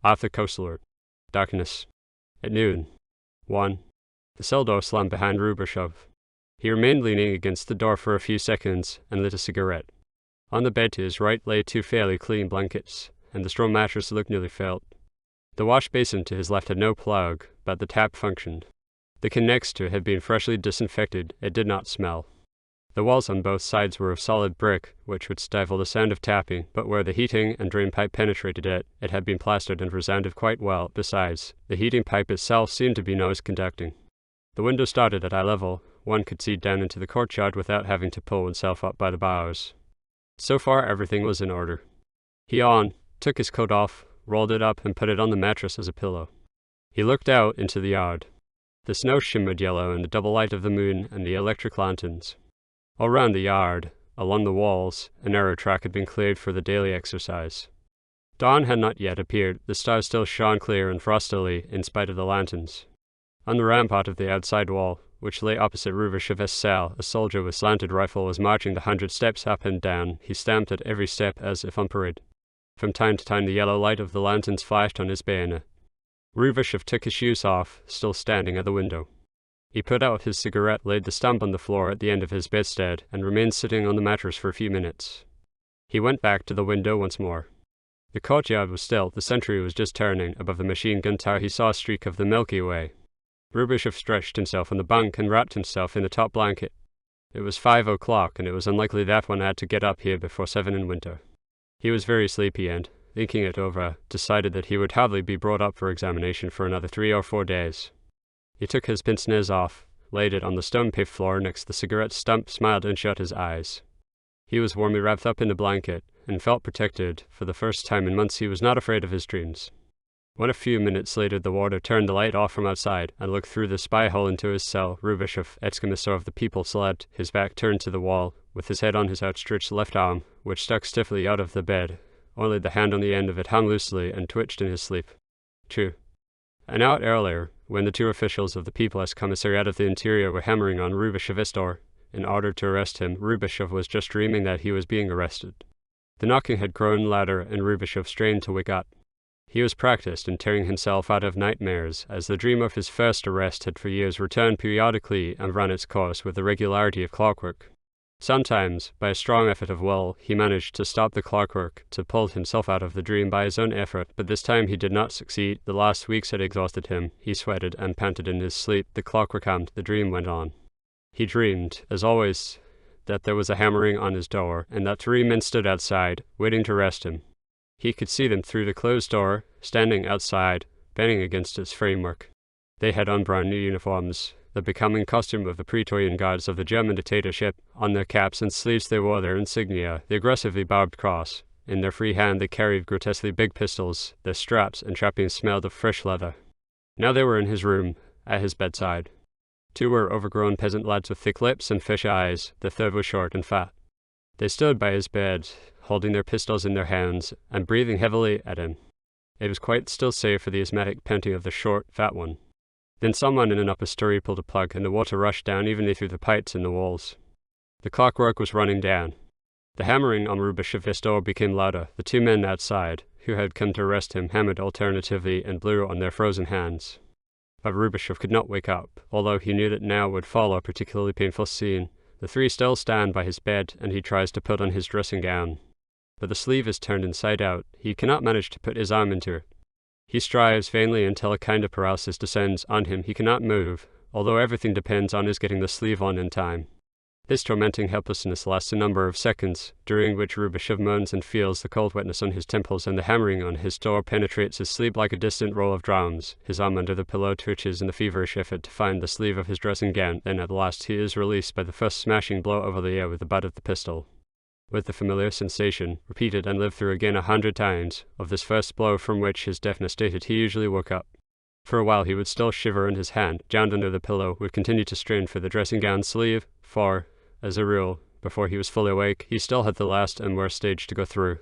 Arthur Koestler. Darkness. At noon. 1. The cell door slammed behind Rubashov. He remained leaning against the door for a few seconds and lit a cigarette. On the bed to his right lay 2 fairly clean blankets, and the straw mattress looked nearly felt. The wash basin to his left had no plug, but the tap functioned. The can next to it had been freshly disinfected. It did not smell. The walls on both sides were of solid brick, which would stifle the sound of tapping, but where the heating and drain pipe penetrated it, it had been plastered and resounded quite well. Besides, the heating pipe itself seemed to be noise-conducting. The window started at eye level. One could see down into the courtyard without having to pull oneself up by the boughs. So far, everything was in order. He yawned, took his coat off, rolled it up, and put it on the mattress as a pillow. He looked out into the yard. The snow shimmered yellow in the double light of the moon and the electric lanterns. All round the yard, along the walls, a narrow track had been cleared for the daily exercise. Dawn had not yet appeared. The stars still shone clear and frostily in spite of the lanterns. On the rampart of the outside wall, which lay opposite Rubashov's cell, a soldier with slanted rifle was marching the 100 steps up and down. He stamped at every step as if on parade. From time to time the yellow light of the lanterns flashed on his bayonet. Rubashov took his shoes off, still standing at the window. He put out his cigarette, laid the stump on the floor at the end of his bedstead, and remained sitting on the mattress for a few minutes. He went back to the window once more. The courtyard was still. The sentry was just turning. Above the machine gun tower he saw a streak of the Milky Way. Rubashov stretched himself on the bunk and wrapped himself in the top blanket. It was 5 o'clock, and it was unlikely that one had to get up here before 7 in winter. He was very sleepy and, thinking it over, decided that he would hardly be brought up for examination for another 3 or 4 days. He took his pince-nez off, laid it on the stone-paved floor next the cigarette stump, smiled and shut his eyes. He was warmly wrapped up in a blanket, and felt protected. For the first time in months he was not afraid of his dreams. When a few minutes later the warder turned the light off from outside and looked through the spy hole into his cell, Rubashov, ex-commissar of the People, slept, his back turned to the wall, with his head on his outstretched left arm, which stuck stiffly out of the bed. Only the hand on the end of it hung loosely and twitched in his sleep. True. An hour earlier, when the 2 officials of the People's Commissariat of the Interior were hammering on Rubashov's door in order to arrest him, Rubashov was just dreaming that he was being arrested. The knocking had grown louder, and Rubashov strained to wake up. He was practiced in tearing himself out of nightmares, as the dream of his first arrest had for years returned periodically and run its course with the regularity of clockwork. Sometimes, by a strong effort of will, he managed to stop the clockwork, to pull himself out of the dream by his own effort, but this time he did not succeed. The last weeks had exhausted him. He sweated and panted in his sleep. The clockwork hummed. The dream went on. He dreamed, as always, that there was a hammering on his door, and that 3 men stood outside, waiting to arrest him. He could see them through the closed door, standing outside, banging against its framework. They had on brown new uniforms, the becoming costume of the Praetorian Guards of the German dictatorship. On their caps and sleeves they wore their insignia, the aggressively barbed cross. In their free hand they carried grotesquely big pistols. Their straps and trappings smelled of fresh leather. Now they were in his room, at his bedside. 2 were overgrown peasant lads with thick lips and fish eyes. The third was short and fat. They stood by his bed, holding their pistols in their hands, and breathing heavily at him. It was quite still save for the asthmatic panting of the short, fat one. Then someone in an upper story pulled a plug, and the water rushed down evenly through the pipes in the walls. The clockwork was running down. The hammering on Rubashov's door became louder. The 2 men outside, who had come to arrest him, hammered alternatively and blew on their frozen hands. But Rubashov could not wake up, although he knew that now would follow a particularly painful scene. The 3 still stand by his bed, and he tries to put on his dressing gown. But the sleeve is turned inside out. He cannot manage to put his arm into it. He strives vainly until a kind of paralysis descends on him. He cannot move, although everything depends on his getting the sleeve on in time. This tormenting helplessness lasts a number of seconds, during which Rubashov moans and feels the cold wetness on his temples, and the hammering on his door penetrates his sleep like a distant roll of drums. His arm under the pillow twitches in the feverish effort to find the sleeve of his dressing gown. Then at last he is released by the first smashing blow over the air with the butt of the pistol. With the familiar sensation, repeated and lived through again 100 times, of this first blow from which his deafness dated, he usually woke up. For a while he would still shiver, and his hand, jammed under the pillow, would continue to strain for the dressing gown sleeve, for, as a rule, before he was fully awake, he still had the last and worst stage to go through.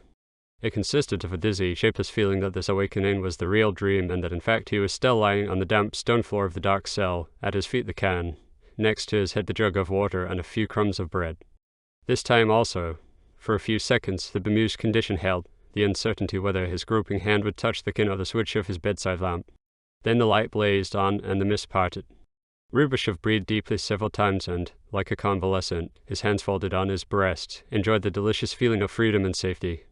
It consisted of a dizzy, shapeless feeling that this awakening was the real dream, and that in fact he was still lying on the damp stone floor of the dark cell, at his feet the can, next to his head the jug of water and a few crumbs of bread. This time also, for a few seconds, the bemused condition held. the uncertainty whether his groping hand would touch the kin or the switch of his bedside lamp. Then the light blazed on and the mist parted. Rubashov breathed deeply several times and, like a convalescent, his hands folded on his breast, enjoyed the delicious feeling of freedom and safety.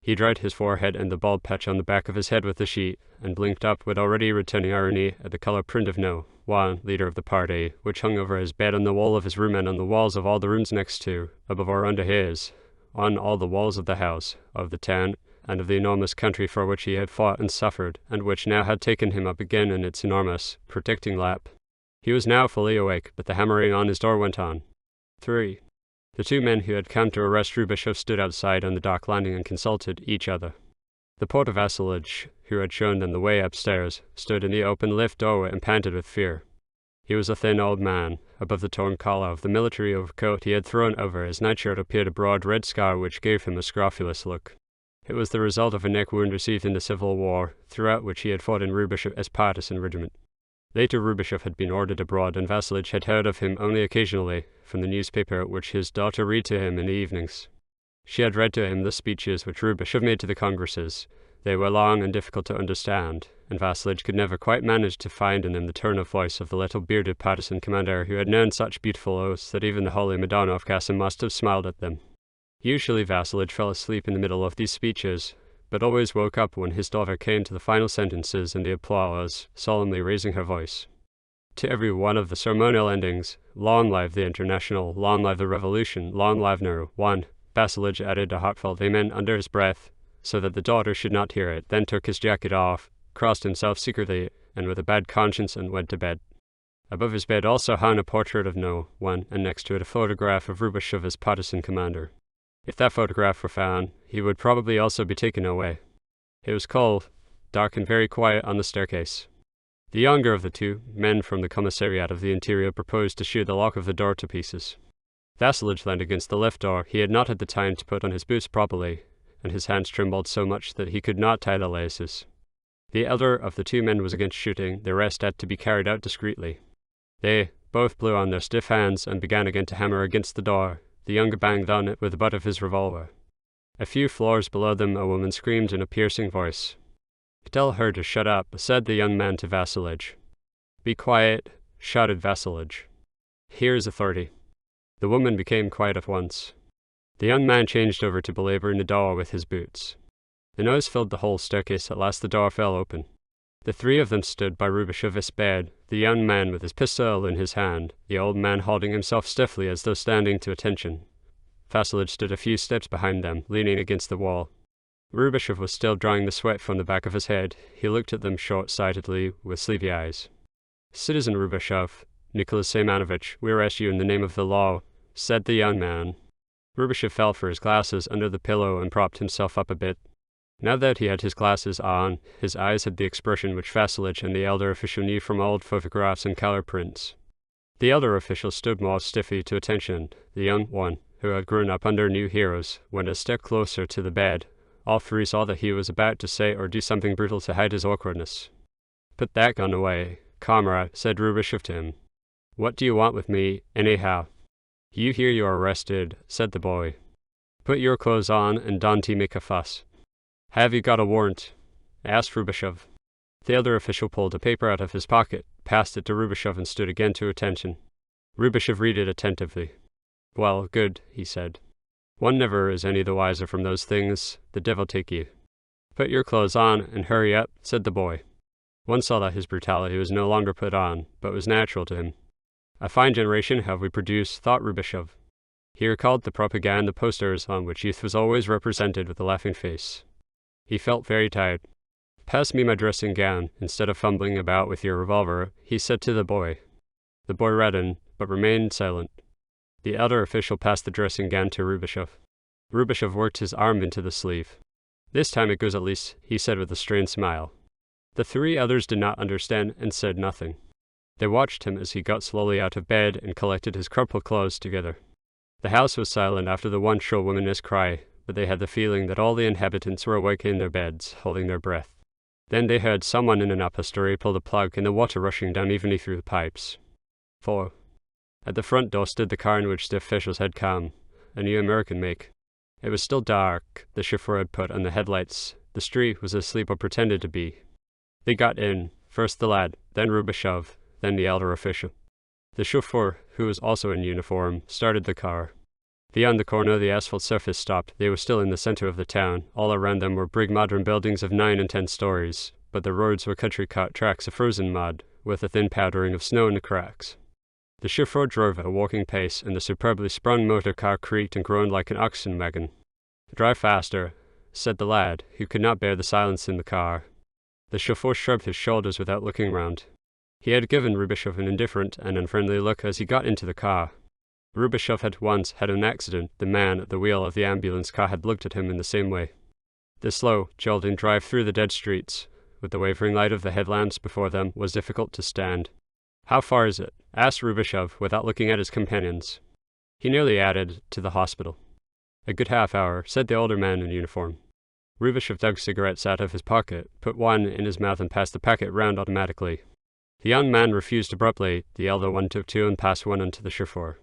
He dried his forehead and the bald patch on the back of his head with the sheet, and blinked up with already returning irony at the color print of No. 1, leader of the party, which hung over his bed on the wall of his room and on the walls of all the rooms next to, above or under his, on all the walls of the house, of the town, and of the enormous country for which he had fought and suffered, and which now had taken him up again in its enormous, protecting lap. He was now fully awake, but the hammering on his door went on. 3. The two men who had come to arrest Rubashov stood outside on the dark landing and consulted each other. The porter Vassilitch, who had shown them the way upstairs, stood in the open lift doorway and panted with fear. He was a thin old man. Above the torn collar of the military overcoat he had thrown over his nightshirt appeared a broad red scar which gave him a scrofulous look. It was the result of a neck wound received in the Civil War, throughout which he had fought in Rubashev's partisan regiment. Later Rubashov had been ordered abroad, and Vassilitch had heard of him only occasionally, from the newspaper which his daughter read to him in the evenings. She had read to him the speeches which Rubashov made to the congresses. They were long and difficult to understand, and Vassilitch could never quite manage to find in them the tone of voice of the little bearded partisan commander who had known such beautiful oaths that even the holy Madonna of Kassel must have smiled at them. Usually Vassilitch fell asleep in the middle of these speeches, but always woke up when his daughter came to the final sentences and the applause, solemnly raising her voice. To every one of the ceremonial endings, "Long live the International, long live the Revolution, long live No. 1, Vassilitch added a heartfelt amen under his breath, so that the daughter should not hear it, then took his jacket off, crossed himself secretly, and with a bad conscience, and went to bed. Above his bed also hung a portrait of No. 1, and next to it a photograph of Rubashov as partisan commander. If that photograph were found, he would probably also be taken away. It was cold, dark and very quiet on the staircase. The younger of the two men from the commissariat of the interior proposed to shear the lock of the door to pieces. Vassilitch leaned against the lift door. He had not had the time to put on his boots properly, and his hands trembled so much that he could not tie the laces. The elder of the two men was against shooting. The rest had to be carried out discreetly. They both blew on their stiff hands and began again to hammer against the door. The younger banged on it with the butt of his revolver. A few floors below them a woman screamed in a piercing voice. "Tell her to shut up," said the young man to Vassilitch. "Be quiet," shouted Vassilitch. "Here is authority." The woman became quiet at once. The young man changed over to belabouring the door with his boots. The noise filled the whole staircase. At last the door fell open. The three of them stood by Rubashov's bed, the young man with his pistol in his hand, the old man holding himself stiffly as though standing to attention. Vassilitch stood a few steps behind them, leaning against the wall. Rubashov was still drying the sweat from the back of his head. He looked at them short-sightedly, with sleepy eyes. "Citizen Rubashov, Nicholas Simonovich, we arrest you in the name of the law," said the young man. Rubashov felt for his glasses under the pillow and propped himself up a bit. Now that he had his glasses on, his eyes had the expression which Vassilitch and the elder official knew from old photographs and color prints. The elder official stood more stiffly to attention. The young one, who had grown up under new heroes, went a step closer to the bed. All three saw that he was about to say or do something brutal to hide his awkwardness. "Put that gun away, comrade," said Rubashov to him. "What do you want with me, anyhow?" "You hear you're arrested," said the boy. "Put your clothes on and don't make a fuss." "Have you got a warrant?" asked Rubashov. The elder official pulled a paper out of his pocket, passed it to Rubashov, and stood again to attention. Rubashov read it attentively. "Well, good," he said. "One never is any the wiser from those things. The devil take you." "Put your clothes on and hurry up," said the boy. One saw that his brutality was no longer put on, but was natural to him. A fine generation have we produced, thought Rubashov. He recalled the propaganda posters on which youth was always represented with a laughing face. He felt very tired. "Pass me my dressing gown, instead of fumbling about with your revolver," he said to the boy. The boy reddened, but remained silent. The elder official passed the dressing gown to Rubashov. Rubashov worked his arm into the sleeve. "This time it goes at least," he said with a strained smile. The three others did not understand and said nothing. They watched him as he got slowly out of bed and collected his crumpled clothes together. The house was silent after the one shrill woman's cry, but they had the feeling that all the inhabitants were awake in their beds, holding their breath. Then they heard someone in an upper story pull the plug and the water rushing down evenly through the pipes. 4. At the front door stood the car in which the officials had come, a new American make. It was still dark. The chauffeur had put on the headlights. The street was asleep or pretended to be. They got in, first the lad, then Rubashov, then the elder official. The chauffeur, who was also in uniform, started the car. Beyond the corner, the asphalt surface stopped. They were still in the center of the town. All around them were big modern buildings of 9 and 10 stories, but the roads were country tracks of frozen mud, with a thin powdering of snow in the cracks. The chauffeur drove at a walking pace, and the superbly sprung motor car creaked and groaned like an oxen wagon. "Drive faster," said the lad, who could not bear the silence in the car. The chauffeur shrugged his shoulders without looking round. He had given Rubashov an indifferent and unfriendly look as he got into the car. Rubashov had once had an accident. The man at the wheel of the ambulance car had looked at him in the same way. The slow, jolting drive through the dead streets, with the wavering light of the headlamps before them, was difficult to stand. "How far is it?" asked Rubashov, without looking at his companions. He nearly added, "to the hospital." "A good half hour," said the older man in uniform. Rubashov dug cigarettes out of his pocket, put one in his mouth and passed the packet round automatically. The young man refused abruptly. The elder one took 2 and passed 1 on to the chauffeur.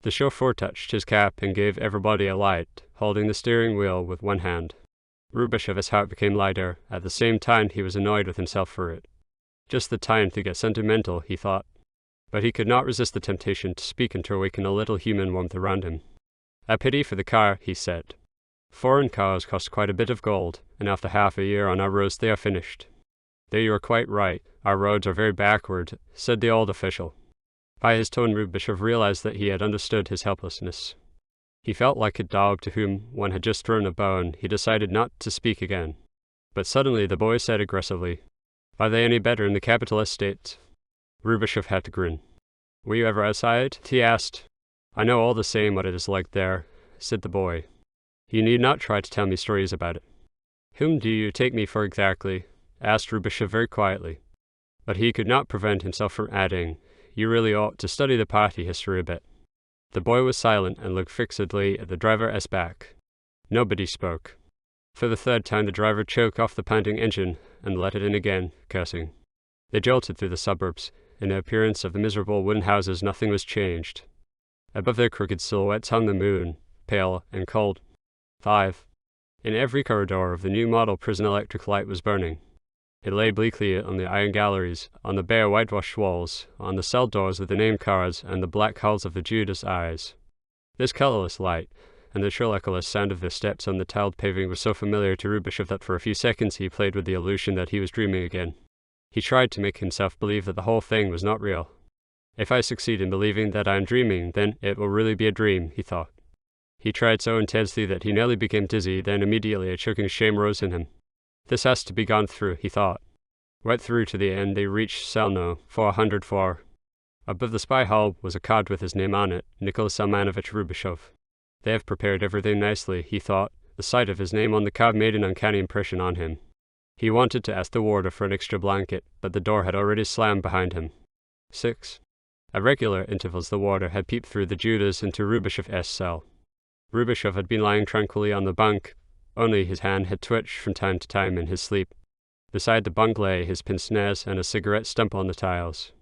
The chauffeur touched his cap and gave everybody a light, holding the steering wheel with one hand. Rubashov's heart became lighter. At the same time, he was annoyed with himself for it. Just the time to get sentimental, he thought. But he could not resist the temptation to speak and to awaken a little human warmth around him. "A pity for the car," he said. "Foreign cars cost quite a bit of gold, and after half a year on our roads they are finished." "There you are quite right. Our roads are very backward," said the old official. By his tone, Rubashov realized that he had understood his helplessness. He felt like a dog to whom one had just thrown a bone. He decided not to speak again. But suddenly the boy said aggressively, "Are they any better in the capital estate?" Rubashov had to grin. "Were you ever outside?" he asked. "I know all the same what it is like there," said the boy. "You need not try to tell me stories about it." "Whom do you take me for exactly?" asked Rubashov very quietly. But he could not prevent himself from adding, "You really ought to study the party history a bit." The boy was silent and looked fixedly at the driver's back. Nobody spoke. For the third time the driver choked off the panting engine and let it in again, cursing. They jolted through the suburbs. In the appearance of the miserable wooden houses nothing was changed. Above their crooked silhouettes hung the moon, pale and cold. 5. In every corridor of the new model prison electric light was burning. It lay bleakly on the iron galleries, on the bare whitewashed walls, on the cell doors with the name cards and the black hulls of the Judas eyes. This colourless light, and the shrill echoless sound of their steps on the tiled paving was so familiar to Rubashov that for a few seconds he played with the illusion that he was dreaming again. He tried to make himself believe that the whole thing was not real. "If I succeed in believing that I am dreaming, then it will really be a dream," he thought. He tried so intensely that he nearly became dizzy, then immediately a choking shame rose in him. "This has to be gone through," he thought. Right through to the end they reached cell no. 404. Above the spy hall was a card with his name on it, Nicholas Salmanovich Rubashov. "They have prepared everything nicely," he thought. The sight of his name on the card made an uncanny impression on him. He wanted to ask the warder for an extra blanket, but the door had already slammed behind him. 6. At regular intervals the warder had peeped through the Judas into Rubashov's cell. Rubashov had been lying tranquilly on the bunk, only his hand had twitched from time to time in his sleep. Beside the bunk lay his pince-nez and a cigarette stump on the tiles.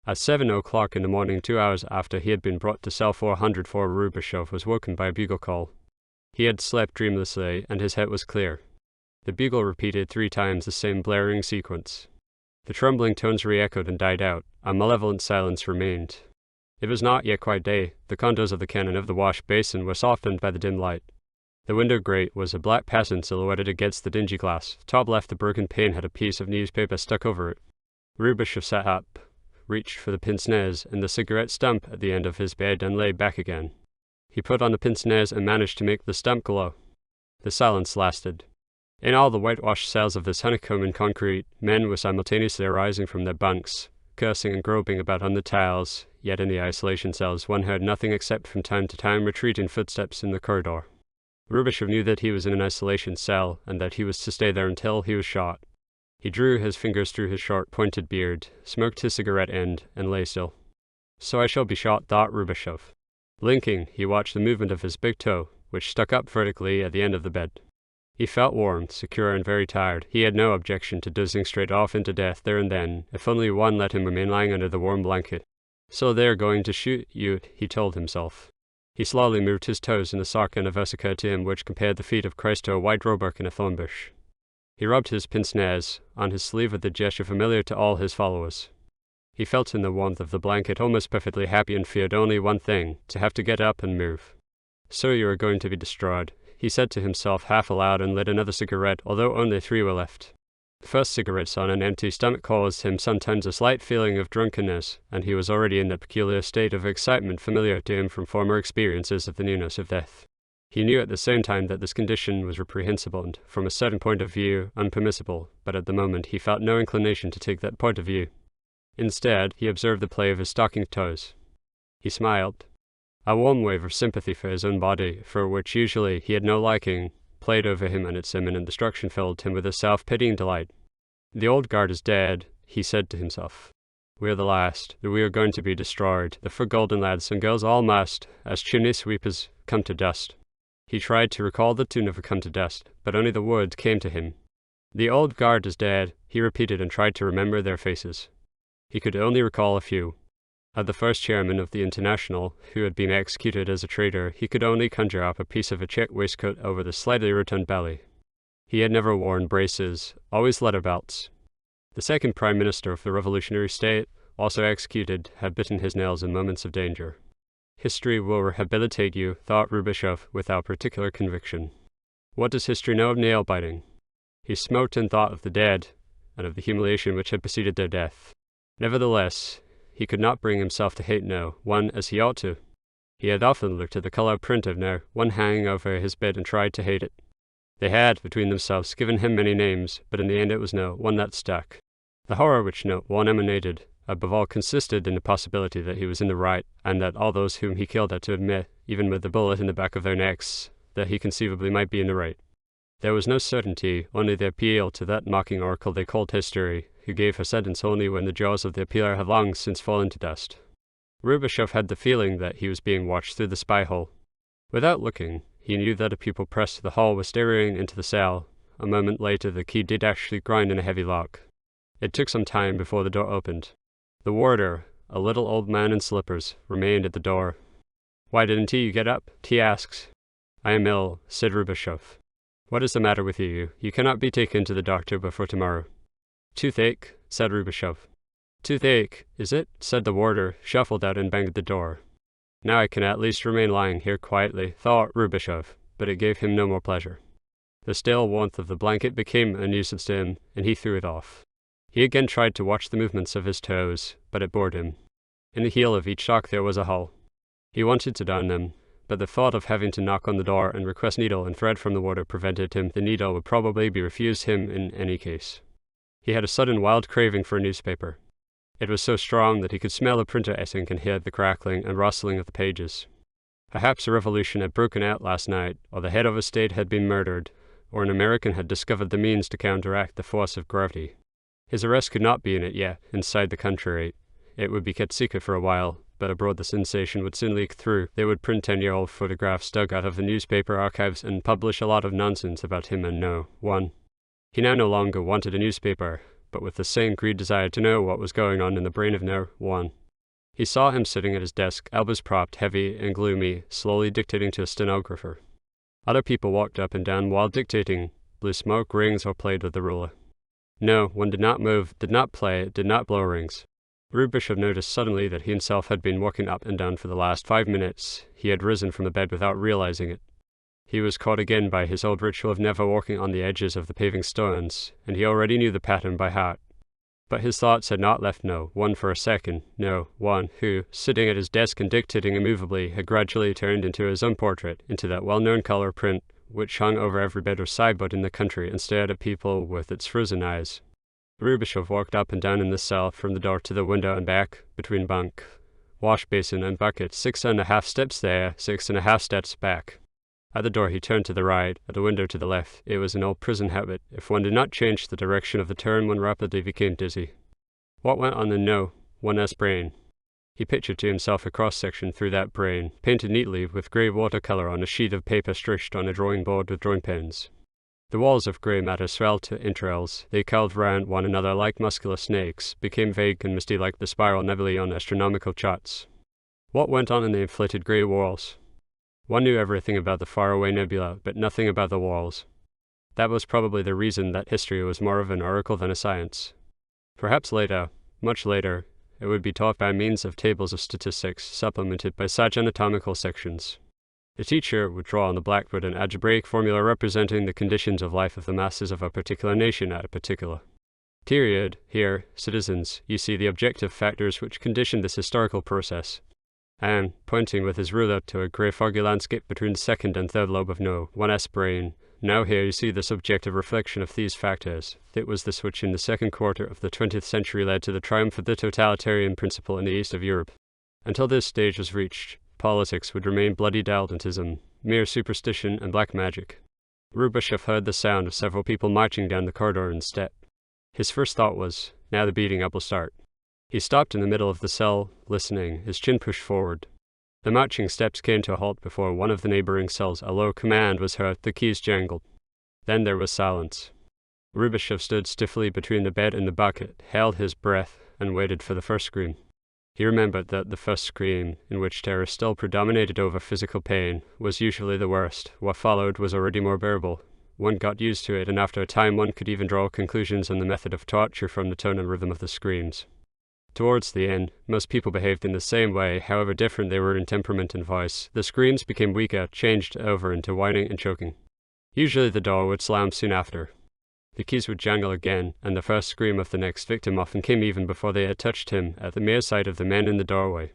At 7:00 in the morning, 2 hours after he had been brought to cell 404, Rubashov was woken by a bugle call. He had slept dreamlessly, and his head was clear. The bugle repeated 3 times the same blaring sequence. The trembling tones re-echoed and died out. A malevolent silence remained. It was not yet quite day. The contours of the cannon of the wash basin were softened by the dim light. The window grate was a black pattern silhouetted against the dingy glass. Top left, the broken pane had a piece of newspaper stuck over it. Rubashov sat up, reached for the pince-nez and the cigarette stump at the end of his bed and lay back again. He put on the pince-nez and managed to make the stump glow. The silence lasted. In all the whitewashed cells of this honeycomb in concrete, men were simultaneously arising from their bunks, cursing and groping about on the tiles, yet in the isolation cells one heard nothing except from time to time retreating footsteps in the corridor. Rubashov knew that he was in an isolation cell, and that he was to stay there until he was shot. He drew his fingers through his short, pointed beard, smoked his cigarette end, and lay still. "So I shall be shot," thought Rubashov. Blinking, he watched the movement of his big toe, which stuck up vertically at the end of the bed. He felt warm, secure, and very tired. He had no objection to dozing straight off into death there and then, if only one let him remain lying under the warm blanket. "So they are going to shoot you," he told himself. He slowly moved his toes in the sock and a versica to him which compared the feet of Christ to a white roebuck in a thorn bush. He rubbed his pince-nez on his sleeve with a gesture familiar to all his followers. He felt in the warmth of the blanket almost perfectly happy and feared only one thing, to have to get up and move. "So you are going to be destroyed," he said to himself half aloud and lit another cigarette, although only 3 were left. The first cigarettes on an empty stomach caused him sometimes a slight feeling of drunkenness, and he was already in that peculiar state of excitement familiar to him from former experiences of the nearness of death. He knew at the same time that this condition was reprehensible and, from a certain point of view, unpermissible, but at the moment he felt no inclination to take that point of view. Instead, he observed the play of his stockinged toes. He smiled. A warm wave of sympathy for his own body, for which usually he had no liking, played over him, and its imminent destruction filled him with a self-pitying delight. "The old guard is dead," he said to himself. "We are the last. We are going to be destroyed. The 4 golden lads and girls all must, as chimney sweepers, come to dust." He tried to recall the tune of a "Come to Dust," but only the words came to him. "The old guard is dead," he repeated and tried to remember their faces. He could only recall a few. Of the first chairman of the International, who had been executed as a traitor, he could only conjure up a piece of a check waistcoat over the slightly rotund belly. He had never worn braces, always leather belts. The second Prime Minister of the revolutionary state, also executed, had bitten his nails in moments of danger. "History will rehabilitate you," thought Rubashov without particular conviction. What does history know of nail-biting? He smoked and thought of the dead, and of the humiliation which had preceded their death. Nevertheless, he could not bring himself to hate No. 1 as he ought to. He had often looked at the colour print of No. 1 hanging over his bed and tried to hate it. They had, between themselves, given him many names, but in the end it was No. 1 that stuck. The horror which No. 1 emanated, above all, consisted in the possibility that he was in the right, and that all those whom he killed had to admit, even with the bullet in the back of their necks, that he conceivably might be in the right. There was no certainty, only the appeal to that mocking oracle they called history, who gave her sentence only when the jaws of the appealer had long since fallen to dust. Rubashov had the feeling that he was being watched through the spy-hole. Without looking, he knew that a pupil pressed to the hall was staring into the cell. A moment later the key did actually grind in a heavy lock. It took some time before the door opened. The warder, a little old man in slippers, remained at the door. "Why didn't you get up?" he asked. "I am ill," said Rubashov. "What is the matter with you? You cannot be taken to the doctor before tomorrow." "Toothache," said Rubashov. "Toothache, is it?" said the warder, shuffled out and banged at the door. "Now I can at least remain lying here quietly," thought Rubashov, but it gave him no more pleasure. The stale warmth of the blanket became a nuisance to him, and he threw it off. He again tried to watch the movements of his toes, but it bored him. In the heel of each sock there was a hole. He wanted to darn them, but the thought of having to knock on the door and request needle and thread from the warder prevented him. The needle would probably be refused him in any case. He had a sudden wild craving for a newspaper. It was so strong that he could smell the printer ink and hear the crackling and rustling of the pages. Perhaps a revolution had broken out last night, or the head of a state had been murdered, or an American had discovered the means to counteract the force of gravity. His arrest could not be in it yet, inside the country. It would be kept secret for a while, but abroad the sensation would soon leak through. They would print 10-year-old photographs dug out of the newspaper archives and publish a lot of nonsense about him and No. 1. He now no longer wanted a newspaper, but with the same greed desired to know what was going on in the brain of No. 1. He saw him sitting at his desk, elbows propped, heavy and gloomy, slowly dictating to a stenographer. Other people walked up and down while dictating, blew smoke rings or played with the ruler. No, 1 did not move, did not play, did not blow rings. Rubashov noticed suddenly that he himself had been walking up and down for the last 5 minutes. He had risen from the bed without realizing it. He was caught again by his old ritual of never walking on the edges of the paving stones, and he already knew the pattern by heart. But his thoughts had not left No. 1 for a second. No. 1, who, sitting at his desk and dictating immovably, had gradually turned into his own portrait, into that well-known color print which hung over every bed or sideboard in the country and stared at people with its frozen eyes. Rubashov walked up and down in the cell, from the door to the window and back, between bunk, wash basin and bucket, 6.5 steps there, 6.5 steps back. At the door he turned to the right, at the window to the left. It was an old prison habit. If 1 did not change the direction of the turn, 1 rapidly became dizzy. What went on in No. 1's brain? He pictured to himself a cross-section through that brain, painted neatly with grey watercolour on a sheet of paper stretched on a drawing board with drawing pens. The walls of grey matter swelled to entrails. They curled round one another like muscular snakes, became vague and misty like the spiral nebulae on astronomical charts. What went on in the inflated grey walls? One knew everything about the faraway nebula, but nothing about the walls. That was probably the reason that history was more of an oracle than a science. Perhaps later, much later, it would be taught by means of tables of statistics supplemented by such anatomical sections. The teacher would draw on the blackboard an algebraic formula representing the conditions of life of the masses of a particular nation at a particular period. Here, citizens, you see the objective factors which condition this historical process. And, pointing with his ruler to a grey foggy landscape between the second and third lobe of No. 1's brain, now here you see the subjective reflection of these factors. It was this which in the second quarter of the 20th century led to the triumph of the totalitarian principle in the east of Europe. Until this stage was reached, politics would remain bloody dilettantism, mere superstition and black magic. Rubashov heard the sound of several people marching down the corridor in step. His first thought was, now the beating up will start. He stopped in the middle of the cell, listening, his chin pushed forward. The marching steps came to a halt before one of the neighboring cells. A low command was heard, the keys jangled. Then there was silence. Rubashov stood stiffly between the bed and the bucket, held his breath, and waited for the first scream. He remembered that the first scream, in which terror still predominated over physical pain, was usually the worst. What followed was already more bearable. One got used to it, and after a time one could even draw conclusions on the method of torture from the tone and rhythm of the screams. Towards the end, most people behaved in the same way, however different they were in temperament and voice. The screams became weaker, changed over into whining and choking. Usually the door would slam soon after. The keys would jangle again, and the first scream of the next victim often came even before they had touched him, at the mere sight of the men in the doorway.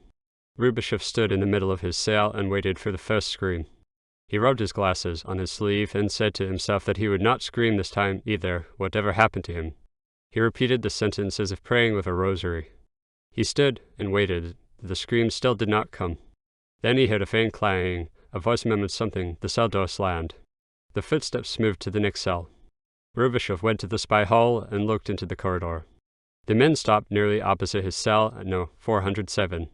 Rubashov stood in the middle of his cell and waited for the first scream. He rubbed his glasses on his sleeve and said to himself that he would not scream this time either, whatever happened to him. He repeated the sentence as if praying with a rosary. He stood and waited. The scream still did not come. Then he heard a faint clanging. A voice murmured something. The cell door slammed. The footsteps moved to the next cell. Rubashov went to the spy hall and looked into the corridor. The men stopped nearly opposite his cell at No. 407.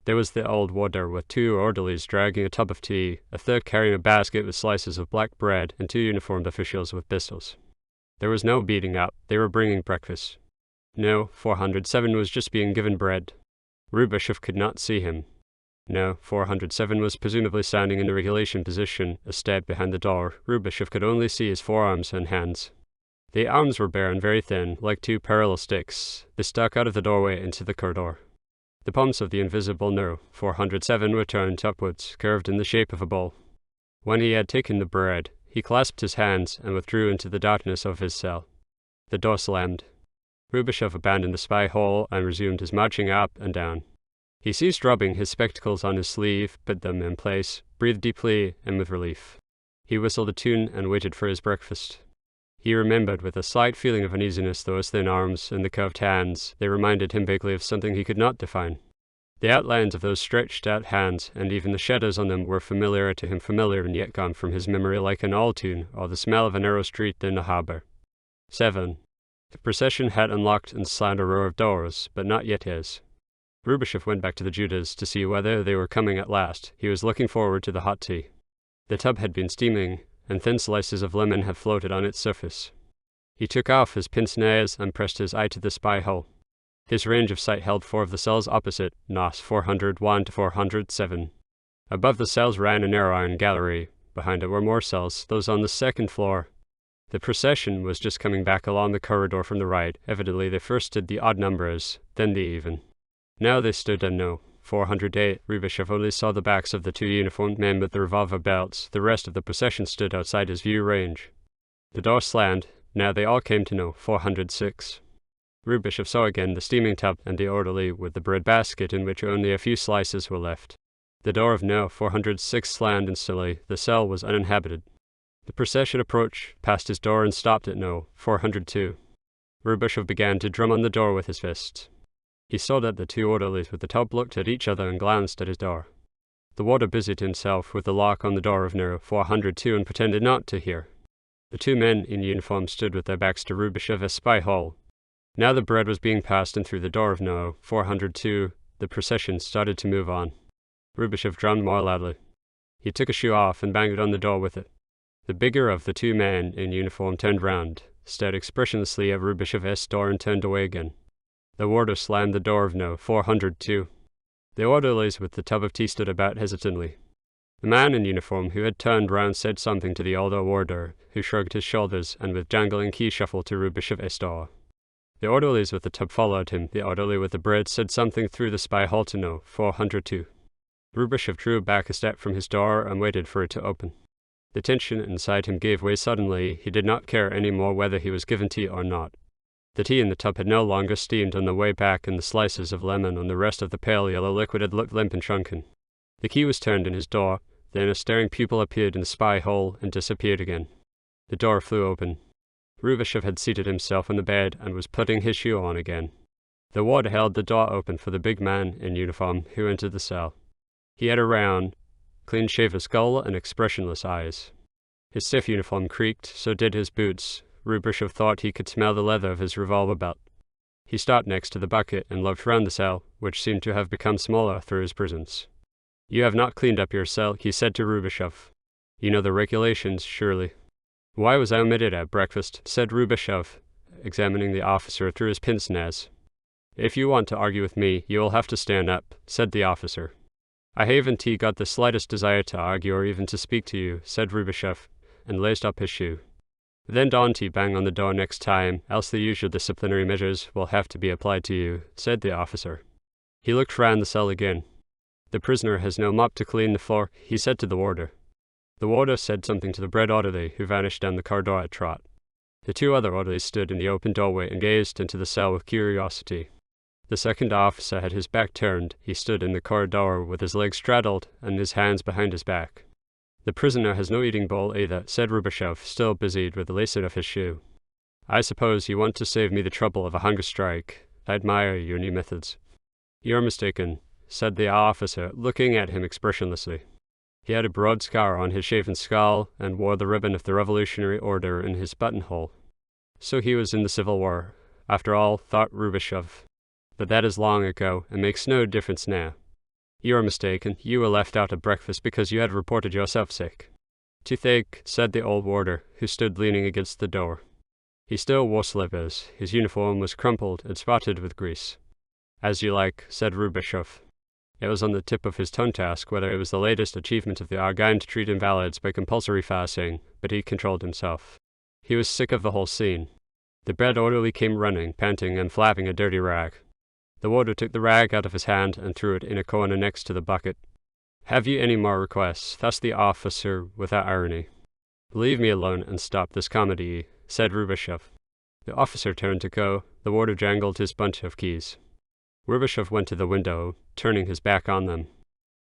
There was the old warder with two orderlies dragging a tub of tea, a third carrying a basket with slices of black bread, and two uniformed officials with pistols. There was no beating up. They were bringing breakfast. No. 407 was just being given bread. Rubashov could not see him. No. 407 was presumably standing in the regulation position, a step behind the door. Rubashov could only see his forearms and hands. The arms were bare and very thin, like two parallel sticks. They stuck out of the doorway into the corridor. The palms of the invisible No. 407 were turned upwards, curved in the shape of a bowl. When he had taken the bread, he clasped his hands and withdrew into the darkness of his cell. The door slammed. Rubashov abandoned the spy hole and resumed his marching up and down. He ceased rubbing his spectacles on his sleeve, put them in place, breathed deeply and with relief. He whistled a tune and waited for his breakfast. He remembered with a slight feeling of uneasiness those thin arms and the curved hands. They reminded him vaguely of something he could not define. The outlines of those stretched out hands, and even the shadows on them, were familiar to him, familiar and yet gone from his memory like an old tune, or the smell of a narrow street in a harbour. 7. The procession had unlocked and slammed a row of doors, but not yet his. Rubashov went back to the Judas to see whether they were coming at last. He was looking forward to the hot tea. The tub had been steaming, and thin slices of lemon had floated on its surface. He took off his pince-nez and pressed his eye to the spy hole. His range of sight held four of the cells opposite, NOS 401 to 407. Above the cells ran a narrow iron gallery. Behind it were more cells, those on the second floor. The procession was just coming back along the corridor from the right. Evidently they first did the odd numbers, then the even. Now they stood at No. 408. Rubashov only saw the backs of the two uniformed men with the revolver belts. The rest of the procession stood outside his view range. The door slammed. Now they all came to No. 406. Rubashov saw again the steaming tub and the orderly with the bread basket in which only a few slices were left. The door of No. 406 slammed instantly. The cell was uninhabited. The procession approached, passed his door and stopped at No. 402. Rubashov began to drum on the door with his fist. He saw that the two orderlies with the tub looked at each other and glanced at his door. The warder busied himself with the lock on the door of No. 402 and pretended not to hear. The two men in uniform stood with their backs to Rubashov as spy hole. Now the bread was being passed in through the door of No. 402. The procession started to move on. Rubashov drummed more loudly. He took a shoe off and banged on the door with it. The bigger of the two men in uniform turned round, stared expressionlessly at Rubashov's door and turned away again. The warder slammed the door of No. 402. The orderlies with the tub of tea stood about hesitantly. The man in uniform who had turned round said something to the older warder, who shrugged his shoulders and with jangling key shuffled to Rubishov Estor. The orderlies with the tub followed him. The orderly with the bread said something through the spy hole to know, 402. Rubishov drew back a step from his door and waited for it to open. The tension inside him gave way suddenly. He did not care any more whether he was given tea or not. The tea in the tub had no longer steamed on the way back, and the slices of lemon on the rest of the pale yellow liquid had looked limp and shrunken. The key was turned in his door, then a staring pupil appeared in the spy hole and disappeared again. The door flew open. Rubishov had seated himself on the bed and was putting his shoe on again. The warder held the door open for the big man in uniform who entered the cell. He had a round, clean-shaven skull and expressionless eyes. His stiff uniform creaked, so did his boots. Rubishov thought he could smell the leather of his revolver belt. He stopped next to the bucket and looked round the cell, which seemed to have become smaller through his presence. "You have not cleaned up your cell," he said to Rubishov. "You know the regulations, surely." "Why was I omitted at breakfast?" said Rubishov, examining the officer through his pince-nez. "If you want to argue with me, you will have to stand up," said the officer. "I haven't got the slightest desire to argue or even to speak to you," said Rubishov, and laced up his shoe. "Then don't bang on the door next time, else the usual disciplinary measures will have to be applied to you," said the officer. He looked round the cell again. "The prisoner has no mop to clean the floor," he said to the warder. The warder said something to the bread orderly, who vanished down the corridor at a trot. The two other orderlies stood in the open doorway and gazed into the cell with curiosity. The second officer had his back turned. He stood in the corridor with his legs straddled and his hands behind his back. "The prisoner has no eating bowl either," said Rubishov, still busied with the lacing of his shoe. "I suppose you want to save me the trouble of a hunger strike. I admire your new methods." "You're mistaken," said the officer, looking at him expressionlessly. He had a broad scar on his shaven skull and wore the ribbon of the Revolutionary Order in his buttonhole. So he was in the Civil War, after all, thought Rubishov. But that is long ago, and makes no difference now. "You are mistaken. You were left out at breakfast because you had reported yourself sick." "Toothache," said the old warder, who stood leaning against the door. He still wore slippers. His uniform was crumpled and spotted with grease. "As you like," said Rubishov. It was on the tip of his tongue to ask whether it was the latest achievement of the Argyle to treat invalids by compulsory fasting, but he controlled himself. He was sick of the whole scene. The bread orderly came running, panting and flapping a dirty rag. The warder took the rag out of his hand and threw it in a corner next to the bucket. "Have you any more requests?" asked the officer without irony. "Leave me alone and stop this comedy," said Rubishov. The officer turned to go. The warder jangled his bunch of keys. Rubishov went to the window, turning his back on them.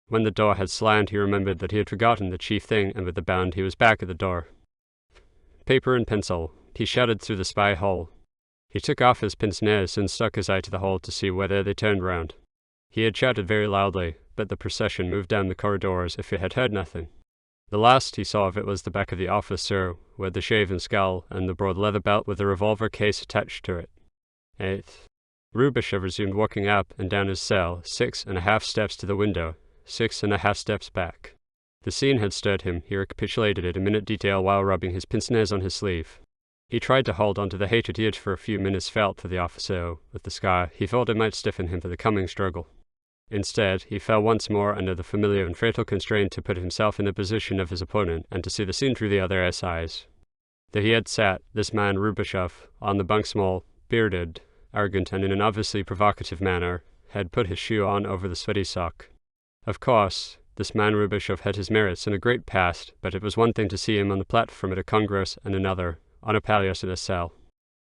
When the door had slammed, he remembered that he had forgotten the chief thing, and with a bound he was back at the door. "Paper and pencil," he shouted through the spy hole. He took off his pince-nez and stuck his eye to the hole to see whether they turned round. He had shouted very loudly, but the procession moved down the corridor as if it had heard nothing. The last he saw of it was the back of the officer, with the shaven skull and the broad leather belt with the revolver case attached to it. 8th. Rubishov resumed walking up and down his cell, 6.5 steps to the window, 6.5 steps back. The scene had stirred him. He recapitulated it in minute detail while rubbing his pince-nez on his sleeve. He tried to hold on to the hatred he had for a few minutes felt for the officer with the scar. He thought it might stiffen him for the coming struggle. Instead, he fell once more under the familiar and fatal constraint to put himself in the position of his opponent and to see the scene through the other's eyes. There he had sat, this man Rubishov, on the bunk small, bearded, arrogant, and in an obviously provocative manner, had put his shoe on over the sweaty sock. Of course, this man Rubishov had his merits and a great past, but it was one thing to see him on the platform at a congress and another, on a palliasse in a cell.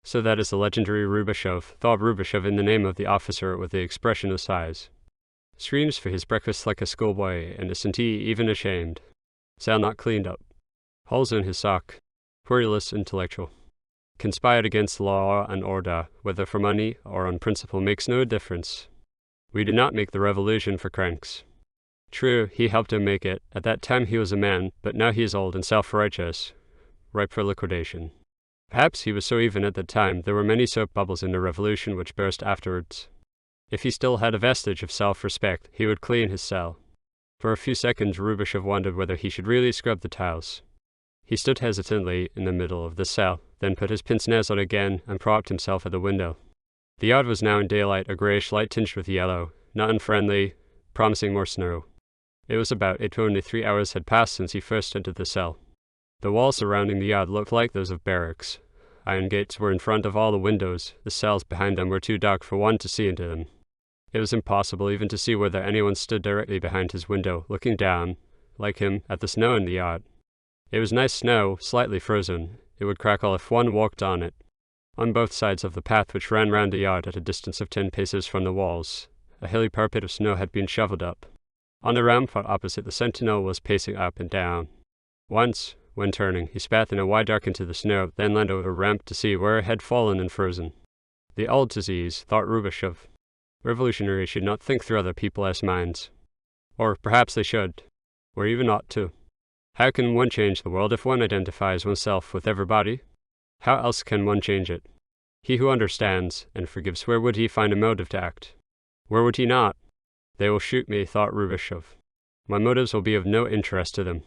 So that is the legendary Rubishov, thought Rubishov in the name of the officer with the expressionless eyes. Screams for his breakfast like a schoolboy, innocent even ashamed. Cell not cleaned up. Holes in his sock. Querulous intellectual. Conspired against law and order, whether for money or on principle makes no difference. We did not make the revolution for cranks. True, he helped him make it. At that time he was a man, but now he is old and self-righteous, ripe for liquidation. Perhaps he was so even at that time. There were many soap bubbles in the revolution which burst afterwards. If he still had a vestige of self-respect, he would clean his cell. For a few seconds Rubishov wondered whether he should really scrub the tiles. He stood hesitantly in the middle of the cell, then put his pince-nez on again and propped himself at the window. The yard was now in daylight, a greyish light tinged with yellow, not unfriendly, promising more snow. It was about 8 to only 3 hours had passed since he first entered the cell. The walls surrounding the yard looked like those of barracks. Iron gates were in front of all the windows. The cells behind them were too dark for one to see into them. It was impossible even to see whether anyone stood directly behind his window, looking down, like him, at the snow in the yard. It was nice snow, slightly frozen. It would crackle if one walked on it. On both sides of the path which ran round the yard at a distance of 10 paces from the walls, a hilly parapet of snow had been shoveled up. On the rampart opposite, the sentinel was pacing up and down. Once, when turning, he spat in a wide arc into the snow, then leaned over a ramp to see where it had fallen and frozen. The old disease, thought Rubashov. Revolutionaries should not think through other people's minds. Or perhaps they should, or even ought to. How can one change the world if one identifies oneself with everybody? How else can one change it? He who understands and forgives, where would he find a motive to act? Where would he not? They will shoot me, thought Rubashov. My motives will be of no interest to them.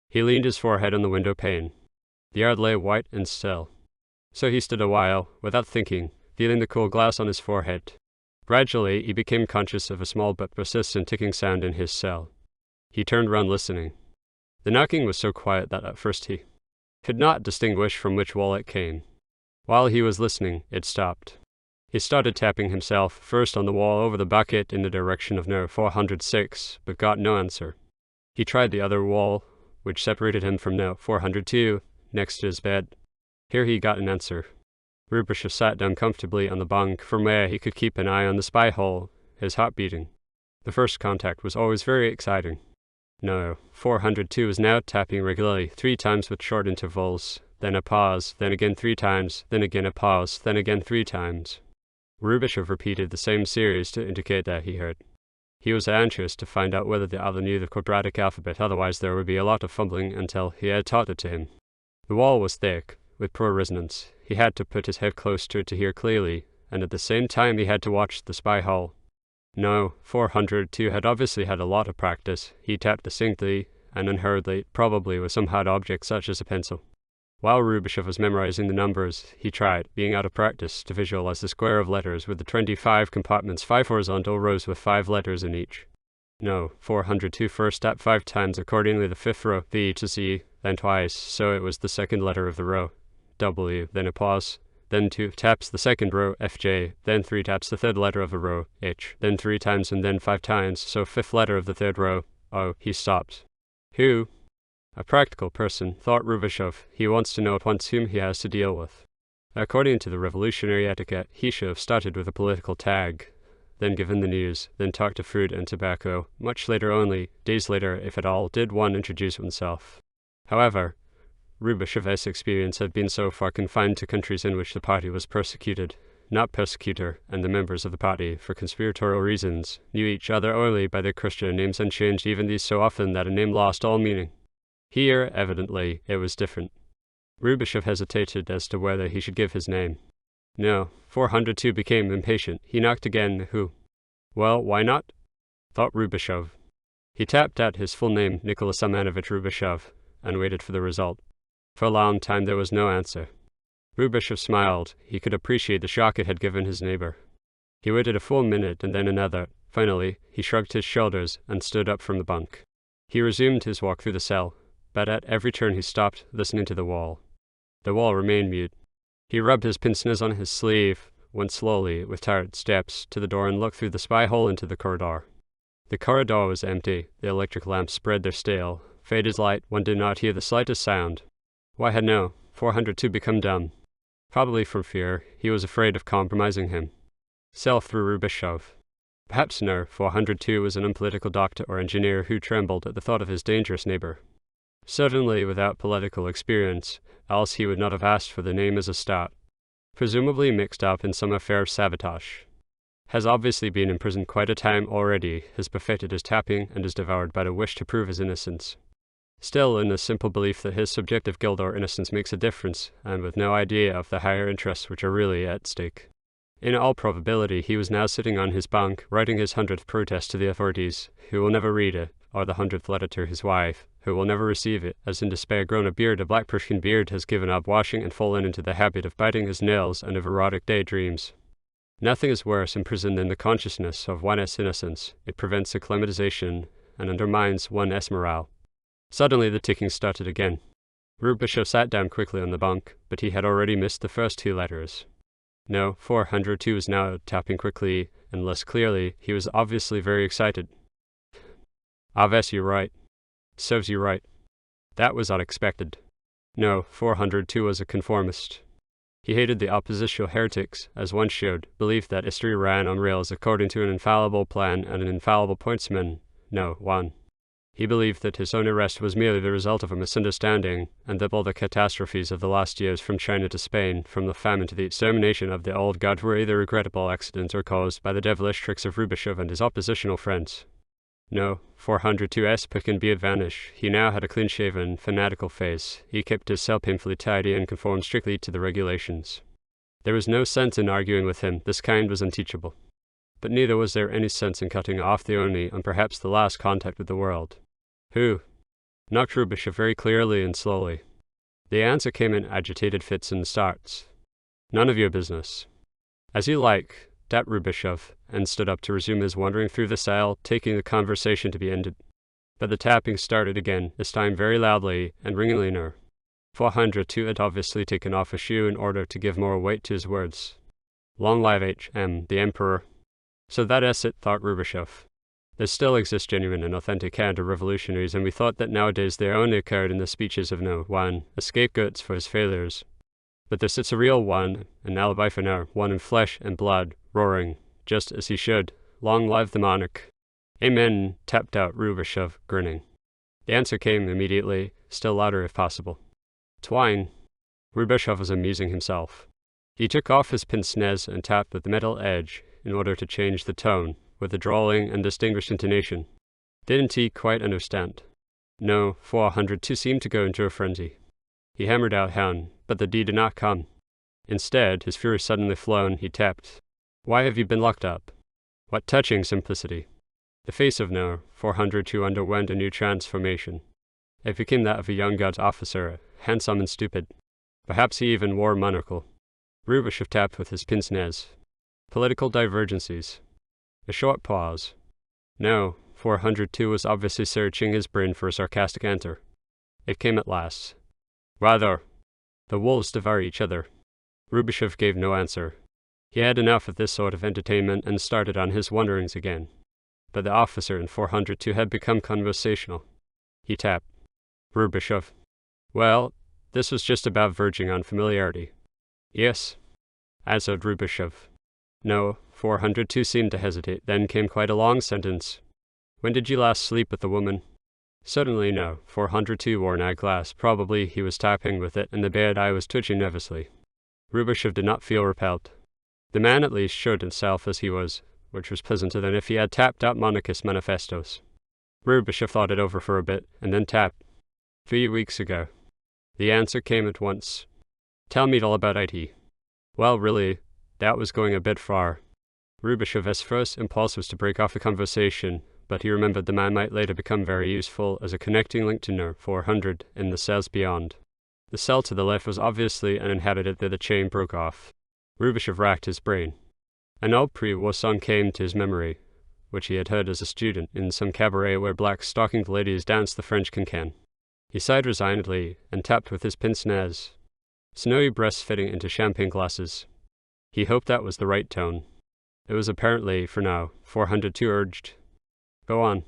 He leaned his forehead on the window pane. The yard lay white and still. So he stood a while, without thinking, feeling the cool glass on his forehead. Gradually, he became conscious of a small but persistent ticking sound in his cell. He turned round listening. The knocking was so quiet that at first he could not distinguish from which wall it came. While he was listening, it stopped. He started tapping himself, first on the wall over the bucket in the direction of No. 406, but got no answer. He tried the other wall, which separated him from No. 402, next to his bed. Here he got an answer. Rubashov sat down comfortably on the bunk, from where he could keep an eye on the spy hole, his heart beating. The first contact was always very exciting. No. 402 was now tapping regularly, 3 times with short intervals, then a pause, then again 3 times, then again a pause, then again 3 times. Rubashov repeated the same series to indicate that he heard. He was anxious to find out whether the other knew the quadratic alphabet, otherwise there would be a lot of fumbling until he had taught it to him. The wall was thick, with poor resonance. He had to put his head close to it to hear clearly, and at the same time he had to watch the spy hole. No. 402 had obviously had a lot of practice. He tapped distinctly and unhurriedly, probably with some hard object such as a pencil. While Rubashov was memorizing the numbers, he tried, being out of practice, to visualize the square of letters with the 25 compartments, 5 horizontal rows with 5 letters in each. No. 402 first tapped 5 times, accordingly the 5th row, V to Z, then twice, so it was the second letter of the row, W, then a pause, then 2 taps the second row, FJ, then 3 taps the third letter of the row, H, then 3 times and then 5 times, so 5th letter of the third row, O. He stopped. Who? A practical person, thought Rubashov. He wants to know at once whom he has to deal with. According to the revolutionary etiquette, he should have started with a political tag, then given the news, then talked of food and tobacco. Much later only, days later, if at all, did one introduce oneself. However, Rubashov's experience had been so far confined to countries in which the party was persecuted. Not persecutor, and the members of the party, for conspiratorial reasons, knew each other only by their Christian names and changed even these so often that a name lost all meaning. Here, evidently, it was different. Rubashov hesitated as to whether he should give his name. No. 402 became impatient. He knocked again. Who? Well, why not? Thought Rubashov. He tapped out his full name, Nicholas Samanovich Rubashov, and waited for the result. For a long time there was no answer. Rubashov smiled. He could appreciate the shock it had given his neighbor. He waited a full minute and then another. Finally, he shrugged his shoulders and stood up from the bunk. He resumed his walk through the cell, but at every turn he stopped, listening to the wall. The wall remained mute. He rubbed his pince-nez on his sleeve, went slowly, with tired steps, to the door and looked through the spy hole into the corridor. The corridor was empty. The electric lamps spread their stale, faded light. One did not hear the slightest sound. Why had No. 402 become dumb? Probably from fear. He was afraid of compromising him. Self through Rubashov. Perhaps No. 402 was an unpolitical doctor or engineer who trembled at the thought of his dangerous neighbor. Certainly without political experience, else he would not have asked for the name as a start. Presumably mixed up in some affair of sabotage. Has obviously been in prison quite a time already, has perfected his tapping, and is devoured by the wish to prove his innocence. Still in the simple belief that his subjective guilt or innocence makes a difference, and with no idea of the higher interests which are really at stake. In all probability, he was now sitting on his bunk, writing his 100th protest to the authorities, who will never read it, or the 100th letter to his wife, who will never receive it, as in despair grown a beard, a black Persian beard, has given up washing and fallen into the habit of biting his nails and of erotic daydreams. Nothing is worse in prison than the consciousness of one's innocence. It prevents acclimatization, and undermines 1's morale. Suddenly the ticking started again. Rubishov sat down quickly on the bunk, but he had already missed the first 2 letters. No, 402 was now tapping quickly and less clearly. He was obviously very excited. Aves you right. Serves you right. That was unexpected. No, 402 was a conformist. He hated the oppositional heretics, as one showed, believed that history ran on rails according to an infallible plan and an infallible pointsman. No, 1. He believed that his own arrest was merely the result of a misunderstanding, and that all the catastrophes of the last years from China to Spain, from the famine to the extermination of the old god, were either regrettable accidents or caused by the devilish tricks of Rubishov and his oppositional friends. No, 402's pick and beard vanished. He now had a clean-shaven, fanatical face. He kept his cell painfully tidy and conformed strictly to the regulations. There was no sense in arguing with him. This kind was unteachable. But neither was there any sense in cutting off the only and perhaps the last contact with the world. Who? Knocked Rubishov very clearly and slowly. The answer came in agitated fits and starts. None of your business. As you like, tapped Rubishov, and stood up to resume his wandering through the cell, taking the conversation to be ended. But the tapping started again, this time very loudly and ringingly near. 402 had obviously taken off a shoe in order to give more weight to his words. Long live H.M., the Emperor. So that is it, thought Rubishov. There still exist genuine and authentic counter-revolutionaries, and we thought that nowadays they only occurred in the speeches of no one, as scapegoats for his failures. But there sits a real one, an alibi for now, one in flesh and blood, roaring, just as he should. Long live the monarch. Amen, tapped out Rubishov, grinning. The answer came immediately, still louder if possible. Twine. Rubishov was amusing himself. He took off his pince-nez and tapped with the metal edge in order to change the tone, with a drawling and distinguished intonation. Didn't he quite understand? No, 402 seemed to go into a frenzy. He hammered out Hound, but the D did not come. Instead, his fury suddenly flown, he tapped. Why have you been locked up? What touching simplicity. The face of No. 402 underwent a new transformation. It became that of a young Guards officer, handsome and stupid. Perhaps he even wore a monocle. Rubishov tapped with his pince-nez. Political divergencies. A short pause. No, 402 was obviously searching his brain for a sarcastic answer. It came at last. Rather. The wolves devour each other. Rubishov gave no answer. He had enough of this sort of entertainment and started on his wanderings again. But the officer in 402 had become conversational. He tapped. Rubishov. Well, this was just about verging on familiarity. Yes, answered Rubishov. No, 402 seemed to hesitate, then came quite a long sentence. When did you last sleep with the woman? Certainly no, 402 wore an eyeglass. Probably he was tapping with it, and the bad eye was twitching nervously. Rubishov did not feel repelled. The man at least showed himself as he was, which was pleasanter than if he had tapped out monarchist manifestos. Rubishov thought it over for a bit, and then tapped. 3 weeks ago. The answer came at once. Tell me all about IT. Well, really, that was going a bit far. Rubishov's first impulse was to break off the conversation, but he remembered the man might later become very useful as a connecting link to No. 400 in the cells beyond. The cell to the left was obviously uninhabited, though the chain broke off. Rubishov racked his brain. An old pre-war song came to his memory, which he had heard as a student in some cabaret where black-stockinged ladies danced the French cancan. He sighed resignedly and tapped with his pince-nez, snowy breasts fitting into champagne glasses. He hoped that was the right tone. It was apparently, for now, 402 urged. Go on.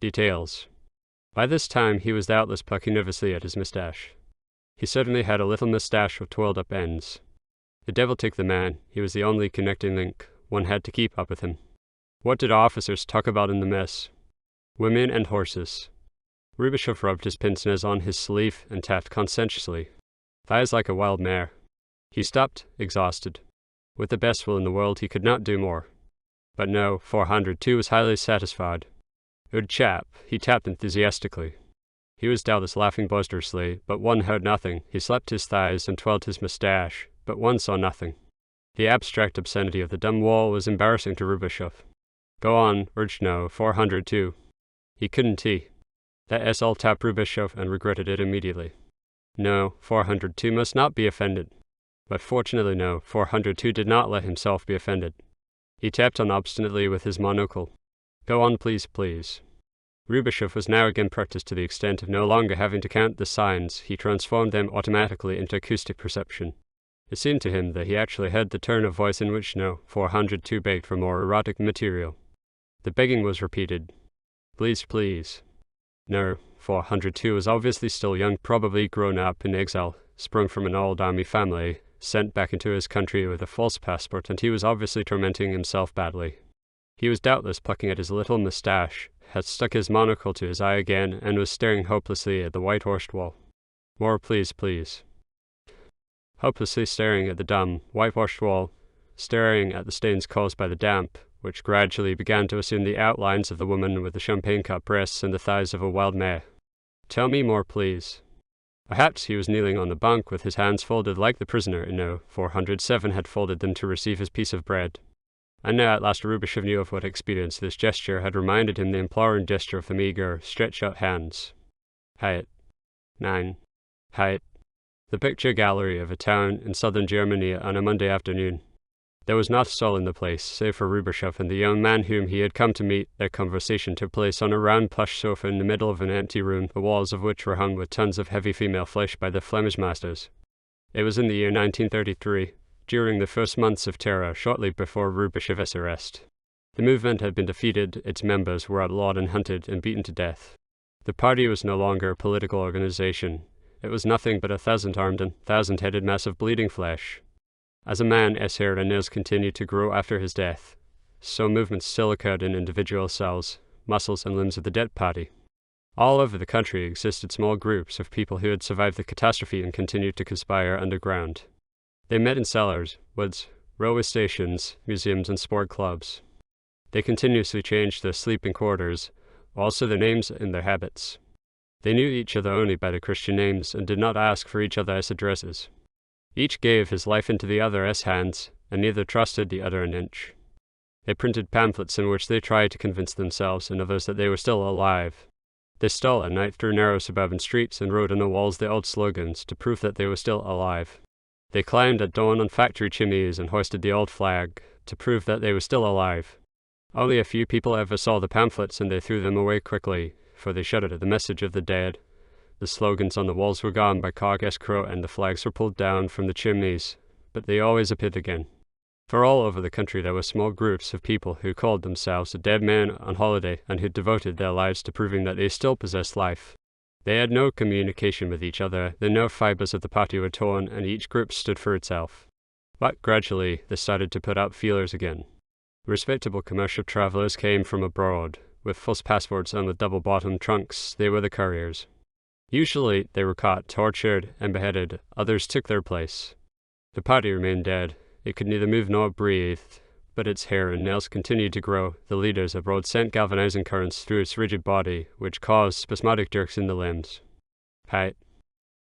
Details. By this time he was doubtless plucking nervously at his moustache. He certainly had a little moustache with twirled-up ends. The devil take the man, he was the only connecting link. One had to keep up with him. What did officers talk about in the mess? Women and horses. Rubishov rubbed his pince-nez on his sleeve and tapped conscientiously. Thighs like a wild mare. He stopped, exhausted. With the best will in the world, he could not do more. But no, 402 was highly satisfied. Good chap, he tapped enthusiastically. He was doubtless laughing boisterously, but one heard nothing. He slapped his thighs and twirled his moustache, but one saw nothing. The abstract obscenity of the dumb wall was embarrassing to Rubishov. Go on, urged No. 402. He couldn't That S all tapped Rubishov and regretted it immediately. No, 402 must not be offended. But fortunately No. 402 did not let himself be offended. He tapped on obstinately with his monocle. Go on, please, please. Rubashov was now again practiced to the extent of no longer having to count the signs. He transformed them automatically into acoustic perception. It seemed to him that he actually heard the tone of voice in which No. 402 begged for more erotic material. The begging was repeated. Please, please. No. 402 was obviously still young, probably grown up in exile, sprung from an old army family, sent back into his country with a false passport, and he was obviously tormenting himself badly. He was doubtless plucking at his little moustache, had stuck his monocle to his eye again, and was staring hopelessly at the whitewashed wall. More, please, please. Hopelessly staring at the dumb, whitewashed wall, staring at the stains caused by the damp, which gradually began to assume the outlines of the woman with the champagne-cut breasts and the thighs of a wild mare. Tell me more, please. Perhaps he was kneeling on the bunk with his hands folded like the prisoner in No. 407 had folded them to receive his piece of bread. And now at last Rubashov knew of what experience this gesture had reminded him the imploring gesture of the meager, stretched-out hands. Hayat. 9. Hayat. The picture gallery of a town in southern Germany on a Monday afternoon. There was not a soul in the place, save for Rubashov and the young man whom he had come to meet. Their conversation took place on a round plush sofa in the middle of an empty room, the walls of which were hung with tons of heavy female flesh by the Flemish masters. It was in the year 1933, during the first months of terror, shortly before Rubashov's arrest. The movement had been defeated, its members were outlawed and hunted and beaten to death. The party was no longer a political organization. It was nothing but a thousand-armed and thousand-headed mass of bleeding flesh. As a man, S. hair and nails continued to grow after his death, so movements still occurred in individual cells, muscles, and limbs of the dead party. All over the country existed small groups of people who had survived the catastrophe and continued to conspire underground. They met in cellars, woods, railway stations, museums, and sport clubs. They continuously changed their sleeping quarters, also their names and their habits. They knew each other only by their Christian names and did not ask for each other's addresses. Each gave his life into the other's hands, and neither trusted the other an inch. They printed pamphlets in which they tried to convince themselves and others that they were still alive. They stole at night through narrow suburban streets and wrote on the walls the old slogans to prove that they were still alive. They climbed at dawn on factory chimneys and hoisted the old flag to prove that they were still alive. Only a few people ever saw the pamphlets, and they threw them away quickly, for they shuddered at the message of the dead. The slogans on the walls were gone by Carcass Crow, and the flags were pulled down from the chimneys, but they always appeared again. For all over the country there were small groups of people who called themselves the dead men on holiday, and who devoted their lives to proving that they still possessed life. They had no communication with each other, the nerve fibers of the party were torn, and each group stood for itself. But gradually they started to put out feelers again. Respectable commercial travellers came from abroad. With false passports and with double-bottomed trunks, they were the couriers. Usually they were caught, tortured, and beheaded. Others took their place. The party remained dead. It could neither move nor breathe, but its hair and nails continued to grow. The leaders abroad sent galvanizing currents through its rigid body, which caused spasmodic jerks in the limbs. Height.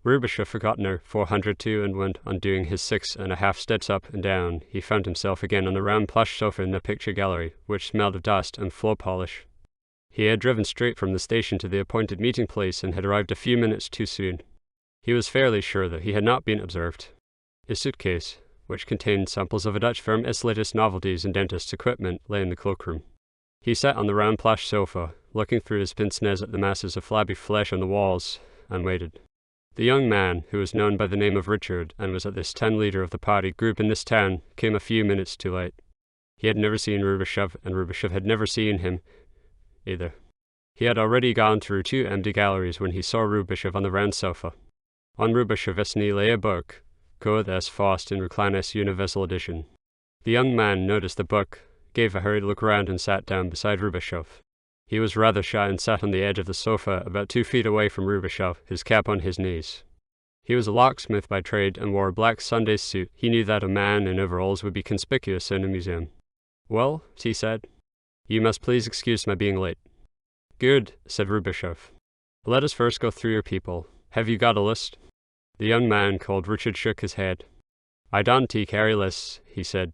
Rubashov forgot No. 402 and went on doing his 6.5 steps up and down. He found himself again on the round plush sofa in the picture gallery, which smelled of dust and floor polish. He had driven straight from the station to the appointed meeting place and had arrived a few minutes too soon. He was fairly sure that he had not been observed. His suitcase, which contained samples of a Dutch firm's latest novelties and dentist's equipment, lay in the cloakroom. He sat on the round plush sofa, looking through his pince-nez at the masses of flabby flesh on the walls, and waited. The young man, who was known by the name of Richard and was at this time leader of the party group in this town, came a few minutes too late. He had never seen Rubashov, and Rubashov had never seen him either. He had already gone through 2 empty galleries when he saw Rubashov on the round sofa. On Rubashov's knee lay a book, Code S. Faust in Reclinus Universal Edition. The young man noticed the book, gave a hurried look round and sat down beside Rubashov. He was rather shy and sat on the edge of the sofa about 2 feet away from Rubashov, his cap on his knees. He was a locksmith by trade and wore a black Sunday suit. He knew that a man in overalls would be conspicuous in a museum. "Well," he said, "you must please excuse my being late." "Good," said Rubashov. "Let us first go through your people. Have you got a list?" The young man called Richard shook his head. "I don't carry lists," he said.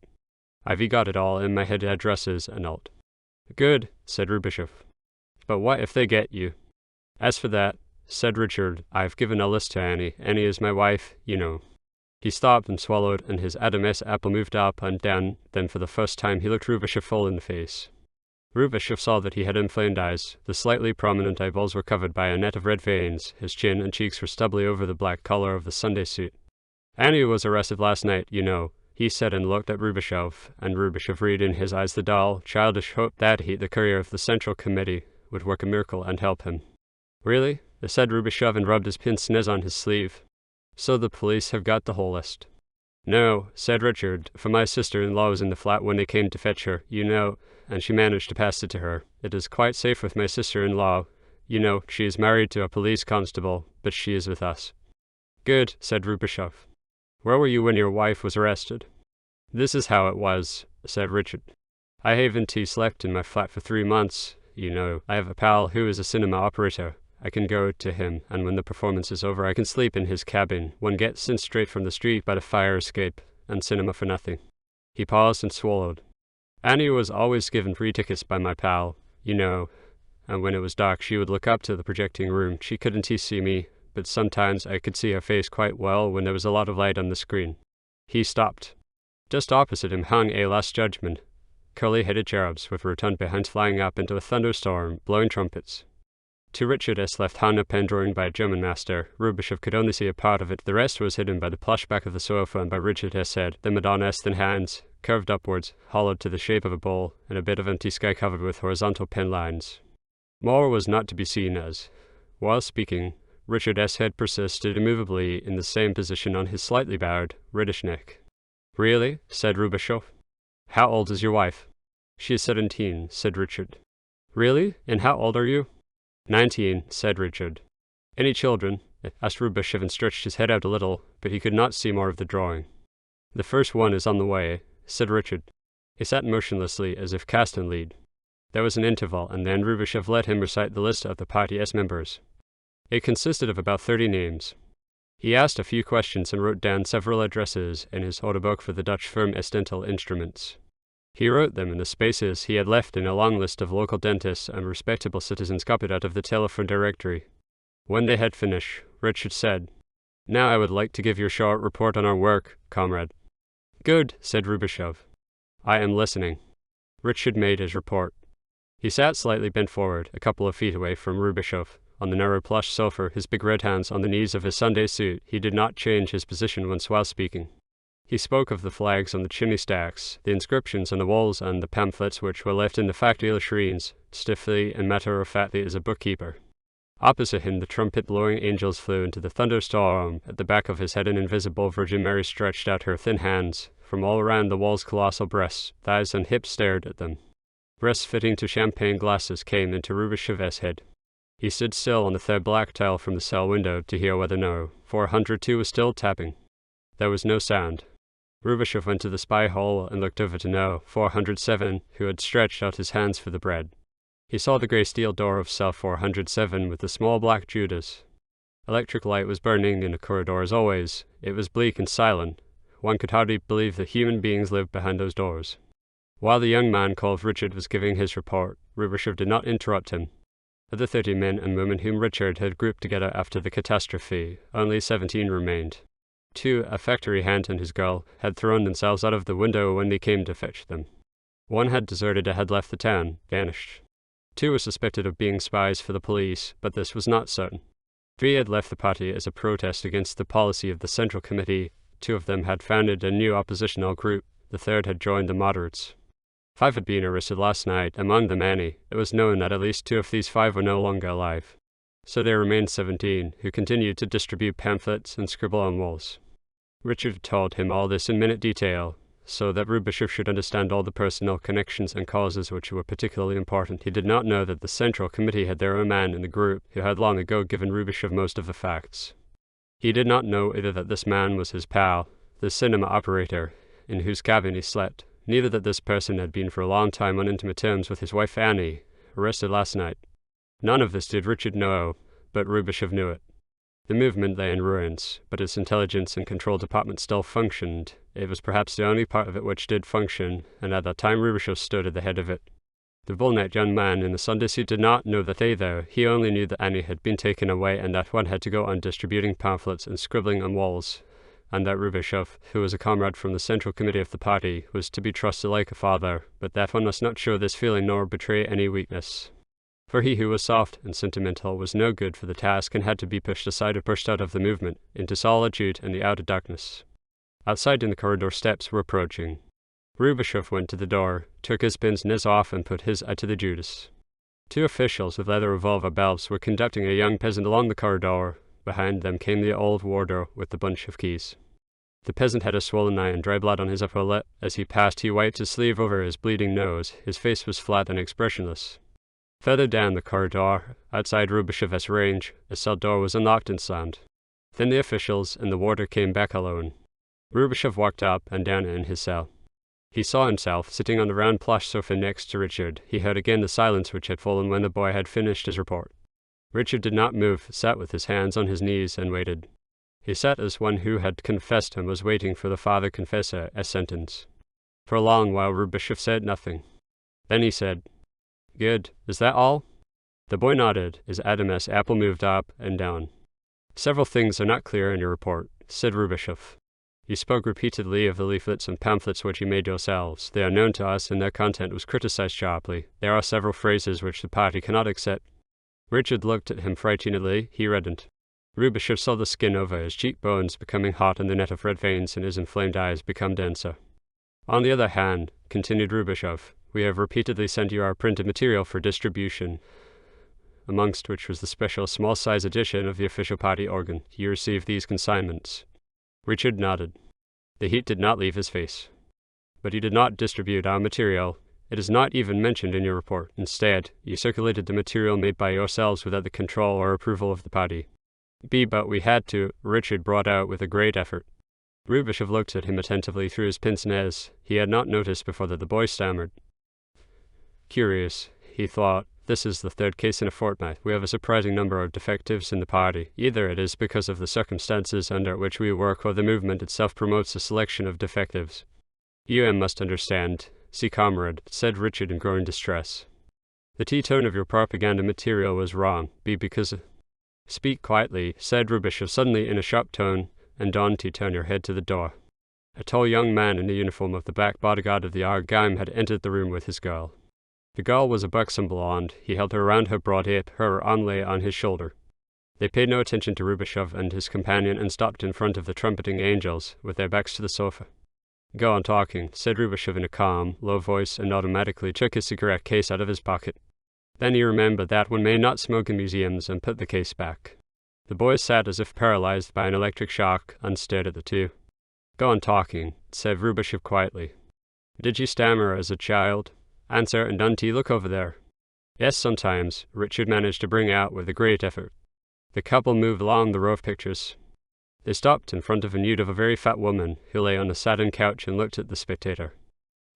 "I've got it all in my head addresses and alt." "Good," said Rubashov. "But what if they get you?" "As for that," said Richard, "I've given a list to Annie. Annie is my wife, you know." He stopped and swallowed, and his Adam's apple moved up and down. Then for the first time he looked Rubashov full in the face. Rubashov saw that he had inflamed eyes. The slightly prominent eyeballs were covered by a net of red veins. His chin and cheeks were stubbly over the black collar of the Sunday suit. "Annie was arrested last night, you know," he said, and looked at Rubashov, and Rubashov read in his eyes the dull, childish hope that the career of the Central Committee would work a miracle and help him. "Really?" said Rubashov, and rubbed his pince-nez on his sleeve. "So the police have got the whole list." "No," said Richard, "for my sister-in-law was in the flat when they came to fetch her, you know, and she managed to pass it to her. It is quite safe with my sister-in-law. You know, she is married to a police constable, but she is with us." "Good," said Rubashov. "Where were you when your wife was arrested?" "This is how it was," said Richard. "I haven't slept in my flat for 3 months. You know, I have a pal who is a cinema operator. I can go to him, and when the performance is over I can sleep in his cabin. One gets in straight from the street by the fire escape, and cinema for nothing." He paused and swallowed. "Annie was always given free tickets by my pal, you know, and when it was dark she would look up to the projecting room. She couldn't see me, but sometimes I could see her face quite well when there was a lot of light on the screen." He stopped. Just opposite him hung a Last Judgment, curly-headed cherubs with rotund behinds flying up into a thunderstorm, blowing trumpets. To Richard's left hung a pen drawing by a German master. Rubashov could only see a part of it. The rest was hidden by the plush back of the sofa and by Richard's head, the Madonna's thin hands, curved upwards, hollowed to the shape of a bowl, and a bit of empty sky covered with horizontal pen lines. More was not to be seen as, while speaking, Richard's head persisted immovably in the same position on his slightly bowed, reddish neck. "Really?" said Rubashov. "How old is your wife?" "She is 17, said Richard. "Really? And how old are you?" 19, said Richard. "Any children?" asked Rubashov, and stretched his head out a little, but he could not see more of the drawing. "The first one is on the way," said Richard. He sat motionlessly, as if cast in lead. There was an interval, and then Rubashov let him recite the list of the party's members. It consisted of about 30 names. He asked a few questions and wrote down several addresses in his order book for the Dutch firm Estental Instruments. He wrote them in the spaces he had left in a long list of local dentists and respectable citizens copied out of the telephone directory. When they had finished, Richard said, "Now I would like to give you a short report on our work, comrade." "Good," said Rubashov. "I am listening." Richard made his report. He sat slightly bent forward, a couple of feet away from Rubashov. On the narrow plush sofa, his big red hands on the knees of his Sunday suit, he did not change his position once while speaking. He spoke of the flags on the chimney stacks, the inscriptions on the walls, and the pamphlets which were left in the factory latrines, stiffly and matter-of-factly as a bookkeeper. Opposite him, the trumpet-blowing angels flew into the thunderstorm. At the back of his head, an invisible Virgin Mary stretched out her thin hands. From all around the wall's colossal breasts, thighs, and hips stared at them. Breasts fitting to champagne glasses came into Rubashov's head. He stood still on the third black tile from the cell window to hear whether No. 402 was still tapping. There was no sound. Rubashov went to the spy hole and looked over to No. 407, who had stretched out his hands for the bread. He saw the grey steel door of cell 407 with the small black Judas. Electric light was burning in the corridor as always. It was bleak and silent. One could hardly believe that human beings lived behind those doors. While the young man called Richard was giving his report, Rubashov did not interrupt him. Of the 30 men and women whom Richard had grouped together after the catastrophe, only 17 remained. 2, a factory hand and his girl, had thrown themselves out of the window when they came to fetch them. 1 had deserted and had left the town, vanished. 2 were suspected of being spies for the police, but this was not certain. 3 had left the party as a protest against the policy of the Central Committee. 2 of them had founded a new oppositional group. The 3rd had joined the moderates. 5 had been arrested last night, among them Annie. It was known that at least 2 of these 5 were no longer alive. So there remained 17, who continued to distribute pamphlets and scribble on walls. Richard told him all this in minute detail, so that Rubashov should understand all the personal connections and causes which were particularly important. He did not know that the Central Committee had their own man in the group, who had long ago given Rubashov most of the facts. He did not know either that this man was his pal, the cinema operator, in whose cabin he slept, neither that this person had been for a long time on intimate terms with his wife Annie, arrested last night. None of this did Richard know, but Rubashov knew it. The movement lay in ruins, but its intelligence and control department still functioned. It was perhaps the only part of it which did function, and at that time Rubashov stood at the head of it. The bull-necked young man in the Sunday suit did not know that either. He only knew that Annie had been taken away and that one had to go on distributing pamphlets and scribbling on walls. and that Rubashov, who was a comrade from the Central Committee of the party, was to be trusted like a father, but that one must not show this feeling nor betray any weakness. For he who was soft and sentimental was no good for the task and had to be pushed aside or pushed out of the movement, into solitude and the outer darkness. Outside in the corridor steps were approaching. Rubashov went to the door, took his pince nez off and put his eye to the Judas. Two officials with leather revolver belts were conducting a young peasant along the corridor. Behind them came the old warder with the bunch of keys. The peasant had a swollen eye and dry blood on his upper lip. As he passed, he wiped his sleeve over his bleeding nose. His face was flat and expressionless. Further down the corridor, outside Rubashov's range, a cell door was unlocked and slammed. Then the officials and the warder came back alone. Rubashov walked up and down in his cell. He saw himself sitting on the round plush sofa next to Richard. He heard again the silence which had fallen when the boy had finished his report. Richard did not move, sat with his hands on his knees and waited. He sat as one who had confessed and was waiting for the father confessor a sentence. For a long while Rubashov said nothing. Then he said, "Good. Is that all?" The boy nodded. His Adam's apple moved up and down. "Several things are not clear in your report," said Rubashov. "You spoke repeatedly of the leaflets and pamphlets which you made yourselves. They are known to us, and their content was criticized sharply. There are several phrases which the party cannot accept." Richard looked at him frighteningly. He reddened. Rubashov saw the skin over his cheekbones becoming hot and the net of red veins in his inflamed eyes become denser. "On the other hand," continued Rubashov, "we have repeatedly sent you our printed material for distribution, amongst which was the special small-size edition of the official party organ. You received these consignments." Richard nodded. The heat did not leave his face. "But you did not distribute our material. It is not even mentioned in your report. Instead, you circulated the material made by yourselves without the control or approval of the party." "But we had to," Richard brought out with a great effort. Rubashov looked at him attentively through his pince nez. He had not noticed before that the boy stammered. "Curious," he thought. "This is the third case in a fortnight. We have a surprising number of defectives in the party. Either it is because of the circumstances under which we work, or the movement itself promotes a selection of defectives. You must understand. See, comrade," said Richard in growing distress. "The tone of your propaganda material was wrong. Because "Speak quietly," said Rubashov suddenly in a sharp tone, and don't turn your head to the door. A tall young man in the uniform of the black bodyguard of the Argheim had entered the room with his girl. The girl was a buxom blonde. He held her around her broad hip, her arm lay on his shoulder. They paid no attention to Rubashov and his companion and stopped in front of the trumpeting angels, with their backs to the sofa. "Go on talking," said Rubashov in a calm, low voice, and automatically took his cigarette case out of his pocket. Then he remembered that one may not smoke in museums and put the case back. The boy sat as if paralyzed by an electric shock and stared at the two. "Go on talking," said Rubashov quietly. "Did you stammer as a child? Answer, and don't look over there." "Yes, sometimes," Richard managed to bring out with a great effort. The couple moved along the row of pictures. They stopped in front of a nude of a very fat woman who lay on a satin couch and looked at the spectator.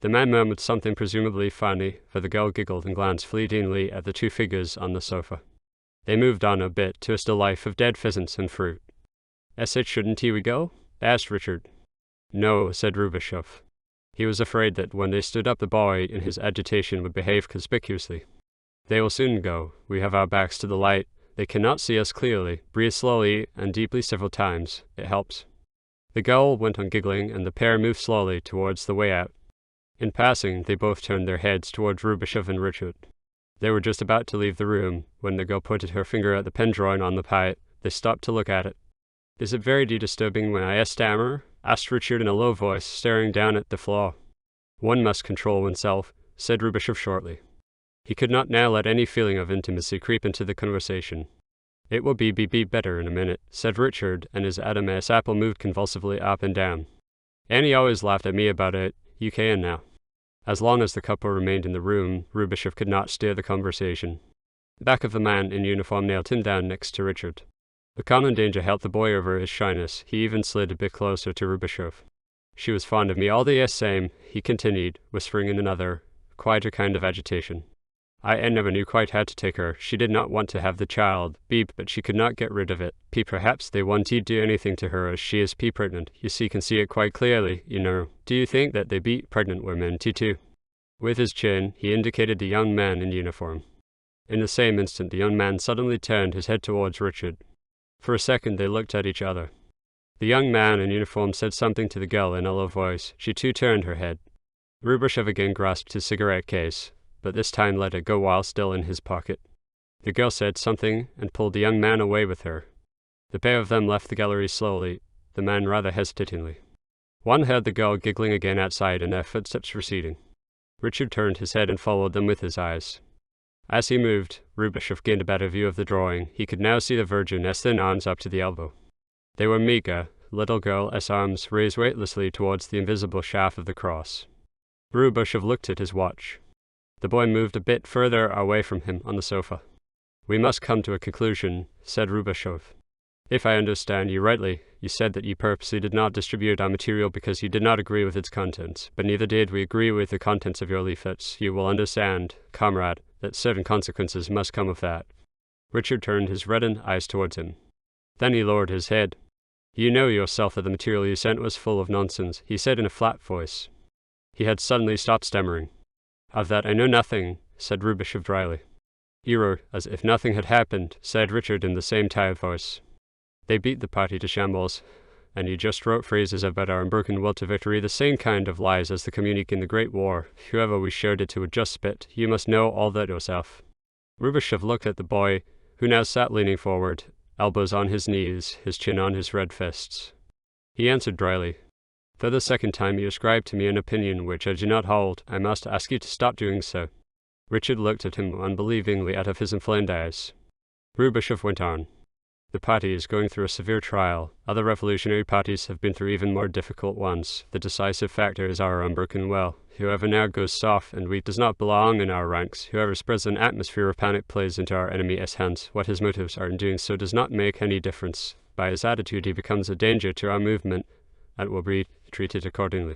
The man murmured something presumably funny, for the girl giggled and glanced fleetingly at the two figures on the sofa. They moved on a bit to a still life of dead pheasants and fruit. "Shouldn't we go?" asked Richard. "No," said Rubashov. He was afraid that when they stood up the boy in his agitation would behave conspicuously. "They will soon go. We have our backs to the light. They cannot see us clearly. Breathe slowly and deeply several times. It helps." The girl went on giggling, and the pair moved slowly towards the way out. In passing, they both turned their heads towards Rubashov and Richard. They were just about to leave the room, when the girl pointed her finger at the pen drawing on the pipe. They stopped to look at it. "Is it very disturbing when I stammer?" asked Richard in a low voice, staring down at the floor. "One must control oneself," said Rubashov shortly. He could not now let any feeling of intimacy creep into the conversation. "It will be better in a minute," said Richard, and his Adam's apple moved convulsively up and down. "Annie always laughed at me about it. You can now." As long as the couple remained in the room, Rubashov could not steer the conversation. The back of the man in uniform nailed him down next to Richard. The common danger helped the boy over his shyness. He even slid a bit closer to Rubashov. "She was fond of me all the same," he continued, whispering in another, quieter kind of agitation. "I never knew quite how to take her. She did not want to have the child, but she could not get rid of it. Perhaps they won't do anything to her as she is pregnant. You can see it quite clearly, you know. Do you think that they beat pregnant women, too?" With his chin, he indicated the young man in uniform. In the same instant, the young man suddenly turned his head towards Richard. For a second, they looked at each other. The young man in uniform said something to the girl in a low voice. She too turned her head. Rubashov again grasped his cigarette case, but this time let it go while still in his pocket. The girl said something and pulled the young man away with her. The pair of them left the gallery slowly, the man rather hesitatingly. One heard the girl giggling again outside and their footsteps receding. Richard turned his head and followed them with his eyes. As he moved, Rubashov gained a better view of the drawing. He could now see the Virgin's thin arms up to the elbow. They were meagre, little girl-esque arms raised weightlessly towards the invisible shaft of the cross. Rubashov looked at his watch. The boy moved a bit further away from him on the sofa. "We must come to a conclusion," said Rubashov. "If I understand you rightly, you said that you purposely did not distribute our material because you did not agree with its contents, but neither did we agree with the contents of your leaflets. You will understand, comrade, that certain consequences must come of that." Richard turned his reddened eyes towards him. Then he lowered his head. "You know yourself that the material you sent was full of nonsense," he said in a flat voice. He had suddenly stopped stammering. "Of that I know nothing," said Rubashov dryly. "You wrote as if nothing had happened," said Richard in the same tired voice. "They beat the party to shambles, and you just wrote phrases about our unbroken will to victory, the same kind of lies as the communique in the Great War. Whoever we showed it to would just spit. You must know all that yourself." Rubashov looked at the boy, who now sat leaning forward, elbows on his knees, his chin on his red fists. He answered dryly, "For the second time you ascribe to me an opinion which I do not hold. I must ask you to stop doing so." Richard looked at him unbelievingly out of his inflamed eyes. Rubashov went on. "The party is going through a severe trial. Other revolutionary parties have been through even more difficult ones. The decisive factor is our unbroken will. Whoever now goes soft and weak does not belong in our ranks. Whoever spreads an atmosphere of panic plays into our enemy's hands. What his motives are in doing so does not make any difference. By his attitude he becomes a danger to our movement, and will be treated accordingly."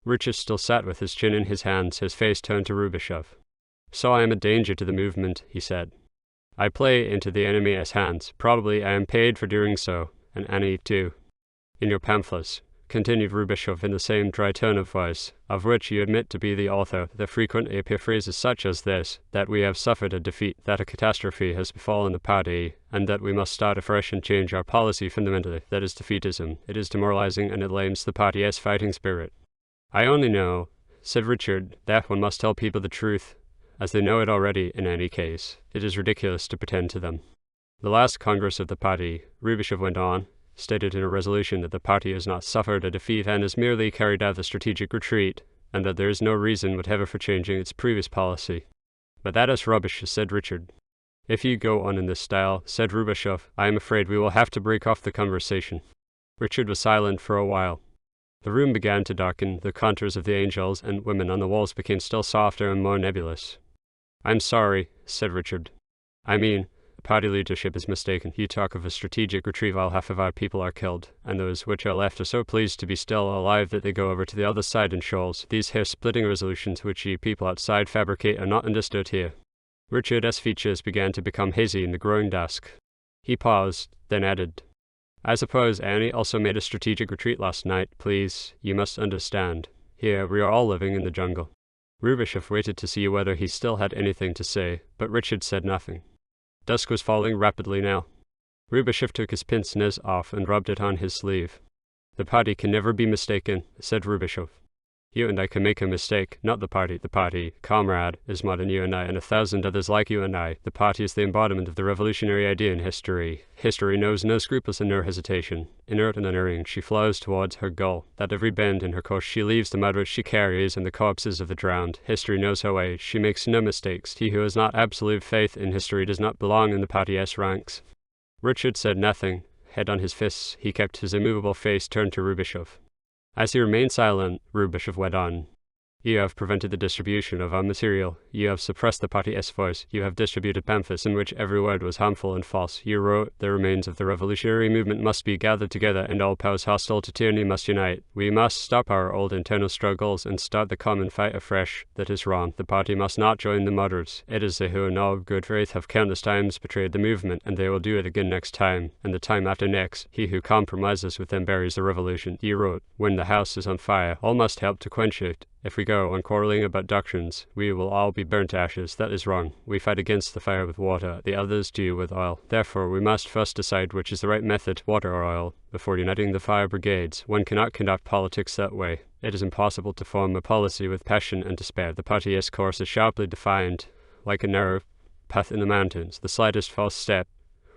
Richard still sat with his chin in his hands, his face turned to Rubashov. "So I am a danger to the movement," he said. "I play into the enemy's hands. Probably I am paid for doing so, and Annie too. In your pamphlets," continued Rubashov in the same dry tone of voice, "of which you admit to be the author, there frequently appear phrases such as this, that we have suffered a defeat, that a catastrophe has befallen the party, and that we must start afresh and change our policy fundamentally. That is defeatism. It is demoralizing, and it lames the party's fighting spirit." "I only know," said Richard, "that one must tell people the truth, as they know it already in any case. It is ridiculous to pretend to them." "The last Congress of the party," Rubashov went on, "stated in a resolution that the party has not suffered a defeat and has merely carried out the strategic retreat, and that there is no reason whatever for changing its previous policy." "But that is rubbish," said Richard. "If you go on in this style," said Rubashov, "I am afraid we will have to break off the conversation." Richard was silent for a while. The room began to darken, the contours of the angels and women on the walls became still softer and more nebulous. "I'm sorry," said Richard. "I mean, the party leadership is mistaken. You talk of a strategic retreat while half of our people are killed, and those which are left are so pleased to be still alive that they go over to the other side in shoals. These hair-splitting resolutions which you people outside fabricate are not understood here." Richard's features began to become hazy in the growing dusk. He paused, then added, "I suppose Annie also made a strategic retreat last night. Please, you must understand. Here we are all living in the jungle." Rubashov waited to see whether he still had anything to say, but Richard said nothing. Dusk was falling rapidly now. Rubashov took his pince-nez off and rubbed it on his sleeve. "The party can never be mistaken," said Rubashov. "You and I can make a mistake, not the party. The party, comrade, is more than you and I, and 1,000 others like you and I. The party is the embodiment of the revolutionary idea in history. History knows no scruples and no hesitation. Inert and unerring, she flows towards her goal. At every bend in her course she leaves the mud which she carries and the corpses of the drowned. History knows her way. She makes no mistakes. He who has not absolute faith in history does not belong in the party's ranks." Richard said nothing. Head on his fists, he kept his immovable face turned to Rubashov. As he remained silent, Rubashov went on. "You have prevented the distribution of our material. You have suppressed the party's voice. You have distributed pamphlets in which every word was harmful and false. You wrote, the remains of the revolutionary movement must be gathered together and all powers hostile to tyranny must unite. We must stop our old internal struggles and start the common fight afresh. That is wrong. The party must not join the martyrs. It is they who in all good faith have countless times betrayed the movement, and they will do it again next time, and the time after next. He who compromises with them buries the revolution. You wrote, when the house is on fire, all must help to quench it. If we go on quarreling about doctrines, we will all be burnt to ashes. That is wrong. We fight against the fire with water, the others do with oil. Therefore, we must first decide which is the right method, water or oil, before uniting the fire brigades. One cannot conduct politics that way. It is impossible to form a policy with passion and despair. The party's course is sharply defined, like a narrow path in the mountains. The slightest false step,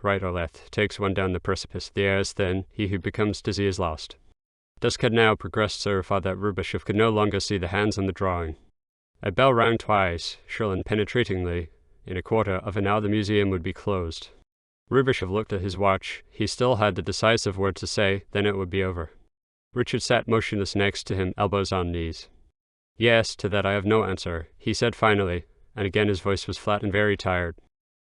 right or left, takes one down the precipice. The air is thin. He who becomes dizzy is lost. Dusk had now progressed so far that Rubashov could no longer see the hands on the drawing. A bell rang twice, shrill and penetratingly. In a quarter of an hour the museum would be closed. Rubashov looked at his watch. He still had the decisive word to say, then it would be over. Richard sat motionless next to him, elbows on knees. Yes, to that I have no answer, he said finally, and again his voice was flat and very tired.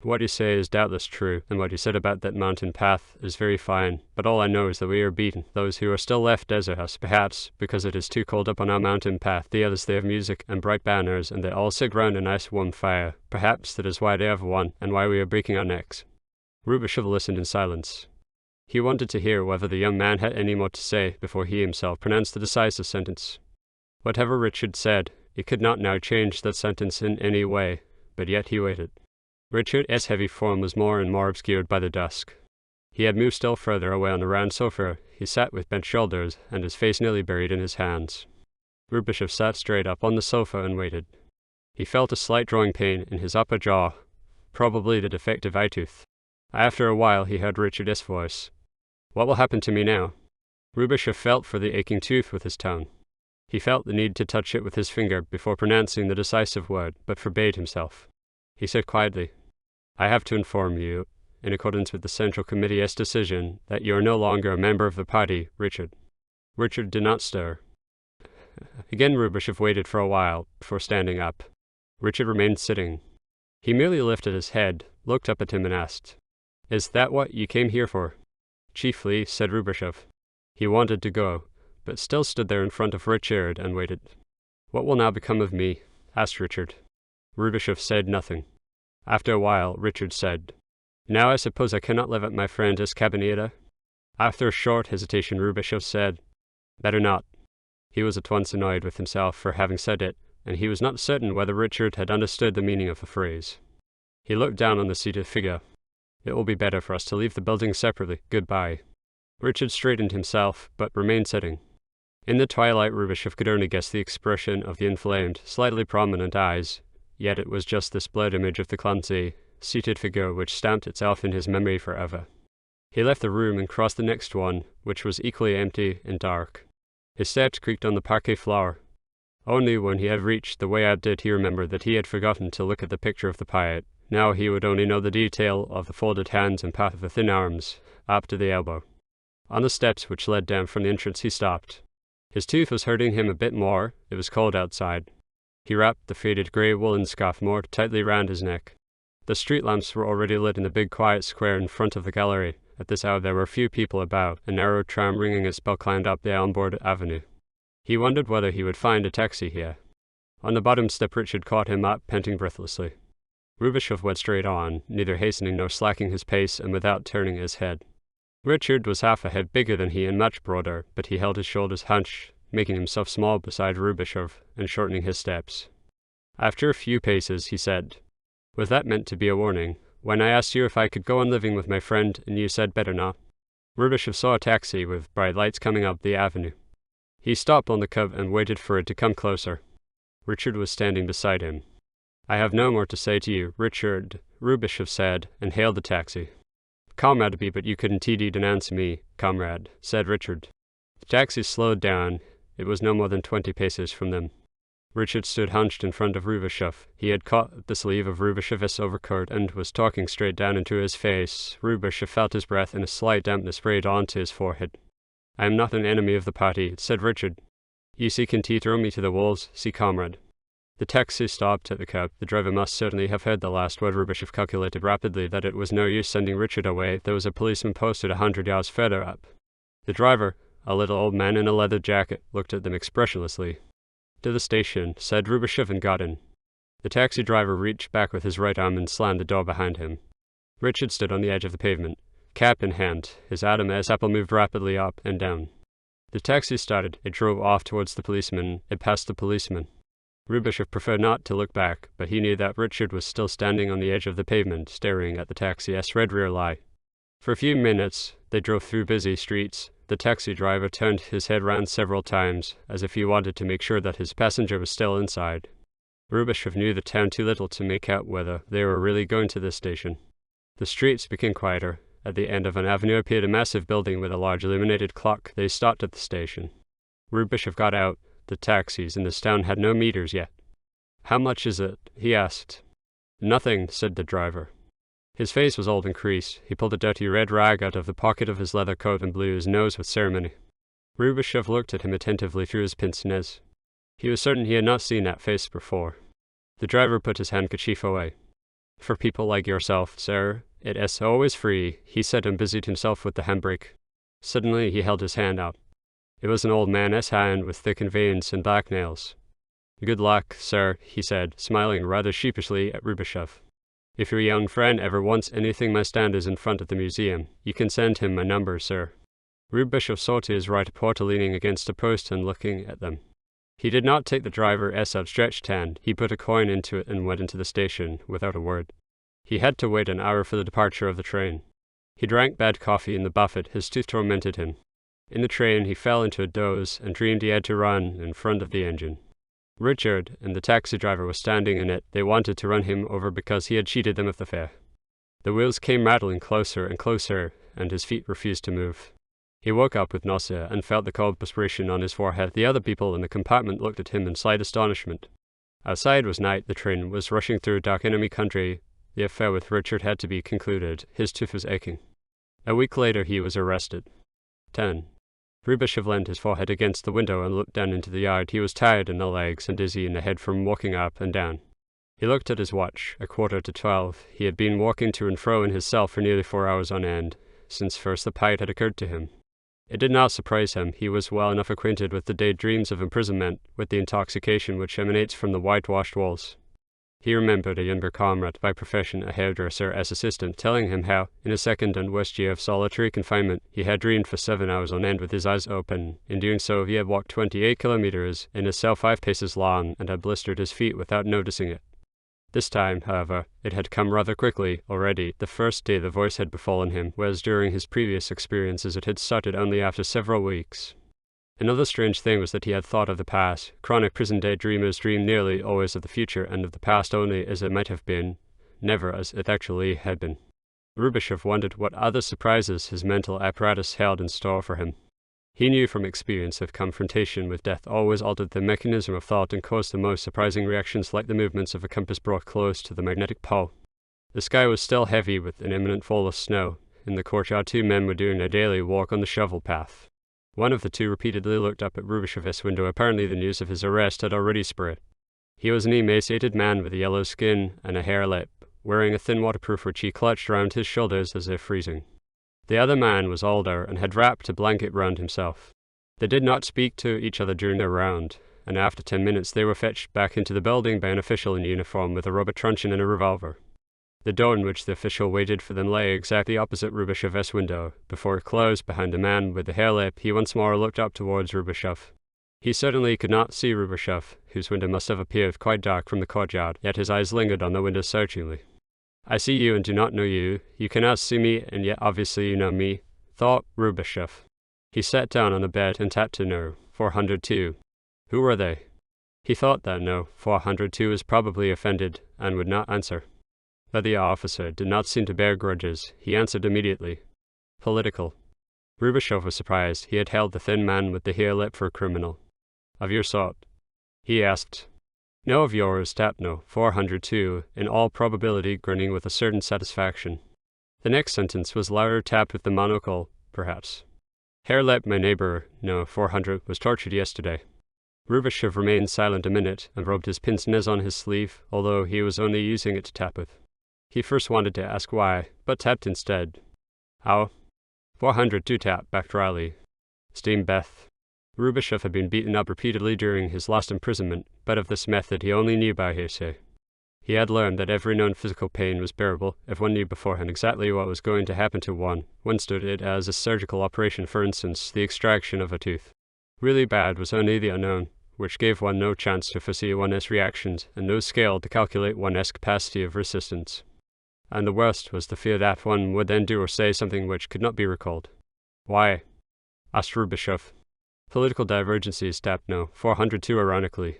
What you say is doubtless true, and what you said about that mountain path is very fine, but all I know is that we are beaten. Those who are still left desert us, perhaps because it is too cold up on our mountain path. The others, they have music and bright banners, and they all sit round a nice warm fire. Perhaps that is why they have won, and why we are breaking our necks. Rubashov listened in silence. He wanted to hear whether the young man had any more to say before he himself pronounced the decisive sentence. Whatever Richard said, it could not now change that sentence in any way, but yet he waited. Richard's heavy form was more and more obscured by the dusk. He had moved still further away on the round sofa. He sat with bent shoulders, and his face nearly buried in his hands. Rubashov sat straight up on the sofa and waited. He felt a slight drawing pain in his upper jaw, probably the defective eye tooth. After a while he heard Richard's voice. What will happen to me now? Rubashov felt for the aching tooth with his tongue. He felt the need to touch it with his finger before pronouncing the decisive word, but forbade himself. He said quietly, I have to inform you, in accordance with the Central Committee's decision, that you are no longer a member of the party, Richard. Richard did not stir. Again Rubashov waited for a while before standing up. Richard remained sitting. He merely lifted his head, looked up at him and asked, Is that what you came here for? Chiefly, said Rubashov. He wanted to go, but still stood there in front of Richard and waited. What will now become of me? Asked Richard. Rubashov said nothing. After a while, Richard said, Now I suppose I cannot live at my friend's cabineta? After a short hesitation, Rubashov said, Better not. He was at once annoyed with himself for having said it, and he was not certain whether Richard had understood the meaning of the phrase. He looked down on the seated figure. It will be better for us to leave the building separately. Goodbye. Richard straightened himself, but remained sitting. In the twilight, Rubashov could only guess the expression of the inflamed, slightly prominent eyes, yet it was just this blurred image of the clumsy, seated figure which stamped itself in his memory forever. He left the room and crossed the next one, which was equally empty and dark. His steps creaked on the parquet floor. Only when he had reached the way out did he remember that he had forgotten to look at the picture of the poet. Now he would only know the detail of the folded hands and path of the thin arms, up to the elbow. On the steps which led down from the entrance he stopped. His tooth was hurting him a bit more. It was cold outside. He wrapped the faded grey woolen scarf more tightly round his neck. The street lamps were already lit in the big quiet square in front of the gallery. At this hour there were few people about. A narrow tram ringing its bell climbed up the elm-board avenue. He wondered whether he would find a taxi here. On the bottom step Richard caught him up, panting breathlessly. Rubashov went straight on, neither hastening nor slacking his pace, and without turning his head. Richard was half a head bigger than he and much broader, but he held his shoulders hunched, making himself small beside Rubashov, and shortening his steps. After a few paces, he said, Was that meant to be a warning? When I asked you if I could go on living with my friend, and you said better not. Rubashov saw a taxi with bright lights coming up the avenue. He stopped on the curb and waited for it to come closer. Richard was standing beside him. I have no more to say to you, Richard, Rubashov said, and hailed the taxi. Comrade be, but you couldn't indeed denounce me, comrade, said Richard. The taxi slowed down. It was no more than 20 paces from them. Richard stood hunched in front of Rubashov. He had caught the sleeve of Rubashov's overcoat and was talking straight down into his face. Rubashov felt his breath and a slight dampness sprayed onto his forehead. I am not an enemy of the party, said Richard. You see, can throw me to the wolves, see comrade. The taxi stopped at the curb. The driver must certainly have heard the last word. Rubashov calculated rapidly that it was no use sending Richard away. There was a policeman posted 100 yards further up. The driver, a little old man in a leather jacket, looked at them expressionlessly. To the station, said Rubashov, and got in. The taxi driver reached back with his right arm and slammed the door behind him. Richard stood on the edge of the pavement, cap in hand. His Adam's apple moved rapidly up and down. The taxi started. It drove off towards the policeman. It passed the policeman. Rubishov preferred not to look back, but he knew that Richard was still standing on the edge of the pavement, staring at the taxi's red rear light. For a few minutes, they drove through busy streets. The taxi driver turned his head round several times, as if he wanted to make sure that his passenger was still inside. Rubishov knew the town too little to make out whether they were really going to this station. The streets became quieter. At the end of an avenue appeared a massive building with a large illuminated clock. They stopped at the station. Rubishov got out. The taxis in this town had no meters yet. "How much is it?" he asked. "Nothing," said the driver. His face was old and creased. He pulled a dirty red rag out of the pocket of his leather coat and blew his nose with ceremony. Rubishov looked at him attentively through his pince-nez. He was certain he had not seen that face before. The driver put his handkerchief away. "For people like yourself, sir, it is always free," he said, and busied himself with the handbrake. Suddenly he held his hand out. It was an old man's hand with thickened veins and black nails. "Good luck, sir," he said, smiling rather sheepishly at Rubishov. "If your young friend ever wants anything, my stand is in front of the museum. You can send him my number, sir." Rubishov saw to his right a porter leaning against a post and looking at them. He did not take the driver's outstretched hand. He put a coin into it and went into the station, without a word. He had to wait an hour for the departure of the train. He drank bad coffee in the buffet. His tooth tormented him. In the train he fell into a doze and dreamed he had to run in front of the engine. Richard and the taxi driver were standing in it. They wanted to run him over because he had cheated them of the fare. The wheels came rattling closer and closer, and his feet refused to move. He woke up with nausea and felt the cold perspiration on his forehead. The other people in the compartment looked at him in slight astonishment. Outside was night. The train was rushing through dark enemy country. The affair with Richard had to be concluded. His tooth was aching. A week later he was arrested. 10. Rubishov leaned his forehead against the window and looked down into the yard. He was tired in the legs and dizzy in the head from walking up and down. He looked at his watch. 11:45. He had been walking to and fro in his cell for nearly 4 hours on end, since first the plight had occurred to him. It did not surprise him. He was well enough acquainted with the daydreams of imprisonment, with the intoxication which emanates from the whitewashed walls. He remembered a younger comrade, by profession a hairdresser, as assistant, telling him how, in his second and worst year of solitary confinement, he had dreamed for 7 hours on end with his eyes open. In doing so, he had walked 28 kilometers in a cell 5 paces long, and had blistered his feet without noticing it. This time, however, it had come rather quickly. Already, the first day the voice had befallen him, whereas during his previous experiences it had started only after several weeks. Another strange thing was that he had thought of the past. Chronic prison daydreamers dream nearly always of the future, and of the past only as it might have been, never as it actually had been. Rubishov wondered what other surprises his mental apparatus held in store for him. He knew from experience that confrontation with death always altered the mechanism of thought and caused the most surprising reactions, like the movements of a compass brought close to the magnetic pole. The sky was still heavy with an imminent fall of snow. In the courtyard 2 men were doing their daily walk on the shovel path. One of the 2 repeatedly looked up at Rubishov's window. Apparently the news of his arrest had already spread. He was an emaciated man with a yellow skin and a hare lip, wearing a thin waterproof which he clutched round his shoulders as if freezing. The other man was older and had wrapped a blanket round himself. They did not speak to each other during their round, and after 10 minutes they were fetched back into the building by an official in uniform with a rubber truncheon and a revolver. The door in which the official waited for them lay exactly opposite Rubishov's window. Before it closed behind the man with the hare lip, he once more looked up towards Rubishov. He certainly could not see Rubishov, whose window must have appeared quite dark from the courtyard, yet his eyes lingered on the window searchingly. "I see you and do not know you. You cannot see me, and yet obviously you know me," thought Rubishov. He sat down on the bed and tapped to no. 402. Who were they? He thought that no. 402 was probably offended and would not answer. But the officer did not seem to bear grudges. He answered immediately. Political. Rubishov was surprised. He had held the thin man with the hare lip for a criminal. Of your sort? He asked. No, of yours, tapped no. 402, in all probability grinning with a certain satisfaction. The next sentence was louder, tapped with the monocle, perhaps. Hare lip, my neighbor, no, 400, was tortured yesterday. Rubishov remained silent a minute and rubbed his pince-nez on his sleeve, although he was only using it to tap with. He first wanted to ask why, but tapped instead. How? 402 tap, back dryly. Steam Beth. Rubishov had been beaten up repeatedly during his last imprisonment, but of this method he only knew by hearsay. He had learned that every known physical pain was bearable if one knew beforehand exactly what was going to happen to one. One stood it as a surgical operation, for instance, the extraction of a tooth. Really bad was only the unknown, which gave one no chance to foresee one's reactions and no scale to calculate one's capacity of resistance. And the worst was the fear that one would then do or say something which could not be recalled. Why? Asked Rubishov. Political divergencies, tapped no, 402 ironically.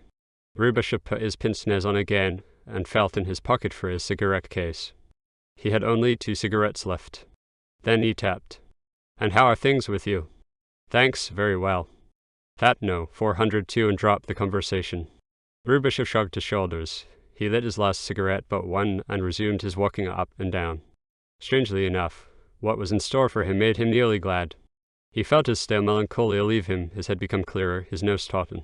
Rubishov put his pince-nez on again and felt in his pocket for his cigarette case. He had only 2 cigarettes left. Then he tapped. And how are things with you? Thanks, very well. That no, 402 and dropped the conversation. Rubishov shrugged his shoulders. He lit his last cigarette but one and resumed his walking up and down. Strangely enough, what was in store for him made him nearly glad. He felt his stale melancholia leave him, his head become clearer, his nose tauten.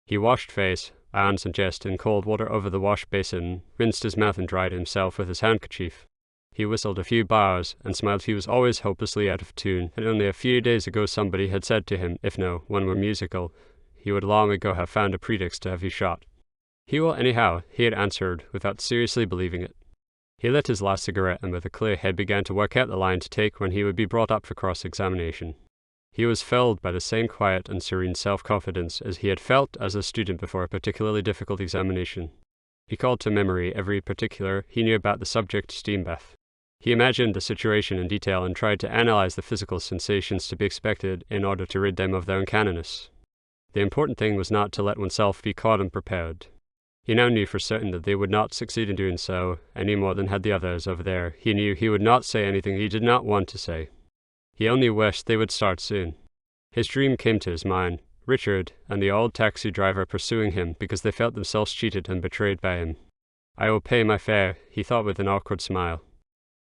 He washed face, hands and chest in cold water over the wash basin, rinsed his mouth and dried himself with his handkerchief. He whistled a few bars and smiled. He was always hopelessly out of tune, and only a few days ago somebody had said to him, if no one were musical, he would long ago have found a pretext to have you shot. He will anyhow, he had answered, without seriously believing it. He lit his last cigarette and with a clear head began to work out the line to take when he would be brought up for cross-examination. He was filled by the same quiet and serene self-confidence as he had felt as a student before a particularly difficult examination. He called to memory every particular he knew about the subject steam bath. He imagined the situation in detail and tried to analyze the physical sensations to be expected in order to rid them of their uncanniness. The important thing was not to let oneself be caught unprepared. He now knew for certain that they would not succeed in doing so, any more than had the others over there. He knew he would not say anything he did not want to say. He only wished they would start soon. His dream came to his mind, Richard and the old taxi driver pursuing him because they felt themselves cheated and betrayed by him. I will pay my fare, he thought with an awkward smile.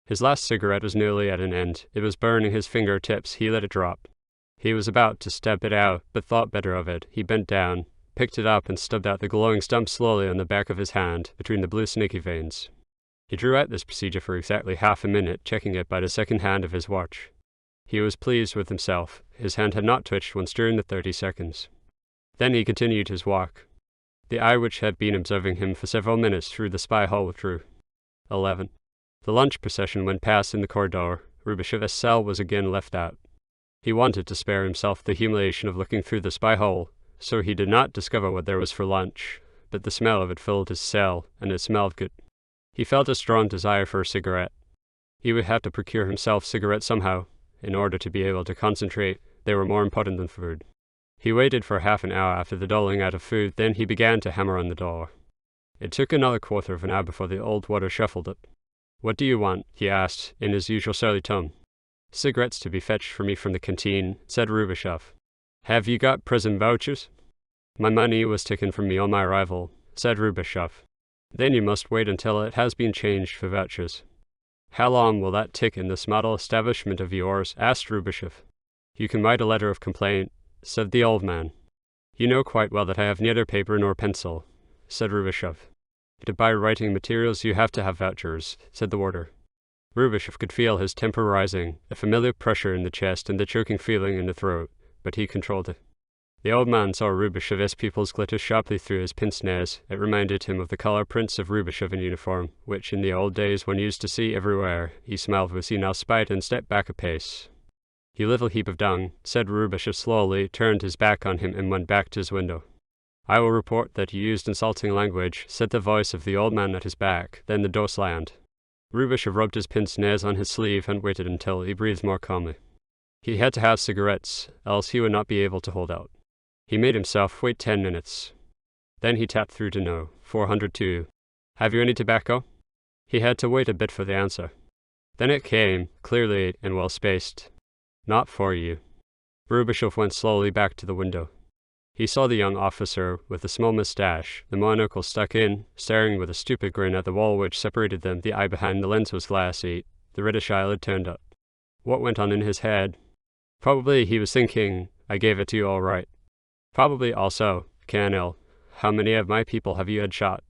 His last cigarette was nearly at an end. It was burning his fingertips. He let it drop. He was about to stab it out, but thought better of it. He bent down, picked it up and stubbed out the glowing stump slowly on the back of his hand, between the blue snaky veins. He drew out this procedure for exactly half a minute, checking it by the second hand of his watch. He was pleased with himself. His hand had not twitched once during the 30 seconds. Then he continued his walk. The eye which had been observing him for several minutes through the spy hole withdrew. 11. The lunch procession went past in the corridor. Rubishov's cell was again left out. He wanted to spare himself the humiliation of looking through the spy hole, so he did not discover what there was for lunch, but the smell of it filled his cell, and it smelled good. He felt a strong desire for a cigarette. He would have to procure himself cigarettes somehow, in order to be able to concentrate. They were more important than food. He waited for half an hour after the doling out of food, then he began to hammer on the door. It took another quarter of an hour before the old warder shuffled it. "What do you want?" he asked, in his usual surly tone. "Cigarettes to be fetched for me from the canteen," said Rubishov. "Have you got prison vouchers?" "My money was taken from me on my arrival," said Rubishov. "Then you must wait until it has been changed for vouchers." "How long will that take in this model establishment of yours?" asked Rubishov. "You can write a letter of complaint," said the old man. "You know quite well that I have neither paper nor pencil," said Rubishov. "To buy writing materials you have to have vouchers," said the warder. Rubishov could feel his temper rising, a familiar pressure in the chest and the choking feeling in the throat, but he controlled it. The old man saw Rubishov's pupils glitter sharply through his pince-nez. It reminded him of the color prints of Rubishov in uniform, which in the old days one used to see everywhere. He smiled with senile spite and stepped back a pace. "You little heap of dung," said Rubishov slowly, turned his back on him and went back to his window. "I will report that you used insulting language," said the voice of the old man at his back. Then the door slammed. Rubishov rubbed his pince-nez on his sleeve and waited until he breathed more calmly. He had to have cigarettes, else he would not be able to hold out. He made himself wait 10 minutes. Then he tapped through to no. 402. "Have you any tobacco?" He had to wait a bit for the answer. Then it came, clearly and well-spaced. "Not for you." Rubishov went slowly back to the window. He saw the young officer with the small moustache, the monocle stuck in, staring with a stupid grin at the wall which separated them. The eye behind the lens was glassy, the reddish eyelid turned up. What went on in his head? Probably he was thinking, "I gave it to you all right." Probably also, "Colonel, how many of my people have you had shot?"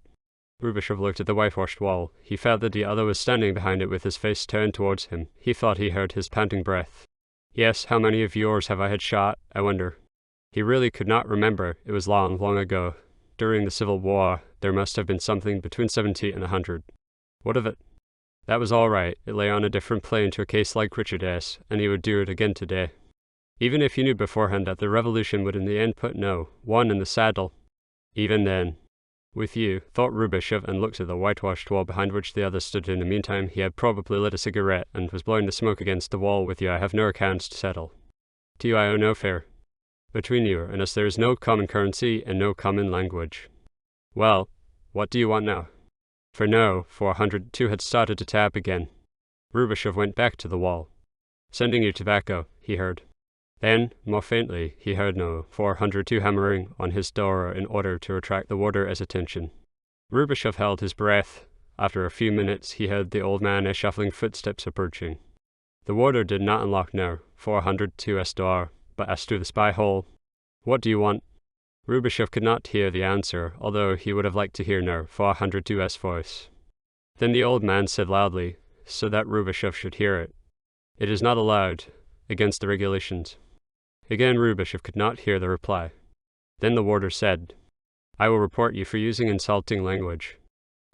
Rubishov looked at the whitewashed wall. He felt that the other was standing behind it with his face turned towards him. He thought he heard his panting breath. "Yes, how many of yours have I had shot, I wonder?" He really could not remember. It was long, long ago. During the Civil War, there must have been something between 70 and 100. What of it? That was all right. It lay on a different plane to a case like Richard's, and he would do it again today. Even if he knew beforehand that the revolution would in the end put no one in the saddle. Even then. With you, thought Rubishov, and looked at the whitewashed wall behind which the other stood. In the meantime, he had probably lit a cigarette, and was blowing the smoke against the wall. With you I have no accounts to settle. To you I owe no fare. Between you and us there is no common currency and no common language. Well, what do you want now? For no, 402 had started to tap again. Rubishov went back to the wall. Sending you tobacco, he heard. Then, more faintly, he heard no 402 hammering on his door in order to attract the warder's attention. Rubishov held his breath. After a few minutes, he heard the old man's shuffling footsteps approaching. The warder did not unlock no 402's door, but asked through the spy hole, "What do you want?" Rubishov could not hear the answer, although he would have liked to hear no 402's voice. Then the old man said loudly, so that Rubishov should hear it, "It is not allowed, against the regulations." Again Rubishov could not hear the reply. Then the warder said, "I will report you for using insulting language."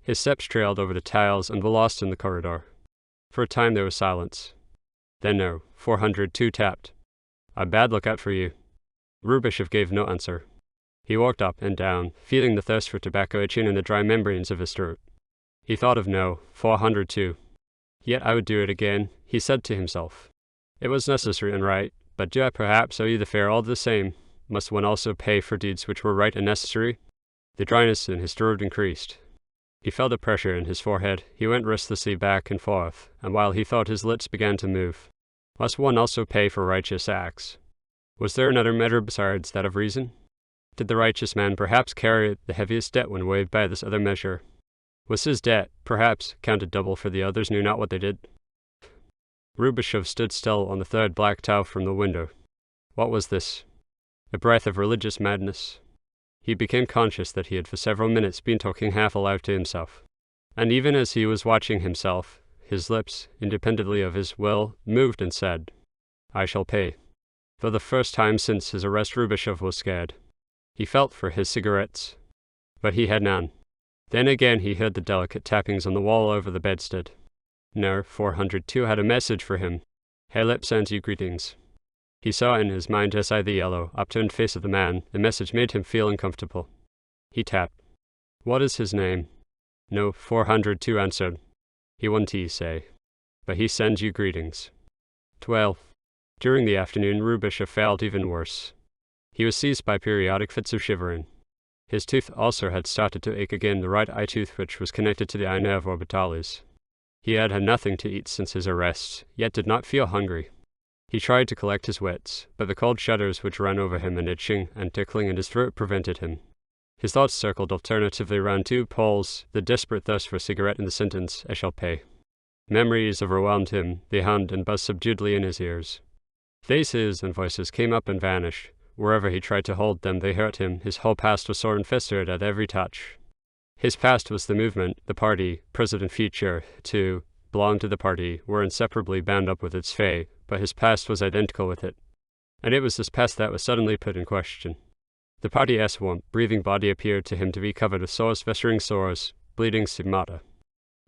His steps trailed over the tiles and were lost in the corridor. For a time there was silence. Then no 402 tapped. "A bad lookout for you." Rubishov gave no answer. He walked up and down, feeling the thirst for tobacco itching in the dry membranes of his throat. He thought of no 402. Yet I would do it again, he said to himself. It was necessary and right, but do I perhaps owe you the fare all the same? Must one also pay for deeds which were right and necessary? The dryness in his throat increased. He felt a pressure in his forehead. He went restlessly back and forth, and while he thought his lips began to move. Must one also pay for righteous acts? Was there another matter besides that of reason? Did the righteous man perhaps carry the heaviest debt when weighed by this other measure? Was his debt, perhaps, counted double for the others knew not what they did? Rubishov stood still on the third black tile from the window. What was this? A breath of religious madness. He became conscious that he had for several minutes been talking half aloud to himself. And even as he was watching himself, his lips, independently of his will, moved and said, "I shall pay." For the first time since his arrest Rubishov was scared. He felt for his cigarettes, but he had none. Then again he heard the delicate tappings on the wall over the bedstead. No 402 had a message for him. Halep sends you greetings. He saw in his mind inside the yellow, upturned face of the man. The message made him feel uncomfortable. He tapped. What is his name? No 402 answered. He won't say. But he sends you greetings. 12. During the afternoon Rubishov felt even worse. He was seized by periodic fits of shivering. His tooth also had started to ache again, the right eye tooth which was connected to the eye nerve orbitalis. He had had nothing to eat since his arrest, yet did not feel hungry. He tried to collect his wits, but the cold shudders which ran over him and itching and tickling in his throat prevented him. His thoughts circled alternatively round two poles, the desperate thirst for a cigarette and the sentence, "I shall pay." Memories overwhelmed him, they hummed and buzzed subduedly in his ears. Faces and voices came up and vanished. Wherever he tried to hold them, they hurt him. His whole past was sore and festered at every touch. His past was the movement, the party, present and future, to belong to the party, were inseparably bound up with its fate, but his past was identical with it. And it was this past that was suddenly put in question. The party swamp, breathing body appeared to him to be covered with sores, festering sores, bleeding stigmata.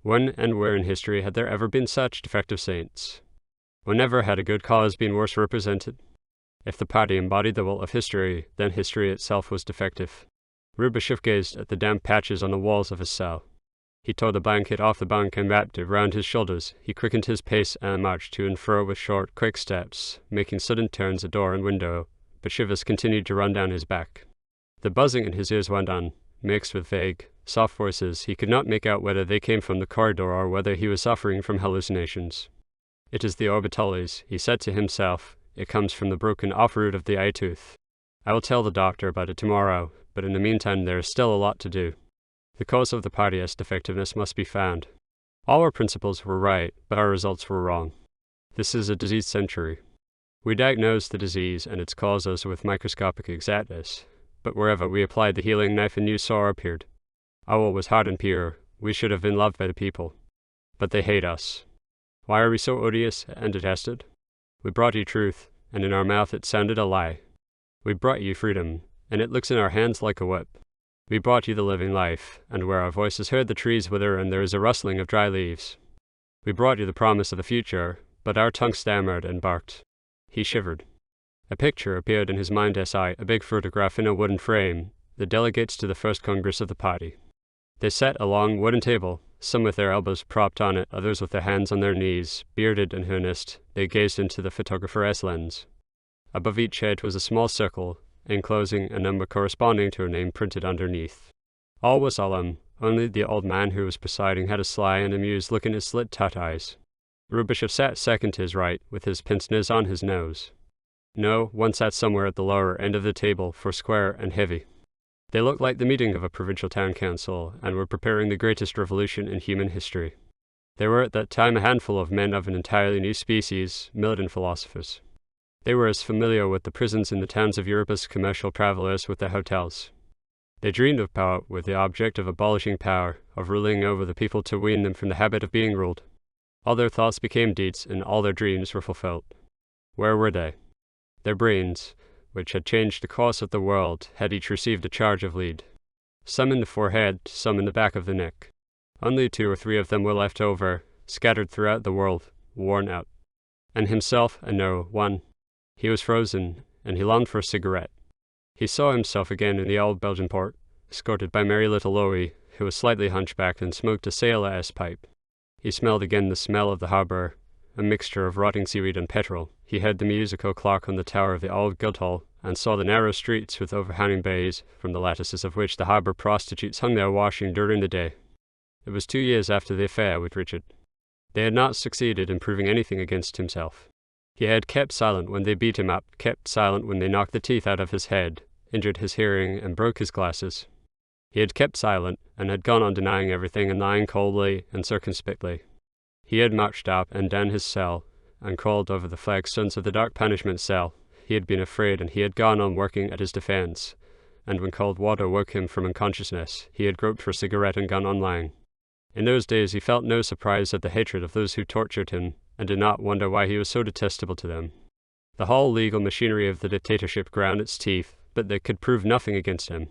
When and where in history had there ever been such defective saints? Whenever had a good cause been worse represented? If the party embodied the will of history, then history itself was defective. Rubishov gazed at the damp patches on the walls of his cell. He tore the blanket off the bunk and wrapped it round his shoulders. He quickened his pace and marched to and fro with short, quick steps, making sudden turns at door and window, but shivers continued to run down his back. The buzzing in his ears went on, mixed with vague, soft voices. He could not make out whether they came from the corridor or whether he was suffering from hallucinations. It is the orbitalis, he said to himself. It comes from the broken off-root of the eye tooth. I will tell the doctor about it tomorrow, but in the meantime there is still a lot to do. The cause of the party's defectiveness must be found. All our principles were right, but our results were wrong. This is a diseased century. We diagnosed the disease and its causes with microscopic exactness, but wherever we applied the healing knife a new sore appeared. Our will was hard and pure. We should have been loved by the people. But they hate us. Why are we so odious and detested? We brought you truth, and in our mouth it sounded a lie. We brought you freedom, and it looks in our hands like a whip. We brought you the living life, and where our voices heard the trees wither and there is a rustling of dry leaves. We brought you the promise of the future, but our tongue stammered and barked. He shivered. A picture appeared in his mind's eye, a big photograph in a wooden frame, the delegates to the first Congress of the party. They sat a long wooden table, some with their elbows propped on it, others with their hands on their knees. Bearded and earnest, they gazed into the photographer's lens. Above each head was a small circle, enclosing a number corresponding to a name printed underneath. All was solemn, only the old man who was presiding had a sly and amused look in his slit-tut eyes. Rubishov sat second to his right, with his pince-nez on his nose. No, one sat somewhere at the lower end of the table, foursquare and heavy. They looked like the meeting of a provincial town council, and were preparing the greatest revolution in human history. They were at that time a handful of men of an entirely new species, militant philosophers. They were as familiar with the prisons in the towns of Europe as commercial travelers with their hotels. They dreamed of power with the object of abolishing power, of ruling over the people to wean them from the habit of being ruled. All their thoughts became deeds, and all their dreams were fulfilled. Where were they? Their brains, which had changed the course of the world, had each received a charge of lead. Some in the forehead, some in the back of the neck. Only 2 or 3 of them were left over, scattered throughout the world, worn out. And himself, no one. He was frozen, and he longed for a cigarette. He saw himself again in the old Belgian port, escorted by merry little Loie, who was slightly hunchbacked and smoked a sailor's pipe. He smelled again the smell of the harbour, a mixture of rotting seaweed and petrol. He heard the musical clock on the tower of the old Guildhall, and saw the narrow streets with overhanging bays, from the lattices of which the harbour prostitutes hung there washing during the day. It was 2 years after the affair with Richard. They had not succeeded in proving anything against himself. He had kept silent when they beat him up, kept silent when they knocked the teeth out of his head, injured his hearing, and broke his glasses. He had kept silent, and had gone on denying everything and lying coldly and circumspectly. He had marched up and down his cell, and crawled over the flagstones of the dark punishment cell. He had been afraid, and he had gone on working at his defence, and when cold water woke him from unconsciousness, he had groped for a cigarette and gone on lying. In those days he felt no surprise at the hatred of those who tortured him, and did not wonder why he was so detestable to them. The whole legal machinery of the dictatorship ground its teeth, but they could prove nothing against him.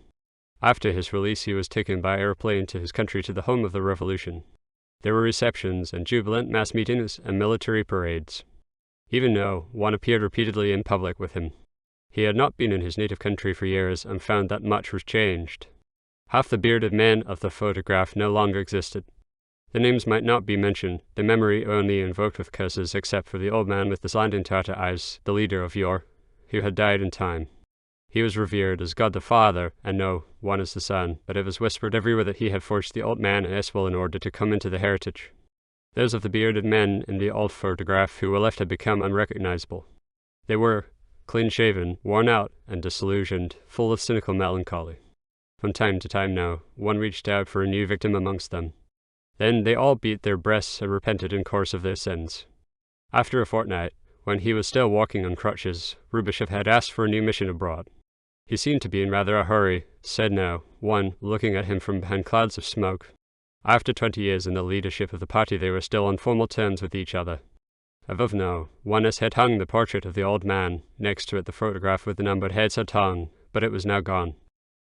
After his release he was taken by aeroplane to his country, to the home of the revolution. There were receptions and jubilant mass meetings and military parades. Even now, one appeared repeatedly in public with him. He had not been in his native country for years, and found that much was changed. Half the bearded men of the photograph no longer existed. The names might not be mentioned, the memory only invoked with curses, except for the old man with the slanting tartar eyes, the leader of yore, who had died in time. He was revered as God the Father, and no, one as the Son, but it was whispered everywhere that he had forced the old man and Eswell in order to come into the heritage. Those of the bearded men in the old photograph who were left had become unrecognizable. They were clean-shaven, worn out, and disillusioned, full of cynical melancholy. From time to time now, one reached out for a new victim amongst them. Then they all beat their breasts and repented in course of their sins. After a fortnight, when he was still walking on crutches, Rubishov had asked for a new mission abroad. He seemed to be in rather a hurry, said now, one, looking at him from behind clouds of smoke. After 20 years in the leadership of the party, they were still on formal terms with each other. Above now, one as had hung the portrait of the old man, next to it the photograph with the numbered heads had hung, but it was now gone.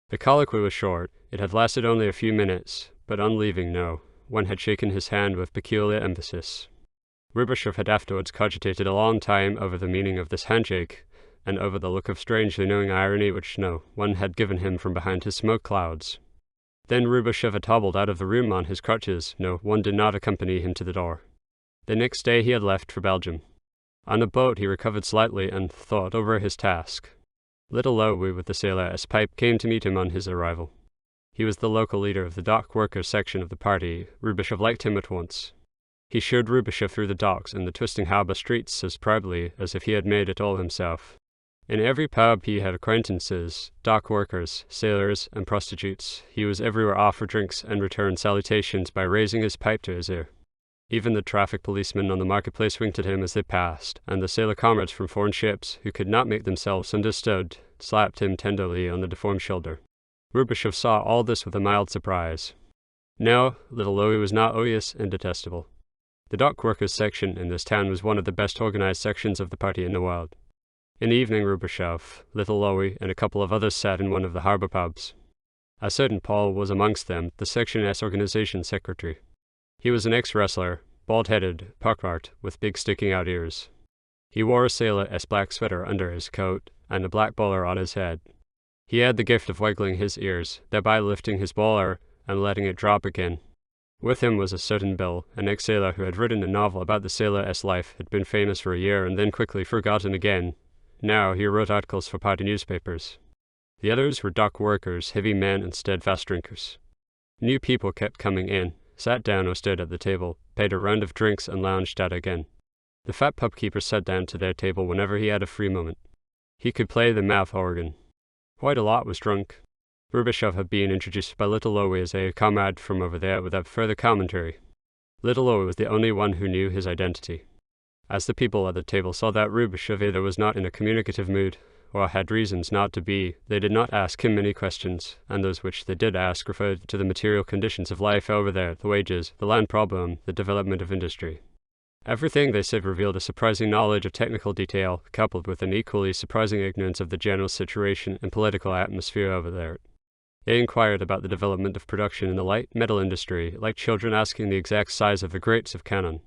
The colloquy was short, it had lasted only a few minutes, but on leaving now, one had shaken his hand with peculiar emphasis. Rubishov had afterwards cogitated a long time over the meaning of this handshake, and over the look of strangely knowing irony which one had given him from behind his smoke clouds. Then Rubishov had hobbled out of the room on his crutches. One did not accompany him to the door. The next day he had left for Belgium. On the boat he recovered slightly and thought over his task. Little Lowie with the sailor's pipe came to meet him on his arrival. He was the local leader of the dock workers section of the party. Rubishov liked him at once. He showed Rubishov through the docks and the twisting harbour streets as proudly as if he had made it all himself. In every pub he had acquaintances, dock workers, sailors, and prostitutes. He was everywhere offered drinks and returned salutations by raising his pipe to his ear. Even the traffic policemen on the marketplace winked at him as they passed, and the sailor comrades from foreign ships, who could not make themselves understood, slapped him tenderly on the deformed shoulder. Rubishov saw all this with a mild surprise. No, little Lowie was not odious and detestable. The dock workers section in this town was one of the best organized sections of the party in the world. In the evening Rubishov, little Lowie, and a couple of others sat in one of the harbour pubs. A certain Paul was amongst them, the section's organization secretary. He was an ex-wrestler, bald-headed, pockmarked, with big sticking-out ears. He wore a sailor-esque black sweater under his coat and a black bowler on his head. He had the gift of wiggling his ears, thereby lifting his bowler and letting it drop again. With him was a certain Bill, an ex-sailor who had written a novel about the sailor-esque life, had been famous for a year and then quickly forgotten again. Now he wrote articles for party newspapers. The others were dock workers, heavy men, and steadfast drinkers. New people kept coming in, sat down or stood at the table, paid a round of drinks and lounged out again. The fat pub keeper sat down to their table whenever he had a free moment. He could play the mouth organ. Quite a lot was drunk. Rubashov had been introduced by Little Lowy as a comrade from over there without further commentary. Little Lowy was the only one who knew his identity. As the people at the table saw that Rubashov either was not in a communicative mood, or had reasons not to be, they did not ask him many questions, and those which they did ask referred to the material conditions of life over there, the wages, the land problem, the development of industry. Everything they said revealed a surprising knowledge of technical detail, coupled with an equally surprising ignorance of the general situation and political atmosphere over there. They inquired about the development of production in the light metal industry, like children asking the exact size of the grates of cannon.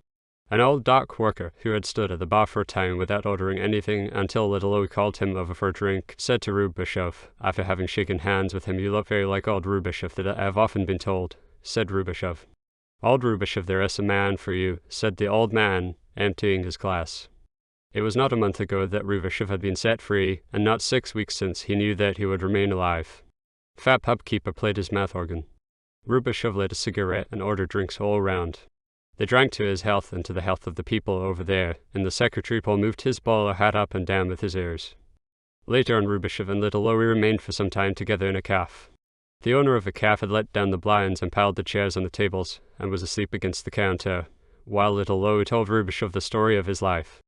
An old dock worker, who had stood at the bar for a time without ordering anything until Little Lowy called him over for a drink, said to Rubashov, after having shaken hands with him, "You look very like old Rubashov, that I have often been told," said Rubashov. "Old Rubashov, there is a man for you," said the old man, emptying his glass. It was not a month ago that Rubashov had been set free, and not 6 weeks since he knew that he would remain alive. The fat pub keeper played his mouth organ. Rubashov lit a cigarette and ordered drinks all round. They drank to his health and to the health of the people over there, and the secretary Paul moved his bowler hat up and down with his ears. Later on, Rubashov and Little Lowy remained for some time together in a cafe. The owner of the cafe had let down the blinds and piled the chairs on the tables, and was asleep against the counter, while Little Lowy told Rubashov the story of his life.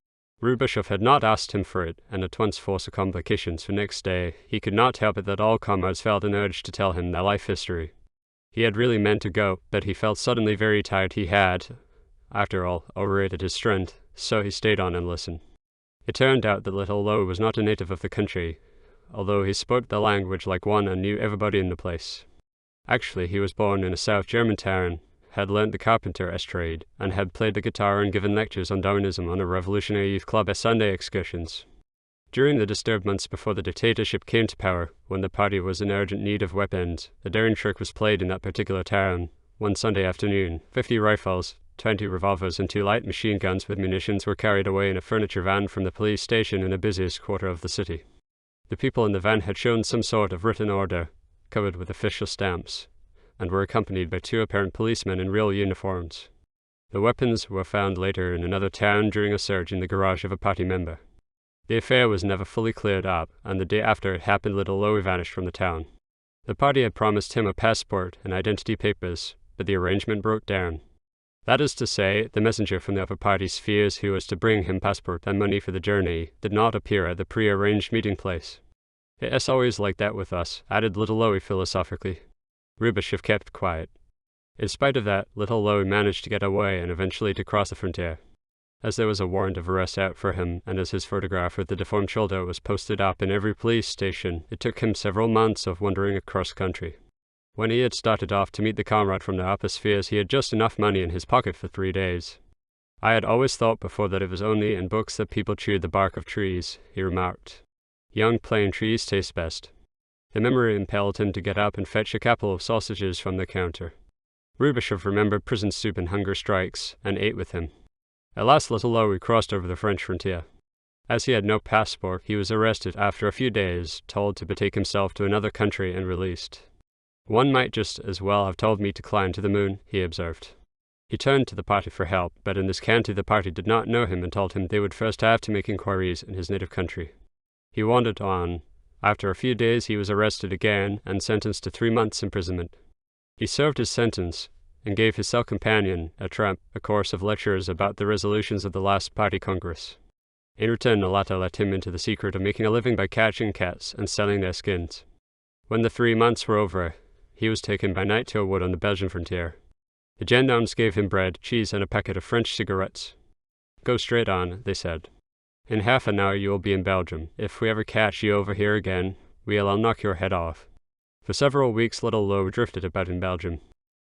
Rubashov had not asked him for it, and at once forced a complication, so next day he could not help it that all comrades felt an urge to tell him their life history. He had really meant to go, but he felt suddenly very tired. He had, after all, overrated his strength, so he stayed on and listened. It turned out that Little Lowy was not a native of the country, although he spoke the language like one and knew everybody in the place. Actually, he was born in a South German town, had learnt the carpenter's trade, and had played the guitar and given lectures on Darwinism on a revolutionary youth club at Sunday excursions. During the disturbed months before the dictatorship came to power, when the party was in urgent need of weapons, a daring trick was played in that particular town. One Sunday afternoon, 50 rifles, 20 revolvers and 2 light machine guns with munitions were carried away in a furniture van from the police station in the busiest quarter of the city. The people in the van had shown some sort of written order, covered with official stamps, and were accompanied by 2 apparent policemen in real uniforms. The weapons were found later in another town during a search in the garage of a party member. The affair was never fully cleared up, and the day after it happened, Little Lowy vanished from the town. The party had promised him a passport and identity papers, but the arrangement broke down. That is to say, the messenger from the other party's spheres who was to bring him passport and money for the journey did not appear at the pre-arranged meeting place. "It is always like that with us," added Little Lowy philosophically. Rubashov kept quiet. In spite of that, Little Lowy managed to get away and eventually to cross the frontier. As there was a warrant of arrest out for him, and as his photograph with the deformed shoulder was posted up in every police station, it took him several months of wandering across country. When he had started off to meet the comrade from the upper spheres, he had just enough money in his pocket for 3 days. "I had always thought before that it was only in books that people chewed the bark of trees," he remarked. "Young plain trees taste best." The memory impelled him to get up and fetch a couple of sausages from the counter. Rubashov remembered prison soup and hunger strikes, and ate with him. At last Little Lowy crossed over the French frontier. As he had no passport, he was arrested after a few days, told to betake himself to another country, and released. "One might just as well have told me to climb to the moon," he observed. He turned to the party for help, but in this county the party did not know him and told him they would first have to make inquiries in his native country. He wandered on. After a few days he was arrested again and sentenced to 3 months' imprisonment. He served his sentence, and gave his cell companion, a tramp, a course of lectures about the resolutions of the last party congress. In return, the latter let him into the secret of making a living by catching cats and selling their skins. When the 3 months were over, he was taken by night to a wood on the Belgian frontier. The gendarmes gave him bread, cheese, and a packet of French cigarettes. "Go straight on," they said. "In half an hour you will be in Belgium. If we ever catch you over here again, we'll knock your head off." For several weeks Little Lowy drifted about in Belgium.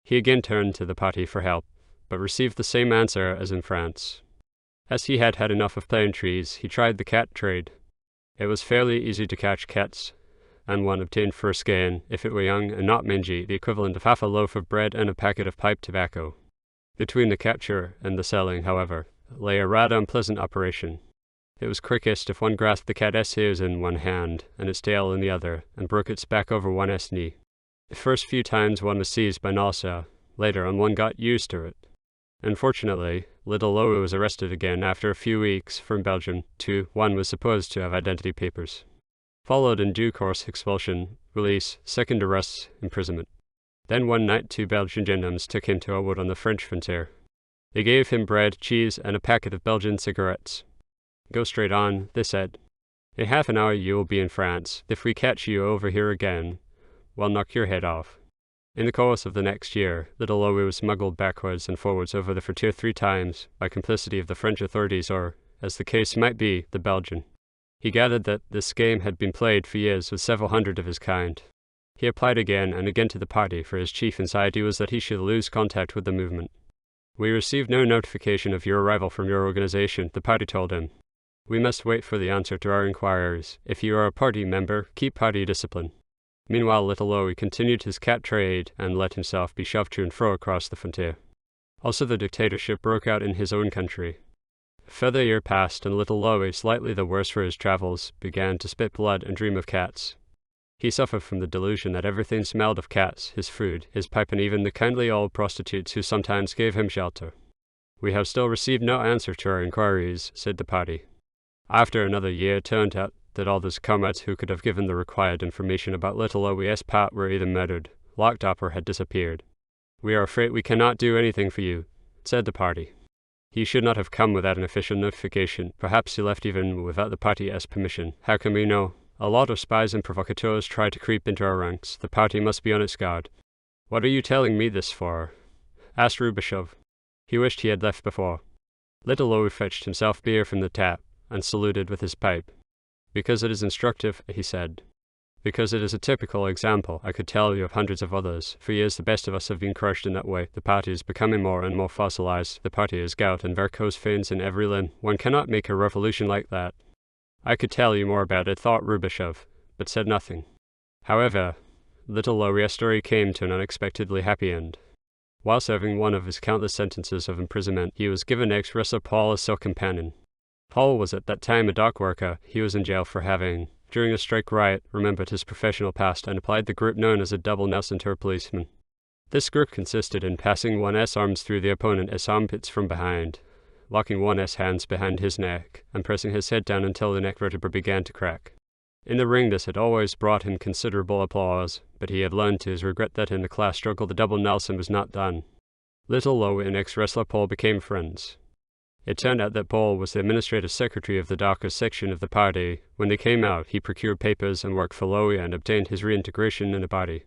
He again turned to the party for help, but received the same answer as in France. As he had had enough of plane trees, he tried the cat trade. It was fairly easy to catch cats, and one obtained for a skein, if it were young and not mangy, the equivalent of half a loaf of bread and a packet of pipe tobacco. Between the capture and the selling, however, lay a rather unpleasant operation. It was quickest if one grasped the cat's ears in one hand and its tail in the other, and broke its back over one's knee. The first few times one was seized by nausea. Later on one got used to it. Unfortunately, little Lowe was arrested again after a few weeks from Belgium too. One was supposed to have identity papers. Followed in due course expulsion, release, second arrest, imprisonment. Then one night 2 Belgian gendarmes took him to a wood on the French frontier. They gave him bread, cheese, and a packet of Belgian cigarettes. Go straight on, they said. In half an hour you will be in France. If we catch you over here again, we'll knock your head off. In the course of the next year, little Lowe was smuggled backwards and forwards over the frontier 3 times by complicity of the French authorities or, as the case might be, the Belgian. He gathered that this game had been played for years with several hundred of his kind. He applied again and again to the party, for his chief anxiety was that he should lose contact with the movement. We received no notification of your arrival from your organization, the party told him. We must wait for the answer to our inquiries. If you are a party member, keep party discipline. Meanwhile, little Lowe continued his cat trade and let himself be shoved to and fro across the frontier. Also the dictatorship broke out in his own country. A further year passed, and little Lowe, slightly the worse for his travels, began to spit blood and dream of cats. He suffered from the delusion that everything smelled of cats, his food, his pipe, and even the kindly old prostitutes who sometimes gave him shelter. We have still received no answer to our inquiries, said the party. After another year, it turned out that all those comrades who could have given the required information about little Lowe's part were either murdered, locked up, or had disappeared. We are afraid we cannot do anything for you, said the party. He should not have come without an official notification. Perhaps he left even without the party's permission. How can we know? A lot of spies and provocateurs tried to creep into our ranks. The party must be on its guard. What are you telling me this for? Asked Rubashov. He wished he had left before. Little Lowe fetched himself beer from the tap and saluted with his pipe. Because it is instructive, he said. Because it is a typical example. I could tell you of hundreds of others. For years the best of us have been crushed in that way. The party is becoming more and more fossilized. The party has gout and varicose veins in every limb. One cannot make a revolution like that. I could tell you more about it, thought Rubashov, but said nothing. However, little Lowe's story came to an unexpectedly happy end. While serving one of his countless sentences of imprisonment, he was given ex-wrestler Paul as sole companion. Paul was at that time a dock worker. He was in jail for having, during a strike riot, remembered his professional past and applied the grip known as a double Nelson to a policeman. This grip consisted in passing one's arms through the opponent's armpits from behind, locking one's hands behind his neck, and pressing his head down until the neck vertebra began to crack. In the ring this had always brought him considerable applause, but he had learned to his regret that in the class struggle the double Nelson was not done. Little Lowe and ex-wrestler Paul became friends. It turned out that Paul was the administrative secretary of the Dockers section of the party. When they came out, he procured papers and worked for Lowe and obtained his reintegration in the party.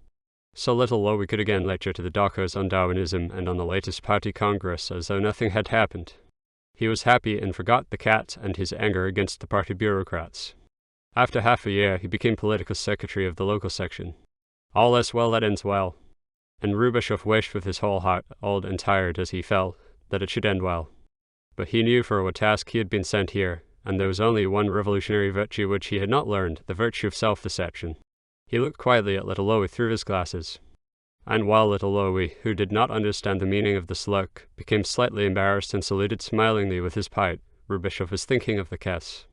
So little Lowe could again lecture to the Dockers on Darwinism and on the latest party congress as though nothing had happened. He was happy and forgot the cat and his anger against the party bureaucrats. After half a year, he became political secretary of the local section. All is well that ends well. And Rubashov wished with his whole heart, old and tired as he felt, that it should end well. But he knew for what task he had been sent here, and there was only one revolutionary virtue which he had not learned, the virtue of self-deception. He looked quietly at little Lowe through his glasses. And while little Lowe, who did not understand the meaning of this look, became slightly embarrassed and saluted smilingly with his pipe, Rubashov was thinking of the cats.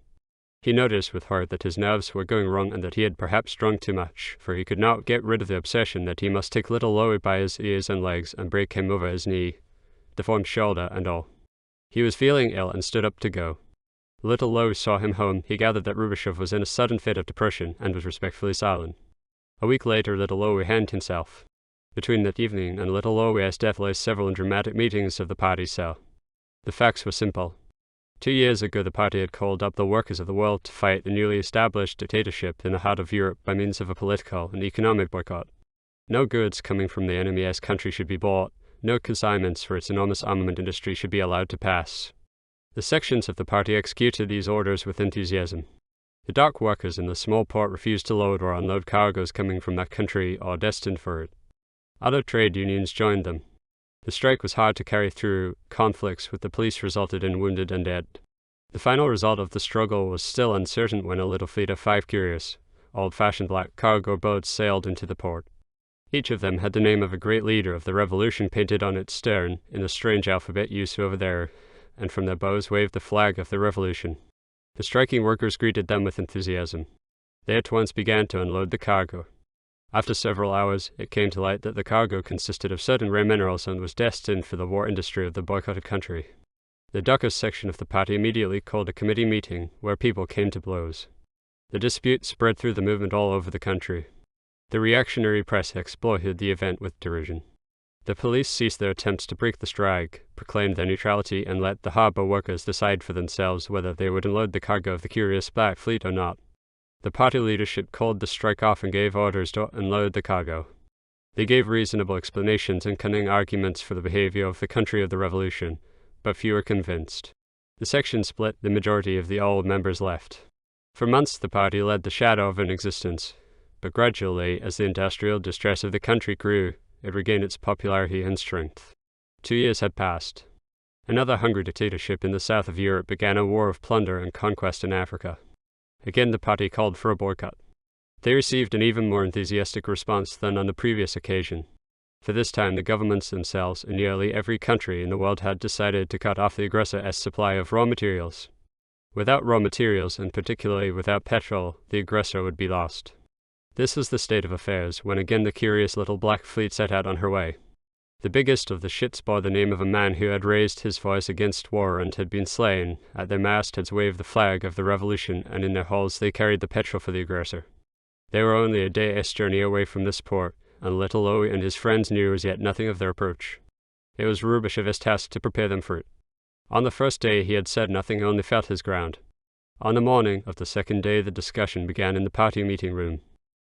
He noticed with horror that his nerves were going wrong and that he had perhaps drunk too much, for he could not get rid of the obsession that he must take little Lowe by his ears and legs and break him over his knee, deformed shoulder and all. He was feeling ill and stood up to go. Little Lowe saw him home. He gathered that Rubashov was in a sudden fit of depression and was respectfully silent. A week later, little Lowe hanged himself. Between that evening and little Lowe's death lay several dramatic meetings of the party cell. The facts were simple. 2 years ago the party had called up the workers of the world to fight the newly established dictatorship in the heart of Europe by means of a political and economic boycott. No goods coming from the enemy's country should be bought. No consignments for its enormous armament industry should be allowed to pass. The sections of the party executed these orders with enthusiasm. The dock workers in the small port refused to load or unload cargoes coming from that country or destined for it. Other trade unions joined them. The strike was hard to carry through. Conflicts with the police resulted in wounded and dead. The final result of the struggle was still uncertain when a little fleet of 5 curious, old-fashioned black cargo boats sailed into the port. Each of them had the name of a great leader of the revolution painted on its stern in the strange alphabet used over there, and from their bows waved the flag of the revolution. The striking workers greeted them with enthusiasm. They at once began to unload the cargo. After several hours, it came to light that the cargo consisted of certain rare minerals and was destined for the war industry of the boycotted country. The dockers section of the party immediately called a committee meeting where people came to blows. The dispute spread through the movement all over the country. The reactionary press exploited the event with derision. The police ceased their attempts to break the strike, proclaimed their neutrality, and let the harbour workers decide for themselves whether they would unload the cargo of the curious black fleet or not. The party leadership called the strike off and gave orders to unload the cargo. They gave reasonable explanations and cunning arguments for the behaviour of the country of the revolution, but few were convinced. The section split, the majority of the old members left. For months the party led the shadow of an existence, but gradually, as the industrial distress of the country grew, it regained its popularity and strength. 2 years had passed. Another hungry dictatorship in the south of Europe began a war of plunder and conquest in Africa. Again the party called for a boycott. They received an even more enthusiastic response than on the previous occasion. For this time the governments themselves in nearly every country in the world had decided to cut off the aggressor's supply of raw materials. Without raw materials, and particularly without petrol, the aggressor would be lost. This was the state of affairs when again the curious little black fleet set out on her way. The biggest of the ships bore the name of a man who had raised his voice against war and had been slain. At their mastheads waved the flag of the revolution, and in their hulls they carried the petrol for the aggressor. They were only a day's journey away from this port, and little Louis and his friends knew as yet nothing of their approach. It was Rubishev's task to prepare them for it. On the first day he had said nothing, only felt his ground. On the morning of the second day the discussion began in the party meeting room.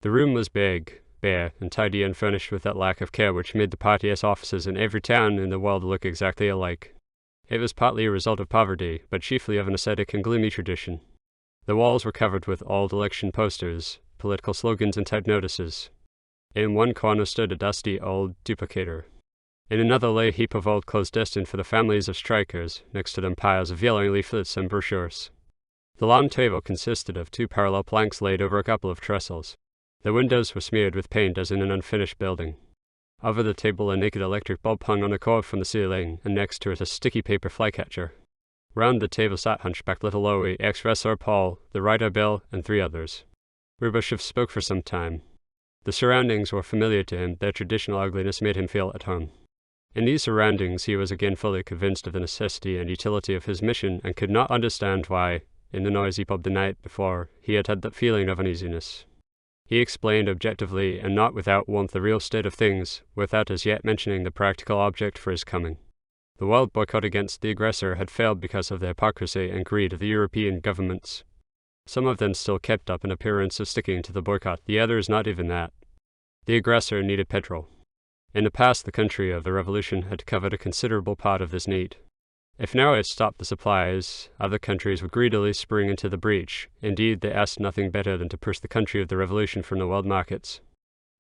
The room was big, bare, and tidy, and furnished with that lack of care which made the party's offices in every town in the world look exactly alike. It was partly a result of poverty, but chiefly of an ascetic and gloomy tradition. The walls were covered with old election posters, political slogans, and typed notices. In one corner stood a dusty old duplicator. In another lay a heap of old clothes destined for the families of strikers, next to them piles of yellowing leaflets and brochures. The long table consisted of 2 parallel planks laid over a couple of trestles. The windows were smeared with paint as in an unfinished building. Over the table a naked electric bulb hung on a cord from the ceiling, and next to it a sticky paper flycatcher. Round the table sat hunchbacked little Louis, ex-wrestler Paul, the writer Bill, and 3 others. Rubishev spoke for some time. The surroundings were familiar to him, their traditional ugliness made him feel at home. In these surroundings he was again fully convinced of the necessity and utility of his mission, and could not understand why, in the noisy pub the night before, he had had that feeling of uneasiness. He explained objectively, and not without warmth, the real state of things, without as yet mentioning the practical object for his coming. The world boycott against the aggressor had failed because of the hypocrisy and greed of the European governments. Some of them still kept up an appearance of sticking to the boycott, the others not even that. The aggressor needed petrol. In the past the country of the revolution had covered a considerable part of this need. If now it stopped the supplies, other countries would greedily spring into the breach. Indeed, they asked nothing better than to push the country of the revolution from the world markets.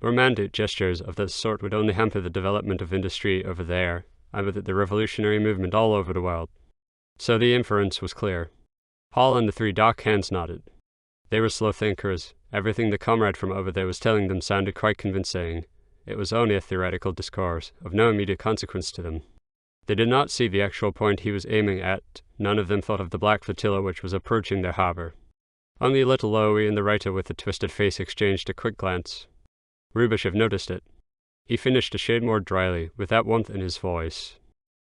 Romantic gestures of this sort would only hamper the development of industry over there, and with it the revolutionary movement all over the world. So the inference was clear. Paul and the 3 dark hands nodded. They were slow thinkers. Everything the comrade from over there was telling them sounded quite convincing. It was only a theoretical discourse, of no immediate consequence to them. They did not see the actual point he was aiming at. None of them thought of the black flotilla which was approaching their harbour. Only little Louis and the writer with the twisted face exchanged a quick glance. Rubishev noticed it. He finished a shade more dryly, with that warmth in his voice.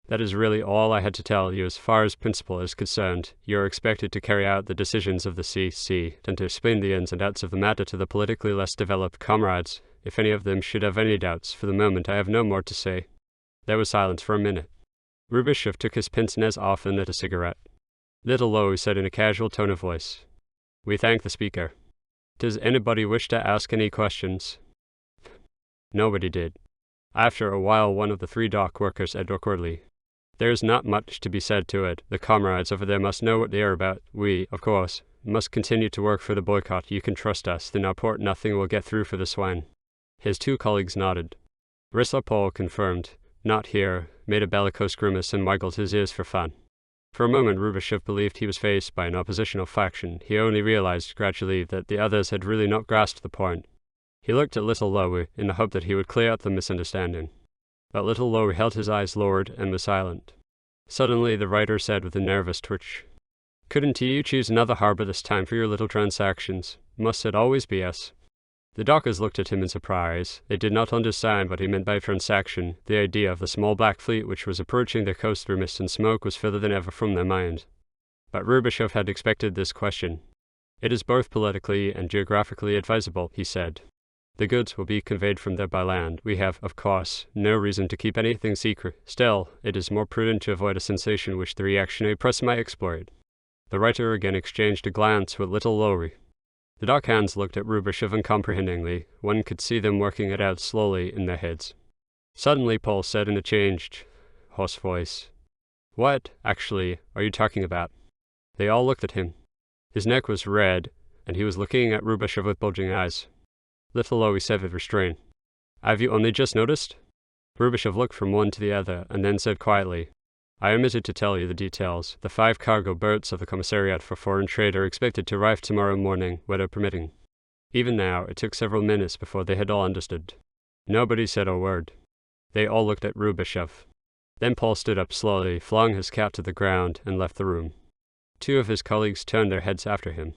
That is really all I had to tell you as far as principle is concerned. You are expected to carry out the decisions of the CC, and to explain the ins and outs of the matter to the politically less developed comrades. If any of them should have any doubts, for the moment I have no more to say. There was silence for a minute. Rubishev took his pince-nez off and lit a cigarette. Little Louis said in a casual tone of voice, "We thank the speaker. Does anybody wish to ask any questions?" Nobody did. After a while one of the 3 dock workers said awkwardly, "There is not much to be said to it. The comrades over there must know what they are about. We, of course, must continue to work for the boycott. You can trust us. In our port nothing will get through for the swine." His 2 colleagues nodded. Wrestler Paul confirmed, "Not here," made a bellicose grimace and waggled his ears for fun. For a moment Rubashev believed he was faced by an oppositional faction. He only realized gradually that the others had really not grasped the point. He looked at little Lowy in the hope that he would clear up the misunderstanding. But little Lowy held his eyes lowered and was silent. Suddenly the writer said with a nervous twitch, "Couldn't you choose another harbour this time for your little transactions? Must it always be us?" The dockers looked at him in surprise. They did not understand what he meant by transaction. The idea of the small black fleet which was approaching their coast through mist and smoke was further than ever from their mind. But Rubashev had expected this question. "It is both politically and geographically advisable," he said. "The goods will be conveyed from there by land. We have, of course, no reason to keep anything secret. Still, it is more prudent to avoid a sensation which the reactionary press might exploit." The writer again exchanged a glance with little Lowry. The dock hands looked at Rubashev uncomprehendingly. One could see them working it out slowly in their heads. Suddenly Paul said in a changed, hoarse voice, "What, actually, are you talking about?" They all looked at him. His neck was red, and he was looking at Rubashev with bulging eyes. Little Lowy said with restraint, "Have you only just noticed?" Rubashev looked from one to the other, and then said quietly, "I omitted to tell you the details. The 5 cargo boats of the Commissariat for Foreign Trade are expected to arrive tomorrow morning, weather permitting." Even now, it took several minutes before they had all understood. Nobody said a word. They all looked at Rubashev. Then Paul stood up slowly, flung his cap to the ground, and left the room. 2 of his colleagues turned their heads after him.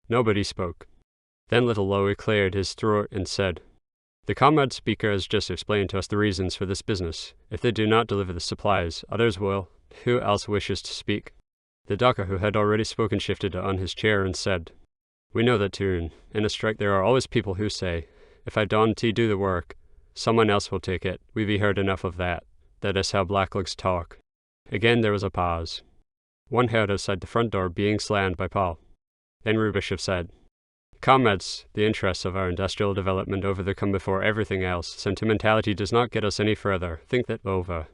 Nobody spoke. Then little Lowy cleared his throat and said, "The comrade speaker has just explained to us the reasons for this business. If they do not deliver the supplies, others will. Who else wishes to speak?" The docker who had already spoken shifted on his chair and said, "We know that tune. In a strike there are always people who say, 'If I don't do the work, someone else will take it.' We've heard enough of that. That is how blacklegs talk." Again there was a pause. One heard outside the front door being slammed by Paul. Then Rubashev said, "Comrades, the interests of our industrial development come before everything else. Sentimentality does not get us any further. Think that over."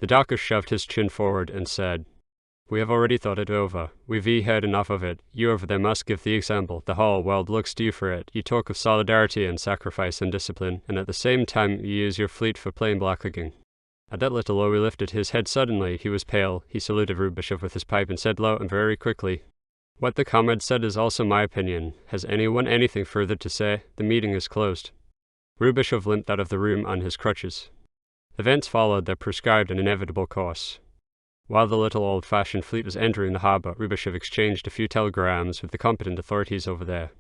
The docker shoved his chin forward and said, "We have already thought it over. We've heard enough of it. You over there must give the example. The whole world looks to you for it. You talk of solidarity and sacrifice and discipline, and at the same time you use your fleet for plain blacklegging." At that little Lowy lifted his head suddenly. He was pale. He saluted Rubashev with his pipe and said low and very quickly, "What the comrade said is also my opinion. Has anyone anything further to say? The meeting is closed." Rubashev limped out of the room on his crutches. Events followed their prescribed and inevitable course. While the little old-fashioned fleet was entering the harbour, Rubashev exchanged a few telegrams with the competent authorities over there.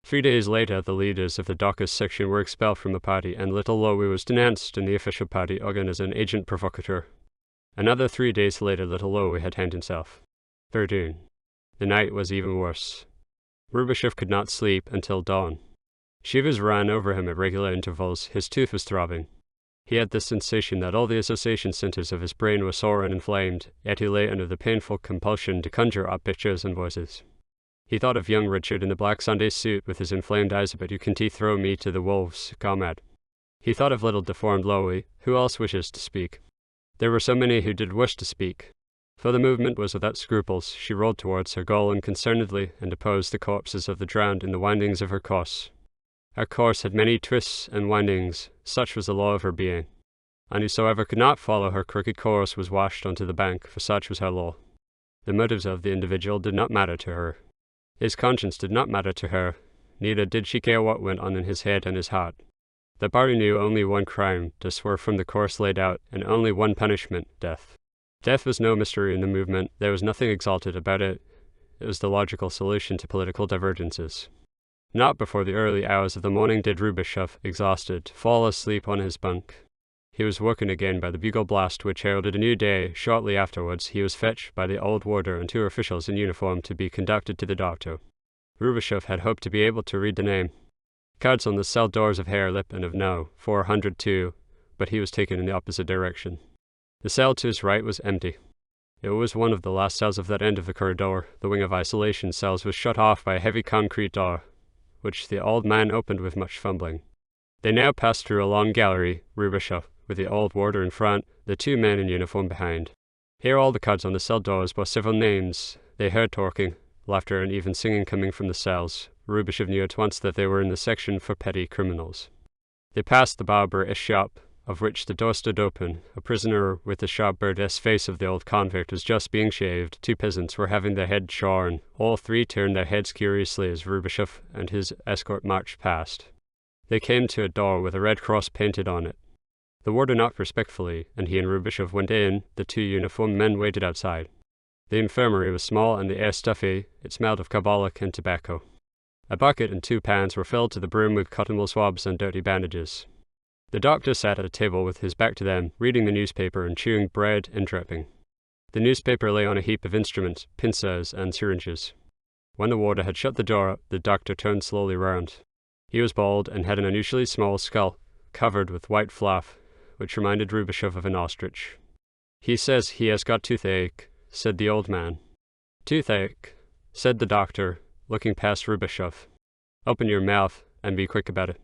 3 days later, the leaders of the dockers section were expelled from the party, and little Lowy was denounced in the official party organ as an agent provocateur. Another 3 days later, little Lowy had hanged himself. Verdun. The night was even worse. Rubashev could not sleep until dawn. Shivers ran over him at regular intervals. His tooth was throbbing. He had the sensation that all the association centers of his brain were sore and inflamed, yet he lay under the painful compulsion to conjure up pictures and voices. He thought of young Richard in the black Sunday suit with his inflamed eyes about, "You can't throw me to the wolves, comrade." He thought of little deformed Lowy. Who else wishes to speak? There were so many who did wish to speak. For the movement was without scruples. She rolled towards her goal unconcernedly and opposed the corpses of the drowned in the windings of her course. Her course had many twists and windings. Such was the law of her being. And whosoever could not follow her crooked course was washed onto the bank, for such was her law. The motives of the individual did not matter to her. His conscience did not matter to her. Neither did she care what went on in his head and his heart. The party knew only one crime, to swerve from the course laid out, and only one punishment, death. Death was no mystery in the movement. There was nothing exalted about it. It was the logical solution to political divergences. Not before the early hours of the morning did Rubashev, exhausted, fall asleep on his bunk. He was woken again by the bugle blast which heralded a new day. Shortly afterwards, he was fetched by the old warder and 2 officials in uniform to be conducted to the doctor. Rubashev had hoped to be able to read the name. Cards on the cell doors of Hare Lip and of No, 402, but he was taken in the opposite direction. The cell to his right was empty. It was one of the last cells of that end of the corridor. The wing of isolation cells was shut off by a heavy concrete door, which the old man opened with much fumbling. They now passed through a long gallery, Rubashev with the old warder in front, the 2 men in uniform behind. Here all the cards on the cell doors bore several names. They heard talking, laughter, and even singing coming from the cells. Rubashev knew at once that they were in the section for petty criminals. They passed the barber shop, of which the door stood open. A prisoner with the sharp-bird-esque face of the old convict was just being shaved. Two peasants were having their heads shorn. All three turned their heads curiously as Rubashov and his escort marched past. They came to a door with a red cross painted on it. The warder knocked respectfully, and he and Rubashov went in. The two uniformed men waited outside. The infirmary was small and the air stuffy. It smelled of carbolic and tobacco. A bucket and 2 pans were filled to the brim with cotton wool swabs and dirty bandages. The doctor sat at a table with his back to them, reading the newspaper and chewing bread and dripping. The newspaper lay on a heap of instruments, pincers, and syringes. When the warder had shut the door, the doctor turned slowly round. He was bald and had an unusually small skull, covered with white fluff, which reminded Rubashov of an ostrich. "He says he has got toothache," said the old man. "Toothache," said the doctor, looking past Rubashov. "Open your mouth, and be quick about it."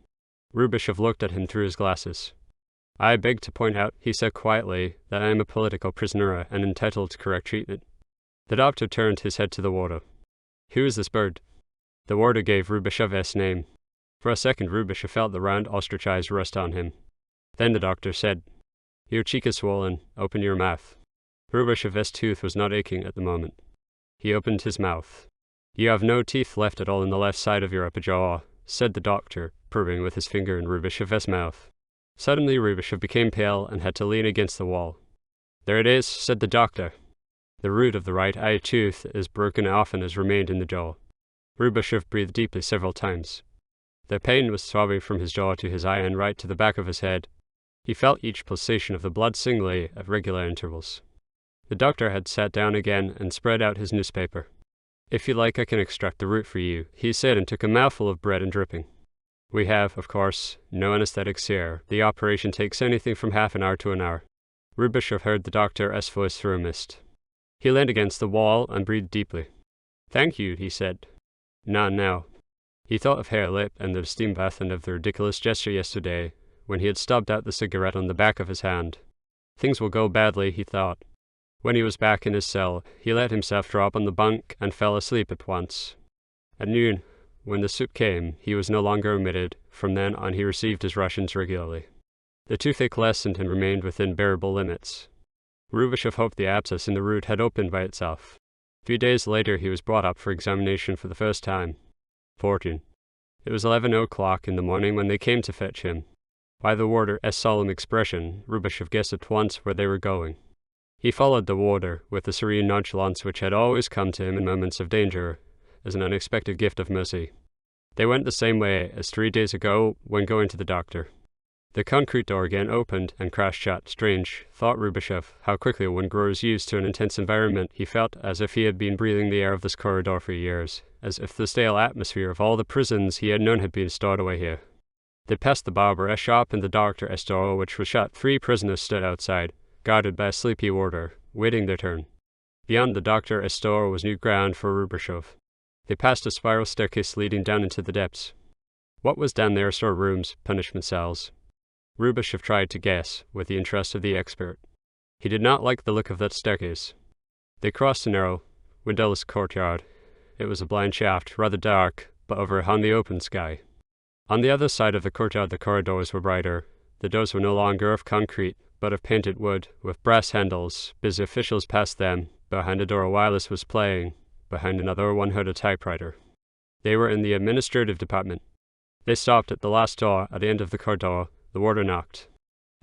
Rubashov looked at him through his glasses. "I beg to point out," he said quietly, "that I am a political prisoner and entitled to correct treatment." The doctor turned his head to the warder. "Who is this bird?" The warder gave Rubashov's name. For a second Rubashov felt the round ostrich eyes rest on him. Then the doctor said, "Your cheek is swollen. Open your mouth." Rubashov's tooth was not aching at the moment. He opened his mouth. "You have no teeth left at all in the left side of your upper jaw," said the doctor, probing with his finger in Rubashov's mouth. Suddenly Rubashov became pale and had to lean against the wall. "There it is," said the doctor. "The root of the right eye tooth is broken off and has remained in the jaw." Rubashov breathed deeply several times. The pain was throbbing from his jaw to his eye and right to the back of his head. He felt each pulsation of the blood singly at regular intervals. The doctor had sat down again and spread out his newspaper. "If you like, I can extract the root for you," he said, and took a mouthful of bread and dripping. "We have, of course, no anesthetics here. The operation takes anything from half an hour to an hour." Rubashov heard the doctor's voice through a mist. He leaned against the wall and breathed deeply. "Thank you," he said. "Not now." He thought of Herr Lipp and the steam bath and of the ridiculous gesture yesterday, when he had stubbed out the cigarette on the back of his hand. Things will go badly, he thought. When he was back in his cell, he let himself drop on the bunk and fell asleep at once. At noon, when the soup came, he was no longer omitted. From then on he received his rations regularly. The toothache lessened and remained within bearable limits. Rubashov hoped the abscess in the root had opened by itself. A few days later he was brought up for examination for the first time. 14. It was 11 o'clock in the morning when they came to fetch him. By the warder's solemn expression, Rubashov guessed at once where they were going. He followed the warder with the serene nonchalance which had always come to him in moments of danger, as an unexpected gift of mercy. They went the same way as 3 days ago when going to the doctor. The concrete door again opened and crashed shut. Strange, thought Rubashov, how quickly one grows used to an intense environment. He felt as if he had been breathing the air of this corridor for years, as if the stale atmosphere of all the prisons he had known had been stored away here. They passed the barber's shop and the doctor's door, which was shut. 3 prisoners stood outside, guarded by a sleepy warder, waiting their turn. Beyond the doctor's door was new ground for Rubashov. They passed a spiral staircase leading down into the depths. What was down there? Storerooms, punishment cells. Rubashov tried to guess, with the interest of the expert. He did not like the look of that staircase. They crossed a narrow, windowless courtyard. It was a blind shaft, rather dark, but overhung the open sky. On the other side of the courtyard the corridors were brighter. The doors were no longer of concrete, but of painted wood, with brass handles. Busy officials passed them. Behind a door a wireless was playing. Behind another one heard a typewriter. They were in the administrative department. They stopped at the last door at the end of the corridor. The warder knocked.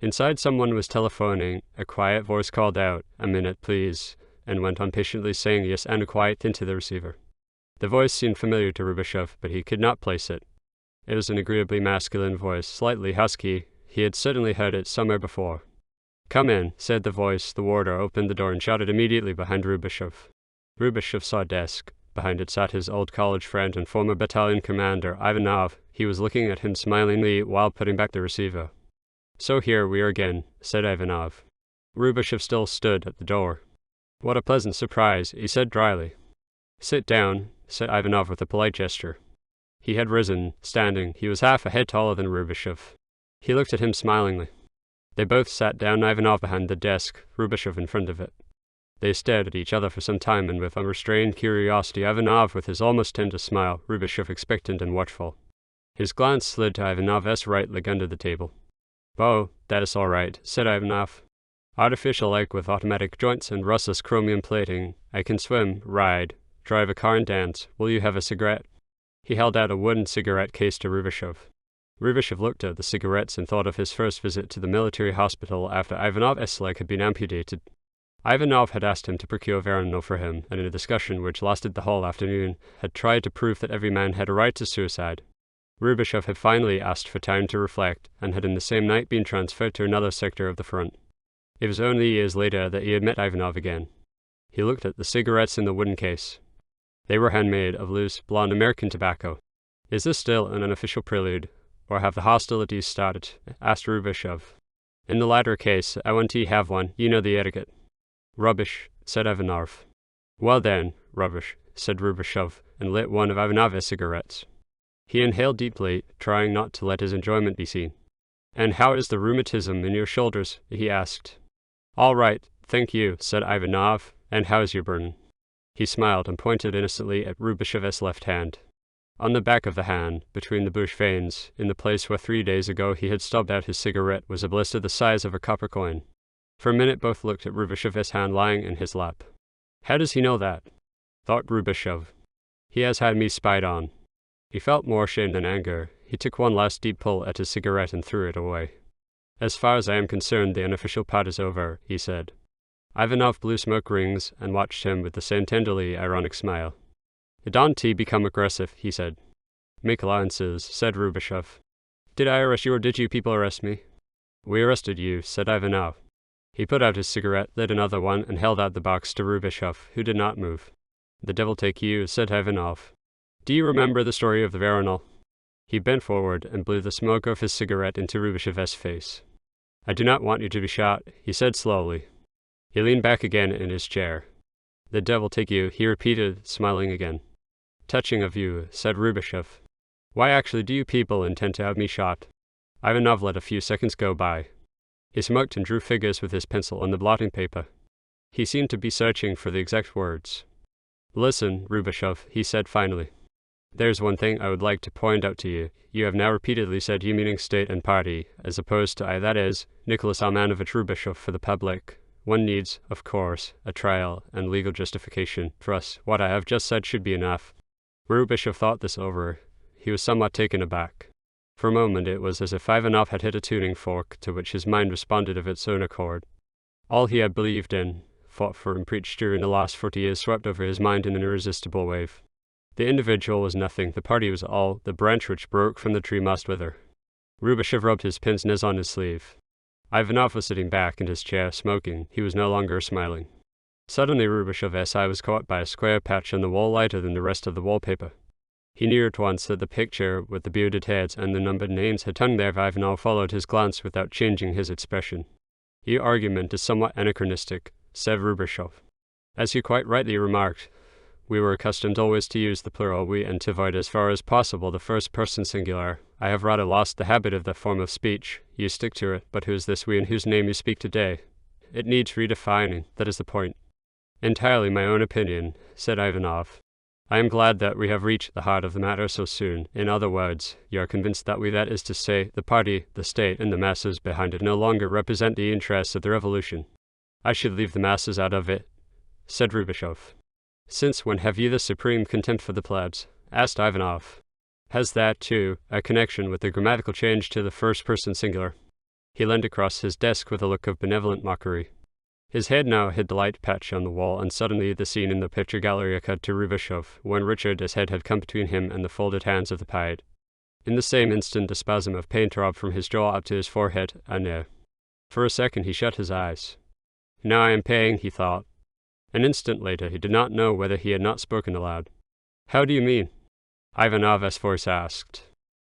Inside someone was telephoning. A quiet voice called out, "A minute, please," and went on patiently saying yes and quiet into the receiver. The voice seemed familiar to Rubashov, but he could not place it. It was an agreeably masculine voice, slightly husky. He had certainly heard it somewhere before. "Come in," said the voice. The warder opened the door and shouted immediately behind Rubashov. Rubashov saw a desk. Behind it sat his old college friend and former battalion commander, Ivanov. He was looking at him smilingly while putting back the receiver. "So here we are again," said Ivanov. Rubashov still stood at the door. "What a pleasant surprise," he said dryly. "Sit down," said Ivanov with a polite gesture. He had risen, standing. He was half a head taller than Rubashov. He looked at him smilingly. They both sat down, Ivanov behind the desk, Rubashov in front of it. They stared at each other for some time, and with unrestrained curiosity, Ivanov with his almost tender smile, Rubashov expectant and watchful. His glance slid to Ivanov's right leg under the table. "Oh, that is all right," said Ivanov. "Artificial-like with automatic joints and rustless chromium plating. I can swim, ride, drive a car and dance. Will you have a cigarette?" He held out a wooden cigarette case to Rubashov. Rubashov looked at the cigarettes and thought of his first visit to the military hospital after Ivanov's leg had been amputated. Ivanov had asked him to procure Veronal for him, and in a discussion which lasted the whole afternoon, had tried to prove that every man had a right to suicide. Rubashov had finally asked for time to reflect, and had in the same night been transferred to another sector of the front. It was only years later that he had met Ivanov again. He looked at the cigarettes in the wooden case. They were handmade of loose, blonde American tobacco. "Is this still an unofficial prelude, or have the hostilities started?" asked Rubashov. "In the latter case, I want to have one. You know the etiquette." "Rubbish," said Ivanov. "Well then, rubbish," said Rubashov, and lit one of Ivanov's cigarettes. He inhaled deeply, trying not to let his enjoyment be seen. "And how is the rheumatism in your shoulders?" he asked. "All right, thank you," said Ivanov. "And how is your burn?" He smiled and pointed innocently at Rubashov's left hand. On the back of the hand, between the bush veins, in the place where 3 days ago he had stubbed out his cigarette, was a blister the size of a copper coin. For a minute both looked at Rubashov's hand lying in his lap. "How does he know that?" thought Rubashov. "He has had me spied on." He felt more shame than anger. He took one last deep pull at his cigarette and threw it away. "As far as I am concerned, the unofficial part is over," he said. Ivanov blew smoke rings and watched him with the same tenderly ironic smile. "Don't become aggressive," he said. "Make allowances," said Rubashov. "Did I arrest you or did you people arrest me?" "We arrested you," said Ivanov. He put out his cigarette, lit another one, and held out the box to Rubashov, who did not move. "The devil take you," said Ivanov. "Do you remember the story of the Veronal?" He bent forward and blew the smoke of his cigarette into Rubashov's face. "I do not want you to be shot," he said slowly. He leaned back again in his chair. "The devil take you," he repeated, smiling again. "Touching of you," said Rubashov. "Why actually do you people intend to have me shot?" Ivanov let a few seconds go by. He smoked and drew figures with his pencil on the blotting paper. He seemed to be searching for the exact words. "Listen, Rubashov," he said finally. "There's one thing I would like to point out to you. You have now repeatedly said you meaning state and party, as opposed to I, that is, Nicholas Almanovich Rubashov for the public. One needs, of course, a trial and legal justification. For us, what I have just said should be enough." Rubashov thought this over. He was somewhat taken aback. For a moment it was as if Ivanov had hit a tuning fork to which his mind responded of its own accord. All he had believed in, fought for and preached during the last 40 years swept over his mind in an irresistible wave. The individual was nothing, the party was all, the branch which broke from the tree must wither. Rubashov rubbed his pince nez on his sleeve. Ivanov was sitting back in his chair, smoking. He was no longer smiling. Suddenly Rubashov's eye was caught by a square patch on the wall lighter than the rest of the wallpaper. He knew at once that the picture with the bearded heads and the numbered names had hung there if Ivanov followed his glance without changing his expression. "Your argument is somewhat anachronistic," said Rubashov. "As you quite rightly remarked, we were accustomed always to use the plural we and to avoid as far as possible the first person singular. I have rather lost the habit of that form of speech. You stick to it, but who is this we in whose name you speak today? It needs redefining, that is the point." "Entirely my own opinion," said Ivanov. "I am glad that we have reached the heart of the matter so soon. In other words, you are convinced that we, that is to say, the party, the state, and the masses behind it no longer represent the interests of the revolution." "I should leave the masses out of it," said Rubashov. "Since when have you the supreme contempt for the plebs?" asked Ivanov. "Has that, too, a connection with the grammatical change to the first person singular?" He leaned across his desk with a look of benevolent mockery. His head now hid the light patch on the wall, and suddenly the scene in the picture gallery occurred to Rubashov, when Richard, his head had come between him and the folded hands of the pied. In the same instant a spasm of pain throbbed from his jaw up to his forehead, and for a second he shut his eyes. "Now I am paying," he thought. An instant later he did not know whether he had not spoken aloud. "How do you mean?" Ivanov's voice asked.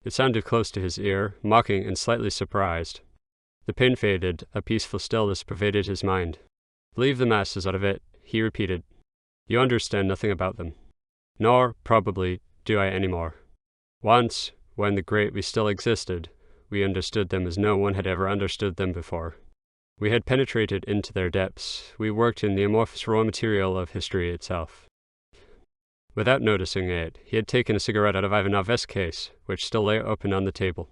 It sounded close to his ear, mocking and slightly surprised. The pain faded, a peaceful stillness pervaded his mind. "Leave the masses out of it," he repeated. "You understand nothing about them. Nor, probably, do I any more. Once, when the great we still existed, we understood them as no one had ever understood them before. We had penetrated into their depths. We worked in the amorphous raw material of history itself." Without noticing it, he had taken a cigarette out of Ivanov's case, which still lay open on the table.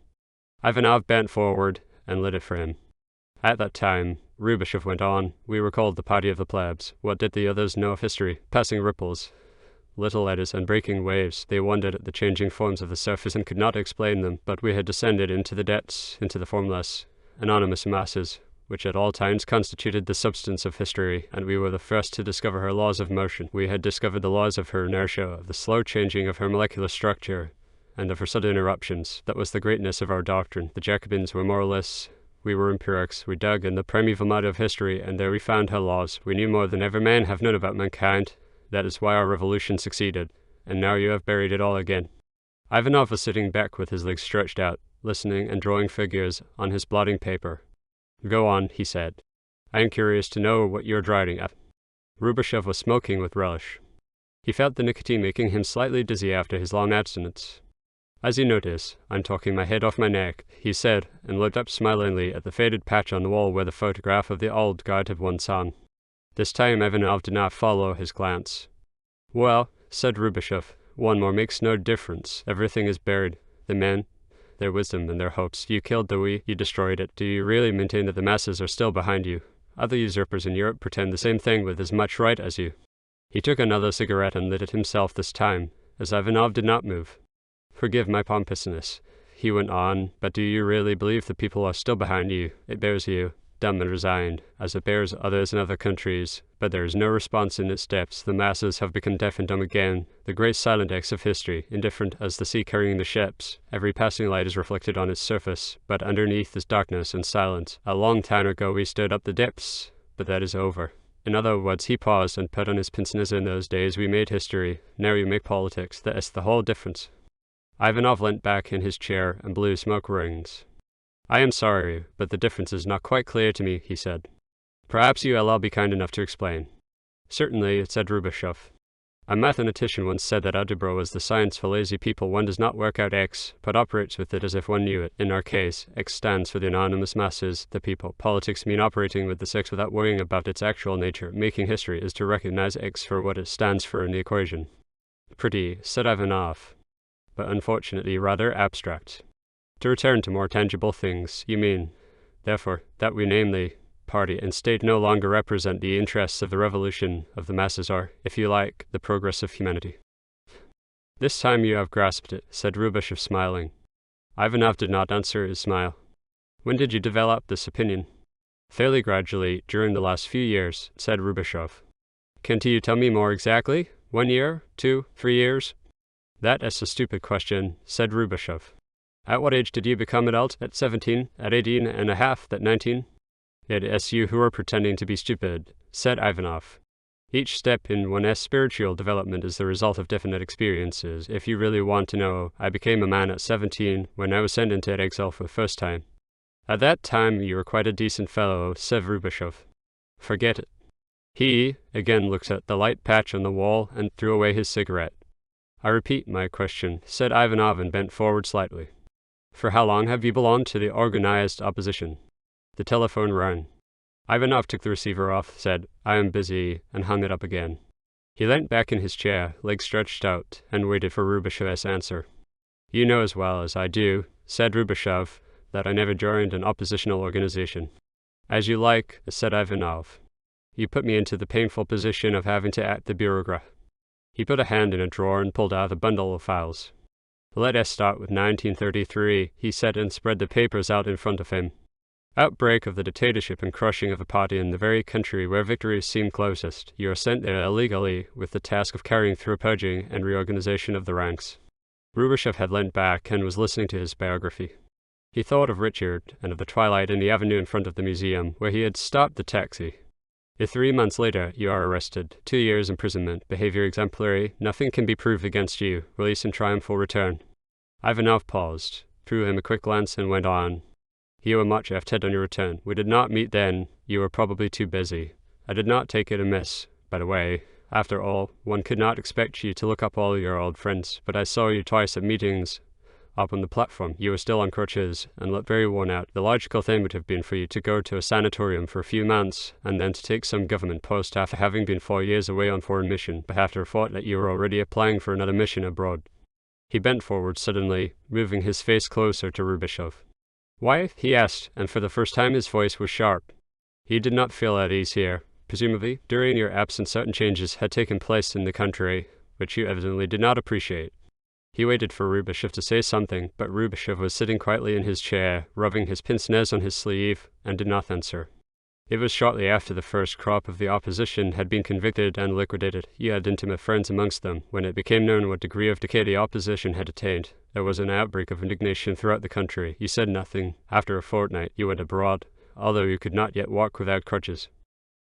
Ivanov bent forward and lit it for him. At that time, Rubashov went on, we were called the party of the plebs. What did the others know of history? Passing ripples, little eddies and breaking waves. They wondered at the changing forms of the surface and could not explain them, but we had descended into the depths, into the formless, anonymous masses, which at all times constituted the substance of history, and we were the first to discover her laws of motion. We had discovered the laws of her inertia, of the slow changing of her molecular structure, and of her sudden eruptions. That was the greatness of our doctrine. The Jacobins were moralists, we were empirics. We dug in the primeval mud of history, and there we found her laws. We knew more than ever man have known about mankind. That is why our revolution succeeded, and now you have buried it all again. Ivanov was sitting back with his legs stretched out, listening and drawing figures on his blotting paper. Go on, he said. I am curious to know what you are driving at. Rubashov was smoking with relish. He felt the nicotine making him slightly dizzy after his long abstinence. As you notice, I'm talking my head off my neck, he said, and looked up smilingly at the faded patch on the wall where the photograph of the old guard had once hung. This time Ivanov did not follow his glance. Well, said Rubashov, one more makes no difference. Everything is buried. The men, their wisdom and their hopes. You killed the we, you destroyed it. Do you really maintain that the masses are still behind you? Other usurpers in Europe pretend the same thing with as much right as you. He took another cigarette and lit it himself this time, as Ivanov did not move. Forgive my pompousness, he went on, but do you really believe the people are still behind you? It bears you, dumb and resigned, as it bears others in other countries, but there is no response in its depths. The masses have become deaf and dumb again, the great silent X of history, indifferent as the sea carrying the ships. Every passing light is reflected on its surface, but underneath is darkness and silence. A long time ago we stirred up the depths, but that is over. In other words, he paused and put on his pince-nez. In those days we made history, now we make politics. That is the whole difference. Ivanov leant back in his chair and blew smoke rings. I am sorry, but the difference is not quite clear to me, he said. Perhaps you will be kind enough to explain. Certainly, said Rubashov. A mathematician once said that algebra was the science for lazy people. One does not work out X, but operates with it as if one knew it. In our case, X stands for the anonymous masses, the people. Politics mean operating with this X without worrying about its actual nature. Making history is to recognize X for what it stands for in the equation. Pretty, said Ivanov, but unfortunately rather abstract. To return to more tangible things, you mean, therefore, that we, namely, party and state, no longer represent the interests of the revolution of the masses or, if you like, the progress of humanity. This time you have grasped it, said Rubashov, smiling. Ivanov did not answer his smile. When did you develop this opinion? Fairly gradually, during the last few years, said Rubashov. Can't you tell me more exactly? 1 year? 2? 3 years? That is a stupid question, said Rubashov. At what age did you become adult? At 17? At 18 and a half? At 19? It is you who are pretending to be stupid, said Ivanov. Each step in one's spiritual development is the result of definite experiences. If you really want to know, I became a man at 17 when I was sent into exile for the first time. At that time you were quite a decent fellow, said Rubashov. Forget it. He again looked at the light patch on the wall and threw away his cigarette. I repeat my question, said Ivanov and bent forward slightly. For how long have you belonged to the organized opposition? The telephone rang. Ivanov took the receiver off, said, I am busy, and hung it up again. He leant back in his chair, legs stretched out, and waited for Rubashov's answer. You know as well as I do, said Rubashov, that I never joined an oppositional organization. As you like, said Ivanov. You put me into the painful position of having to act the bureaucrat. He put a hand in a drawer and pulled out a bundle of files. Let us start with 1933, he said, and spread the papers out in front of him. Outbreak of the dictatorship and crushing of the party in the very country where victory seemed closest. You are sent there illegally with the task of carrying through purging and reorganization of the ranks. Rubashov had leant back and was listening to his biography. He thought of Richard and of the twilight in the avenue in front of the museum where he had stopped the taxi. 3 months later, you are arrested. 2 years imprisonment. Behavior exemplary. Nothing can be proved against you. Release and triumphal return. Ivanov paused, threw him a quick glance, and went on. You were much after on your return. We did not meet then. You were probably too busy. I did not take it amiss, by the way. After all, one could not expect you to look up all your old friends, but I saw you twice at meetings. Up on the platform, you were still on crutches, and looked very worn out. The logical thing would have been for you to go to a sanatorium for a few months, and then to take some government post after having been 4 years away on foreign mission, but after a fortnight you were already applying for another mission abroad. He bent forward suddenly, moving his face closer to Rubashov. Why? He asked, and for the first time his voice was sharp. He did not feel at ease here. Presumably, during your absence certain changes had taken place in the country, which you evidently did not appreciate. He waited for Rubashov to say something, but Rubashov was sitting quietly in his chair, rubbing his pince-nez on his sleeve, and did not answer. It was shortly after the first crop of the opposition had been convicted and liquidated. You had intimate friends amongst them. When it became known what degree of decay the opposition had attained, there was an outbreak of indignation throughout the country. You said nothing. After a fortnight, you went abroad, although you could not yet walk without crutches.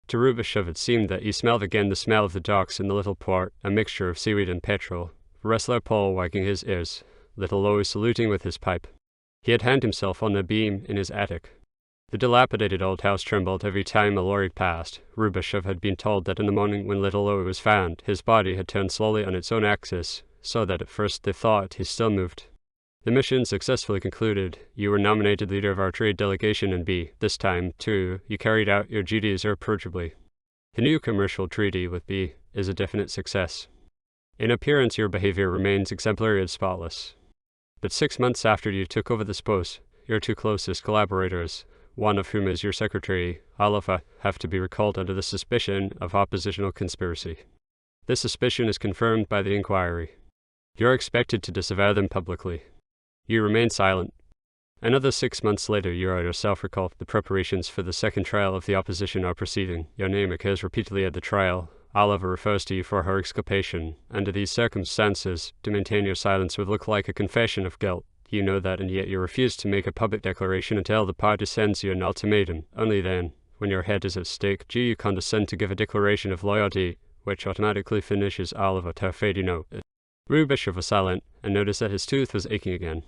To Rubashov it seemed that he smelled again the smell of the docks in the little port, a mixture of seaweed and petrol. Wrestler Paul wagging his ears, little Lois saluting with his pipe. He had hanged himself on a beam in his attic. The dilapidated old house trembled every time a lorry passed. Rubashov had been told that in the morning when little Lois was found, his body had turned slowly on its own axis, so that at first they thought he still moved. The mission successfully concluded. You were nominated leader of our trade delegation in B. This time, too, you carried out your duties irreproachably. The new commercial treaty with B is a definite success. In appearance, your behavior remains exemplary and spotless. But 6 months after you took over this post, your two closest collaborators, one of whom is your secretary, Oliver, have to be recalled under the suspicion of oppositional conspiracy. This suspicion is confirmed by the inquiry. You are expected to disavow them publicly. You remain silent. Another 6 months later, you are yourself recalled. The preparations for the second trial of the opposition are proceeding. Your name occurs repeatedly at the trial. Oliver refers to you for her exculpation. Under these circumstances, to maintain your silence would look like a confession of guilt. You know that, and yet you refuse to make a public declaration until the party sends you an ultimatum. Only then, when your head is at stake, do you condescend to give a declaration of loyalty, which automatically finishes Oliver Tarfedino. Rubashov was silent, and noticed that his tooth was aching again.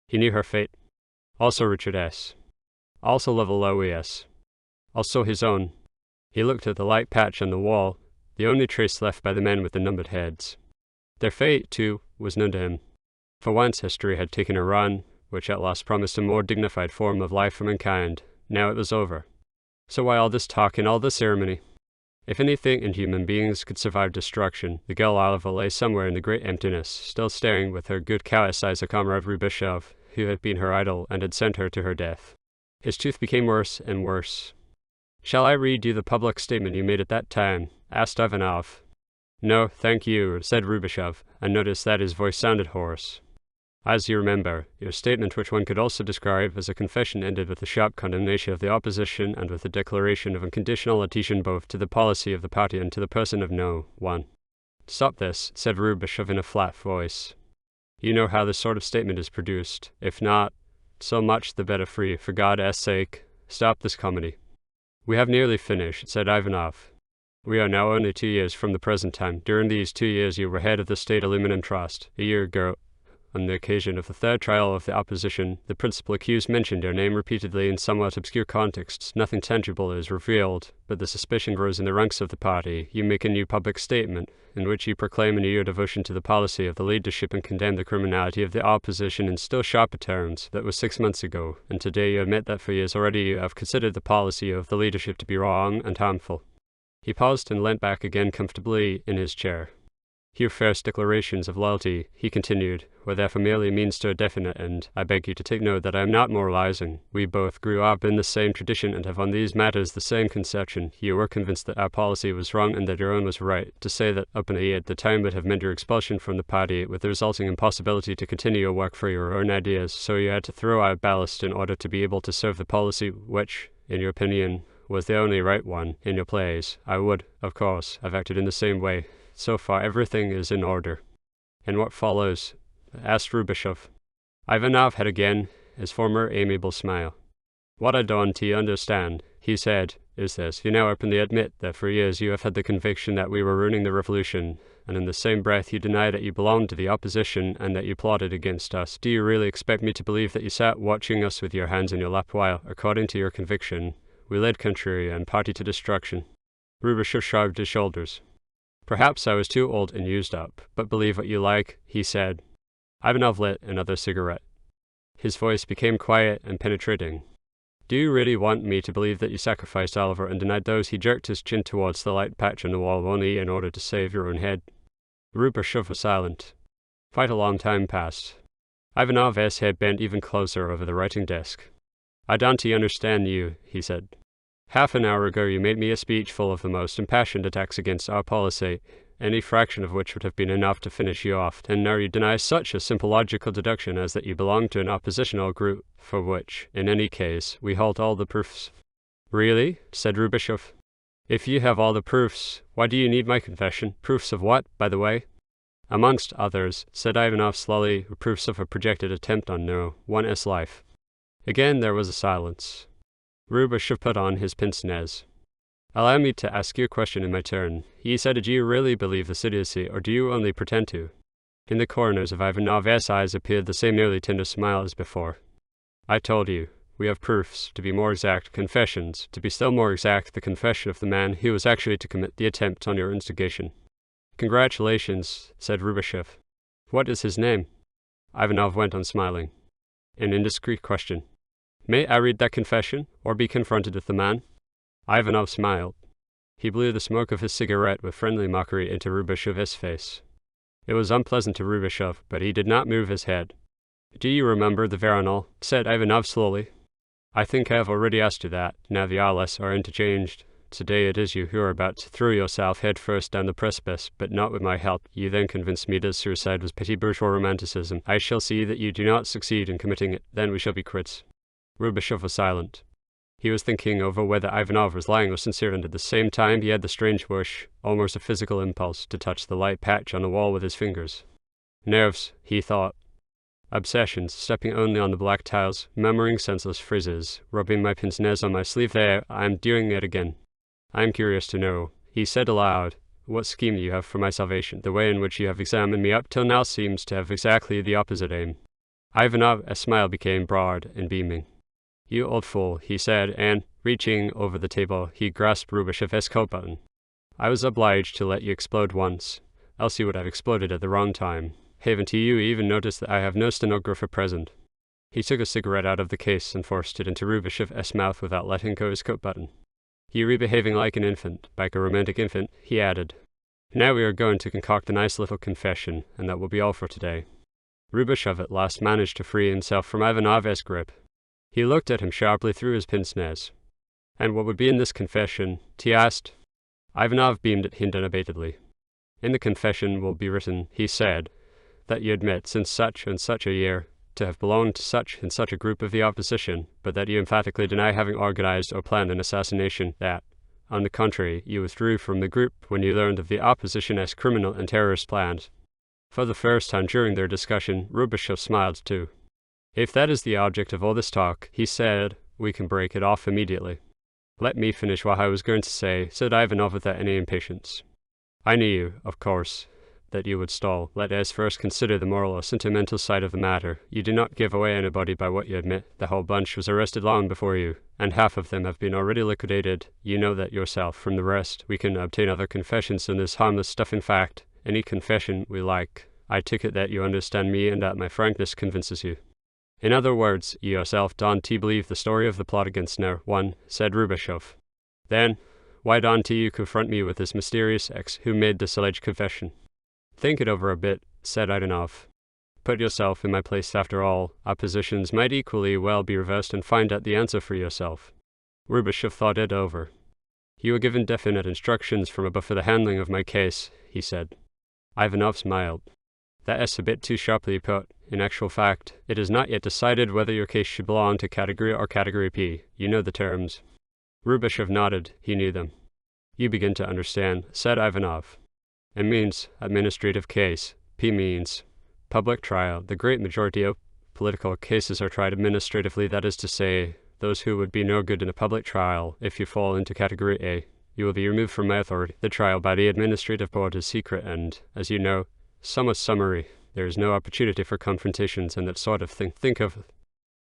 He knew her fate. Also Richard S. Also Level OES. Also his own. He looked at the light patch on the wall, the only trace left by the men with the numbered heads. Their fate, too, was known to him. For once history had taken a run, which at last promised a more dignified form of life for mankind. Now it was over. So why all this talk and all this ceremony? If anything in human beings could survive destruction, the girl Oliver lay somewhere in the great emptiness, still staring with her good callous eyes at Comrade Rubashov, who had been her idol and had sent her to her death. His tooth became worse and worse. "Shall I read you the public statement you made at that time?" asked Ivanov. "No, thank you," said Rubashov, and noticed that his voice sounded hoarse. "As you remember, your statement, which one could also describe as a confession, ended with a sharp condemnation of the opposition and with a declaration of unconditional adhesion both to the policy of the party and to the person of no one." "Stop this," said Rubashov in a flat voice. "You know how this sort of statement is produced. If not, so much the better for you. For God's sake, stop this comedy." "We have nearly finished," said Ivanov. "We are now only 2 years from the present time. During these 2 years you were head of the State Aluminum Trust. A year ago, on the occasion of the third trial of the opposition, the principal accused mentioned your name repeatedly in somewhat obscure contexts. Nothing tangible is revealed, but the suspicion grows in the ranks of the party. You make a new public statement, in which you proclaim anew your devotion to the policy of the leadership and condemn the criminality of the opposition in still sharper terms. That was 6 months ago, and today you admit that for years already you have considered the policy of the leadership to be wrong and harmful." He paused and leant back again comfortably in his chair. "Your first declarations of loyalty," he continued, "were therefore merely a means to a definite end. I beg you to take note that I am not moralizing. We both grew up in the same tradition and have on these matters the same conception. You were convinced that our policy was wrong and that your own was right. To say that openly at the time would have meant your expulsion from the party, with the resulting impossibility to continue your work for your own ideas, so you had to throw out ballast in order to be able to serve the policy which, in your opinion, was the only right one. In your place, I would, of course, have acted in the same way. So far everything is in order." "And what follows?" asked Rubashov. Ivanov had again his former amiable smile. "What I don't understand," he said, "is this. You now openly admit that for years you have had the conviction that we were ruining the revolution, and in the same breath you deny that you belonged to the opposition and that you plotted against us. Do you really expect me to believe that you sat watching us with your hands in your lap while, according to your conviction, we led country and party to destruction?" Rubashov shrugged his shoulders. "Perhaps I was too old and used up, but believe what you like," he said. Ivanov lit another cigarette. His voice became quiet and penetrating. "Do you really want me to believe that you sacrificed Oliver and denied those?" He jerked his chin towards the light patch on the wall only in order to save your own head. Rubashov was silent. Quite a long time passed. Ivanov's head bent even closer over the writing desk. "I don't understand you," he said. "Half an hour ago you made me a speech full of the most impassioned attacks against our policy, any fraction of which would have been enough to finish you off, and now you deny such a simple logical deduction as that you belong to an oppositional group, for which, in any case, we hold all the proofs." "Really?" said Rubashov. "If you have all the proofs, why do you need my confession? Proofs of what, by the way?" "Amongst others," said Ivanov slowly, "proofs of a projected attempt on no one's life." Again there was a silence. Rubashov put on his pince-nez. "Allow me to ask you a question in my turn," he said. "Do you really believe this idiocy, or do you only pretend to?" In the corners of Ivanov's eyes appeared the same nearly tender smile as before. "I told you, we have proofs, to be more exact, confessions, to be still more exact, the confession of the man who was actually to commit the attempt on your instigation." "Congratulations," said Rubashov. "What is his name?" Ivanov went on smiling. "An indiscreet question. May I read that confession, or be confronted with the man?" Ivanov smiled. He blew the smoke of his cigarette with friendly mockery into Rubashov's face. It was unpleasant to Rubashov, but he did not move his head. "Do you remember the Veronal?" said Ivanov slowly. "I think I have already asked you that. Now the alias are interchanged. Today it is you who are about to throw yourself head first down the precipice, but not with my help. You then convinced me that suicide was petty bourgeois romanticism. I shall see that you do not succeed in committing it. Then we shall be quits." Rubashov was silent. He was thinking over whether Ivanov was lying or sincere, and at the same time he had the strange wish, almost a physical impulse, to touch the light patch on the wall with his fingers. Nerves, he thought. Obsessions, stepping only on the black tiles, murmuring senseless phrases, rubbing my pince-nez on my sleeve. There, I am doing it again. "I am curious to know," he said aloud, "what scheme you have for my salvation. The way in which you have examined me up till now seems to have exactly the opposite aim." Ivanov's smile became broad and beaming. "You old fool," he said, and, reaching over the table, he grasped Rubashov's coat button. "I was obliged to let you explode once, else you would have exploded at the wrong time. Haven't you even noticed that I have no stenographer present?" He took a cigarette out of the case and forced it into Rubashov's mouth without letting go his coat button. "You are behaving like an infant, like a romantic infant," he added. "Now we are going to concoct a nice little confession, and that will be all for today." Rubashov at last managed to free himself from Ivanov's grip. He looked at him sharply through his pince-nez. "And what would be in this confession?" he asked. Ivanov beamed at him unabatedly. "In the confession will be written," he said, "that you admit, since such and such a year, to have belonged to such and such a group of the opposition, but that you emphatically deny having organized or planned an assassination, that, on the contrary, you withdrew from the group when you learned of the opposition as criminal and terrorist plans." For the first time during their discussion, Rubashov smiled too. "If that is the object of all this talk," he said, "we can break it off immediately." "Let me finish what I was going to say," said Ivanov without any impatience. "I knew, of course, that you would stall. Let us first consider the moral or sentimental side of the matter. You do not give away anybody by what you admit. The whole bunch was arrested long before you, and half of them have been already liquidated. You know that yourself. From the rest, we can obtain other confessions on this harmless stuff. In fact, any confession we like. I take it that you understand me and that my frankness convinces you." "In other words, you yourself don't believe the story of the plot against No. 1, said Rubashov. "Then, why don't you confront me with this mysterious X who made this alleged confession?" "Think it over a bit," said Ivanov. "Put yourself in my place. After all, our positions might equally well be reversed, and find out the answer for yourself." Rubashov thought it over. "You were given definite instructions from above for the handling of my case," he said. Ivanov smiled. "That is a bit too sharply put. In actual fact, it is not yet decided whether your case should belong to Category or Category P. You know the terms." Rubashov nodded. He knew them. "You begin to understand," said Ivanov. "It means administrative case. P means public trial. The great majority of political cases are tried administratively, that is to say, those who would be no good in a public trial. If you fall into Category A, you will be removed from my authority. The trial by the administrative board is secret and, as you know, somewhat summary. There is no opportunity for confrontations and that sort of thing. Think of it."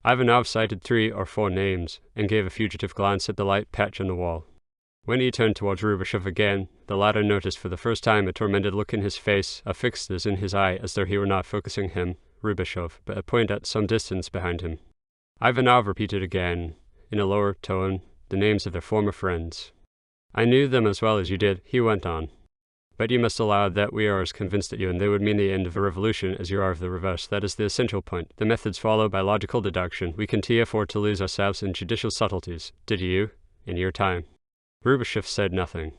Ivanov cited 3 or 4 names and gave a fugitive glance at the light patch on the wall. When he turned towards Rubashov again, the latter noticed for the first time a tormented look in his face, a fixedness in his eye as though he were not focusing him, Rubashov, but a point at some distance behind him. Ivanov repeated again, in a lower tone, the names of their former friends. "I knew them as well as you did," he went on. But you must allow that we are as convinced at you, and they would mean the end of the revolution as you are of the reverse. That is the essential point. The methods followed by logical deduction. We can afford to lose ourselves in judicial subtleties. Did you, in your time? Rubashov said nothing.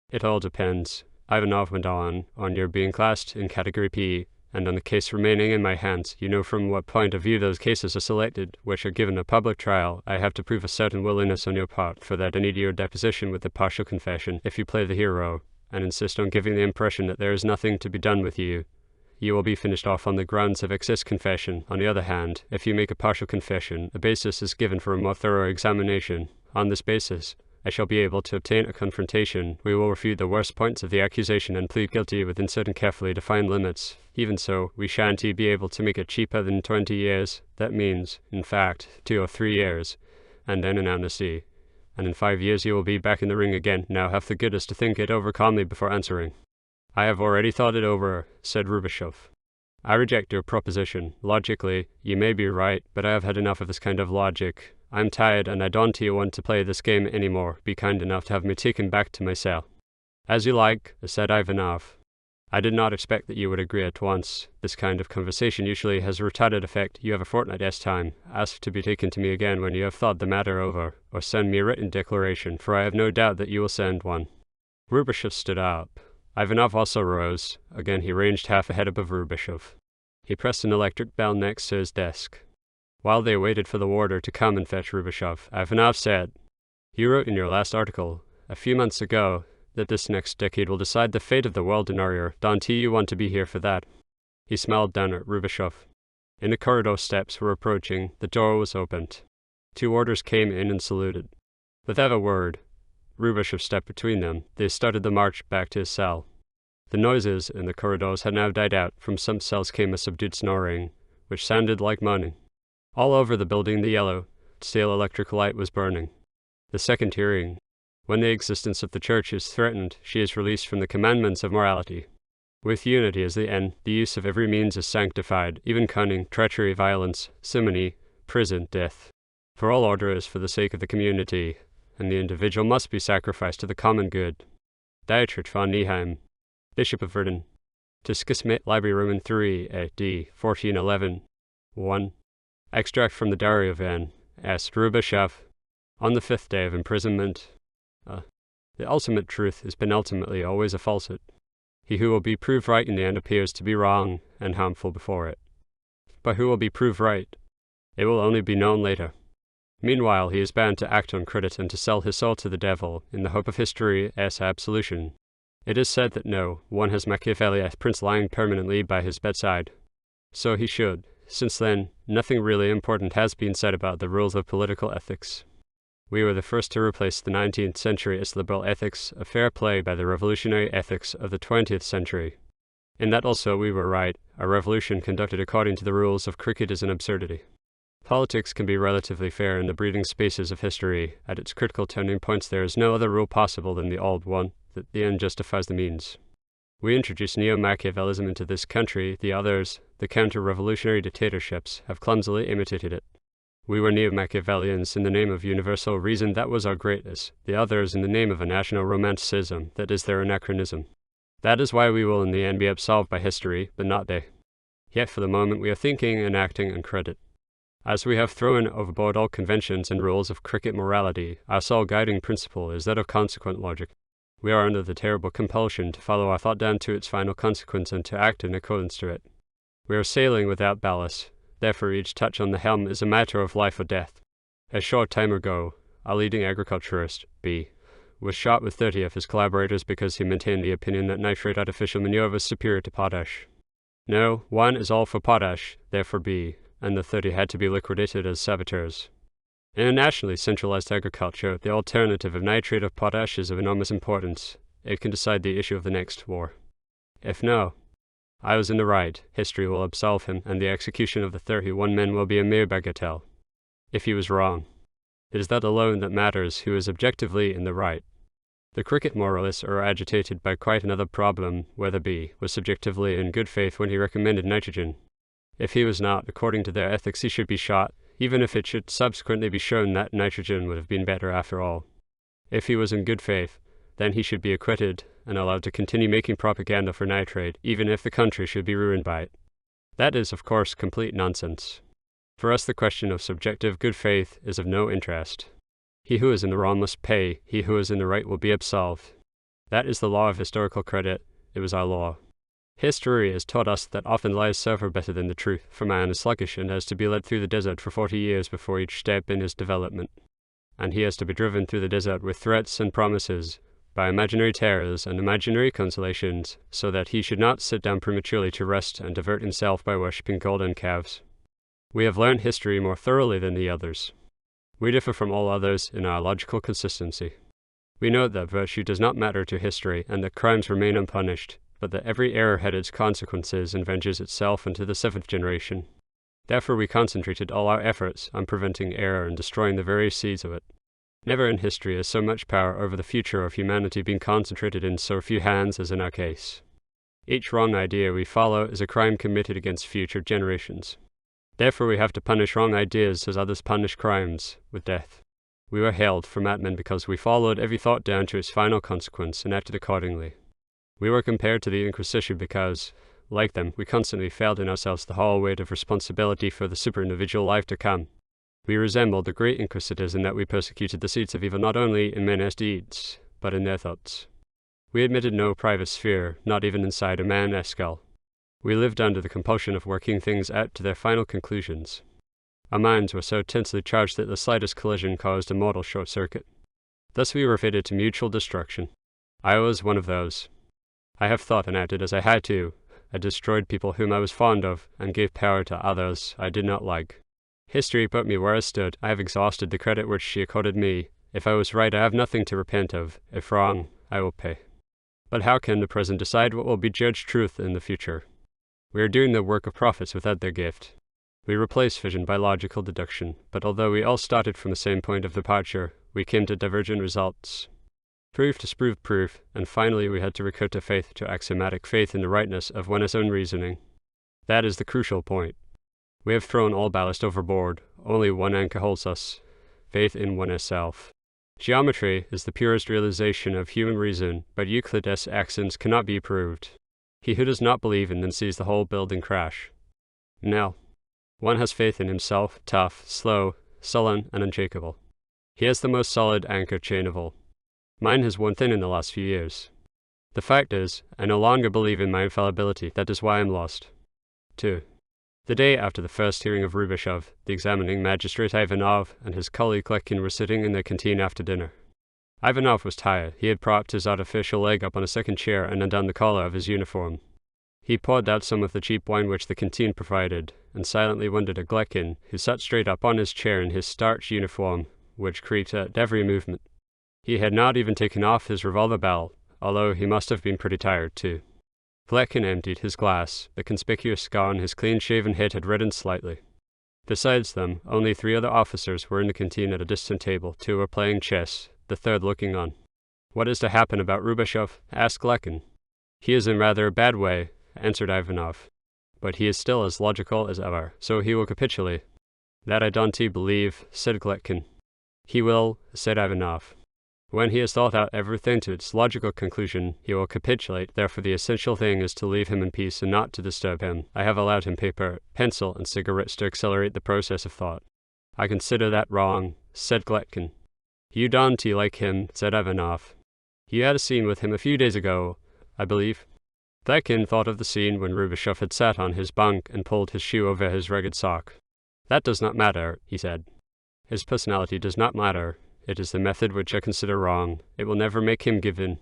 It all depends, Ivanov went on your being classed in Category P, and on the case remaining in my hands. You know from what point of view those cases are selected, which are given a public trial. I have to prove a certain willingness on your part. For that I need your deposition with a partial confession. If you play the hero, and insist on giving the impression that there is nothing to be done with you, you will be finished off on the grounds of excess confession. On the other hand, if you make a partial confession, a basis is given for a more thorough examination. On this basis, I shall be able to obtain a confrontation. We will refute the worst points of the accusation and plead guilty within certain carefully defined limits. Even so, we shan't be able to make it cheaper than 20 years. That means, in fact, 2 or 3 years, and then an amnesty. And in 5 years you will be back in the ring again. Now have the goodness to think it over calmly before answering. I have already thought it over, said Rubashov. I reject your proposition. Logically, you may be right, but I have had enough of this kind of logic. I'm tired and I don't want to play this game anymore. Be kind enough to have me taken back to my cell. As you like, said Ivanov. I did not expect that you would agree at once. This kind of conversation usually has a retarded effect. You have a fortnight's time. Ask to be taken to me again when you have thought the matter over, or send me a written declaration, for I have no doubt that you will send one. Rubashov stood up. Ivanov also rose. Again he ranged half a head above Rubashov. He pressed an electric bell next to his desk. While they waited for the warder to come and fetch Rubashov, Ivanov said, You wrote in your last article, a few months ago, that this next decade will decide the fate of the world in our ear. Don't you want to be here for that? He smiled down at Rubashov. In the corridor steps were approaching. The door was opened. 2 warders came in and saluted. Without a word, Rubashov stepped between them. They started the march back to his cell. The noises in the corridors had now died out. From some cells came a subdued snoring, which sounded like moaning. All over the building the yellow, steel electric light was burning. The second hearing. When the existence of the Church is threatened, she is released from the commandments of morality. With unity as the end, the use of every means is sanctified, even cunning, treachery, violence, simony, prison, death. For all order is for the sake of the community, and the individual must be sacrificed to the common good. Dietrich von Neheim, Bishop of Verden, to Schismate Library Room 3 A.D. 1411. 1. Extract from the Diary of N. S. Rubashov. On the 5th day of imprisonment. The ultimate truth is penultimately always a falsehood. He who will be proved right in the end appears to be wrong and harmful before it. But who will be proved right? It will only be known later. Meanwhile, he is bound to act on credit and to sell his soul to the devil in the hope of history's absolution. It is said that no one has Machiavelli's prince lying permanently by his bedside. So he should. Since then, nothing really important has been said about the rules of political ethics. We were the first to replace the 19th century as liberal ethics of fair play by the revolutionary ethics of the 20th century. In that also we were right. A revolution conducted according to the rules of cricket is an absurdity. Politics can be relatively fair in the breathing spaces of history. At its critical turning points there is no other rule possible than the old one, that the end justifies the means. We introduced neo-Machiavellism into this country. The others, the counter-revolutionary dictatorships, have clumsily imitated it. We were neo-Machiavellians in the name of universal reason. That was our greatness. The others in the name of a national romanticism. That is their anachronism. That is why we will in the end be absolved by history, but not they. Yet for the moment we are thinking and acting on credit. As we have thrown overboard all conventions and rules of cricket morality, our sole guiding principle is that of consequent logic. We are under the terrible compulsion to follow our thought down to its final consequence and to act in accordance to it. We are sailing without ballast. Therefore each touch on the helm is a matter of life or death. A short time ago, a leading agriculturist, B, was shot with 30 of his collaborators because he maintained the opinion that nitrate artificial manure was superior to potash. No, 1 is all for potash, therefore B, and the 30 had to be liquidated as saboteurs. In a nationally centralized agriculture, the alternative of nitrate of potash is of enormous importance. It can decide the issue of the next war. If no, I was in the right, history will absolve him, and the execution of the 31 men will be a mere bagatelle. If he was wrong, it is that alone that matters, who is objectively in the right. The cricket moralists are agitated by quite another problem, whether B was subjectively in good faith when he recommended nitrogen. If he was not, according to their ethics, he should be shot, even if it should subsequently be shown that nitrogen would have been better after all. If he was in good faith, then he should be acquitted, and allowed to continue making propaganda for nitrate, even if the country should be ruined by it. That is, of course, complete nonsense. For us, the question of subjective good faith is of no interest. He who is in the wrong must pay, he who is in the right will be absolved. That is the law of historical credit. It was our law. History has taught us that often lies suffer better than the truth, for man is sluggish and has to be led through the desert for 40 years before each step in his development. And he has to be driven through the desert with threats and promises, by imaginary terrors and imaginary consolations, so that he should not sit down prematurely to rest and divert himself by worshipping golden calves. We have learned history more thoroughly than the others. We differ from all others in our logical consistency. We know that virtue does not matter to history and that crimes remain unpunished, but that every error had its consequences and venges itself into the 7th generation. Therefore we concentrated all our efforts on preventing error and destroying the very seeds of it. Never in history has so much power over the future of humanity been concentrated in so few hands as in our case. Each wrong idea we follow is a crime committed against future generations. Therefore we have to punish wrong ideas as others punish crimes, with death. We were hailed for madmen because we followed every thought down to its final consequence and acted accordingly. We were compared to the Inquisition because, like them, we constantly felt in ourselves the whole weight of responsibility for the super-individual life to come. We resembled the great Inquisitors in that we persecuted the seeds of evil not only in men's deeds, but in their thoughts. We admitted no private sphere, not even inside a man's skull. We lived under the compulsion of working things out to their final conclusions. Our minds were so tensely charged that the slightest collision caused a mortal short-circuit. Thus we were fated to mutual destruction. I was one of those. I have thought and acted as I had to. I destroyed people whom I was fond of, and gave power to others I did not like. History put me where I stood. I have exhausted the credit which she accorded me. If I was right, I have nothing to repent of. If wrong, I will pay. But how can the present decide what will be judged truth in the future? We are doing the work of prophets without their gift. We replace vision by logical deduction, but although we all started from the same point of departure, we came to divergent results. Proof disproved proof, and finally we had to recur to faith, to axiomatic faith in the rightness of one's own reasoning. That is the crucial point. We have thrown all ballast overboard. Only one anchor holds us: faith in one's self. Geometry is the purest realization of human reason, but Euclid's axioms cannot be proved. He who does not believe in them sees the whole building crash. Now, one has faith in himself, tough, slow, sullen, and unshakable. He has the most solid anchor chain of all. Mine has worn thin in the last few years. The fact is, I no longer believe in my infallibility. That is why I am lost. 2. The day after the first hearing of Rubashov, the examining magistrate Ivanov and his colleague Lekkin were sitting in their canteen after dinner. Ivanov was tired. He had propped his artificial leg up on a second chair and undone the collar of his uniform. He poured out some of the cheap wine which the canteen provided, and silently wondered at Lekkin, who sat straight up on his chair in his starched uniform, which creaked at every movement. He had not even taken off his revolver belt, although he must have been pretty tired too. Lekkin emptied his glass. The conspicuous scar on his clean-shaven head had reddened slightly. Besides them, only 3 other officers were in the canteen at a distant table. 2 were playing chess, the 3rd looking on. "What is to happen about Rubashov?" asked Lekkin. "He is in rather a bad way," answered Ivanov. "But he is still as logical as ever, so he will capitulate." "That I don't believe," said Lekkin. "He will," said Ivanov. "When he has thought out everything to its logical conclusion, he will capitulate. Therefore the essential thing is to leave him in peace and not to disturb him. I have allowed him paper, pencil, and cigarettes to accelerate the process of thought." "I consider that wrong," said Lekkin. "You don't like him," said Ivanov. "You had a scene with him a few days ago, I believe." Lekkin thought of the scene when Rubashov had sat on his bunk and pulled his shoe over his ragged sock. "That does not matter," he said. "His personality does not matter. It is the method which I consider wrong. It will never make him give in."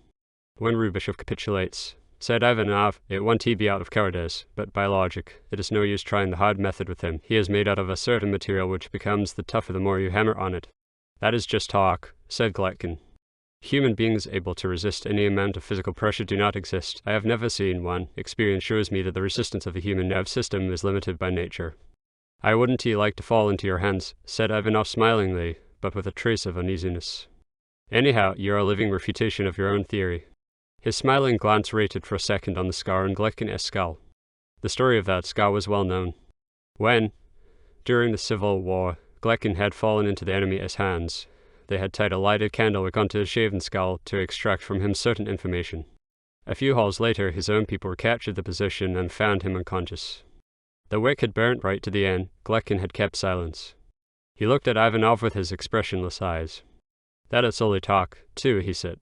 "When Rubashov capitulates," said Ivanov, "it won't be out of cowardice, but by logic. It is no use trying the hard method with him. He is made out of a certain material which becomes the tougher the more you hammer on it." "That is just talk," said Lekkin. "Human beings able to resist any amount of physical pressure do not exist. I have never seen one. Experience shows me that the resistance of the human nerve system is limited by nature." "I wouldn't like to fall into your hands," said Ivanov smilingly, but with a trace of uneasiness. "Anyhow, you're a living refutation of your own theory." His smiling glance rated for a second on the scar on Lekkin's skull. The story of that scar was well known. When, during the Civil War, Lekkin had fallen into the enemy's hands, they had tied a lighted candlewick onto his shaven skull to extract from him certain information. A few halls later, his own people recaptured the position and found him unconscious. The wick had burnt right to the end. Glekin had kept silence. He looked at Ivanov with his expressionless eyes. "That is only talk, too," he said.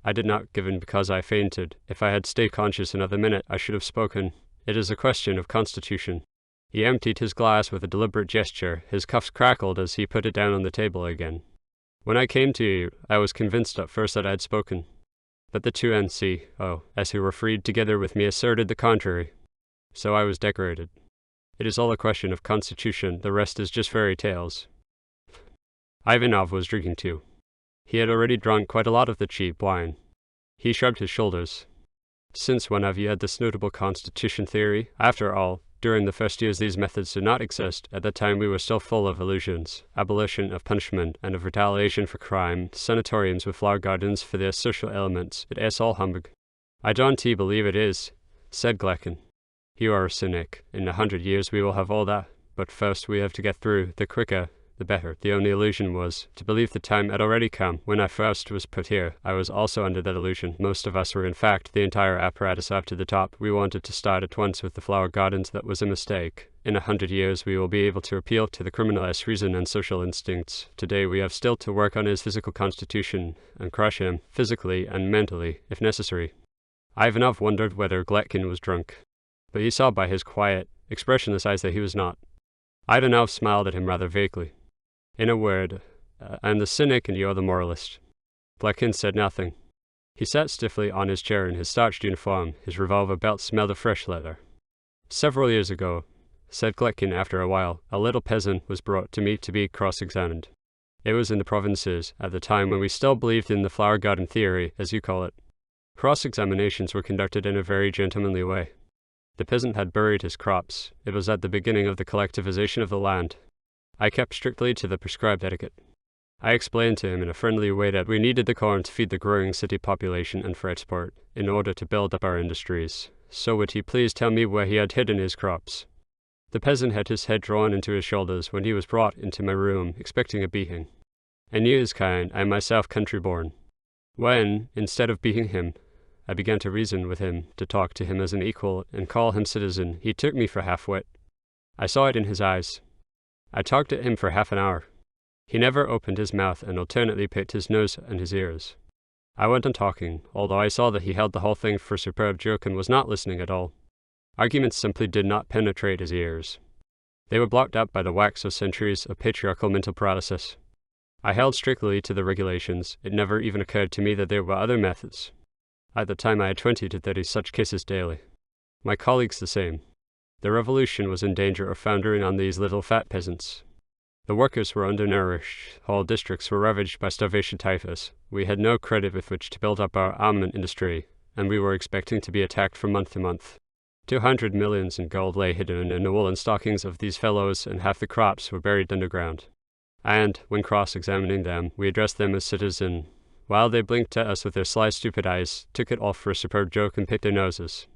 "I did not give in because I fainted. If I had stayed conscious another minute, I should have spoken. It is a question of constitution." He emptied his glass with a deliberate gesture. His cuffs crackled as he put it down on the table again. "When I came to you, I was convinced at first that I had spoken. But the two NCO, who were freed together with me, asserted the contrary. So I was decorated. It is all a question of constitution. The rest is just fairy tales." Ivanov was drinking too. He had already drunk quite a lot of the cheap wine. He shrugged his shoulders. "Since when have you had this notable constitution theory? After all, during the first years these methods did not exist. At that time we were still full of illusions, abolition of punishment and of retaliation for crime, sanatoriums with flower gardens for their social elements. It is all humbug." "I don't believe it is," said Glekin. "You are a cynic. In 100 years we will have all that. But first we have to get through. The quicker, the better. The only illusion was to believe the time had already come. When I first was put here, I was also under that illusion. Most of us were, in fact, the entire apparatus up to the top. We wanted to start at once with the flower gardens. That was a mistake. In 100 years we will be able to appeal to the criminal's reason and social instincts. Today we have still to work on his physical constitution and crush him, physically and mentally, if necessary." Ivanov wondered whether Glekin was drunk, but he saw by his quiet, expressionless eyes that he was not. Ivanov smiled at him rather vaguely. "In a word, I am the cynic and you are the moralist." Glekin said nothing. He sat stiffly on his chair in his starched uniform. His revolver belt smelled of fresh leather. "Several years ago," said Glekin after a while, "a little peasant was brought to me to be cross-examined. It was in the provinces, at the time when we still believed in the flower garden theory, as you call it. Cross-examinations were conducted in a very gentlemanly way. The peasant had buried his crops. It was at the beginning of the collectivization of the land. I kept strictly to the prescribed etiquette. I explained to him in a friendly way that we needed the corn to feed the growing city population and for export, in order to build up our industries. So would he please tell me where he had hidden his crops? The peasant had his head drawn into his shoulders when he was brought into my room, expecting a beating. I knew his kind. I am myself country-born. When, instead of beating him, I began to reason with him, to talk to him as an equal, and call him citizen, he took me for half-wit. I saw it in his eyes. I talked to him for half an hour. He never opened his mouth and alternately picked his nose and his ears. I went on talking, although I saw that he held the whole thing for a superb joke and was not listening at all. Arguments simply did not penetrate his ears. They were blocked up by the wax of centuries of patriarchal mental paralysis. I held strictly to the regulations. It never even occurred to me that there were other methods. At the time I had 20 to 30 such cases daily. My colleagues the same. The revolution was in danger of foundering on these little fat peasants. The workers were undernourished. Whole districts were ravaged by starvation typhus. We had no credit with which to build up our armament industry, and we were expecting to be attacked from month to month. 200 millions in gold lay hidden in the woolen stockings of these fellows, and half the crops were buried underground. And, when cross-examining them, we addressed them as citizen, while they blinked at us with their sly, stupid eyes, took it off for a superb joke, and picked their noses.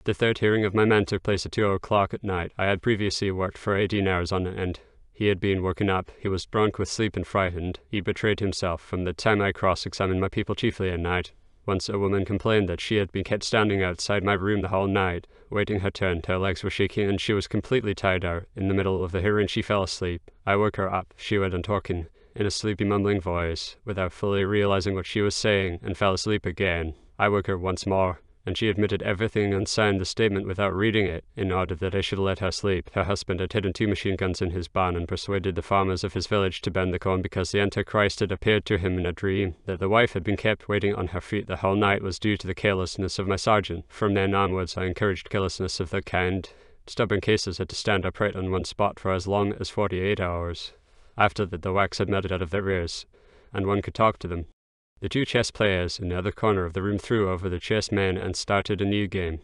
The third hearing of my man took place at 2 o'clock at night. I had previously worked for 18 hours on end. He had been woken up. He was drunk with sleep and frightened. He betrayed himself. From the time I cross-examined my people chiefly at night. Once a woman complained that she had been kept standing outside my room the whole night, waiting her turn. Her legs were shaking and she was completely tired out. In the middle of the hearing she fell asleep. I woke her up. She went on talking in a sleepy mumbling voice, without fully realizing what she was saying, and fell asleep again. I woke her once more, and she admitted everything and signed the statement without reading it, in order that I should let her sleep. Her husband had hidden 2 machine guns in his barn and persuaded the farmers of his village to burn the corn because the Antichrist had appeared to him in a dream. That the wife had been kept waiting on her feet the whole night was due to the carelessness of my sergeant. From then onwards I encouraged carelessness of that kind. Stubborn cases had to stand upright on one spot for as long as 48 hours. After that the wax had melted out of their ears, and one could talk to them. The 2 chess players in the other corner of the room threw over the chess men and started a new game.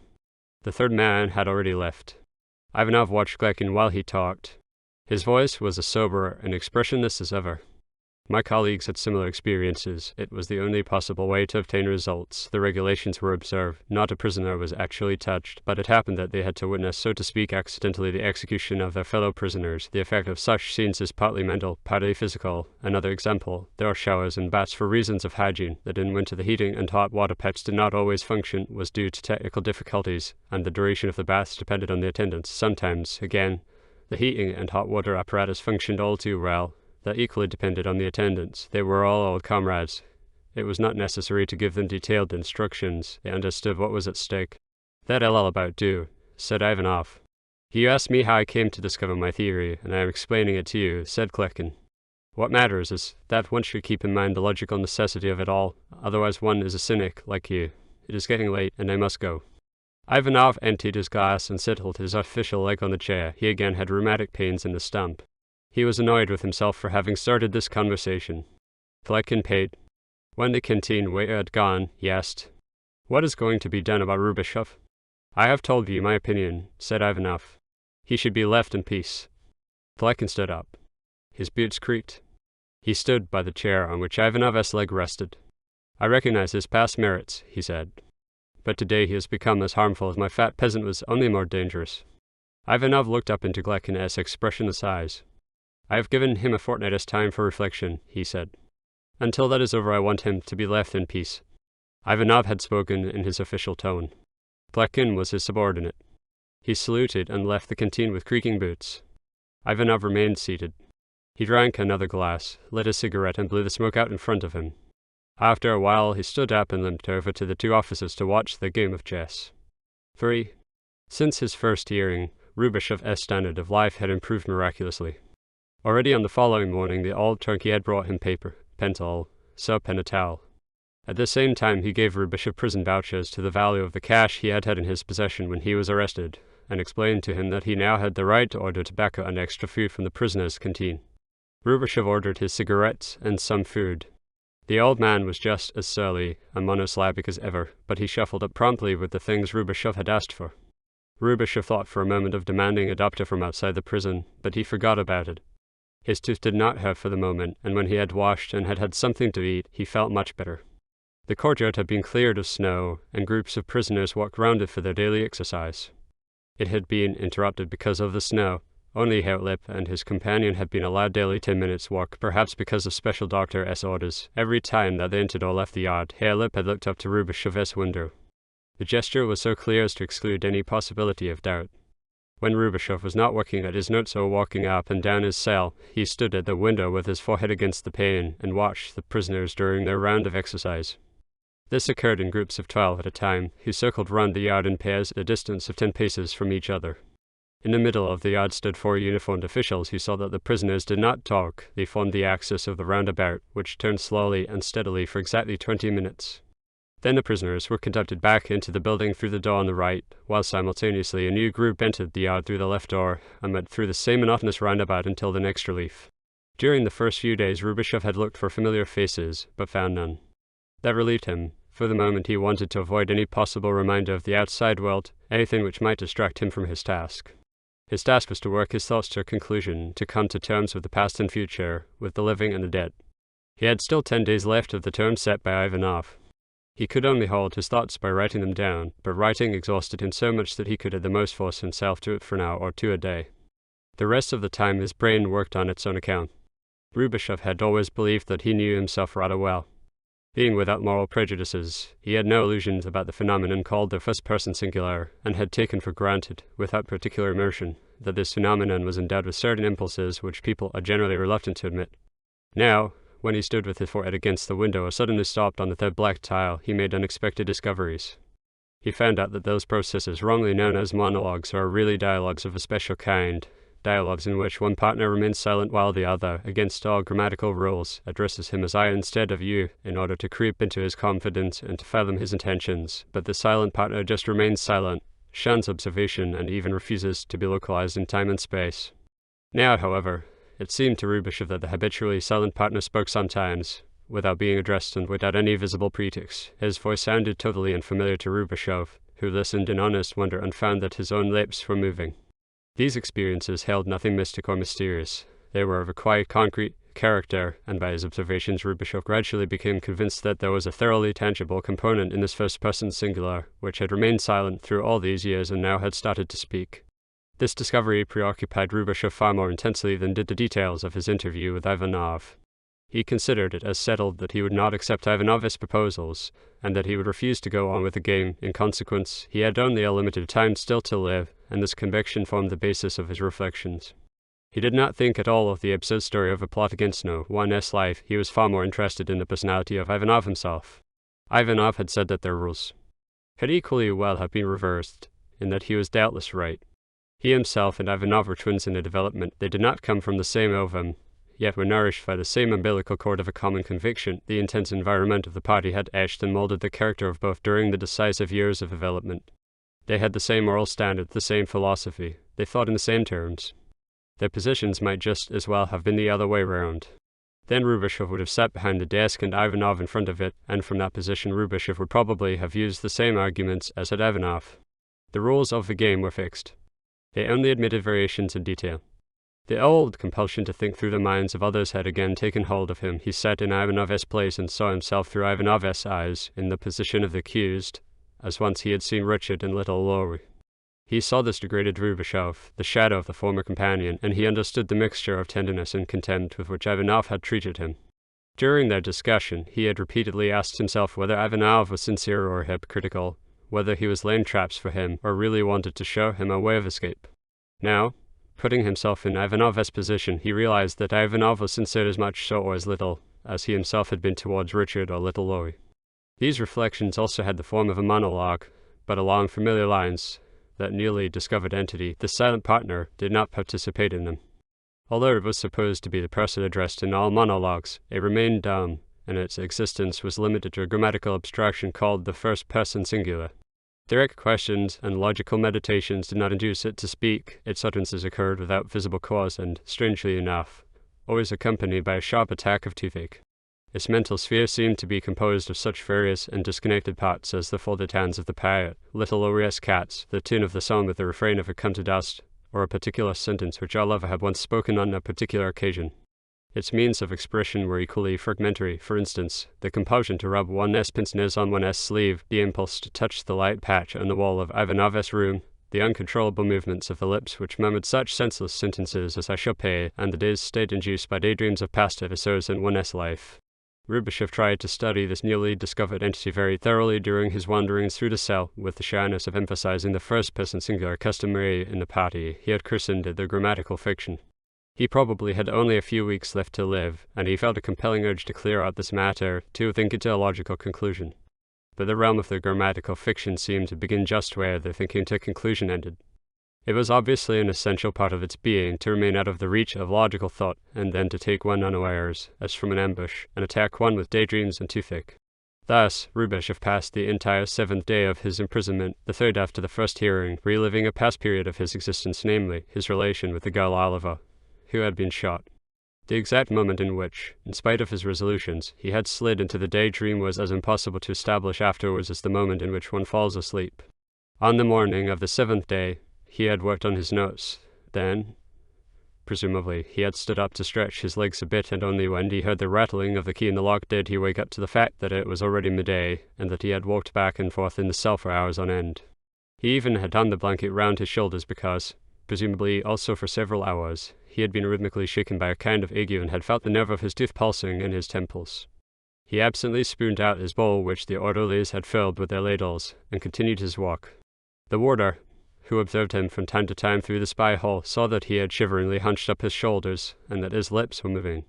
The third man had already left. Ivanov watched Glekin while he talked. His voice was as sober and expressionless as ever. My colleagues had similar experiences. It was the only possible way to obtain results. The regulations were observed. Not a prisoner was actually touched, but it happened that they had to witness, so to speak, accidentally the execution of their fellow prisoners. The effect of such scenes is partly mental, partly physical. Another example, there are showers and baths for reasons of hygiene, that in winter the heating and hot water pipes did not always function was due to technical difficulties, and the duration of the baths depended on the attendance. Sometimes, again, the heating and hot water apparatus functioned all too well. That equally depended on the attendants. They were all old comrades. It was not necessary to give them detailed instructions. They understood what was at stake. "That'll all about do," said Ivanov. "You asked me how I came to discover my theory, and I am explaining it to you," said Klekin. "What matters is that one should keep in mind the logical necessity of it all, otherwise one is a cynic like you. It is getting late, and I must go." Ivanov emptied his glass and settled his official leg on the chair. He again had rheumatic pains in the stump. He was annoyed with himself for having started this conversation. Klekin paid. When the canteen waiter had gone, he asked, "What is going to be done about Rubashov?" "I have told you my opinion," said Ivanov. "He should be left in peace." Klekin stood up. His boots creaked. He stood by the chair on which Ivanov's leg rested. "I recognize his past merits," he said. "But today he has become as harmful as my fat peasant was, only more dangerous." Ivanov looked up into Klekin's expressionless eyes. "I have given him a fortnight's time for reflection," he said. "Until that is over I want him to be left in peace." Ivanov had spoken in his official tone. Klekin was his subordinate. He saluted and left the canteen with creaking boots. Ivanov remained seated. He drank another glass, lit a cigarette, and blew the smoke out in front of him. After a while he stood up and limped over to the two officers to watch the game of chess. 3. Since his first hearing, Rubashev's standard of life had improved miraculously. Already on the following morning the old turnkey had brought him paper, pencil, soap, and a towel. At the same time he gave Rubashev prison vouchers to the value of the cash he had in his possession when he was arrested, and explained to him that he now had the right to order tobacco and extra food from the prisoner's canteen. Rubashev ordered his cigarettes and some food. The old man was just as surly and monosyllabic as ever, but he shuffled up promptly with the things Rubashev had asked for. Rubashev thought for a moment of demanding a doctor from outside the prison, but he forgot about it. His tooth did not hurt for the moment, and when he had washed and had had something to eat, he felt much better. The courtyard had been cleared of snow, and groups of prisoners walked round it for their daily exercise. It had been interrupted because of the snow. Only Herr Lipp and his companion had been allowed daily 10 minutes' walk, perhaps because of special doctor's orders. Every time that they entered or left the yard, Herr Lipp had looked up to Rubashev's window. The gesture was so clear as to exclude any possibility of doubt. When Rubashev was not working at his notes or walking up and down his cell, he stood at the window with his forehead against the pane and watched the prisoners during their round of exercise. This occurred in groups of 12 at a time, who circled round the yard in pairs at a distance of 10 paces from each other. In the middle of the yard stood 4 uniformed officials who saw that the prisoners did not talk. They formed the axis of the roundabout, which turned slowly and steadily for exactly 20 minutes. Then the prisoners were conducted back into the building through the door on the right, while simultaneously a new group entered the yard through the left door and went through the same monotonous roundabout until the next relief. During the first few days Rubashev had looked for familiar faces, but found none. That relieved him. For the moment he wanted to avoid any possible reminder of the outside world, anything which might distract him from his task. His task was to work his thoughts to a conclusion, to come to terms with the past and future, with the living and the dead. He had still 10 days left of the term set by Ivanov. He could only hold his thoughts by writing them down, but writing exhausted him so much that he could at the most force himself to it for an hour or 2 a day. The rest of the time his brain worked on its own account. Rubashev had always believed that he knew himself rather well. Being without moral prejudices, he had no illusions about the phenomenon called the first-person singular, and had taken for granted, without particular immersion, that this phenomenon was endowed with certain impulses which people are generally reluctant to admit. Now, when he stood with his forehead against the window or suddenly stopped on the third black tile, he made unexpected discoveries. He found out that those processes, wrongly known as monologues, are really dialogues of a special kind, dialogues in which one partner remains silent while the other, against all grammatical rules, addresses him as I instead of you, in order to creep into his confidence and to fathom his intentions, but the silent partner just remains silent, shuns observation, and even refuses to be localized in time and space. Now, however, it seemed to Rubashev that the habitually silent partner spoke sometimes, without being addressed and without any visible pretext. His voice sounded totally unfamiliar to Rubashev, who listened in honest wonder and found that his own lips were moving. These experiences held nothing mystic or mysterious. They were of a quiet, concrete, character, and by his observations, Rubashov gradually became convinced that there was a thoroughly tangible component in this first-person singular, which had remained silent through all these years and now had started to speak. This discovery preoccupied Rubashov far more intensely than did the details of his interview with Ivanov. He considered it as settled that he would not accept Ivanov's proposals, and that he would refuse to go on with the game. In consequence, he had only a limited time still to live, and this conviction formed the basis of his reflections. He did not think at all of the absurd story of a plot against no one's life. He was far more interested in the personality of Ivanov himself. Ivanov had said that their rules could equally well have been reversed, in that he was doubtless right. He himself and Ivanov were twins in their development. They did not come from the same ovum, yet were nourished by the same umbilical cord of a common conviction. The intense environment of the party had etched and molded the character of both during the decisive years of development. They had the same moral standard, the same philosophy. They thought in the same terms. Their positions might just as well have been the other way round. Then Rubashov would have sat behind the desk and Ivanov in front of it, and from that position Rubashov would probably have used the same arguments as had Ivanov. The rules of the game were fixed. They only admitted variations in detail. The old compulsion to think through the minds of others had again taken hold of him. He sat in Ivanov's place and saw himself through Ivanov's eyes, in the position of the accused, as once he had seen Richard and little Lorry. He saw this degraded Rubashov, the shadow of the former companion, and he understood the mixture of tenderness and contempt with which Ivanov had treated him. During their discussion, he had repeatedly asked himself whether Ivanov was sincere or hypocritical, whether he was laying traps for him or really wanted to show him a way of escape. Now, putting himself in Ivanov's position, he realized that Ivanov was sincere as much so or as little as he himself had been towards Richard or little Lorry. These reflections also had the form of a monologue, but along familiar lines. That newly discovered entity, the silent partner, did not participate in them. Although it was supposed to be the person addressed in all monologues, it remained dumb, and its existence was limited to a grammatical abstraction called the first-person singular. Direct questions and logical meditations did not induce it to speak. Its utterances occurred without visible cause and, strangely enough, always accompanied by a sharp attack of toothache. Its mental sphere seemed to be composed of such various and disconnected parts as the folded hands of the parrot, little Lorry's cats, the tune of the song with the refrain of "It come to dust," or a particular sentence which our lover had once spoken on a particular occasion. Its means of expression were equally fragmentary. For instance, the compulsion to rub one's pince-nez on one's sleeve, the impulse to touch the light patch on the wall of Ivanov's room, the uncontrollable movements of the lips which murmured such senseless sentences as "I shall pay," and the dazed state induced by daydreams of past episodes in one's life. Rubashov tried to study this newly discovered entity very thoroughly during his wanderings through the cell, with the shyness of emphasizing the first-person singular customary in the party. He had christened it the grammatical fiction. He probably had only a few weeks left to live, and he felt a compelling urge to clear out this matter, to think it to a logical conclusion. But the realm of the grammatical fiction seemed to begin just where the thinking to conclusion ended. It was obviously an essential part of its being to remain out of the reach of logical thought, and then to take one unawares, as from an ambush, and attack one with daydreams and toothache. Thus, Rubashov passed the entire 7th day of his imprisonment, the 3rd after the first hearing, reliving a past period of his existence, namely, his relation with the girl Oliver, who had been shot. The exact moment in which, in spite of his resolutions, he had slid into the daydream was as impossible to establish afterwards as the moment in which one falls asleep. On the morning of the 7th day, he had worked on his notes. Then, presumably, he had stood up to stretch his legs a bit, and only when he heard the rattling of the key in the lock did he wake up to the fact that it was already midday, and that he had walked back and forth in the cell for hours on end. He even had hung the blanket round his shoulders because, presumably also for several hours, he had been rhythmically shaken by a kind of ague and had felt the nerve of his tooth pulsing in his temples. He absently spooned out his bowl which the orderlies had filled with their ladles, and continued his walk. The warder, who observed him from time to time through the spy hole, saw that he had shiveringly hunched up his shoulders, and that his lips were moving.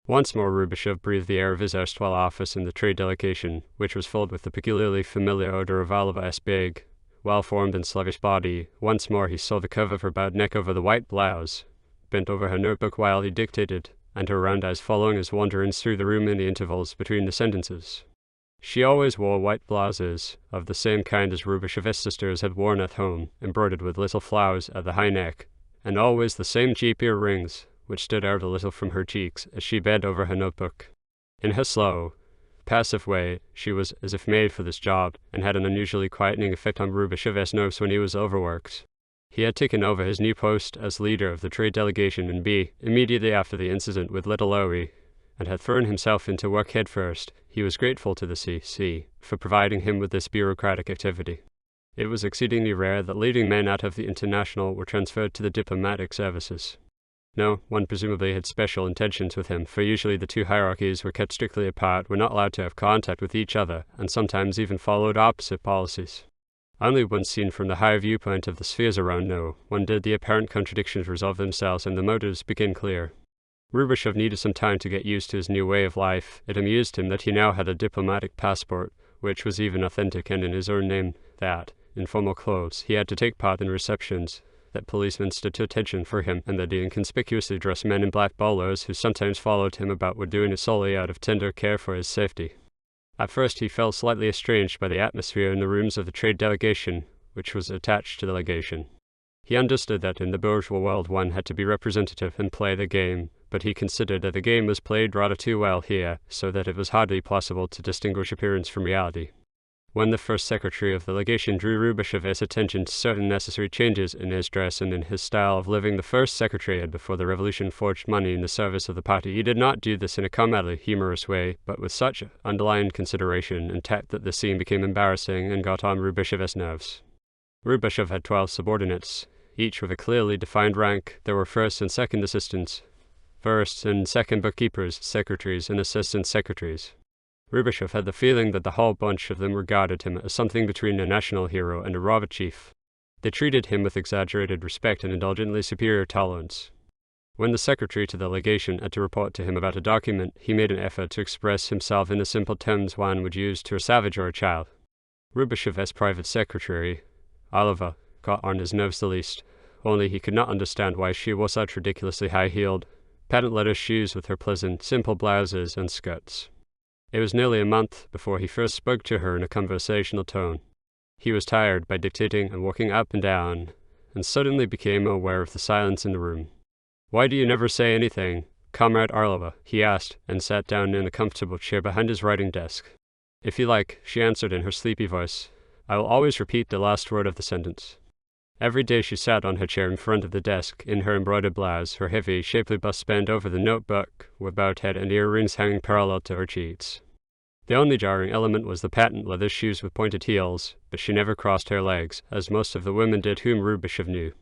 Once more Rubashov breathed the air of his erstwhile office in the trade delegation, which was filled with the peculiarly familiar odor of Oliver's big, well-formed and sluggish body. Once more he saw the curve of her bowed neck over the white blouse, bent over her notebook while he dictated, and her round eyes following his wanderings through the room in the intervals between the sentences. She always wore white blouses, of the same kind as Rubashov's sisters had worn at home, embroidered with little flowers at the high neck, and always the same cheap ear-rings, which stood out a little from her cheeks as she bent over her notebook. In her slow, passive way, she was as if made for this job, and had an unusually quietening effect on Rubashov's nerves when he was overworked. He had taken over his new post as leader of the trade delegation in B immediately after the incident with Little Owie, and had thrown himself into work headfirst. He was grateful to the CC for providing him with this bureaucratic activity. It was exceedingly rare that leading men out of the International were transferred to the diplomatic services. No, one presumably had special intentions with him, for usually the two hierarchies were kept strictly apart, were not allowed to have contact with each other, and sometimes even followed opposite policies. Only when seen from the higher viewpoint of the spheres around No one did the apparent contradictions resolve themselves and the motives became clear. Rubashov needed some time to get used to his new way of life. It amused him that he now had a diplomatic passport, which was even authentic and in his own name, that, in formal clothes, he had to take part in receptions, that policemen stood to attention for him, and that the inconspicuously dressed men in black bowlers who sometimes followed him about were doing it solely out of tender care for his safety. At first he felt slightly estranged by the atmosphere in the rooms of the trade delegation, which was attached to the legation. He understood that in the bourgeois world one had to be representative and play the game, but he considered that the game was played rather too well here, so that it was hardly possible to distinguish appearance from reality. When the first secretary of the legation drew Rubashev's attention to certain necessary changes in his dress and in his style of living, the first secretary had before the revolution forged money in the service of the party. He did not do this in a comically humorous way, but with such underlying consideration and tact that the scene became embarrassing and got on Rubashev's nerves. Rubashev had 12 subordinates, each with a clearly defined rank. There were first and second assistants, first and second bookkeepers, secretaries, and assistant secretaries. Rubashev had the feeling that the whole bunch of them regarded him as something between a national hero and a robber chief. They treated him with exaggerated respect and indulgently superior tolerance. When the secretary to the legation had to report to him about a document, he made an effort to express himself in the simple terms one would use to a savage or a child. Rubashev's private secretary, Oliva, got on his nerves the least, only he could not understand why she wore such ridiculously high-heeled, patent leather shoes with her pleasant, simple blouses and skirts. It was nearly a month before he first spoke to her in a conversational tone. He was tired by dictating and walking up and down, and suddenly became aware of the silence in the room. "Why do you never say anything, Comrade Arlova?" he asked, and sat down in a comfortable chair behind his writing desk. "If you like," she answered in her sleepy voice. "I will always repeat the last word of the sentence." Every day she sat on her chair in front of the desk, in her embroidered blouse, her heavy, shapely bust bent over the notebook, with bowed head and earrings hanging parallel to her cheeks. The only jarring element was the patent leather shoes with pointed heels, but she never crossed her legs, as most of the women did whom Rubashev knew.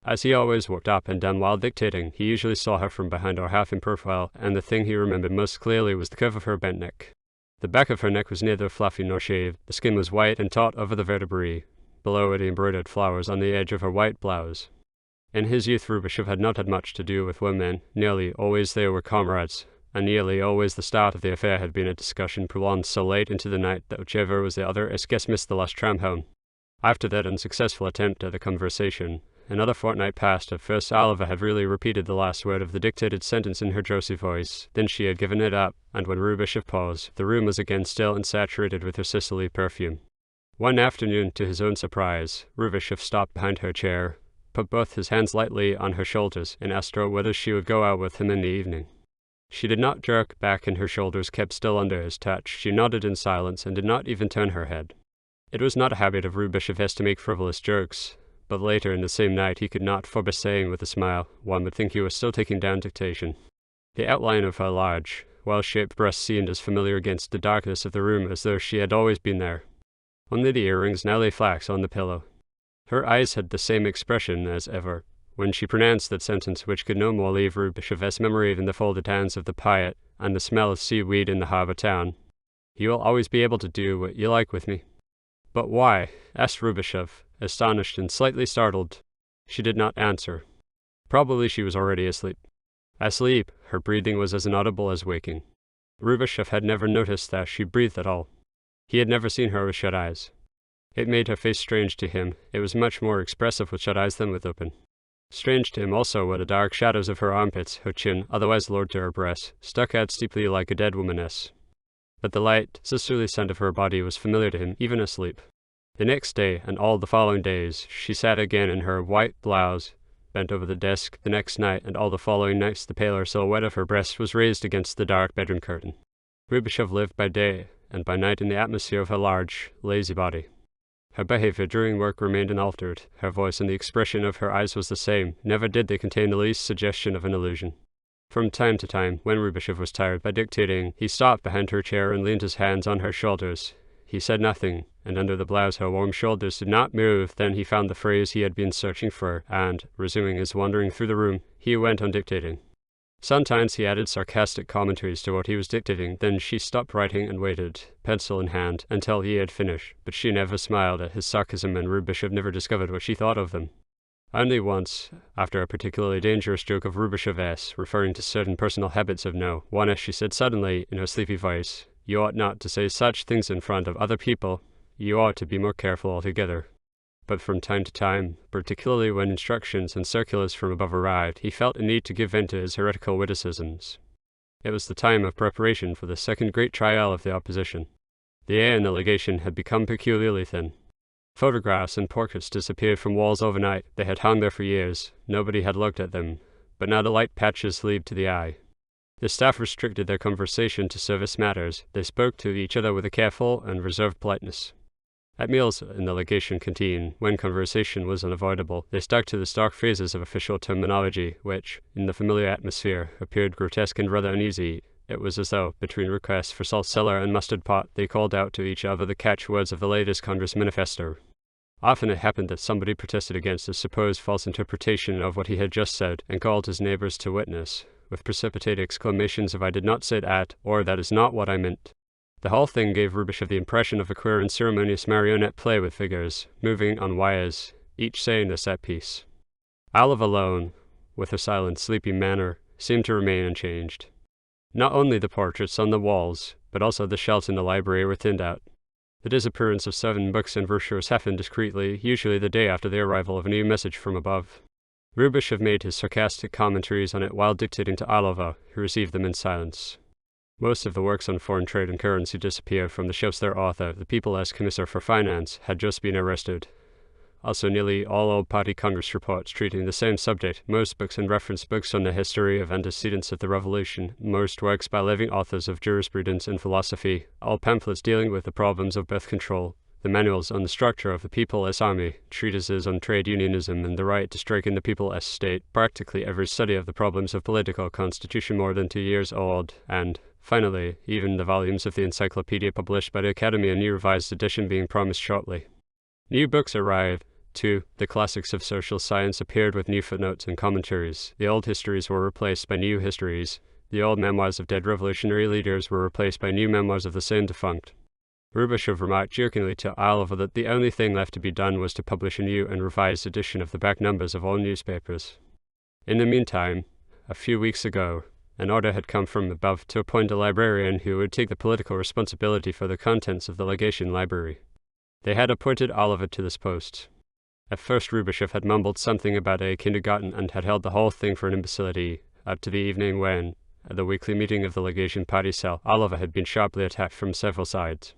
As he always walked up and down while dictating, he usually saw her from behind or half in profile, and the thing he remembered most clearly was the curve of her bent neck. The back of her neck was neither fluffy nor shaved. The skin was white and taut over the vertebrae. Below it, embroidered flowers on the edge of her white blouse. In his youth, Rubashev had not had much to do with women. Nearly always they were comrades, and nearly always the start of the affair had been a discussion prolonged so late into the night that whichever was the other, its guest missed the last tram home. After that unsuccessful attempt at a conversation, another fortnight passed. At first Oliva had really repeated the last word of the dictated sentence in her drowsy voice. Then she had given it up, and when Rubashev paused, the room was again still and saturated with her Sicily perfume. One afternoon, to his own surprise, Rubashev stopped behind her chair, put both his hands lightly on her shoulders, and asked her whether she would go out with him in the evening. She did not jerk back, and her shoulders kept still under his touch. She nodded in silence and did not even turn her head. It was not a habit of Rubashev's to make frivolous jokes, but later in the same night he could not forbear saying with a smile, one would think he was still taking down dictation. The outline of her large, well-shaped breast seemed as familiar against the darkness of the room as though she had always been there. Only the earrings now lay flax on the pillow. Her eyes had the same expression as ever when she pronounced that sentence which could no more leave Rubashev's memory than the folded hands of the Piet and the smell of seaweed in the harbour town. "You will always be able to do what you like with me." "But why?" asked Rubashev, astonished and slightly startled. She did not answer. Probably she was already asleep. Asleep, her breathing was as inaudible as waking. Rubashev had never noticed that she breathed at all. He had never seen her with shut eyes. It made her face strange to him. It was much more expressive with shut eyes than with open. Strange to him also were the dark shadows of her armpits. Her chin, otherwise lowered to her breast, stuck out steeply like a dead womaness. But the light, sisterly scent of her body was familiar to him, even asleep. The next day, and all the following days, she sat again in her white blouse, bent over the desk. The next night, and all the following nights, the paler silhouette of her breast was raised against the dark bedroom curtain. Rubashev lived by day and by night in the atmosphere of her large, lazy body. Her behavior during work remained unaltered. Her voice and the expression of her eyes was the same. Never did they contain the least suggestion of an illusion. From time to time, when Rubishev was tired by dictating, he stopped behind her chair and leaned his hands on her shoulders. He said nothing, and under the blouse her warm shoulders did not move. Then he found the phrase he had been searching for, and, resuming his wandering through the room, he went on dictating. Sometimes he added sarcastic commentaries to what he was dictating, then she stopped writing and waited, pencil in hand, until he had finished, but she never smiled at his sarcasm and Rubishev never discovered what she thought of them. Only once, after a particularly dangerous joke of Rubishev's, referring to certain personal habits of No, one, she said suddenly, in her sleepy voice, "You ought not to say such things in front of other people. You ought to be more careful altogether." But from time to time, particularly when instructions and circulars from above arrived, he felt a need to give vent to his heretical witticisms. It was the time of preparation for the second great trial of the opposition. The air in the legation had become peculiarly thin. Photographs and portraits disappeared from walls overnight. They had hung there for years. Nobody had looked at them, but now the light patches leaped to the eye. The staff restricted their conversation to service matters. They spoke to each other with a careful and reserved politeness. At meals in the legation canteen, when conversation was unavoidable, they stuck to the stock phrases of official terminology, which, in the familiar atmosphere, appeared grotesque and rather uneasy. It was as though, between requests for salt cellar and mustard pot, they called out to each other the catchwords of the latest Congress manifesto. Often it happened that somebody protested against a supposed false interpretation of what he had just said, and called his neighbors to witness, with precipitate exclamations of "I did not say that," or "that is not what I meant." The whole thing gave Rubishev the impression of a queer and ceremonious marionette play with figures, moving on wires, each saying their set piece. Olive alone, with her silent, sleepy manner, seemed to remain unchanged. Not only the portraits on the walls, but also the shelves in the library were thinned out. The disappearance of 7 books and brochures happened discreetly, usually the day after the arrival of a new message from above. Rubishev made his sarcastic commentaries on it while dictating to Oliva, who received them in silence. Most of the works on foreign trade and currency disappeared from the shelves. Their author, the People's Commissar for Finance, had just been arrested. Also nearly all old party Congress reports treating the same subject, most books and reference books on the history of antecedents of the Revolution, most works by living authors of jurisprudence and philosophy, all pamphlets dealing with the problems of birth control, the manuals on the structure of the People's Army, treatises on trade unionism and the right to strike in the People's State, practically every study of the problems of political constitution more than 2 years old, and, finally, even the volumes of the encyclopedia published by the Academy, a new revised edition being promised shortly. New books arrived, too. The classics of social science appeared with new footnotes and commentaries. The old histories were replaced by new histories. The old memoirs of dead revolutionary leaders were replaced by new memoirs of the same defunct. Rubishev remarked jokingly to Oliver that the only thing left to be done was to publish a new and revised edition of the back numbers of all newspapers. In the meantime, a few weeks ago, an order had come from above to appoint a librarian who would take the political responsibility for the contents of the legation library. They had appointed Oliver to this post. At first Rubishev had mumbled something about a kindergarten and had held the whole thing for an imbecility, up to the evening when, at the weekly meeting of the legation party cell, Oliver had been sharply attacked from several sides.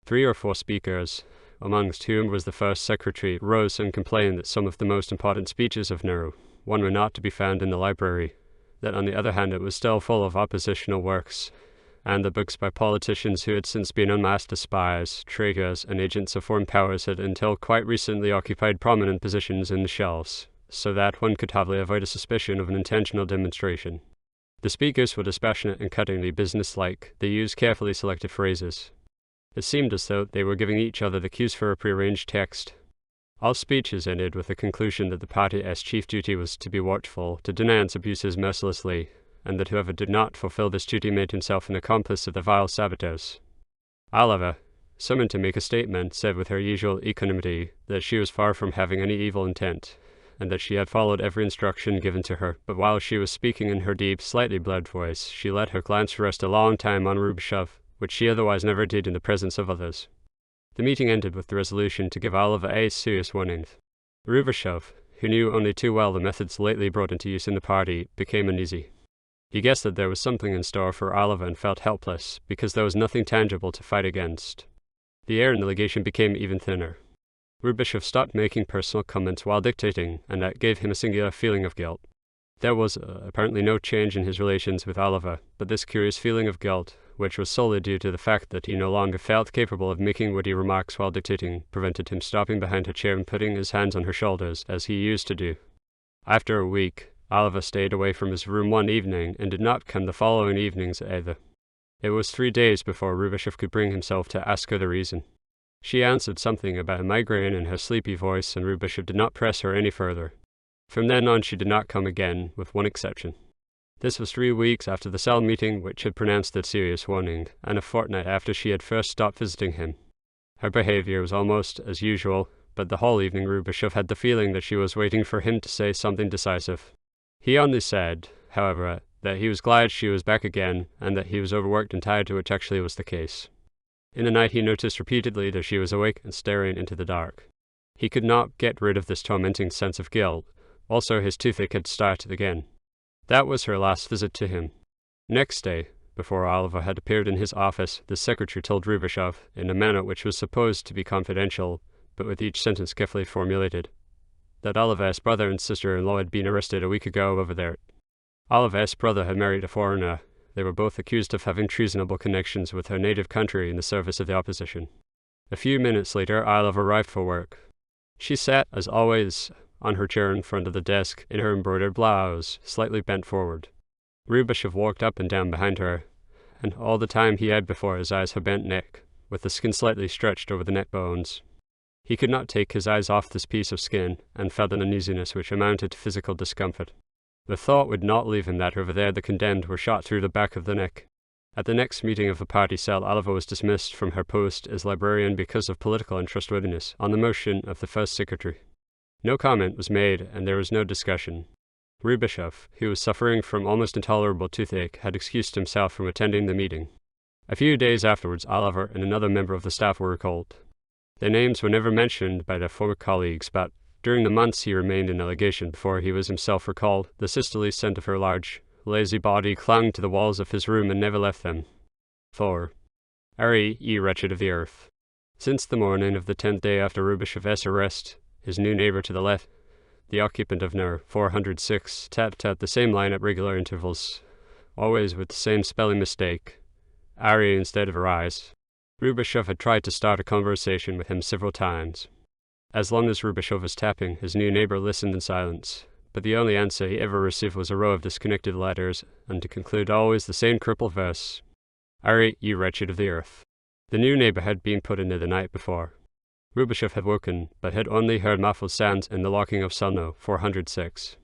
3 or 4 speakers, amongst whom was the first secretary, rose and complained that some of the most important speeches of Nehru, one, were not to be found in the library, that on the other hand it was still full of oppositional works, and the books by politicians who had since been unmasked as spies, traitors, and agents of foreign powers had until quite recently occupied prominent positions in the shelves, so that one could hardly avoid a suspicion of an intentional demonstration. The speakers were dispassionate and cuttingly businesslike. They used carefully selected phrases. It seemed as though they were giving each other the cues for a prearranged text. All speeches ended with the conclusion that the party's chief duty was to be watchful, to denounce abuses mercilessly, and that whoever did not fulfill this duty made himself an accomplice of the vile saboteurs. Oliver, summoned to make a statement, said with her usual equanimity that she was far from having any evil intent, and that she had followed every instruction given to her, but while she was speaking in her deep, slightly blurred voice, she let her glance rest a long time on Rubishev, which she otherwise never did in the presence of others. The meeting ended with the resolution to give Oliver a serious warning. Rubishev, who knew only too well the methods lately brought into use in the party, became uneasy. He guessed that there was something in store for Oliver and felt helpless, because there was nothing tangible to fight against. The air in the legation became even thinner. Rubishev stopped making personal comments while dictating, and that gave him a singular feeling of guilt. There was apparently no change in his relations with Oliver, but this curious feeling of guilt, which was solely due to the fact that he no longer felt capable of making witty remarks while dictating, prevented him stopping behind her chair and putting his hands on her shoulders, as he used to do. After a week, Oliver stayed away from his room one evening, and did not come the following evenings either. It was 3 days before Rubashov could bring himself to ask her the reason. She answered something about a migraine in her sleepy voice, and Rubashov did not press her any further. From then on she did not come again, with one exception. This was 3 weeks after the cell meeting which had pronounced the serious warning, and a fortnight after she had first stopped visiting him. Her behavior was almost as usual, but the whole evening Rubashov had the feeling that she was waiting for him to say something decisive. He only said, however, that he was glad she was back again, and that he was overworked and tired, which actually was the case. In the night he noticed repeatedly that she was awake and staring into the dark. He could not get rid of this tormenting sense of guilt. Also his toothache had started again. That was her last visit to him. Next day, before Oliver had appeared in his office, the secretary told Rubashov, in a manner which was supposed to be confidential, but with each sentence carefully formulated, that Oliver's brother and sister-in-law had been arrested a week ago over there. Oliver's brother had married a foreigner. They were both accused of having treasonable connections with her native country in the service of the opposition. A few minutes later, Oliver arrived for work. She sat, as always, on her chair in front of the desk, in her embroidered blouse, slightly bent forward. Rubashov walked up and down behind her, and all the time he had before his eyes her bent neck, with the skin slightly stretched over the neck bones. He could not take his eyes off this piece of skin, and felt an uneasiness which amounted to physical discomfort. The thought would not leave him that over there the condemned were shot through the back of the neck. At the next meeting of the party cell, Oliver was dismissed from her post as librarian because of political untrustworthiness, on the motion of the first secretary. No comment was made, and there was no discussion. Rubashov, who was suffering from almost intolerable toothache, had excused himself from attending the meeting. A few days afterwards, Oliver and another member of the staff were recalled. Their names were never mentioned by their former colleagues, but during the months he remained in legation before he was himself recalled, the sisterly scent of her large, lazy body clung to the walls of his room and never left them. 4. Ari, ye wretched of the earth. Since the morning of the 10th day after Rubashov's arrest, his new neighbor to the left, the occupant of No. 406, tapped out the same line at regular intervals, always with the same spelling mistake, Ari instead of arise. Rubashov had tried to start a conversation with him several times. As long as Rubashov was tapping, his new neighbor listened in silence, but the only answer he ever received was a row of disconnected letters, and to conclude always the same crippled verse, Ari, ye wretched of the earth. The new neighbor had been put in there the night before. Rubashov had woken, but had only heard muffled sounds in the locking of cell No. 406.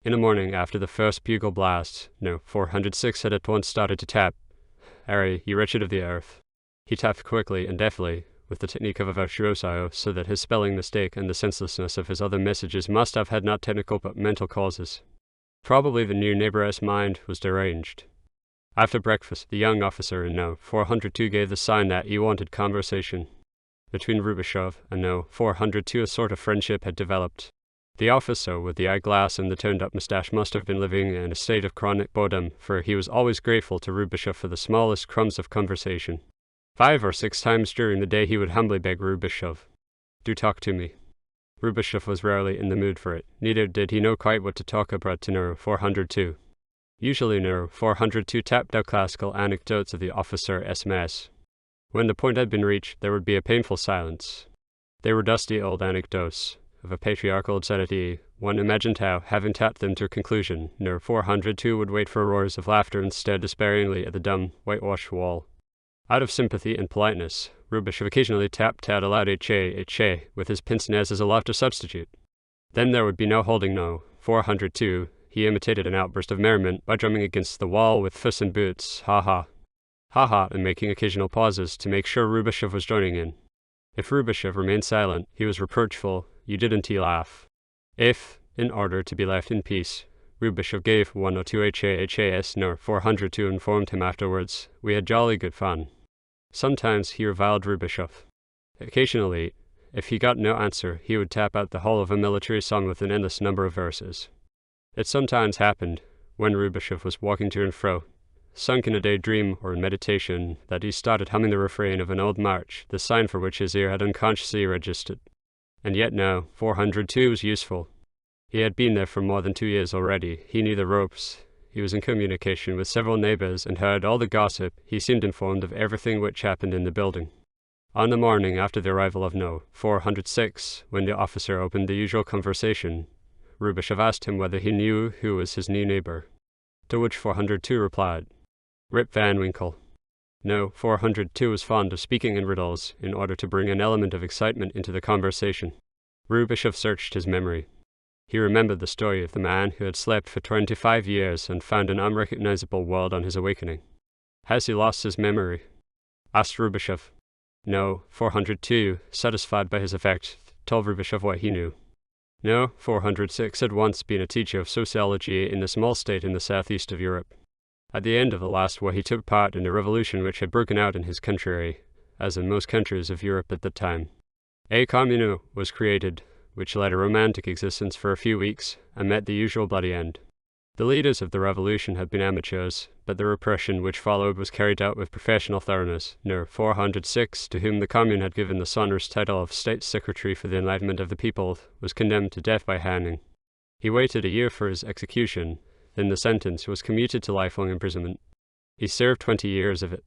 In the morning, after the first bugle blast, No. 406 had at once started to tap, Ari, ye wretched of the earth. He tapped quickly and deftly, with the technique of a virtuoso, so that his spelling mistake and the senselessness of his other messages must have had not technical but mental causes. Probably the new neighbor's mind was deranged. After breakfast, the young officer in No. 402 gave the sign that he wanted conversation. Between Rubashov and No. 402 a sort of friendship had developed. The officer with the eyeglass and the turned-up moustache must have been living in a state of chronic boredom, for he was always grateful to Rubashov for the smallest crumbs of conversation. 5 or 6 times during the day he would humbly beg Rubashov, "Do talk to me." Rubashov was rarely in the mood for it, neither did he know quite what to talk about to No. 402. Usually No. 402 tapped out classical anecdotes of the officer's mess. When the point had been reached, there would be a painful silence. They were dusty old anecdotes, of a patriarchal insanity. One imagined how, having tapped them to a conclusion, No. 402 would wait for roars of laughter and stare despairingly at the dumb, whitewashed wall. Out of sympathy and politeness, Rubashov occasionally tapped out aloud eche, with his pince-nez as a laughter substitute. Then there would be no holding No. 402. He imitated an outburst of merriment by drumming against the wall with fists and boots, ha-ha, ha-ha, and making occasional pauses to make sure Rubashov was joining in. If Rubashov remained silent, he was reproachful, you didn't he laugh. If, in order to be left in peace, Rubashov gave 1 or 2 HAS No. 402 informed him afterwards, we had jolly good fun. Sometimes he reviled Rubashov. Occasionally, if he got no answer, he would tap out the whole of a military song with an endless number of verses. It sometimes happened, when Rubashov was walking to and fro, sunk in a daydream or in meditation, that he started humming the refrain of an old march, the sign for which his ear had unconsciously registered. And yet now, 402 was useful. He had been there for more than 2 years already. He knew the ropes. he was in communication with several neighbors and heard all the gossip. He seemed informed of everything which happened in the building. On the morning after the arrival of No. 406, when the officer opened the usual conversation, Rubashov asked him whether he knew who was his new neighbor, to which 402 replied, Rip Van Winkle. No. 402 was fond of speaking in riddles in order to bring an element of excitement into the conversation. Rubashov searched his memory. He remembered the story of the man who had slept for 25 years and found an unrecognizable world on his awakening. Has he lost his memory? Asked Rubashov. No. 402, satisfied by his effect, told Rubashov what he knew. No. 406 had once been a teacher of sociology in a small state in the southeast of Europe. At the end of the last war he took part in a revolution which had broken out in his country, as in most countries of Europe at the time. A commune was created, which led a romantic existence for a few weeks, and met the usual bloody end. The leaders of the revolution had been amateurs, but the repression which followed was carried out with professional thoroughness. No. 406, to whom the commune had given the sonorous title of State Secretary for the Enlightenment of the People, was condemned to death by hanging. He waited a year for his execution, then the sentence was commuted to lifelong imprisonment. He served 20 years of it.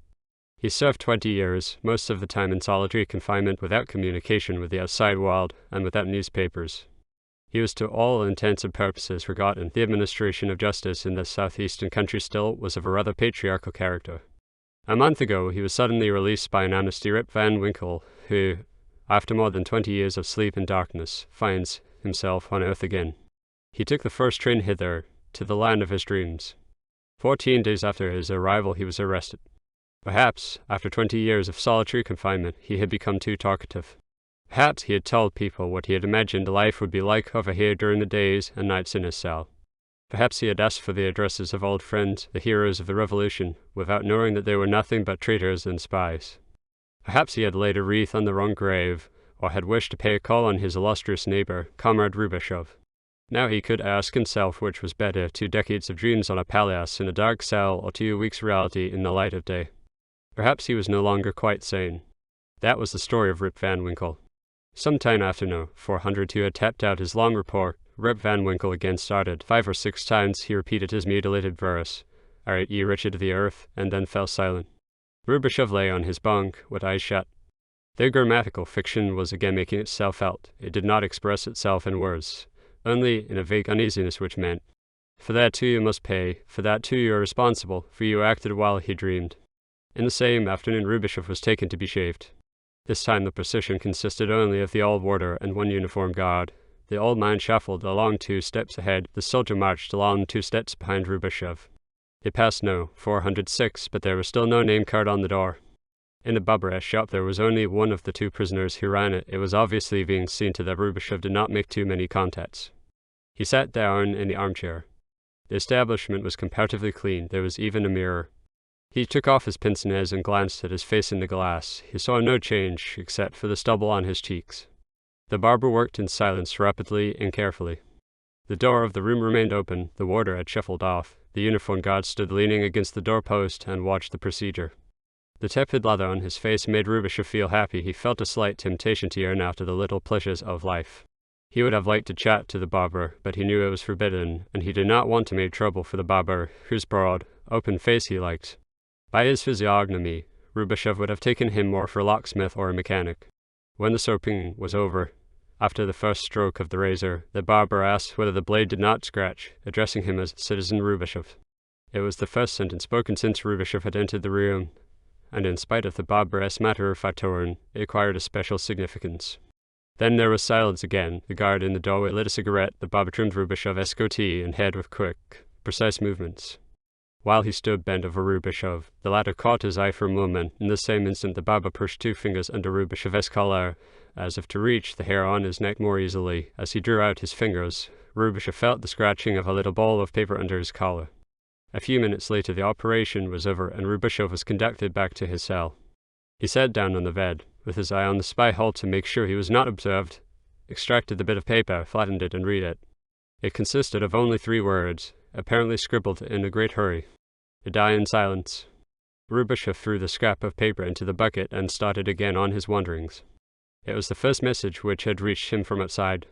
He served 20 years, most of the time in solitary confinement without communication with the outside world and without newspapers. He was to all intents and purposes forgotten. The administration of justice in the southeastern country still was of a rather patriarchal character. A month ago he was suddenly released by an amnesty Rip Van Winkle, who, after more than 20 years of sleep and darkness, finds himself on earth again. He took the first train hither, to the land of his dreams. 14 days after his arrival he was arrested. Perhaps, after 20 years of solitary confinement, he had become too talkative. Perhaps he had told people what he had imagined life would be like over here during the days and nights in his cell. Perhaps he had asked for the addresses of old friends, the heroes of the revolution, without knowing that they were nothing but traitors and spies. Perhaps he had laid a wreath on the wrong grave, or had wished to pay a call on his illustrious neighbor, Comrade Rubashov. Now he could ask himself which was better, 2 decades of dreams on a palliasse in a dark cell, or 2 weeks' reality in the light of day. Perhaps he was no longer quite sane. That was the story of Rip Van Winkle. Some time after No. 402 had tapped out his long report, Rip Van Winkle again started. 5 or 6 times he repeated his mutilated verse, "Art ye wretched of the earth," and then fell silent. Rubashov lay on his bunk, with eyes shut. The grammatical fiction was again making itself felt. It did not express itself in words, only in a vague uneasiness which meant, "For that too you must pay, for that too you are responsible, for you acted while he dreamed." In the same afternoon Rubashov was taken to be shaved. This time the procession consisted only of the old warder and 1 uniformed guard. The old man shuffled along 2 steps ahead, the soldier marched along 2 steps behind Rubashov. They passed No. 406, but there was still no name card on the door. In the barberess shop there was only one of the 2 prisoners who ran it. It was obviously being seen to that Rubashov did not make too many contacts. He sat down in the armchair. The establishment was comparatively clean. There was even a mirror. He took off his pince-nez and glanced at his face in the glass. He saw no change, except for the stubble on his cheeks. The barber worked in silence, rapidly and carefully. The door of the room remained open. The warder had shuffled off. The uniformed guard stood leaning against the doorpost and watched the procedure. The tepid lather on his face made Rubashov feel happy. He felt a slight temptation to yearn after the little pleasures of life. He would have liked to chat to the barber, but he knew it was forbidden, and he did not want to make trouble for the barber, whose broad, open face he liked. By his physiognomy, Rubashov would have taken him more for a locksmith or a mechanic. When the soaping was over, after the first stroke of the razor, the barber asked whether the blade did not scratch, addressing him as Citizen Rubashov. It was the first sentence spoken since Rubashov had entered the room, and in spite of the barbarous matter-of-fact tone, it acquired a special significance. Then there was silence again. The guard in the doorway lit a cigarette. The barber trimmed Rubashov escotee and head with quick, precise movements. While he stood bent over Rubashov, the latter caught his eye for a moment. In the same instant the barber pushed 2 fingers under Rubashov's collar, as if to reach the hair on his neck more easily. As he drew out his fingers, Rubashov felt the scratching of a little ball of paper under his collar. A few minutes later the operation was over and Rubashov was conducted back to his cell. He sat down on the bed, with his eye on the spy hole to make sure he was not observed, extracted the bit of paper, flattened it, and read it. It consisted of only 3 words, apparently scribbled in a great hurry. "To die in silence." Rubashov threw the scrap of paper into the bucket and started again on his wanderings. It was the first message which had reached him from outside.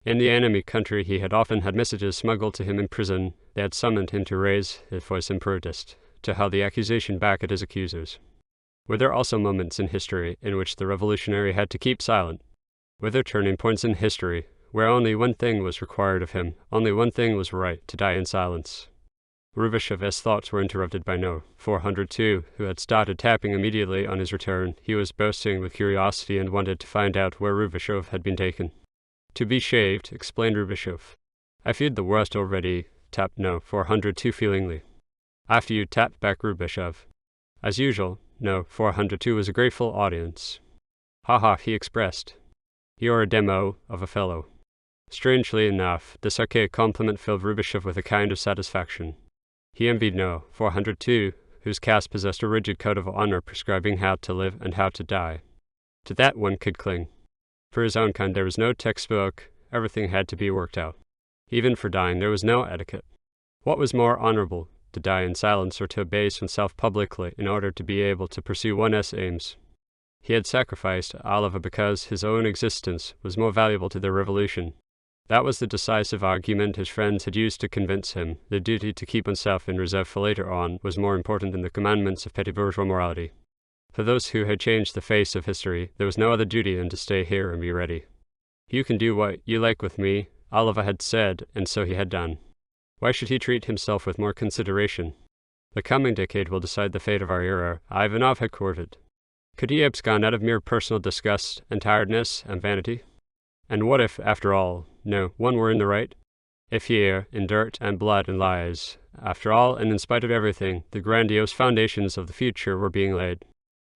In the enemy country he had often had messages smuggled to him in prison, they had summoned him to raise his voice in protest, to hurl the accusation back at his accusers. Were there also moments in history in which the revolutionary had to keep silent? Were there turning points in history where only one thing was required of him, only one thing was right, to die in silence? Rubishev's thoughts were interrupted by No. 402, who had started tapping immediately on his return. He was bursting with curiosity and wanted to find out where Rubishev had been taken. To be shaved, explained Rubishev. I feared the worst already, tapped No. 402 feelingly. After you, tapped back Rubishev. As usual, No. 402 was a grateful audience. Ha ha, he expressed. You're a demo of a fellow. Strangely enough, this archaic compliment filled Rubishev with a kind of satisfaction. He envied No. 402, whose caste possessed a rigid code of honor prescribing how to live and how to die. To that one could cling. For his own kind there was no textbook, everything had to be worked out. Even for dying there was no etiquette. What was more honorable, to die in silence or to abase oneself publicly in order to be able to pursue one's aims? He had sacrificed Alava because his own existence was more valuable to the revolution. That was the decisive argument his friends had used to convince him. The duty to keep oneself in reserve for later on was more important than the commandments of petty bourgeois morality. For those who had changed the face of history, there was no other duty than to stay here and be ready. You can do what you like with me, Alava had said, and so he had done. Why should he treat himself with more consideration? The coming decade will decide the fate of our era, Ivanov had quoted. Could he abscond out of mere personal disgust and tiredness and vanity? And what if, after all, no, one were in the right? If here, in dirt and blood and lies, after all and in spite of everything, the grandiose foundations of the future were being laid?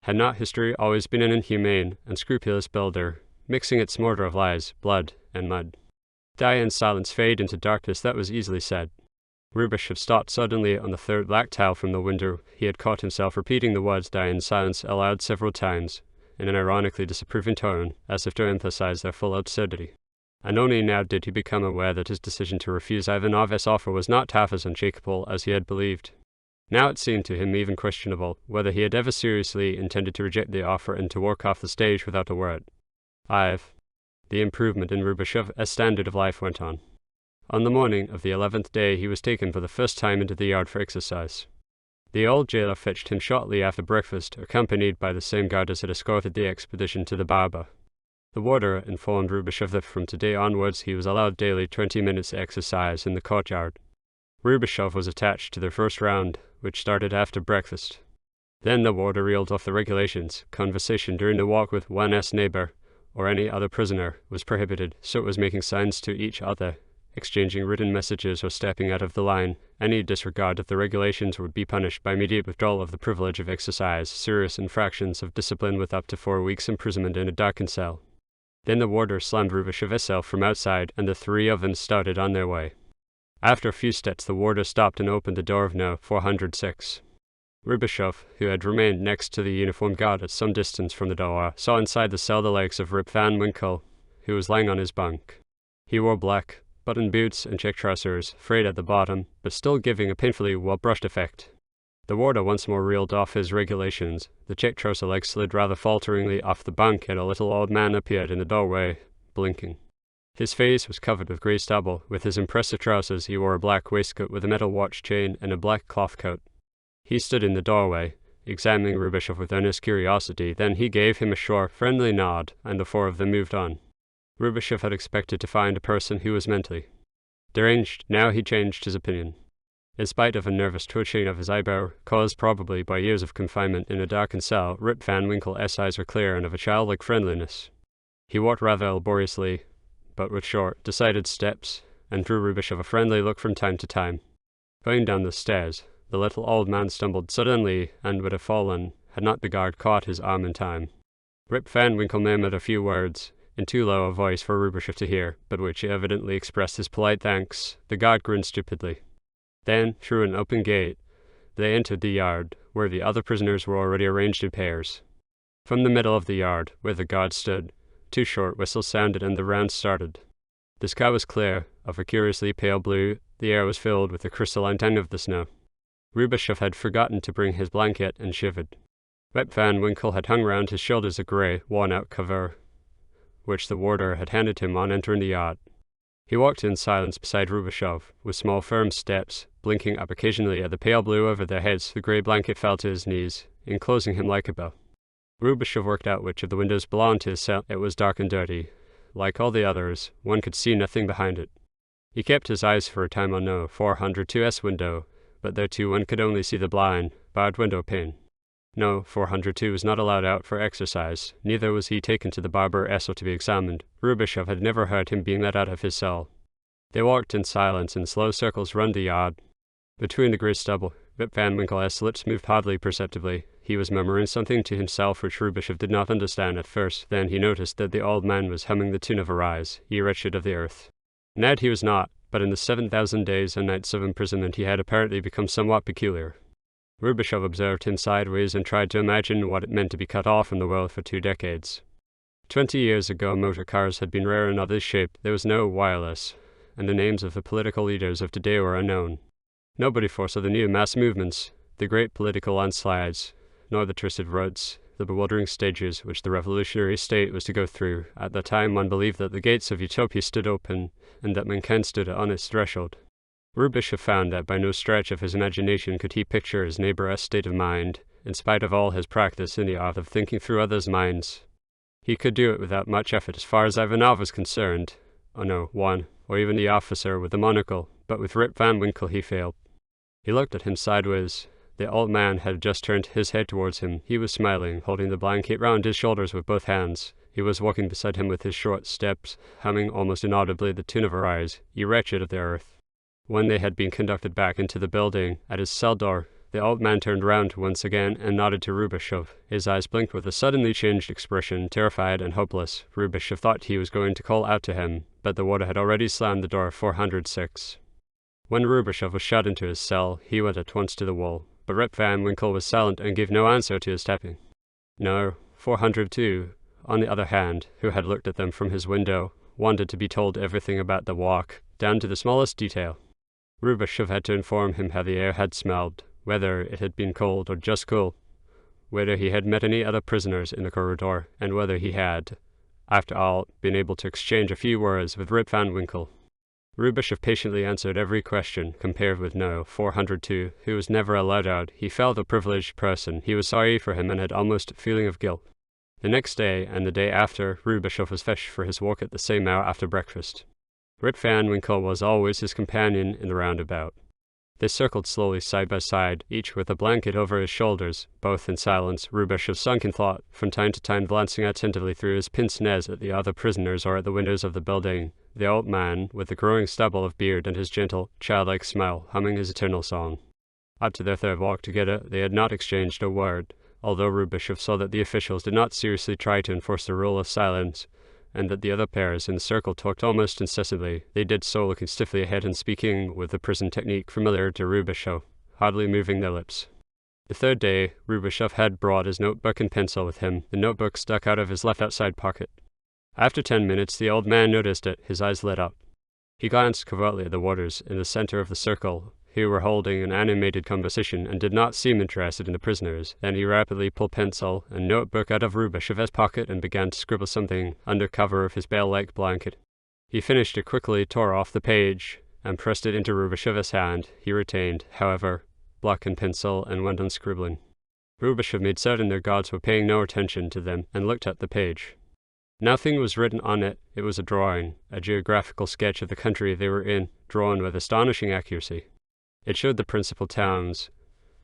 Had not history always been an inhumane and scrupulous builder, mixing its mortar of lies, blood, and mud? Die in silence, fade into darkness, that was easily said. Rubishev stopped suddenly on the third black tile from the window. He had caught himself repeating the words die in silence aloud several times, in an ironically disapproving tone, as if to emphasize their full absurdity. And only now did he become aware that his decision to refuse Ivanov's offer was not half as unshakable as he had believed. Now it seemed to him even questionable whether he had ever seriously intended to reject the offer and to walk off the stage without a word. The improvement in Rubishev's standard of life went on. On the morning of the 11th day he was taken for the first time into the yard for exercise. The old jailer fetched him shortly after breakfast, accompanied by the same guard as had escorted the expedition to the barber. The warder informed Rubishev that from today onwards he was allowed daily 20 minutes exercise in the courtyard. Rubishev was attached to the first round, which started after breakfast. Then the warder reeled off the regulations. Conversation during the walk with one's neighbor, or any other prisoner, was prohibited, so it was making signs to each other, exchanging written messages or stepping out of the line. Any disregard of the regulations would be punished by immediate withdrawal of the privilege of exercise, serious infractions of discipline with up to 4 weeks' imprisonment in a darkened cell. Then the warder slammed Rubishev's cell from outside, and the three of them started on their way. After a few steps the warder stopped and opened the door of No. 406. Rubishev, who had remained next to the uniformed guard at some distance from the door, saw inside the cell the legs of Rip Van Winkle, who was lying on his bunk. He wore black button boots and check trousers, frayed at the bottom, but still giving a painfully well-brushed effect. The warder once more reeled off his regulations. The check trouser legs slid rather falteringly off the bunk, and a little old man appeared in the doorway, blinking. His face was covered with grey stubble. With his impressive trousers he wore a black waistcoat with a metal watch chain and a black cloth coat. He stood in the doorway, examining Rubishev with earnest curiosity. Then he gave him a short, friendly nod, and the four of them moved on. Rubishev had expected to find a person who was mentally deranged. Now he changed his opinion. In spite of a nervous twitching of his eyebrow, caused probably by years of confinement in a darkened cell, Rip Van Winkle's eyes were clear and of a childlike friendliness. He walked rather laboriously, but with short, decided steps, and threw Rubishev a friendly look from time to time. Going down the stairs, the little old man stumbled suddenly and would have fallen, had not the guard caught his arm in time. Rip Van Winkle murmured a few words, in too low a voice for Rubishev to hear, but which evidently expressed his polite thanks. The guard grinned stupidly. Then, through an open gate, they entered the yard, where the other prisoners were already arranged in pairs. From the middle of the yard, where the guard stood, 2 short whistles sounded and the round started. The sky was clear, of a curiously pale blue. The air was filled with the crystalline tang of the snow. Rubishev had forgotten to bring his blanket and shivered. Rip Van Winkle had hung round his shoulders a grey, worn-out cover, which the warder had handed him on entering the yard. He walked in silence beside Rubashov, with small firm steps, blinking up occasionally at the pale blue over their heads. The grey blanket fell to his knees, enclosing him like a bell. Rubashov worked out which of the windows belonged to his cell. It was dark and dirty. Like all the others, one could see nothing behind it. He kept his eyes for a time on no 402S window, but there too one could only see the blind, barred window pane. No, 402 was not allowed out for exercise, neither was he taken to the barber Essel to be examined. Rubashov had never heard him being let out of his cell. They walked in silence in slow circles round the yard. Between the grey stubble, Rip Van Winkle's lips moved hardly perceptibly. He was murmuring something to himself which Rubashov did not understand at first. Then he noticed that the old man was humming the tune of Arise, Ye Wretched of the Earth. Mad he was not, but in the 7,000 days and nights of imprisonment he had apparently become somewhat peculiar. Rubashov observed him sideways and tried to imagine what it meant to be cut off from the world for 2 decades. 20 years ago motor cars had been rare in this shape. There was no wireless, and the names of the political leaders of today were unknown. Nobody foresaw the new mass movements, the great political landslides, nor the twisted roads, the bewildering stages which the revolutionary state was to go through. At the time one believed that the gates of utopia stood open, and that mankind stood on its threshold. Rubashov found that by no stretch of his imagination could he picture his neighbor's state of mind, in spite of all his practice in the art of thinking through others' minds. He could do it without much effort as far as Ivanov was concerned. Oh no, one, or even the officer with the monocle, but with Rip Van Winkle he failed. He looked at him sideways. The old man had just turned his head towards him. He was smiling, holding the blanket round his shoulders with both hands. He was walking beside him with his short steps, humming almost inaudibly the tune of Arise, Ye Wretched of the Earth. When they had been conducted back into the building, at his cell door, the old man turned round once again and nodded to Rubashov. His eyes blinked with a suddenly changed expression, terrified and hopeless. Rubashov thought he was going to call out to him, but the warder had already slammed the door of 406. When Rubashov was shut into his cell, he went at once to the wall, but Rip Van Winkle was silent and gave no answer to his tapping. No, 402, on the other hand, who had looked at them from his window, wanted to be told everything about the walk, down to the smallest detail. Rubashov had to inform him how the air had smelled, whether it had been cold or just cool, whether he had met any other prisoners in the corridor, and whether he had, after all, been able to exchange a few words with Rip Van Winkle. Rubashov patiently answered every question, compared with no 402, who was never allowed out. He felt a privileged person. He was sorry for him and had almost a feeling of guilt. The next day, and the day after, Rubashov was fetched for his walk at the same hour after breakfast. Rip Van Winkle was always his companion in the roundabout. They circled slowly side by side, each with a blanket over his shoulders, both in silence. Rubashov sunk in thought, from time to time glancing attentively through his pince-nez at the other prisoners or at the windows of the building. The old man, with the growing stubble of beard and his gentle, childlike smile, humming his eternal song. Up to their third walk together, they had not exchanged a word, although Rubashov saw that the officials did not seriously try to enforce the rule of silence, and that the other pairs in the circle talked almost incessantly. They did so looking stiffly ahead and speaking with the prison technique familiar to Rubashov, hardly moving their lips. The third day, Rubashov had brought his notebook and pencil with him. The notebook stuck out of his left outside pocket. After 10 minutes, the old man noticed it. His eyes lit up. He glanced covertly at the warders in the center of the circle, who were holding an animated conversation and did not seem interested in the prisoners. Then he rapidly pulled pencil and notebook out of Rubashov's pocket and began to scribble something under cover of his bale-like blanket. He finished it quickly, tore off the page, and pressed it into Rubashov's hand. He retained, however, block and pencil and went on scribbling. Rubashov made certain their guards were paying no attention to them and looked at the page. Nothing was written on it. It was a drawing, a geographical sketch of the country they were in, drawn with astonishing accuracy. It showed the principal towns,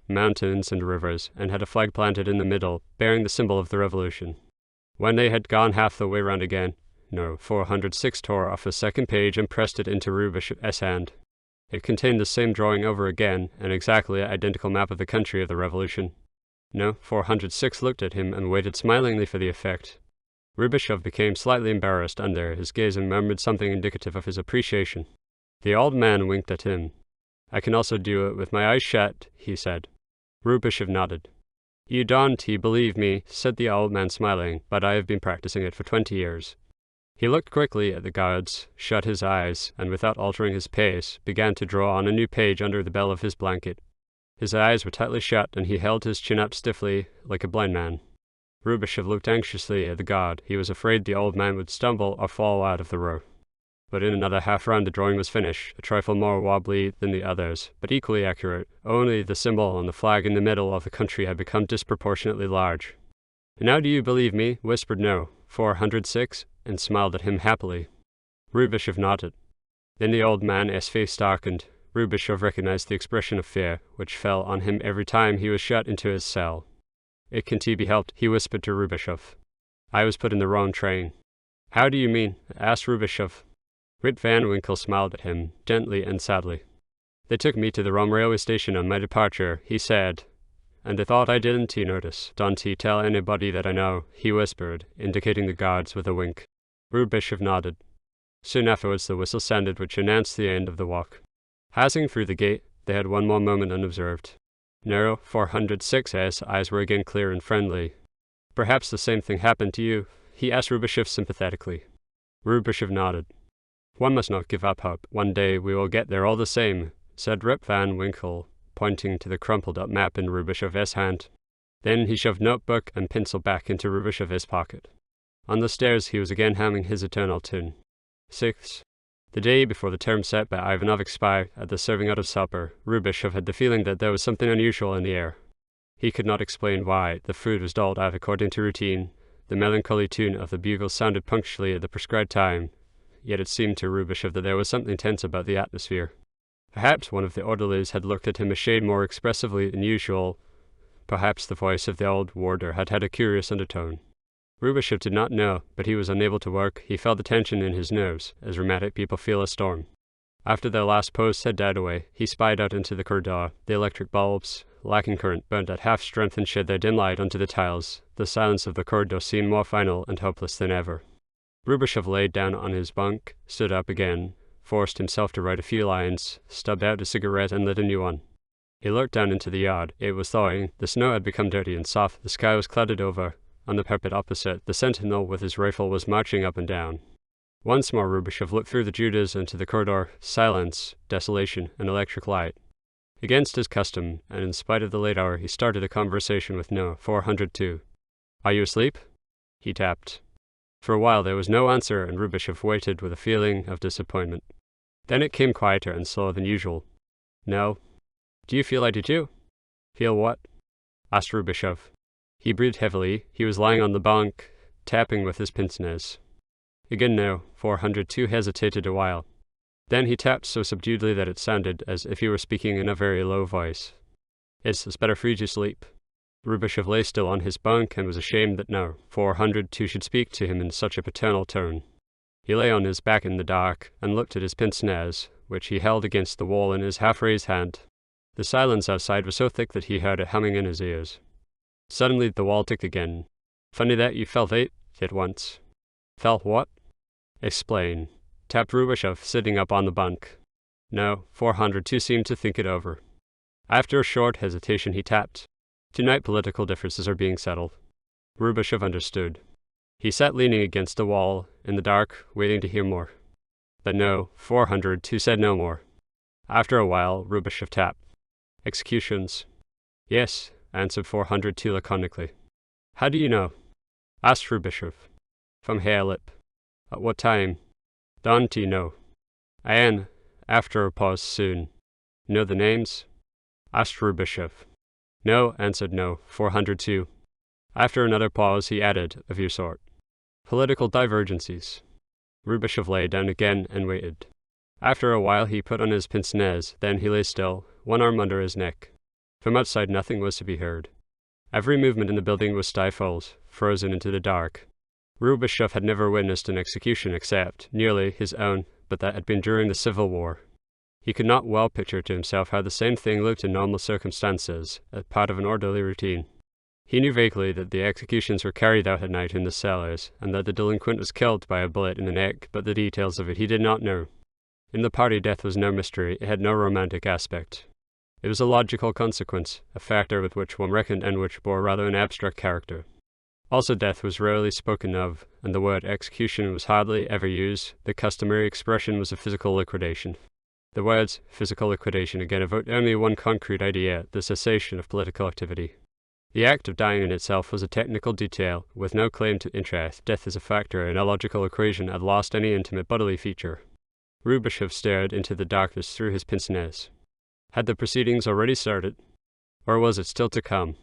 mountains and rivers, and had a flag planted in the middle, bearing the symbol of the revolution. When they had gone half the way round again, 406 tore off the second page and pressed it into Rubashov's hand. It contained the same drawing over again, an exactly identical map of the country of the revolution. 406 looked at him and waited smilingly for the effect. Rubashov became slightly embarrassed under his gaze and murmured something indicative of his appreciation. The old man winked at him. "I can also do it with my eyes shut," he said. Rubashov nodded. "You don't believe me," said the old man smiling, "but I have been practicing it for 20 years. He looked quickly at the guards, shut his eyes, and without altering his pace, began to draw on a new page under the bell of his blanket. His eyes were tightly shut, and he held his chin up stiffly, like a blind man. Rubashov looked anxiously at the guard. He was afraid the old man would stumble or fall out of the row. but in another half round the drawing was finished, a trifle more wobbly than the others, but equally accurate. Only the symbol on the flag in the middle of the country had become disproportionately large. "Now do you believe me?" whispered No. 406, and smiled at him happily. Rubishov nodded. Then the old man's face darkened. Rubishov recognized the expression of fear, which fell on him every time he was shut into his cell. "It can't be helped," he whispered to Rubishov. "I was put in the wrong train." "How do you mean?" asked Rubishov. Rip Van Winkle smiled at him, gently and sadly. "They took me to the wrong railway station on my departure," he said. "And they thought I didn't notice. Don't tell anybody that I know," he whispered, indicating the guards with a wink. Rubishov nodded. Soon afterwards the whistle sounded, which announced the end of the walk. Passing through the gate, they had one more moment unobserved. No. 406's eyes were again clear and friendly. "Perhaps the same thing happened to you?" he asked Rubishov sympathetically. Rubishov nodded. "One must not give up hope. One day we will get there all the same," said Rip Van Winkle, pointing to the crumpled-up map in Rubishov's hand. Then he shoved notebook and pencil back into Rubishov's pocket. On the stairs he was again humming his eternal tune. 6. The day before the term set by Ivanov expired, at the serving out of supper, Rubishov had the feeling that there was something unusual in the air. He could not explain why. The food was doled out according to routine. The melancholy tune of the bugle sounded punctually at the prescribed time. Yet it seemed to Rubishov that there was something tense about the atmosphere. Perhaps one of the orderlies had looked at him a shade more expressively than usual. Perhaps the voice of the old warder had had a curious undertone. Rubishov did not know, but he was unable to work. He felt the tension in his nerves, as rheumatic people feel a storm. After their last post had died away, he spied out into the corridor. The electric bulbs, lacking current, burnt at half strength and shed their dim light onto the tiles. The silence of the corridor seemed more final and hopeless than ever. Rubishov laid down on his bunk, stood up again, forced himself to write a few lines, stubbed out a cigarette and lit a new one. He looked down into the yard. It was thawing. The snow had become dirty and soft. The sky was clouded over. On the parapet opposite, the sentinel with his rifle was marching up and down. Once more Rubishov looked through the judas into the corridor. Silence, desolation, and electric light. Against his custom, and in spite of the late hour, he started a conversation with No. 402. "Are you asleep?" he tapped. For a while there was no answer, and Rubishov waited with a feeling of disappointment. Then it came quieter and slower than usual. "No." "Do you feel I do too?" "Feel what?" asked Rubishov. He breathed heavily. He was lying on the bunk, tapping with his pince-nez. Again No. 402 hesitated a while. Then he tapped so subduedly that it sounded as if he were speaking in a very low voice. "It's better for you to sleep." Rubishov lay still on his bunk and was ashamed that No. 402 should speak to him in such a paternal tone. He lay on his back in the dark and looked at his pince-nez, which he held against the wall in his half-raised hand. The silence outside was so thick that he heard it humming in his ears. Suddenly the wall ticked again. "Funny that you felt it at once." "Felt what?" "Explain," tapped Rubishov, sitting up on the bunk. No. 402 seemed to think it over. After a short hesitation he tapped. "Tonight political differences are being settled." Rubishov understood. He sat leaning against the wall, in the dark, waiting to hear more. But No. 402 said no more. After a while, Rubishov tapped. "Executions." "Yes," answered 402 laconically. "How do you know?" asked Rubishov. "From hare lip." "At what time?" "Don't you know?" "And, after a pause, soon." "Know the names?" asked Rubishov. "No," answered No. 402. After another pause he added, of your sort. "Political divergencies." Rubishov lay down again and waited. After a while he put on his pince-nez, then he lay still, one arm under his neck. From outside nothing was to be heard. Every movement in the building was stifled, frozen into the dark. Rubishov had never witnessed an execution except, nearly, his own, but that had been during the Civil War. He could not well picture to himself how the same thing looked in normal circumstances, as part of an orderly routine. He knew vaguely that the executions were carried out at night in the cellars, and that the delinquent was killed by a bullet in the neck, but the details of it he did not know. In the party death was no mystery, it had no romantic aspect. It was a logical consequence, a factor with which one reckoned and which bore rather an abstract character. Also death was rarely spoken of, and the word execution was hardly ever used. The customary expression was a physical liquidation. The words physical liquidation again evoke only one concrete idea, the cessation of political activity. The act of dying in itself was a technical detail, with no claim to interest. Death as a factor in a logical equation had lost any intimate bodily feature. Rubashov stared into the darkness through his pince-nez. Had the proceedings already started? Or was it still to come?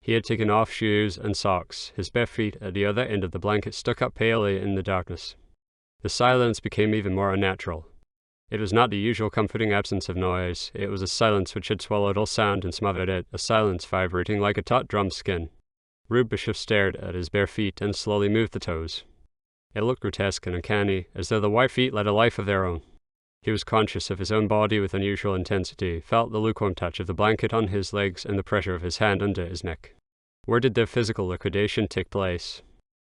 He had taken off shoes and socks. His bare feet at the other end of the blanket stuck up palely in the darkness. The silence became even more unnatural. It was not the usual comforting absence of noise. It was a silence which had swallowed all sound and smothered it, a silence vibrating like a taut drum skin. Rubashov stared at his bare feet and slowly moved the toes. It looked grotesque and uncanny, as though the white feet led a life of their own. He was conscious of his own body with unusual intensity, felt the lukewarm touch of the blanket on his legs and the pressure of his hand under his neck. Where did their physical liquidation take place?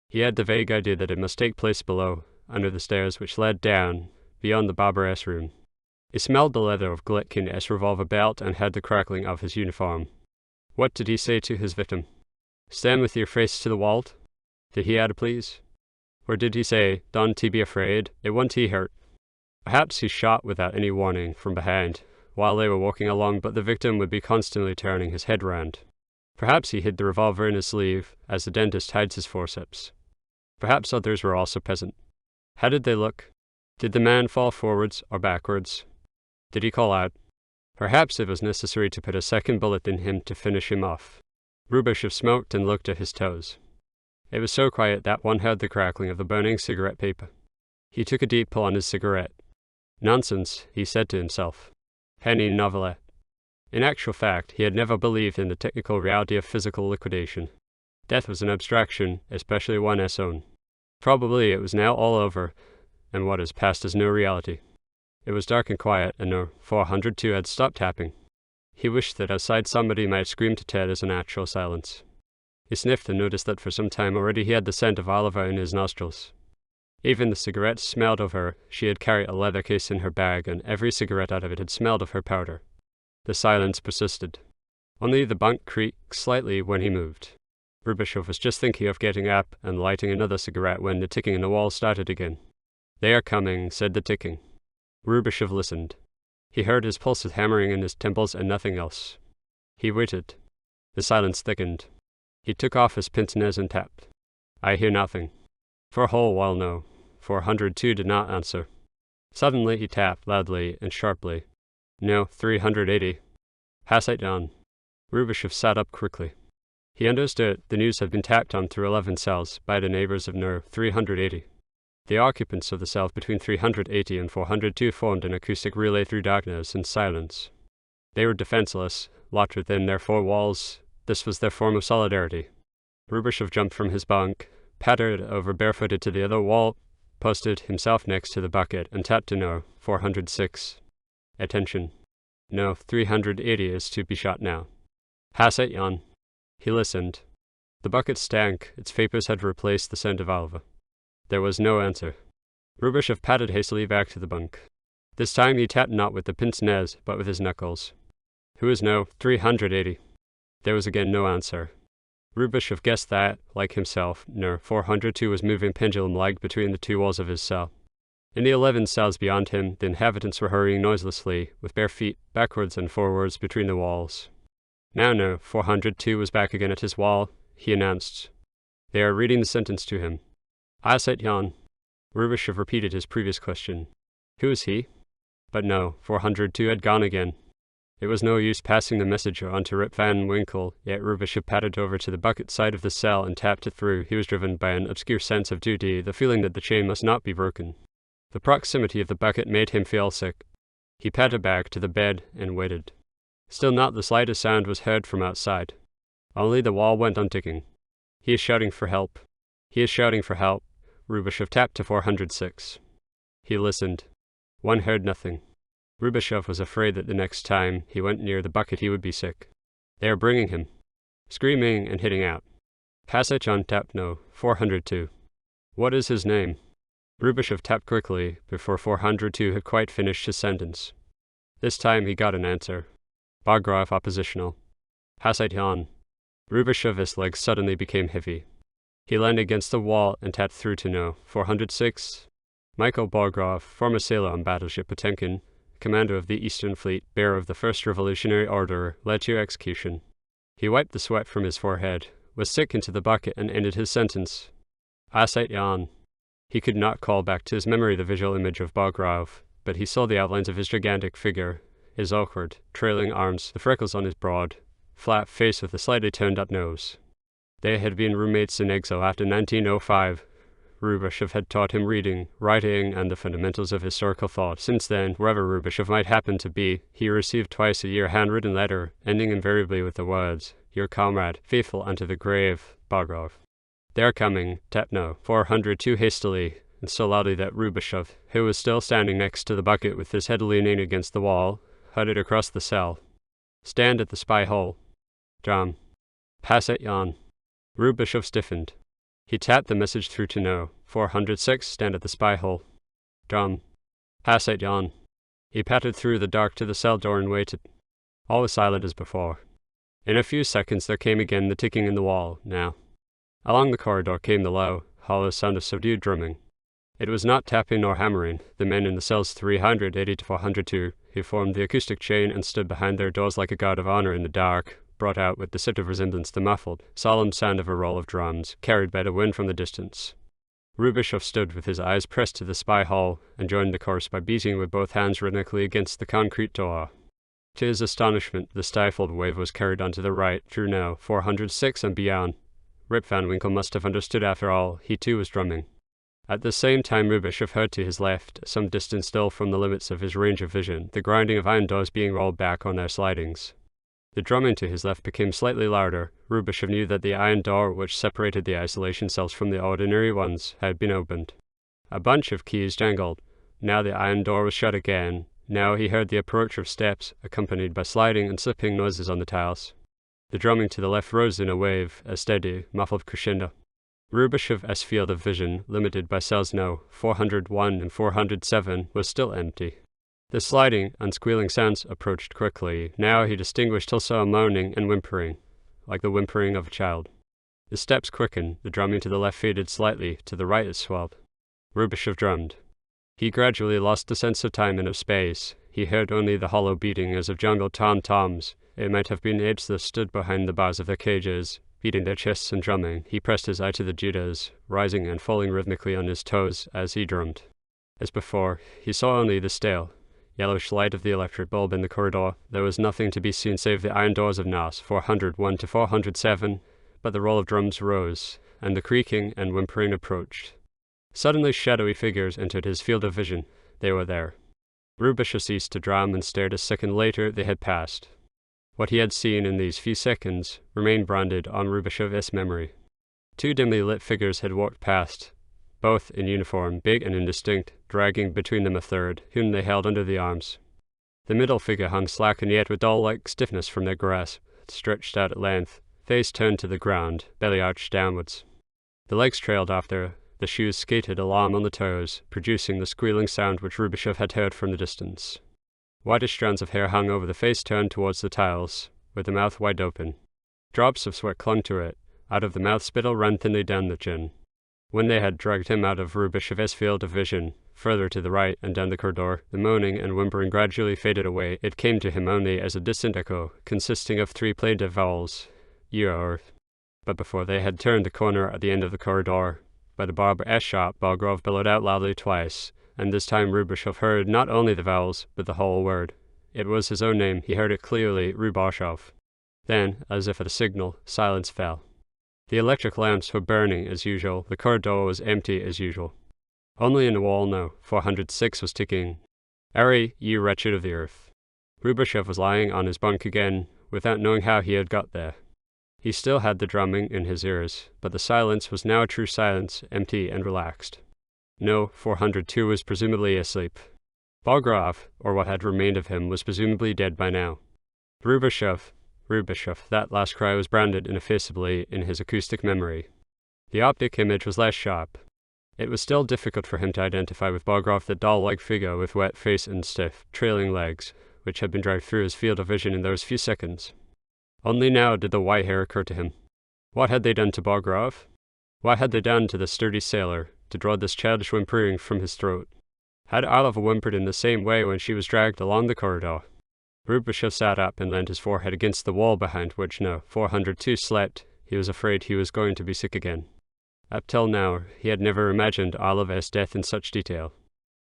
He had the vague idea that it must take place below, under the stairs which led down, beyond the barberess room. He smelled the leather of Gletkin's revolver belt and heard the crackling of his uniform. What did he say to his victim? Stand with your face to the wall? Did he add, please? Or did he say, don't be afraid, it won't hurt? Perhaps he shot without any warning from behind, while they were walking along, but the victim would be constantly turning his head round. Perhaps he hid the revolver in his sleeve, as the dentist hides his forceps. Perhaps others were also present. How did they look? Did the man fall forwards or backwards? Did he call out? Perhaps it was necessary to put a second bullet in him to finish him off. Rubashov smoked and looked at his toes. It was so quiet that one heard the crackling of the burning cigarette paper. He took a deep pull on his cigarette. Nonsense, he said to himself. Henny novelette. In actual fact, he had never believed in the technical reality of physical liquidation. Death was an abstraction, especially one as own. Probably it was now all over, and what has passed is no reality. It was dark and quiet, and no 402 had stopped tapping. He wished that outside somebody might scream to Ted as an actual silence. He sniffed and noticed that for some time already he had the scent of Oliver in his nostrils. Even the cigarettes smelled of her. She had carried a leather case in her bag, and every cigarette out of it had smelled of her powder. The silence persisted. Only the bunk creaked slightly when he moved. Rubashov was just thinking of getting up and lighting another cigarette when the ticking in the wall started again. They are coming, said the ticking. Rubashov listened. He heard his pulses hammering in his temples and nothing else. He waited. The silence thickened. He took off his pince-nez and tapped. I hear nothing. For a whole while no. 402 did not answer. Suddenly he tapped loudly and sharply. No, 380. Pass it on. Rubashov sat up quickly. He understood the news had been tapped on through 11 cells by the neighbors of No. 380. The occupants of the cells between 380 and 402 formed an acoustic relay through darkness and silence. They were defenseless, locked within their four walls. This was their form of solidarity. Rubashov jumped from his bunk, pattered over barefooted to the other wall, posted himself next to the bucket, and tapped to No. 406. Attention. No. 380 is to be shot now. Pass it on. He listened. The bucket stank. Its vapors had replaced the scent of Oliver. There was no answer. Rubashov padded hastily back to the bunk. This time he tapped not with the pince-nez, but with his knuckles. Who is No. 380? There was again no answer. Rubashov guessed that, like himself, No. 402 was moving pendulum-like between the two walls of his cell. In the 11 cells beyond him, the inhabitants were hurrying noiselessly, with bare feet, backwards and forwards between the walls. Now No. 402 was back again at his wall. He announced. They are reading the sentence to him. Aset Jan. Rubashov repeated his previous question. Who is he? But no, 402 had gone again. It was no use passing the message on to Rip Van Winkle, yet Rubashov padded over to the bucket side of the cell and tapped it through. He was driven by an obscure sense of duty, the feeling that the chain must not be broken. The proximity of the bucket made him feel sick. He padded back to the bed and waited. Still not the slightest sound was heard from outside. Only the wall went on ticking. He is shouting for help. He is shouting for help. Rubashov tapped to 406. He listened. One heard nothing. Rubashov was afraid that the next time he went near the bucket he would be sick. They are bringing him. Screaming and hitting out. Passage on tapped No. 402. What is his name? Rubashov tapped quickly before 402 had quite finished his sentence. This time he got an answer. Bagrov oppositional. Passage on. Rubashov's legs suddenly became heavy. He leaned against the wall and tapped through to No. 406. Michael Bagrov, former sailor on battleship Potemkin, commander of the Eastern Fleet, bearer of the First Revolutionary Order, led to your execution. He wiped the sweat from his forehead, was sick into the bucket, and ended his sentence. Asait Jan. He could not call back to his memory the visual image of Bagrov, but he saw the outlines of his gigantic figure, his awkward, trailing arms, the freckles on his broad, flat face with a slightly turned-up nose. They had been roommates in exile after 1905. Rubashov had taught him reading, writing, and the fundamentals of historical thought. Since then, wherever Rubashov might happen to be, he received twice a year a handwritten letter, ending invariably with the words, "Your comrade, faithful unto the grave, Bogrov." "They're coming," Tepno, 400 too hastily, and so loudly that Rubashov, who was still standing next to the bucket with his head leaning against the wall, heard it across the cell. "Stand at the spy hole." "Drum." "Pass it yon." Rubashov stiffened. He tapped the message through to no. 406, stand at the spy hole. "Drum." "Pass it yon." He pattered through the dark to the cell door and waited. All was silent as before. In a few seconds there came again the ticking in the wall, now. Along the corridor came the low, hollow sound of subdued drumming. It was not tapping nor hammering. The men in the cells 380 to 402, who formed the acoustic chain and stood behind their doors like a guard of honor in the dark, brought out with deceptive resemblance the muffled, solemn sound of a roll of drums, carried by the wind from the distance. Rubashov stood with his eyes pressed to the spy hall, and joined the chorus by beating with both hands rhythmically against the concrete door. To his astonishment, the stifled wave was carried on to the right, through now 406 and beyond. Rip Van Winkle must have understood after all. He too was drumming. At the same time Rubashov heard to his left, some distance still from the limits of his range of vision, the grinding of iron doors being rolled back on their slidings. The drumming to his left became slightly louder. Rubashov knew that the iron door which separated the isolation cells from the ordinary ones had been opened. A bunch of keys jangled. Now the iron door was shut again. Now he heard the approach of steps, accompanied by sliding and slipping noises on the tiles. The drumming to the left rose in a wave, a steady, muffled crescendo. Rubashov's field of vision, limited by cells no. 401 and 407, was still empty. The sliding and squealing sounds approached quickly. Now he distinguished also a moaning and whimpering, like the whimpering of a child. The steps quickened, the drumming to the left faded slightly, to the right it swelled. Rubashov drummed. He gradually lost the sense of time and of space. He heard only the hollow beating as of jungle tom-toms. It might have been apes that stood behind the bars of their cages, beating their chests and drumming. He pressed his eye to the judas, rising and falling rhythmically on his toes as he drummed. As before, he saw only the stale, yellowish light of the electric bulb in the corridor. There was nothing to be seen save the iron doors of Nas, 401 to 407, but the roll of drums rose, and the creaking and whimpering approached. Suddenly shadowy figures entered his field of vision. They were there. Rubashov ceased to drum and stared. A second later they had passed. What he had seen in these few seconds remained branded on Rubashov's memory. Two dimly lit figures had walked past, both in uniform, big and indistinct, dragging between them a third, whom they held under the arms. The middle figure hung slack and yet with doll-like stiffness from their grasp, stretched out at length, face turned to the ground, belly arched downwards. The legs trailed after, the shoes skated along on the toes, producing the squealing sound which Rubashov had heard from the distance. Whitish strands of hair hung over the face turned towards the tiles, with the mouth wide open. Drops of sweat clung to it. Out of the mouth spittle ran thinly down the chin. When they had dragged him out of Rubashov's field of vision, further to the right and down the corridor, the moaning and whimpering gradually faded away. It came to him only as a distant echo, consisting of three plaintive vowels, "Yor." But before they had turned the corner at the end of the corridor, by the barber's shop, Bogrov bellowed out loudly twice, and this time Rubashov heard not only the vowels, but the whole word. It was his own name. He heard it clearly, Rubashov. Then, as if at a signal, silence fell. The electric lamps were burning as usual. The corridor was empty as usual. Only in the wall no. 406 was ticking. "Ari, you wretched of the earth." Rubashov was lying on his bunk again, without knowing how he had got there. He still had the drumming in his ears, but the silence was now a true silence, empty and relaxed. No, 402 was presumably asleep. Bogrov, or what had remained of him, was presumably dead by now. Rubashov, that last cry was branded ineffaceably in his acoustic memory. The optic image was less sharp. It was still difficult for him to identify with Bogrov the doll-like figure with wet face and stiff, trailing legs, which had been dragged through his field of vision in those few seconds. Only now did the white hair occur to him. What had they done to Bogrov? What had they done to the sturdy sailor, to draw this childish whimpering from his throat? Had Olive whimpered in the same way when she was dragged along the corridor? Rubashov sat up and leaned his forehead against the wall behind which no. 402 slept. He was afraid he was going to be sick again. Up till now, he had never imagined Olive's death in such detail.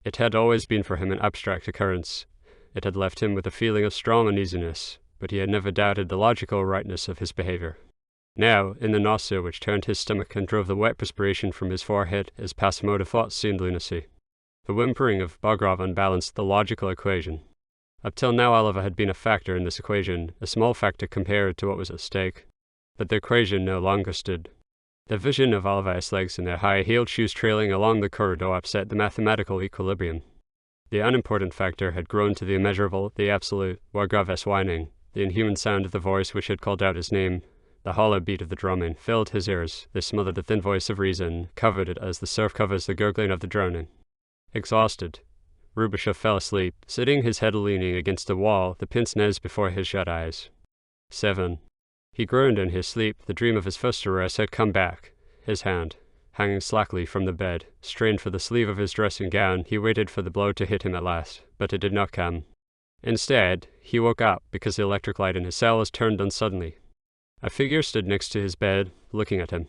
It had always been for him an abstract occurrence. It had left him with a feeling of strong uneasiness, but he had never doubted the logical rightness of his behavior. Now, in the nausea which turned his stomach and drove the wet perspiration from his forehead, his past mode of thought seemed lunacy. The whimpering of Bogrov unbalanced the logical equation. Up till now Oliver had been a factor in this equation, a small factor compared to what was at stake. But the equation no longer stood. The vision of Oliver's legs in their high-heeled shoes trailing along the corridor upset the mathematical equilibrium. The unimportant factor had grown to the immeasurable, the absolute, Bogrov's whining, the inhuman sound of the voice which had called out his name. The hollow beat of the drumming filled his ears. They smothered the thin voice of reason, covered it as the surf covers the gurgling of the drowning. Exhausted, Rubashov fell asleep, sitting his head leaning against the wall, the pince-nez before his shut eyes. 7. He groaned in his sleep. The dream of his first arrest had come back. His hand, hanging slackly from the bed, strained for the sleeve of his dressing gown. He waited for the blow to hit him at last, but it did not come. Instead, he woke up because the electric light in his cell was turned on suddenly. A figure stood next to his bed, looking at him.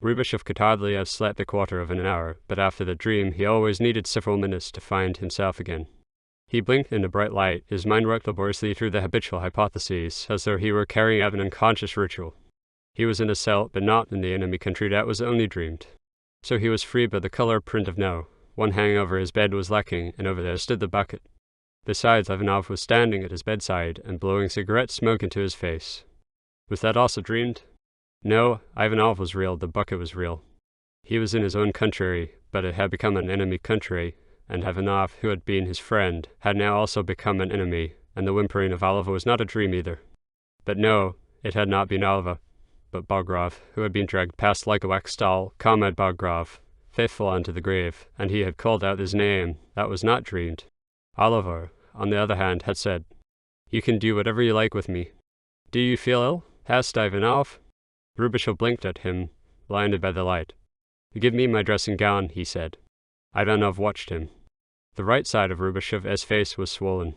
Rubashov could hardly have slept a quarter of an hour, but after the dream he always needed several minutes to find himself again. He blinked in the bright light. His mind worked laboriously through the habitual hypotheses, as though he were carrying out an unconscious ritual. He was in a cell, but not in the enemy country that was only dreamed. So he was free by the color print of no. One hanging over his bed was lacking, and over there stood the bucket. Besides, Ivanov was standing at his bedside and blowing cigarette smoke into his face. Was that also dreamed? No, Ivanov was real, the bucket was real. He was in his own country, but it had become an enemy country, and Ivanov, who had been his friend, had now also become an enemy, and the whimpering of Oliver was not a dream either. But no, it had not been Oliver, but Bogrov, who had been dragged past like a wax doll, Comrade Bogrov, faithful unto the grave, and he had called out his name. That was not dreamed. Oliver, on the other hand, had said, "You can do whatever you like with me." "Do you feel ill?" asked Ivanov. Rubashov blinked at him, blinded by the light. "Give me my dressing gown," he said. Ivanov watched him. The right side of Rubashov's face was swollen.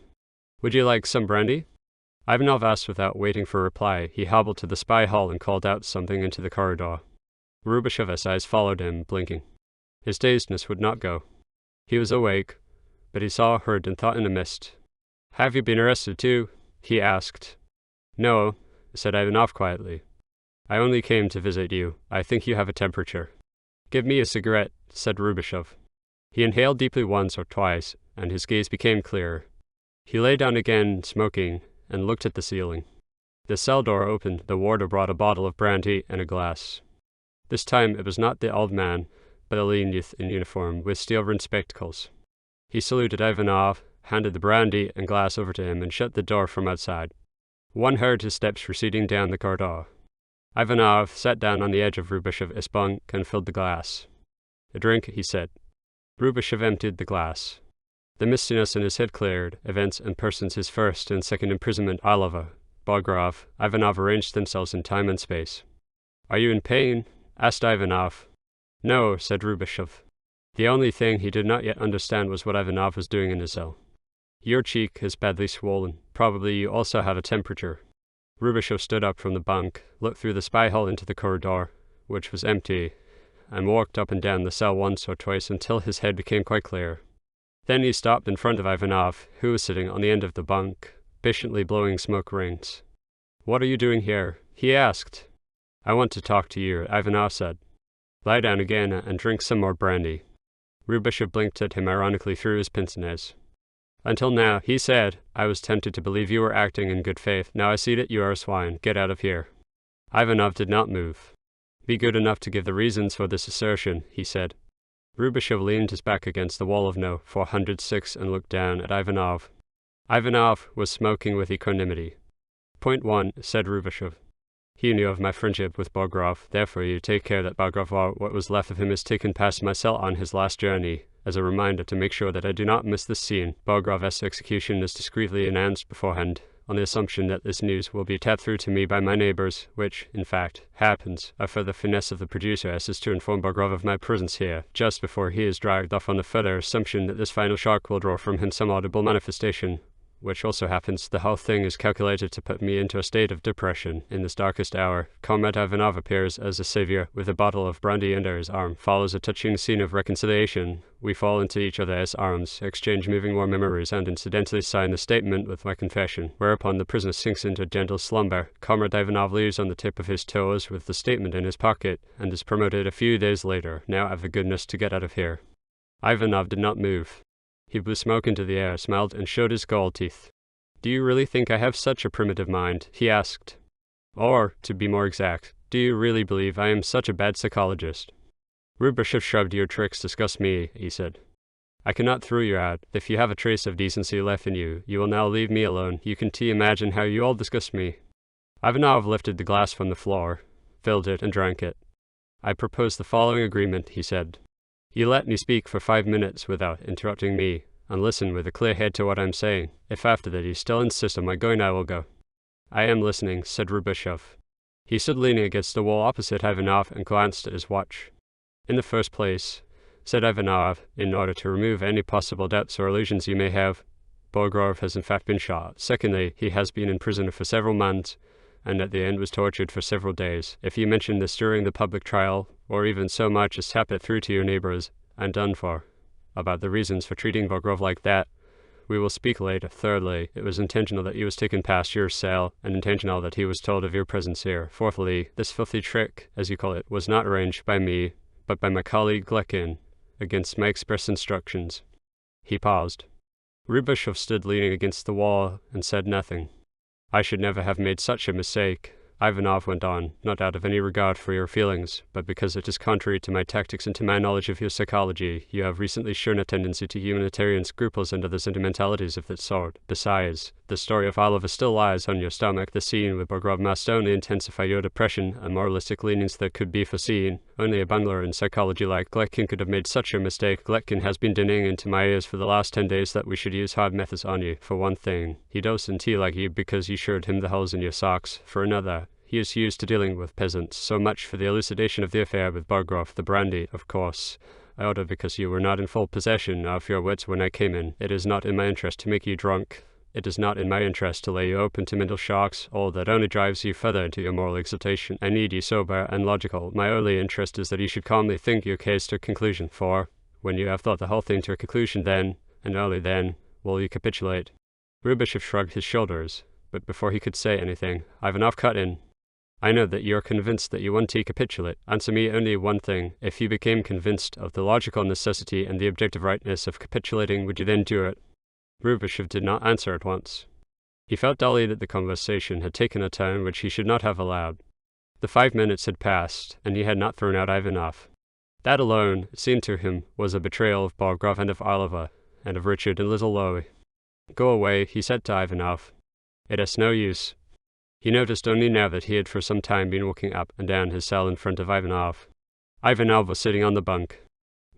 "Would you like some brandy?" Ivanov asked without waiting for a reply. He hobbled to the spy hall and called out something into the corridor. Rubashov's eyes followed him, blinking. His dazedness would not go. He was awake, but he saw, heard, and thought in a mist. "Have you been arrested too?" he asked. "No," said Ivanov quietly. "I only came to visit you. I think you have a temperature." "Give me a cigarette," said Rubashov. He inhaled deeply once or twice, and his gaze became clearer. He lay down again, smoking, and looked at the ceiling. The cell door opened. The warder brought a bottle of brandy and a glass. This time it was not the old man, but a lean youth in uniform, with steel-rimmed spectacles. He saluted Ivanov, handed the brandy and glass over to him, and shut the door from outside. One heard his steps receding down the corridor. Ivanov sat down on the edge of Rubashov's bunk and filled the glass. "A drink," he said. Rubashov emptied the glass. The mistiness in his head cleared. Events and persons his first and second imprisonment, Oliver, Bogrov, Ivanov arranged themselves in time and space. "Are you in pain?" asked Ivanov. "No," said Rubashov. The only thing he did not yet understand was what Ivanov was doing in his cell. "Your cheek is badly swollen. Probably you also have a temperature." Rubashov stood up from the bunk, looked through the spy hole into the corridor, which was empty, and walked up and down the cell once or twice until his head became quite clear. Then he stopped in front of Ivanov, who was sitting on the end of the bunk, patiently blowing smoke rings. "What are you doing here?" he asked. "I want to talk to you," Ivanov said. "Lie down again and drink some more brandy." Rubashov blinked at him ironically through his pince-nez. "Until now," he said, "I was tempted to believe you were acting in good faith. Now I see that you are a swine. Get out of here." Ivanov did not move. "Be good enough to give the reasons for this assertion," he said. Rubashov leaned his back against the wall of No. 406 and looked down at Ivanov. Ivanov was smoking with equanimity. "Point 1, said Rubashov. "He knew of my friendship with Bogrov, therefore you take care that Bogrov, or what was left of him, is taken past my cell on his last journey, as a reminder to make sure that I do not miss this scene. Bogrov's execution is discreetly announced beforehand, on the assumption that this news will be tapped through to me by my neighbors, which, in fact, happens. A further finesse of the producer is to inform Bogrov of my presence here, just before he is dragged off on the further assumption that this final shock will draw from him some audible manifestation. which also happens, the whole thing is calculated to put me into a state of depression. In this darkest hour, Comrade Ivanov appears as a savior with a bottle of brandy under his arm. Follows a touching scene of reconciliation. We fall into each other's arms, exchange moving war memories, and incidentally sign the statement with my confession, whereupon the prisoner sinks into gentle slumber. Comrade Ivanov leaves on the tip of his toes with the statement in his pocket, and is promoted a few days later. Now have the goodness to get out of here. Ivanov did not move. He blew smoke into the air, smiled, and showed his gold teeth. Do you really think I have such a primitive mind? He asked. Or, to be more exact, do you really believe I am such a bad psychologist? Rubashov shrugged. Your tricks disgust me, he said. I cannot throw you out. If you have a trace of decency left in you, you will now leave me alone. You can imagine how you all disgust me. Ivanov lifted the glass from the floor, filled it, and drank it. I propose the following agreement, he said. You let me speak for 5 minutes without interrupting me, and listen with a clear head to what I'm saying. If after that you still insist on my going, I will go. I am listening, said Rubashov. He stood leaning against the wall opposite Ivanov and glanced at his watch. In the first place, said Ivanov, in order to remove any possible doubts or illusions you may have, Bogrov has in fact been shot. Secondly, he has been in prison for several months, and at the end was tortured for several days. If you mention this during the public trial, or even so much as tap it through to your neighbors, and done for, about the reasons for treating Bogrov like that, we will speak later. Thirdly, it was intentional that he was taken past your cell, and intentional that he was told of your presence here. Fourthly, this filthy trick, as you call it, was not arranged by me, but by my colleague Glekin, against my express instructions. He paused. Rubashov stood leaning against the wall and said nothing. I should never have made such a mistake, Ivanov went on, not out of any regard for your feelings, but because it is contrary to my tactics and to my knowledge of your psychology. You have recently shown a tendency to humanitarian scruples and other sentimentalities of that sort. Besides, the story of Oliver still lies on your stomach. The scene with Bogrov must only intensify your depression and moralistic leanings that could be foreseen. Only a bungler in psychology like Gletkin could have made such a mistake. Gletkin has been dinning into my ears for the last 10 days that we should use hard methods on you. For one thing, he dosed in tea like you because you showed him the holes in your socks. For another, he is used to dealing with peasants. So much for the elucidation of the affair with Bogrov. The brandy, of course, I ordered because you were not in full possession of your wits when I came in. It is not in my interest to make you drunk. It is not in my interest to lay you open to mental shocks. All that only drives you further into your moral exaltation. I need you sober and logical. My only interest is that you should calmly think your case to a conclusion, for, when you have thought the whole thing to a conclusion, then, and only then, will you capitulate. Rubashov shrugged his shoulders, but before he could say anything, Ivanov cut in. I know that you are convinced that you want to capitulate. Answer me only one thing. If you became convinced of the logical necessity and the objective rightness of capitulating, would you then do it? Rubashov did not answer at once. He felt dully that the conversation had taken a turn which he should not have allowed. The 5 minutes had passed, and he had not thrown out Ivanov. That alone, it seemed to him, was a betrayal of Bogrov and of Oliver, and of Richard and little Lowy. Go away, he said to Ivanov. It is no use. He noticed only now that he had for some time been walking up and down his cell in front of Ivanov. Ivanov was sitting on the bunk.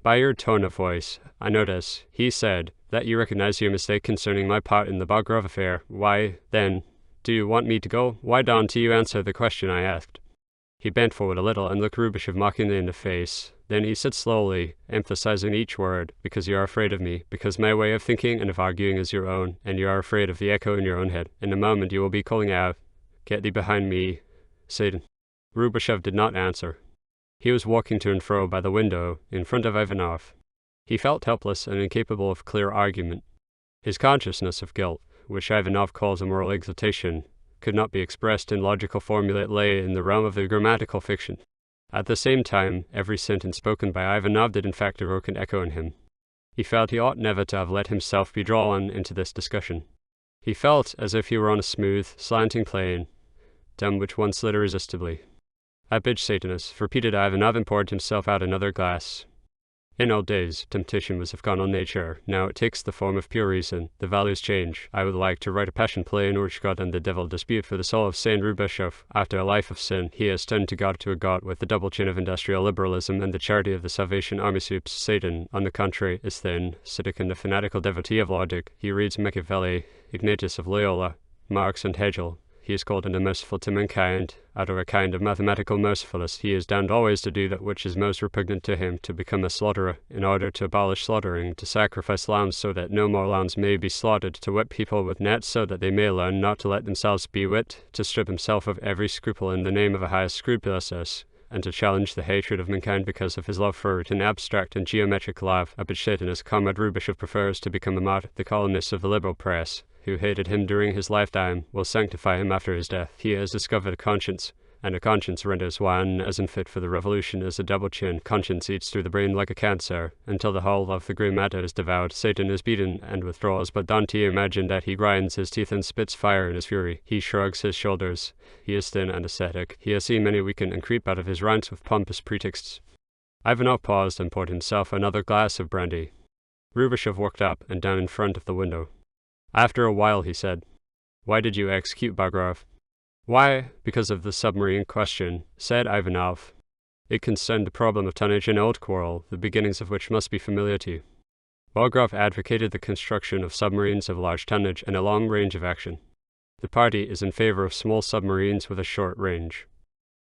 By your tone of voice, I notice, he said, that you recognize your mistake concerning my part in the Bogrov affair. Why, then, do you want me to go? Why don't you answer the question I asked? He bent forward a little and looked Rubashov mockingly in the face. Then he said slowly, emphasizing each word, because you are afraid of me, because my way of thinking and of arguing is your own, and you are afraid of the echo in your own head. In a moment you will be calling out, Get thee behind me, Satan. Rubashov did not answer. He was walking to and fro by the window, in front of Ivanov. He felt helpless and incapable of clear argument. His consciousness of guilt, which Ivanov calls a moral exaltation, could not be expressed in logical formula. It lay in the realm of the grammatical fiction. At the same time, every sentence spoken by Ivanov did in fact evoke an echo in him. He felt he ought never to have let himself be drawn into this discussion. He felt as if he were on a smooth, slanting plane, down which one slid irresistibly. I bid Satanist, repeated Ivanov, and poured himself out another glass. In old days, temptation was of carnal nature. Now it takes the form of pure reason. The values change. I would like to write a passion play in which God and the devil dispute for the soul of Saint Rubashov. After a life of sin, he has turned to God with the double chin of industrial liberalism and the charity of the Salvation Army soups. Satan, on the contrary, is thin, ascetic, and a fanatical devotee of logic. He reads Machiavelli, Ignatius of Loyola, Marx, and Hegel. he is cold and unmerciful to mankind. Out of a kind of mathematical mercifulness, he is damned always to do that which is most repugnant to him, to become a slaughterer, in order to abolish slaughtering, to sacrifice lambs so that no more lambs may be slaughtered, to whip people with nets so that they may learn not to let themselves be whipped, to strip himself of every scruple in the name of a higher scrupulousness, and to challenge the hatred of mankind because of his love for it, an abstract and geometric love, of which Satan, as Comrade Rubashov prefers to become a martyr. The columnists of the liberal press, who hated him during his lifetime, will sanctify him after his death. He has discovered a conscience, and a conscience renders one as unfit for the revolution as a double chin. Conscience eats through the brain like a cancer, until the whole of the grey matter is devoured. Satan is beaten and withdraws, but Dante imagined that he grinds his teeth and spits fire in his fury. He shrugs his shoulders. He is thin and ascetic. He has seen many weaken and creep out of his ranks with pompous pretexts. Ivanov paused and poured himself another glass of brandy. Rubashov walked up and down in front of the window. After a while he said, "Why did you execute Bagrov?" "Why, because of the submarine question," said Ivanov. "It concerned the problem of tonnage, an old quarrel, the beginnings of which must be familiar to you. Bagrov advocated the construction of submarines of large tonnage and a long range of action. The party is in favor of small submarines with a short range.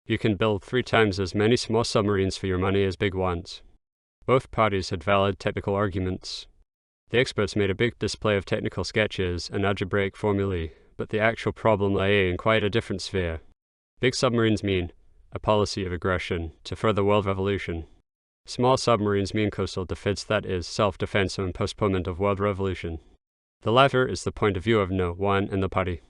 You can build 3 times as many small submarines for your money as big ones." Both parties had valid technical arguments. The experts made a big display of technical sketches and algebraic formulae, but the actual problem lay in quite a different sphere. Big submarines mean a policy of aggression to further world revolution. Small submarines mean coastal defense, that is, self-defense and postponement of world revolution. The latter is the point of view of no one in the party.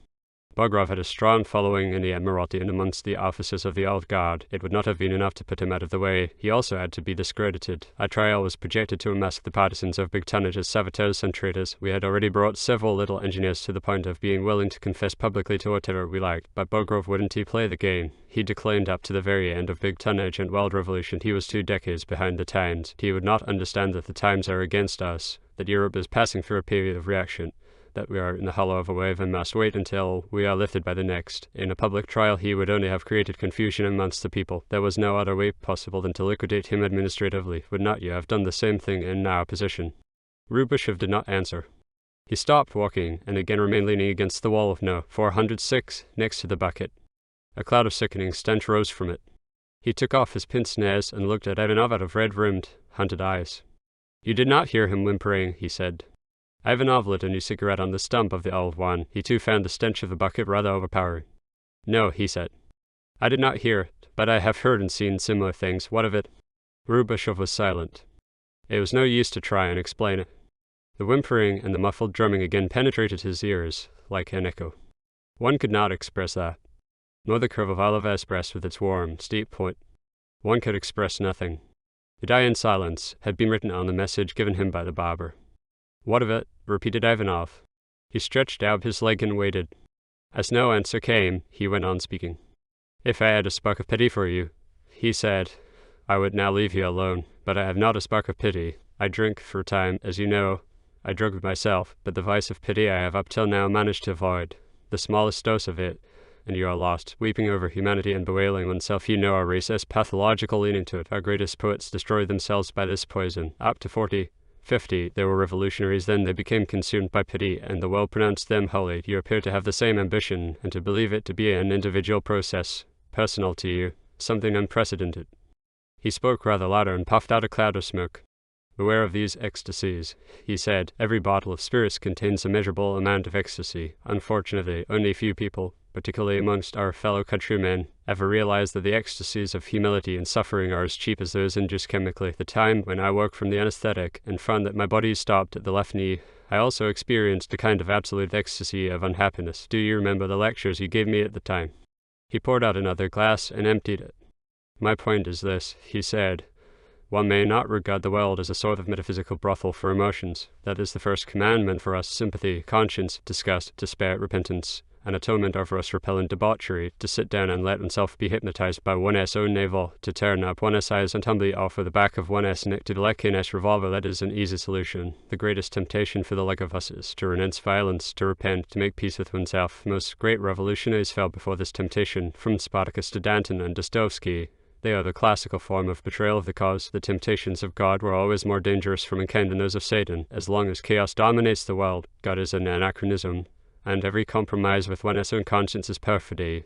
Bagrov had a strong following in the Admiralty and amongst the officers of the Old Guard. It would not have been enough to put him out of the way. He also had to be discredited. A trial was projected to unmask the partisans of big tonnage as saboteurs and traitors. We had already brought several little engineers to the point of being willing to confess publicly to whatever we liked, but Bagrov wouldn't play the game. He declaimed up to the very end of big tonnage and world revolution. He was 2 decades behind the times. He would not understand that the times are against us, that Europe is passing through a period of reaction, that we are in the hollow of a wave and must wait until we are lifted by the next. In a public trial he would only have created confusion amongst the people. There was no other way possible than to liquidate him administratively. Would not you have done the same thing in our position? Rubashov did not answer. He stopped walking and again remained leaning against the wall of No. 406 next to the bucket. A cloud of sickening stench rose from it. He took off his pince-nez and looked at Ivanov out of red-rimmed, hunted eyes. "You did not hear him whimpering," he said. Ivanov lit a new cigarette on the stump of the old one. He too found the stench of the bucket rather overpowering. "No," he said. "I did not hear it, but I have heard and seen similar things. What of it?" Rubashov was silent. It was no use to try and explain it. The whimpering and the muffled drumming again penetrated his ears like an echo. One could not express that, nor the curve of Oliver's breast with its warm, steep point. One could express nothing. To die in silence had been written on the message given him by the barber. "What of it?" repeated Ivanov. He stretched out his leg and waited. As no answer came, he went on speaking. "If I had a spark of pity for you," he said, "I would now leave you alone, but I have not a spark of pity. I drink for a time, as you know. I drugged myself, but the vice of pity I have up till now managed to avoid. The smallest dose of it, and you are lost, weeping over humanity and bewailing oneself. You know our race has pathological leaning to it. Our greatest poets destroy themselves by this poison. Up to 40, 50, they were revolutionaries, then they became consumed by pity, and the world pronounced them holy. You appear to have the same ambition, and to believe it to be an individual process, personal to you, something unprecedented." He spoke rather louder and puffed out a cloud of smoke. "Beware of these ecstasies," he said. "Every bottle of spirits contains a measurable amount of ecstasy. Unfortunately, only few people, particularly amongst our fellow countrymen, ever realize that the ecstasies of humility and suffering are as cheap as those induced chemically. The time when I woke from the anesthetic and found that my body stopped at the left knee, I also experienced a kind of absolute ecstasy of unhappiness. Do you remember the lectures you gave me at the time?" He poured out another glass and emptied it. "My point is this," he said. "One may not regard the world as a sort of metaphysical brothel for emotions. That is the first commandment for us: sympathy, conscience, disgust, despair, repentance. An atonement are for us repellent debauchery, to sit down and let oneself be hypnotized by one's own navel, to turn up one's eyes and humbly offer the back of one's neck to the Lekin's revolver. That is an easy solution. The greatest temptation for the like of us is to renounce violence, to repent, to make peace with oneself. Most great revolutionaries fell before this temptation, from Spartacus to Danton and Dostoevsky. They are the classical form of betrayal of the cause. The temptations of God were always more dangerous for mankind than those of Satan. As long as chaos dominates the world, God is an anachronism, and every compromise with one's own conscience is perfidy.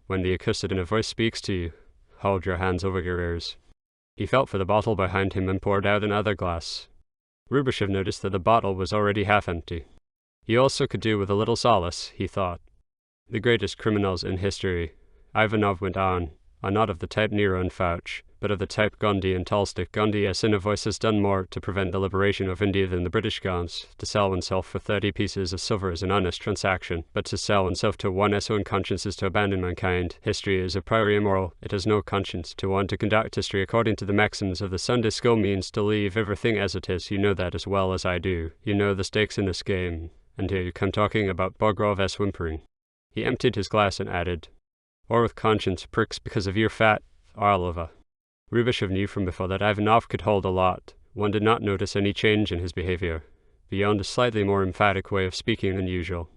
When the accursed inner voice speaks to you, hold your hands over your ears. He felt for the bottle behind him and poured out another glass. Rubashev noticed that the bottle was already half empty. He also could do with a little solace, he thought. The greatest criminals in history, Ivanov went on, are not of the type Nero and Fouch, but of the type Gandhi and Tolstoy. Gandhi, as inner voice, has done more to prevent the liberation of India than the British Gauns. To sell oneself for 30 pieces of silver is an honest transaction, but to sell oneself to one's own conscience is to abandon mankind. History is a priori immoral. It has no conscience. To want to conduct history according to the maxims of the Sunday school means to leave everything as it is. You know that as well as I do. You know the stakes in this game. And here you come talking about Bogrov's whimpering. He emptied his glass and added, or with conscience pricks because of your fat Arlova. Rubashev knew from before that Ivanov could hold a lot. One did not notice any change in his behavior, beyond a slightly more emphatic way of speaking than usual.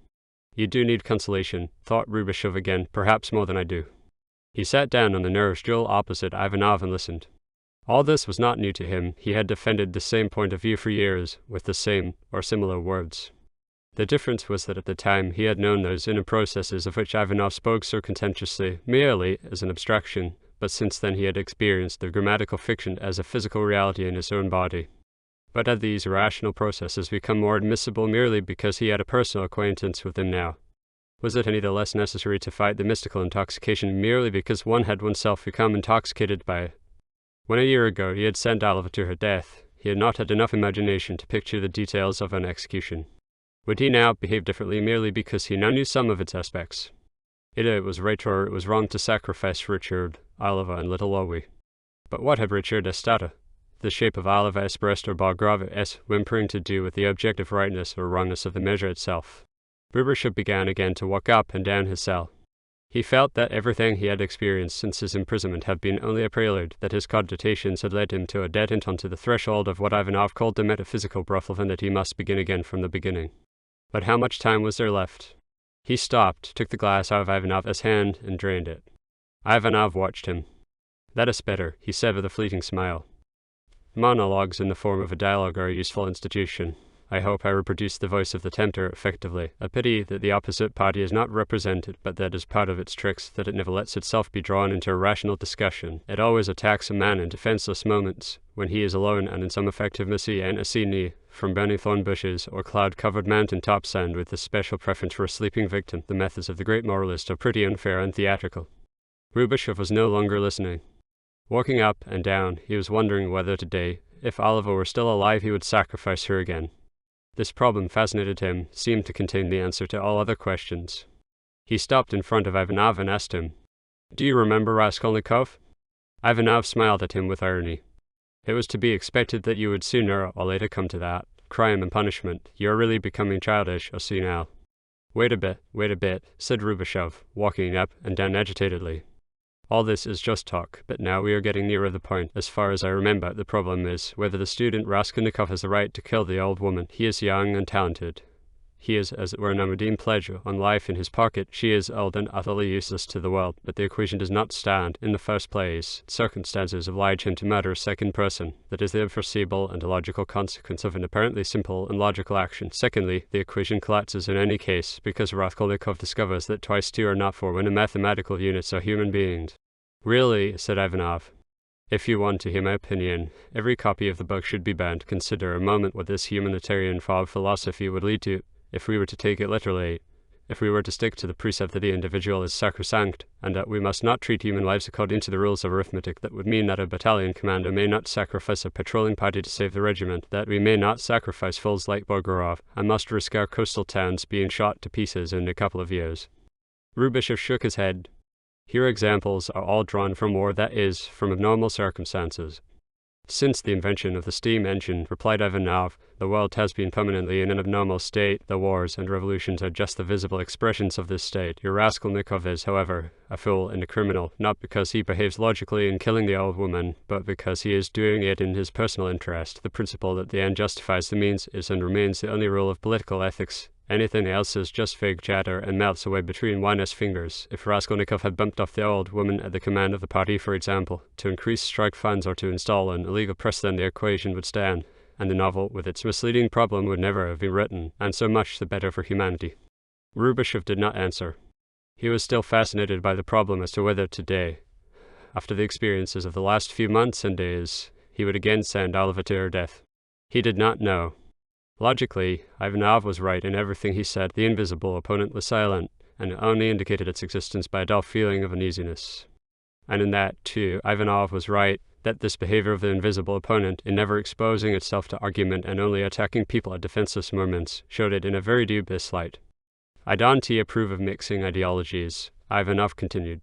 You do need consolation, thought Rubashev again, perhaps more than I do. He sat down on the nearest stool opposite Ivanov and listened. All this was not new to him. He had defended the same point of view for years, with the same or similar words. The difference was that at the time he had known those inner processes of which Ivanov spoke so contemptuously, merely as an abstraction, but since then he had experienced the grammatical fiction as a physical reality in his own body. But had these rational processes become more admissible merely because he had a personal acquaintance with them now? Was it any the less necessary to fight the mystical intoxication merely because one had oneself become intoxicated by it? When a year ago he had sent Oliva to her death, he had not had enough imagination to picture the details of an execution. Would he now behave differently merely because he now knew some of its aspects? Either it was right or it was wrong to sacrifice Richard, Oliva, and little Lowy. But what had Richard Estata, the shape of Oliva's breast or Bogrov's whimpering to do with the objective rightness or wrongness of the measure itself? Rubashev began again to walk up and down his cell. He felt that everything he had experienced since his imprisonment had been only a prelude, that his cogitations had led him to a dead end onto the threshold of what Ivanov called the metaphysical brothel, and that he must begin again from the beginning. But how much time was there left? He stopped, took the glass out of Ivanov's hand, and drained it. Ivanov watched him. That is better, he said with a fleeting smile. Monologues in the form of a dialogue are a useful institution. I hope I reproduced the voice of the tempter effectively. A pity that the opposite party is not represented, but that is part of its tricks, that it never lets itself be drawn into a rational discussion. It always attacks a man in defenseless moments, when he is alone and in some effective Messie and Assini, from burning thorn bushes or cloud-covered mountain topside, with a special preference for a sleeping victim. The methods of the great moralist are pretty unfair and theatrical. Rubashev was no longer listening. Walking up and down, he was wondering whether today, if Oliva were still alive, he would sacrifice her again. This problem fascinated him, seemed to contain the answer to all other questions. He stopped in front of Ivanov and asked him, "Do you remember Raskolnikov?" Ivanov smiled at him with irony. "It was to be expected that you would sooner or later come to that. Crime and punishment. You are really becoming childish or senile." Wait a bit, said Rubashev, walking up and down agitatedly. All this is just talk, but now we are getting nearer the point. As far as I remember, the problem is whether the student Raskolnikov has the right to kill the old woman. He is young and talented. He is, as it were, an unredeemed pledge on life in his pocket. She is old and utterly useless to the world, but the equation does not stand. In the first place, circumstances oblige him to murder a second person. That is the unforeseeable and illogical consequence of an apparently simple and logical action. Secondly, the equation collapses in any case, because Raskolnikov discovers that twice two are not four when the mathematical units are human beings. Really, said Ivanov, if you want to hear my opinion, every copy of the book should be banned. Consider a moment what this humanitarian philosophy would lead to, if we were to take it literally, if we were to stick to the precept that the individual is sacrosanct, and that we must not treat human lives according to the rules of arithmetic. That would mean that a battalion commander may not sacrifice a patrolling party to save the regiment, that we may not sacrifice fools like Bogorov, and must risk our coastal towns being shot to pieces in a couple of years. Rubashev shook his head. Here examples are all drawn from war, that is, from abnormal circumstances. Since the invention of the steam engine, replied Ivanov, the world has been permanently in an abnormal state. The wars and revolutions are just the visible expressions of this state. Your Raskolnikov is, however, a fool and a criminal, not because he behaves logically in killing the old woman, but because he is doing it in his personal interest. The principle that the end justifies the means is and remains the only rule of political ethics. Anything else is just vague chatter and melts away between one's fingers. If Raskolnikov had bumped off the old woman at the command of the party, for example, to increase strike funds or to install an illegal press, then the equation would stand, and the novel with its misleading problem would never have been written, and so much the better for humanity. Rubashov did not answer. He was still fascinated by the problem as to whether today, after the experiences of the last few months and days, he would again send Oliver to her death. He did not know. Logically, Ivanov was right in everything he said. The invisible opponent was silent, and only indicated its existence by a dull feeling of uneasiness. And in that, too, Ivanov was right that this behavior of the invisible opponent, in never exposing itself to argument and only attacking people at defenseless moments, showed it in a very dubious light. I don't approve of mixing ideologies, Ivanov continued.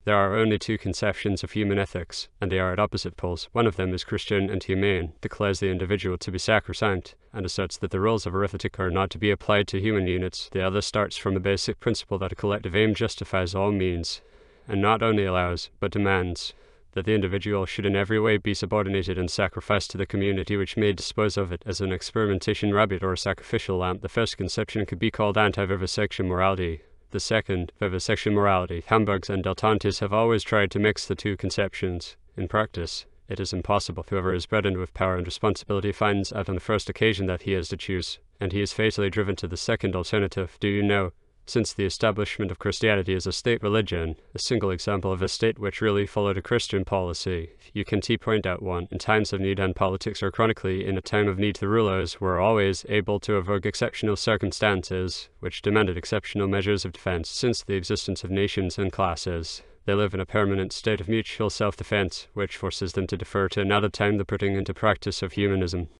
There are only two conceptions of human ethics, and they are at opposite poles. One of them is Christian and humane, declares the individual to be sacrosanct, and asserts that the rules of arithmetic are not to be applied to human units. The other starts from a basic principle that a collective aim justifies all means, and not only allows, but demands, that the individual should in every way be subordinated and sacrificed to the community which may dispose of it as an experimentation rabbit or a sacrificial lamb. The first conception could be called anti-vivisection morality. The second, vivisection morality. Hamburgs and dilettantes have always tried to mix the two conceptions. In practice, it is impossible. Whoever is burdened with power and responsibility finds out on the first occasion that he has to choose, and he is fatally driven to the second alternative. Do you know, since the establishment of Christianity as a state religion, a single example of a state which really followed a Christian policy, you can point out one. In times of need and politics, or chronically in a time of need, the rulers were always able to evoke exceptional circumstances which demanded exceptional measures of defense. Since the existence of nations and classes, they live in a permanent state of mutual self-defense, which forces them to defer to another time the putting into practice of humanism.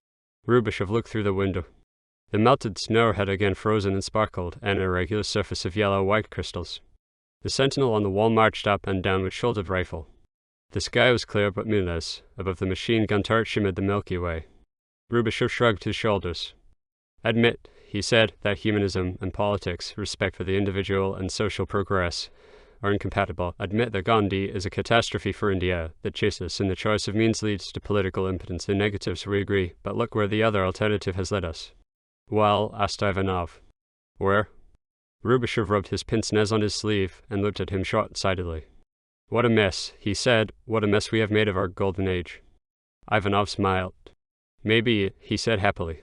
Rubashov looked through the window. The melted snow had again frozen and sparkled, an irregular surface of yellow-white crystals. The sentinel on the wall marched up and down with shouldered rifle. The sky was clear but moonless. Above the machine gun turret shimmered the Milky Way. Rubashov shrugged his shoulders. Admit, he said, that humanism and politics, respect for the individual and social progress, are incompatible. Admit that Gandhi is a catastrophe for India, that chases in the choice of means leads to political impotence. In negatives we agree, but look where the other alternative has led us. Well, asked Ivanov. Where? Rubashov rubbed his pince-nez on his sleeve and looked at him short-sightedly. What a mess, he said. What a mess we have made of our golden age. Ivanov smiled. Maybe, he said happily.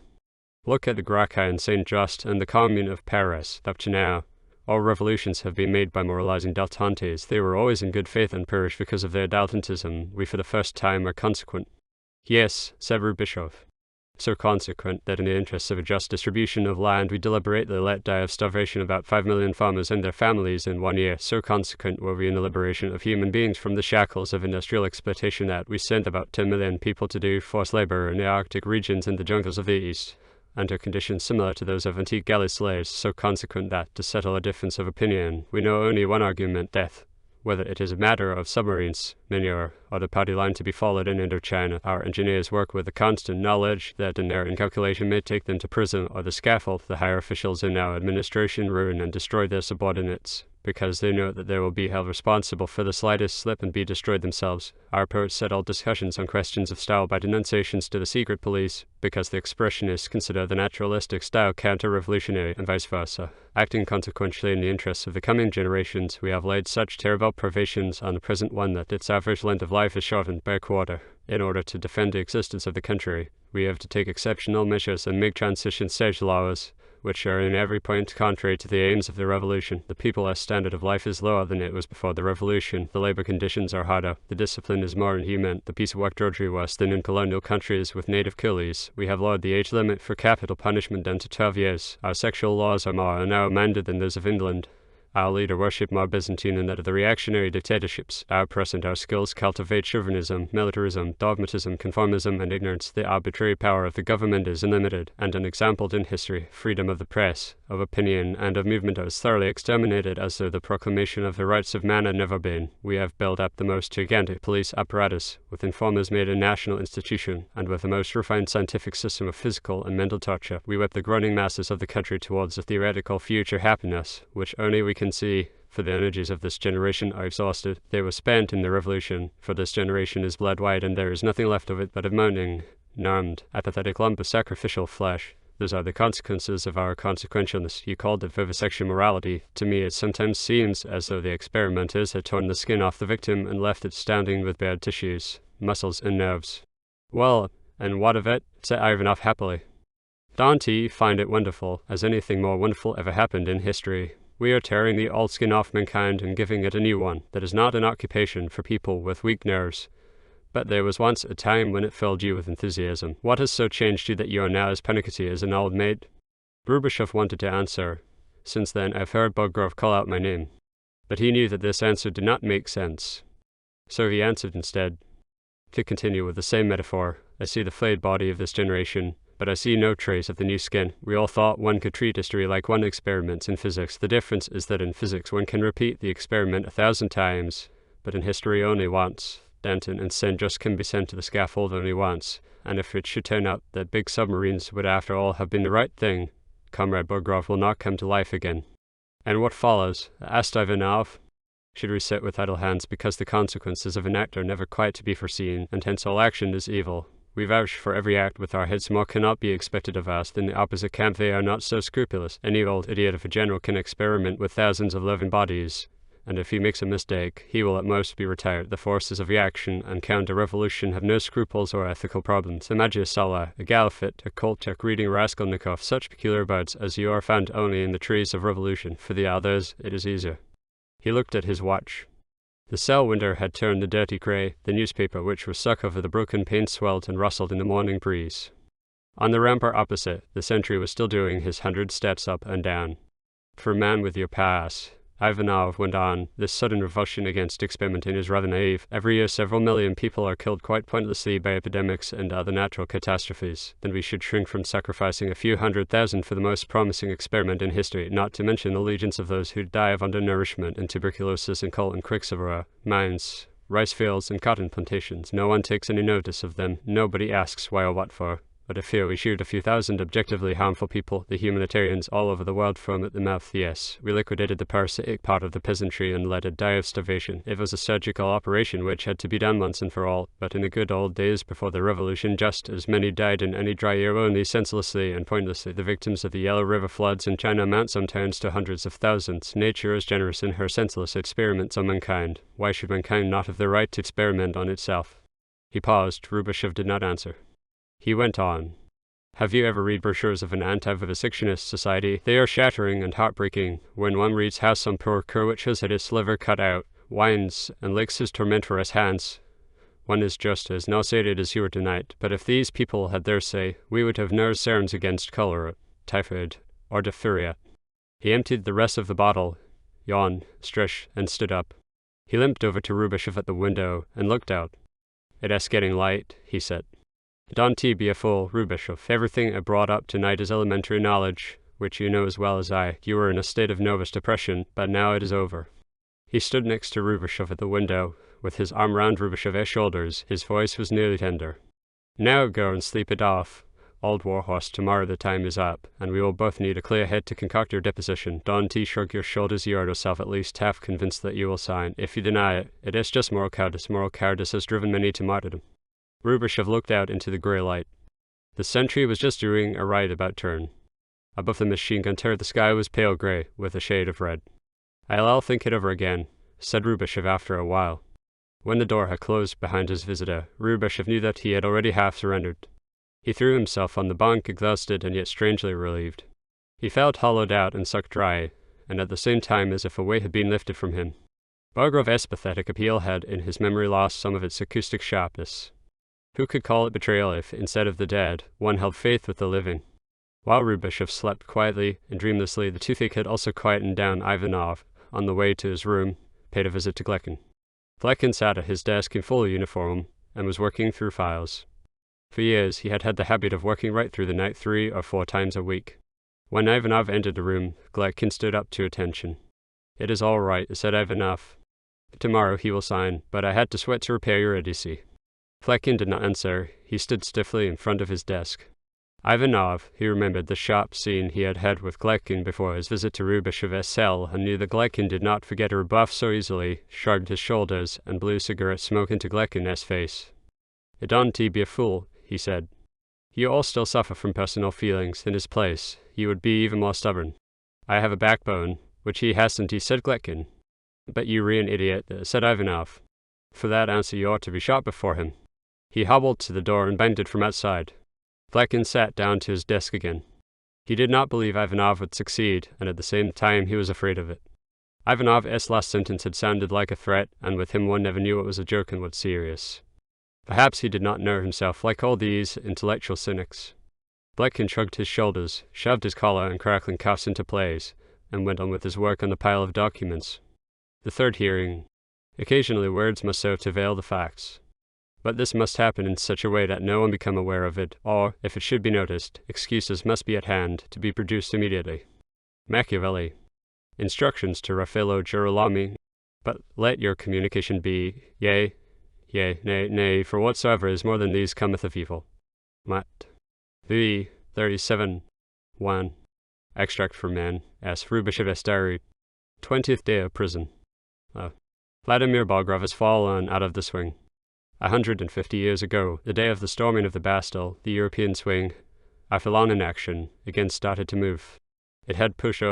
Look at the Gracchi and St. Just and the Commune of Paris. Up to now, all revolutions have been made by moralizing dilettantes. They were always in good faith and perished because of their dilettantism. We for the first time are consequent. Yes, said Rubashov. So consequent that in the interests of a just distribution of land we deliberately let die of starvation about 5 million farmers and their families in 1 year. So consequent were we in the liberation of human beings from the shackles of industrial exploitation that we sent about 10 million people to do forced labor in the Arctic regions and the jungles of the East, under conditions similar to those of antique galley slaves. So consequent that, to settle a difference of opinion, we know only one argument, death. Whether it is a matter of submarines, manure, or the party line to be followed in Indochina, our engineers work with the constant knowledge that an error in calculation may take them to prison or the scaffold. The higher officials in our administration ruin and destroy their subordinates, because they know that they will be held responsible for the slightest slip and be destroyed themselves. Our poets settle discussions on questions of style by denunciations to the secret police, because the expressionists consider the naturalistic style counter-revolutionary, and vice versa. Acting consequentially in the interests of the coming generations, we have laid such terrible privations on the present one that its average length of life is shortened by a quarter. In order to defend the existence of the country, we have to take exceptional measures and make transition stage laws, which are in every point contrary to the aims of the revolution. The people's standard of life is lower than it was before the revolution. The labor conditions are harder. The discipline is more inhuman. The piece of work drudgery worse than in colonial countries with native coolies. We have lowered the age limit for capital punishment down to 12 years. Our sexual laws are more narrow-minded than those of England. Our leader worshipped more Byzantine than that of the reactionary dictatorships. Our press and our skills cultivate chauvinism, militarism, dogmatism, conformism, and ignorance. The arbitrary power of the government is unlimited, and unexampled in history. Freedom of the press, of opinion, and of movement is thoroughly exterminated, as though the proclamation of the rights of man had never been. We have built up the most gigantic police apparatus, with informers made a national institution, and with the most refined scientific system of physical and mental torture. We whip the groaning masses of the country towards a theoretical future happiness, which only we can see, for the energies of this generation are exhausted. They were spent in the revolution, for this generation is blood white, and there is nothing left of it but a moaning, numbed, apathetic lump of sacrificial flesh. Those are the consequences of our consequentialness. You called it vivisection morality. To me it sometimes seems as though the experimenters had torn the skin off the victim and left it standing with bare tissues, muscles and nerves. Well, and what of it? Said Ivanov happily. Don't you find it wonderful, as anything more wonderful ever happened in history? We are tearing the old skin off mankind and giving it a new one that is not an occupation for people with weak nerves. But there was once a time when it filled you with enthusiasm. What has so changed you that you are now as panicky as an old maid? Rubashov wanted to answer. Since then I've heard Bogrov call out my name. But he knew that this answer did not make sense. So he answered instead. To continue with the same metaphor, I see the flayed body of this generation, but I see no trace of the new skin. We all thought one could treat history like one experiment in physics. The difference is that in physics one can repeat the experiment 1,000 times, but in history only once. Danton and Sen just can be sent to the scaffold only once, and if it should turn out that big submarines would after all have been the right thing, Comrade Bogrov will not come to life again. And what follows? Asked Ivanov. Should we sit with idle hands because the consequences of an act are never quite to be foreseen, and hence all action is evil? We vouch for every act with our heads. More cannot be expected of us. In the opposite camp they are not so scrupulous. Any old idiot of a general can experiment with thousands of living bodies, and if he makes a mistake, he will at most be retired. The forces of reaction and counter-revolution have no scruples or ethical problems. Imagine a Sala, a Galifet, a Kolchak reading Raskolnikov, such peculiar birds as you are found only in the trees of revolution. For the others, it is easier. He looked at his watch. The cell window had turned a dirty grey. The newspaper, which was stuck over the broken pane, swelled and rustled in the morning breeze. On the rampart opposite, the sentry was still doing his 100 steps up and down. For a man with your pass, Ivanov went on, this sudden revulsion against experimenting is rather naive. Every year several million people are killed quite pointlessly by epidemics and other natural catastrophes. Then we should shrink from sacrificing a few 100,000 for the most promising experiment in history, not to mention the legions of those who die of undernourishment and tuberculosis and coal and quicksilver mines, rice fields and cotton plantations. No one takes any notice of them. Nobody asks why or what for. But if here we shoot a few thousand objectively harmful people, the humanitarians all over the world foam at the mouth. Yes, we liquidated the parasitic part of the peasantry and let it die of starvation. It was a surgical operation which had to be done once and for all, but in the good old days before the revolution just as many died in any dry year, only senselessly and pointlessly. The victims of the Yellow River floods in China amount sometimes to hundreds of thousands. Nature is generous in her senseless experiments on mankind. Why should mankind not have the right to experiment on itself? He paused. Rubashov did not answer. He went on. Have you ever read brochures of an anti-vivisectionist society? They are shattering and heartbreaking. When one reads how some poor cur which has had his liver cut out, whines and licks his tormentor's hands, one is just as nauseated as you are tonight. But if these people had their say, we would have no serums against cholera, typhoid, or diphtheria. He emptied the rest of the bottle, yawned, stretched, and stood up. He limped over to Rubashov at the window and looked out. It is getting light, he said. Don't be a fool, Rubashov. Everything I brought up tonight is elementary knowledge, which you know as well as I. You were in a state of nervous depression, but now it is over. He stood next to Rubashov at the window, with his arm round Rubashov's shoulders. His voice was nearly tender. Now go and sleep it off, old warhorse. Tomorrow the time is up, and we will both need a clear head to concoct your deposition. Don't shrug your shoulders. You are yourself at least half convinced that you will sign. If you deny it, it is just moral cowardice. Moral cowardice has driven many to martyrdom. Rubashov looked out into the grey light. The sentry was just doing a right about turn. Above the machine gun turret the sky was pale grey, with a shade of red. I'll think it over again, said Rubashov after a while. When the door had closed behind his visitor, Rubashov knew that he had already half surrendered. He threw himself on the bunk, exhausted and yet strangely relieved. He felt hollowed out and sucked dry, and at the same time as if a weight had been lifted from him. Bogrov's pathetic appeal had in his memory lost some of its acoustic sharpness. Who could call it betrayal if, instead of the dead, one held faith with the living? While Rubashov slept quietly and dreamlessly, the toothache had also quietened down. Ivanov, on the way to his room, paid a visit to Glekin. Glekin sat at his desk in full uniform and was working through files. For years he had had the habit of working right through the night 3 or 4 times a week. When Ivanov entered the room, Glekin stood up to attention. It is all right, said Ivanov. Tomorrow he will sign, but I had to sweat to repair your idiocy. Glekin did not answer. He stood stiffly in front of his desk. Ivanov, he remembered the sharp scene he had had with Glekin before his visit to Rubashov's cell, and knew that Glekin did not forget a rebuff so easily, shrugged his shoulders, and blew cigarette smoke into Glekin's face. Don't be a fool, he said. You all still suffer from personal feelings. In his place, you would be even more stubborn. I have a backbone, which he hasn't, he said Glekin. But you re an idiot, said Ivanov. For that answer you ought to be shot before him. He hobbled to the door and banged it from outside. Flecken sat down to his desk again. He did not believe Ivanov would succeed, and at the same time he was afraid of it. Ivanov's last sentence had sounded like a threat, and with him one never knew what was a joke and what serious. Perhaps he did not know himself, like all these intellectual cynics. Flecken shrugged his shoulders, shoved his collar and crackling cuffs into place, and went on with his work on the pile of documents. The third hearing. Occasionally words must serve to veil the facts. But this must happen in such a way that no one become aware of it, or, if it should be noticed, excuses must be at hand to be produced immediately. Machiavelli. Instructions to Raffaello Girolami. But let your communication be, yea, nay, for whatsoever is more than these cometh of evil. Matt. V. 37. 1. Extract from man. S. Rubashev's diary. 20th day of prison. Vladimir Bogrov has fallen out of the swing. 150 years ago, the day of the storming of the Bastille, the European swing, after long inaction, again started to move. It had pushed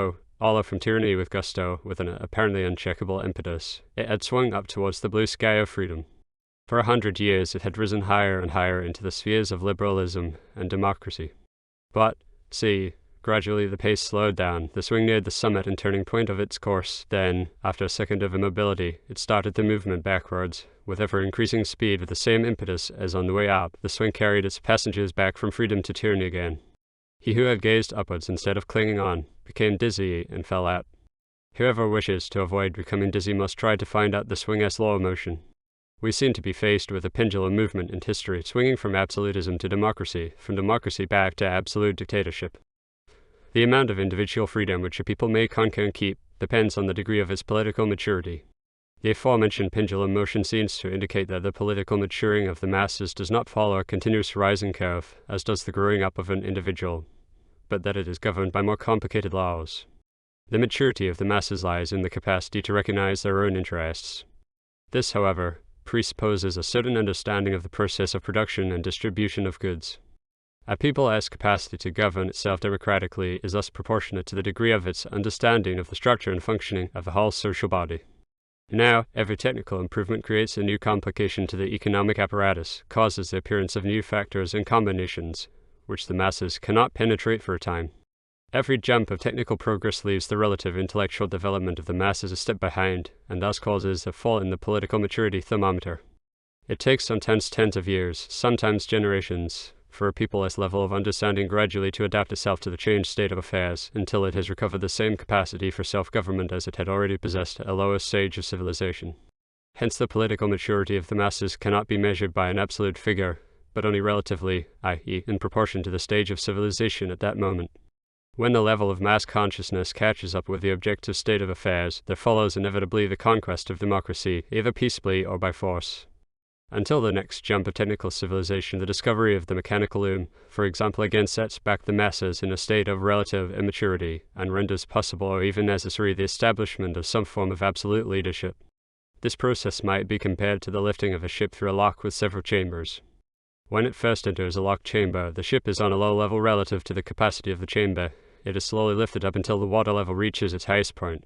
Olive from tyranny with gusto, with an apparently uncheckable impetus. It had swung up towards the blue sky of freedom. For 100 years it had risen higher and higher into the spheres of liberalism and democracy. But, see, gradually the pace slowed down, the swing neared the summit and turning point of its course. Then, after a second of immobility, it started the movement backwards, with ever-increasing speed with the same impetus as on the way up. The swing carried its passengers back from freedom to tyranny again. He who had gazed upwards instead of clinging on, became dizzy and fell out. Whoever wishes to avoid becoming dizzy must try to find out the swing's law of motion. We seem to be faced with a pendulum movement in history, swinging from absolutism to democracy, from democracy back to absolute dictatorship. The amount of individual freedom which a people may conquer and keep depends on the degree of its political maturity. The aforementioned pendulum motion seems to indicate that the political maturing of the masses does not follow a continuous rising curve, as does the growing up of an individual, but that it is governed by more complicated laws. The maturity of the masses lies in the capacity to recognize their own interests. This, however, presupposes a certain understanding of the process of production and distribution of goods. A people's capacity to govern itself democratically is thus proportionate to the degree of its understanding of the structure and functioning of the whole social body. Now, every technical improvement creates a new complication to the economic apparatus, causes the appearance of new factors and combinations, which the masses cannot penetrate for a time. Every jump of technical progress leaves the relative intellectual development of the masses a step behind, and thus causes a fall in the political maturity thermometer. It takes sometimes tens of years, sometimes generations, for a people's level of understanding gradually to adapt itself to the changed state of affairs, until it has recovered the same capacity for self-government as it had already possessed at a lower stage of civilization. Hence the political maturity of the masses cannot be measured by an absolute figure, but only relatively, i.e., in proportion to the stage of civilization at that moment. When the level of mass consciousness catches up with the objective state of affairs, there follows inevitably the conquest of democracy, either peaceably or by force. Until the next jump of technical civilization, the discovery of the mechanical loom, for example, again sets back the masses in a state of relative immaturity, and renders possible or even necessary the establishment of some form of absolute leadership. This process might be compared to the lifting of a ship through a lock with several chambers. When it first enters a locked chamber, the ship is on a low level relative to the capacity of the chamber. It is slowly lifted up until the water level reaches its highest point.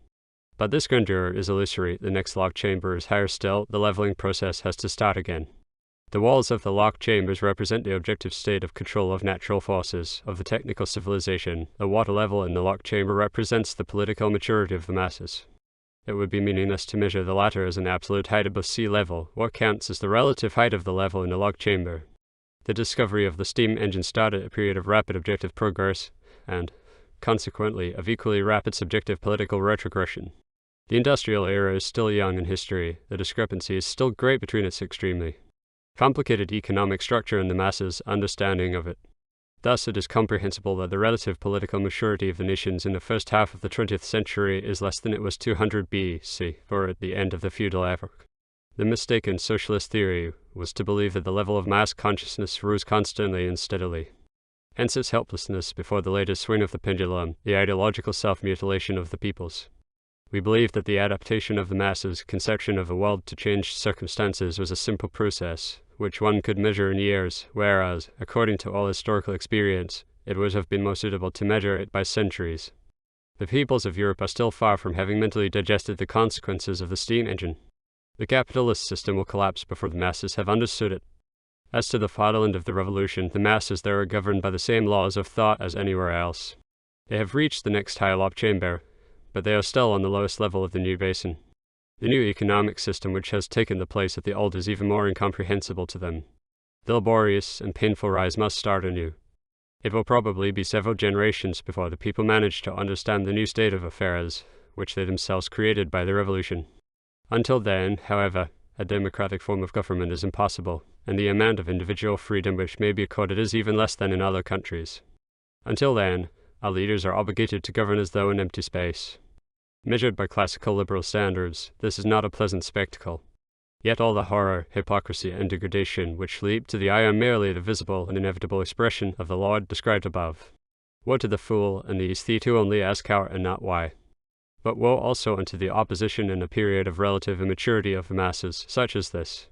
But this grandeur is illusory. The next locked chamber is higher still. The leveling process has to start again. The walls of the locked chambers represent the objective state of control of natural forces, of the technical civilization. The water level in the locked chamber represents the political maturity of the masses. It would be meaningless to measure the latter as an absolute height above sea level. What counts is the relative height of the level in the locked chamber. The discovery of the steam engine started a period of rapid objective progress, and, consequently, of equally rapid subjective political retrogression. The industrial era is still young in history. The discrepancy is still great between its extremely complicated economic structure and the masses' understanding of it. Thus, it is comprehensible that the relative political maturity of the nations in the first half of the 20th century is less than it was 200 BC, or at the end of the feudal epoch. The mistaken socialist theory was to believe that the level of mass consciousness rose constantly and steadily. Hence its helplessness before the latest swing of the pendulum, the ideological self-mutilation of the peoples. We believed that the adaptation of the masses' conception of the world to changed circumstances was a simple process, which one could measure in years, whereas, according to all historical experience, it would have been more suitable to measure it by centuries. The peoples of Europe are still far from having mentally digested the consequences of the steam engine. The capitalist system will collapse before the masses have understood it. As to the fatherland of the revolution, the masses there are governed by the same laws of thought as anywhere else. They have reached the next high lob chamber, but they are still on the lowest level of the new basin. The new economic system which has taken the place of the old is even more incomprehensible to them. The laborious and painful rise must start anew. It will probably be several generations before the people manage to understand the new state of affairs, which they themselves created by the revolution. Until then, however, a democratic form of government is impossible, and the amount of individual freedom which may be accorded is even less than in other countries. Until then, our leaders are obligated to govern as though in empty space. Measured by classical liberal standards, this is not a pleasant spectacle. Yet all the horror, hypocrisy, and degradation which leap to the eye are merely the visible and inevitable expression of the law described above. Woe to the fool and the aesthete who only ask how and not why. But woe also unto the opposition in a period of relative immaturity of the masses, such as this.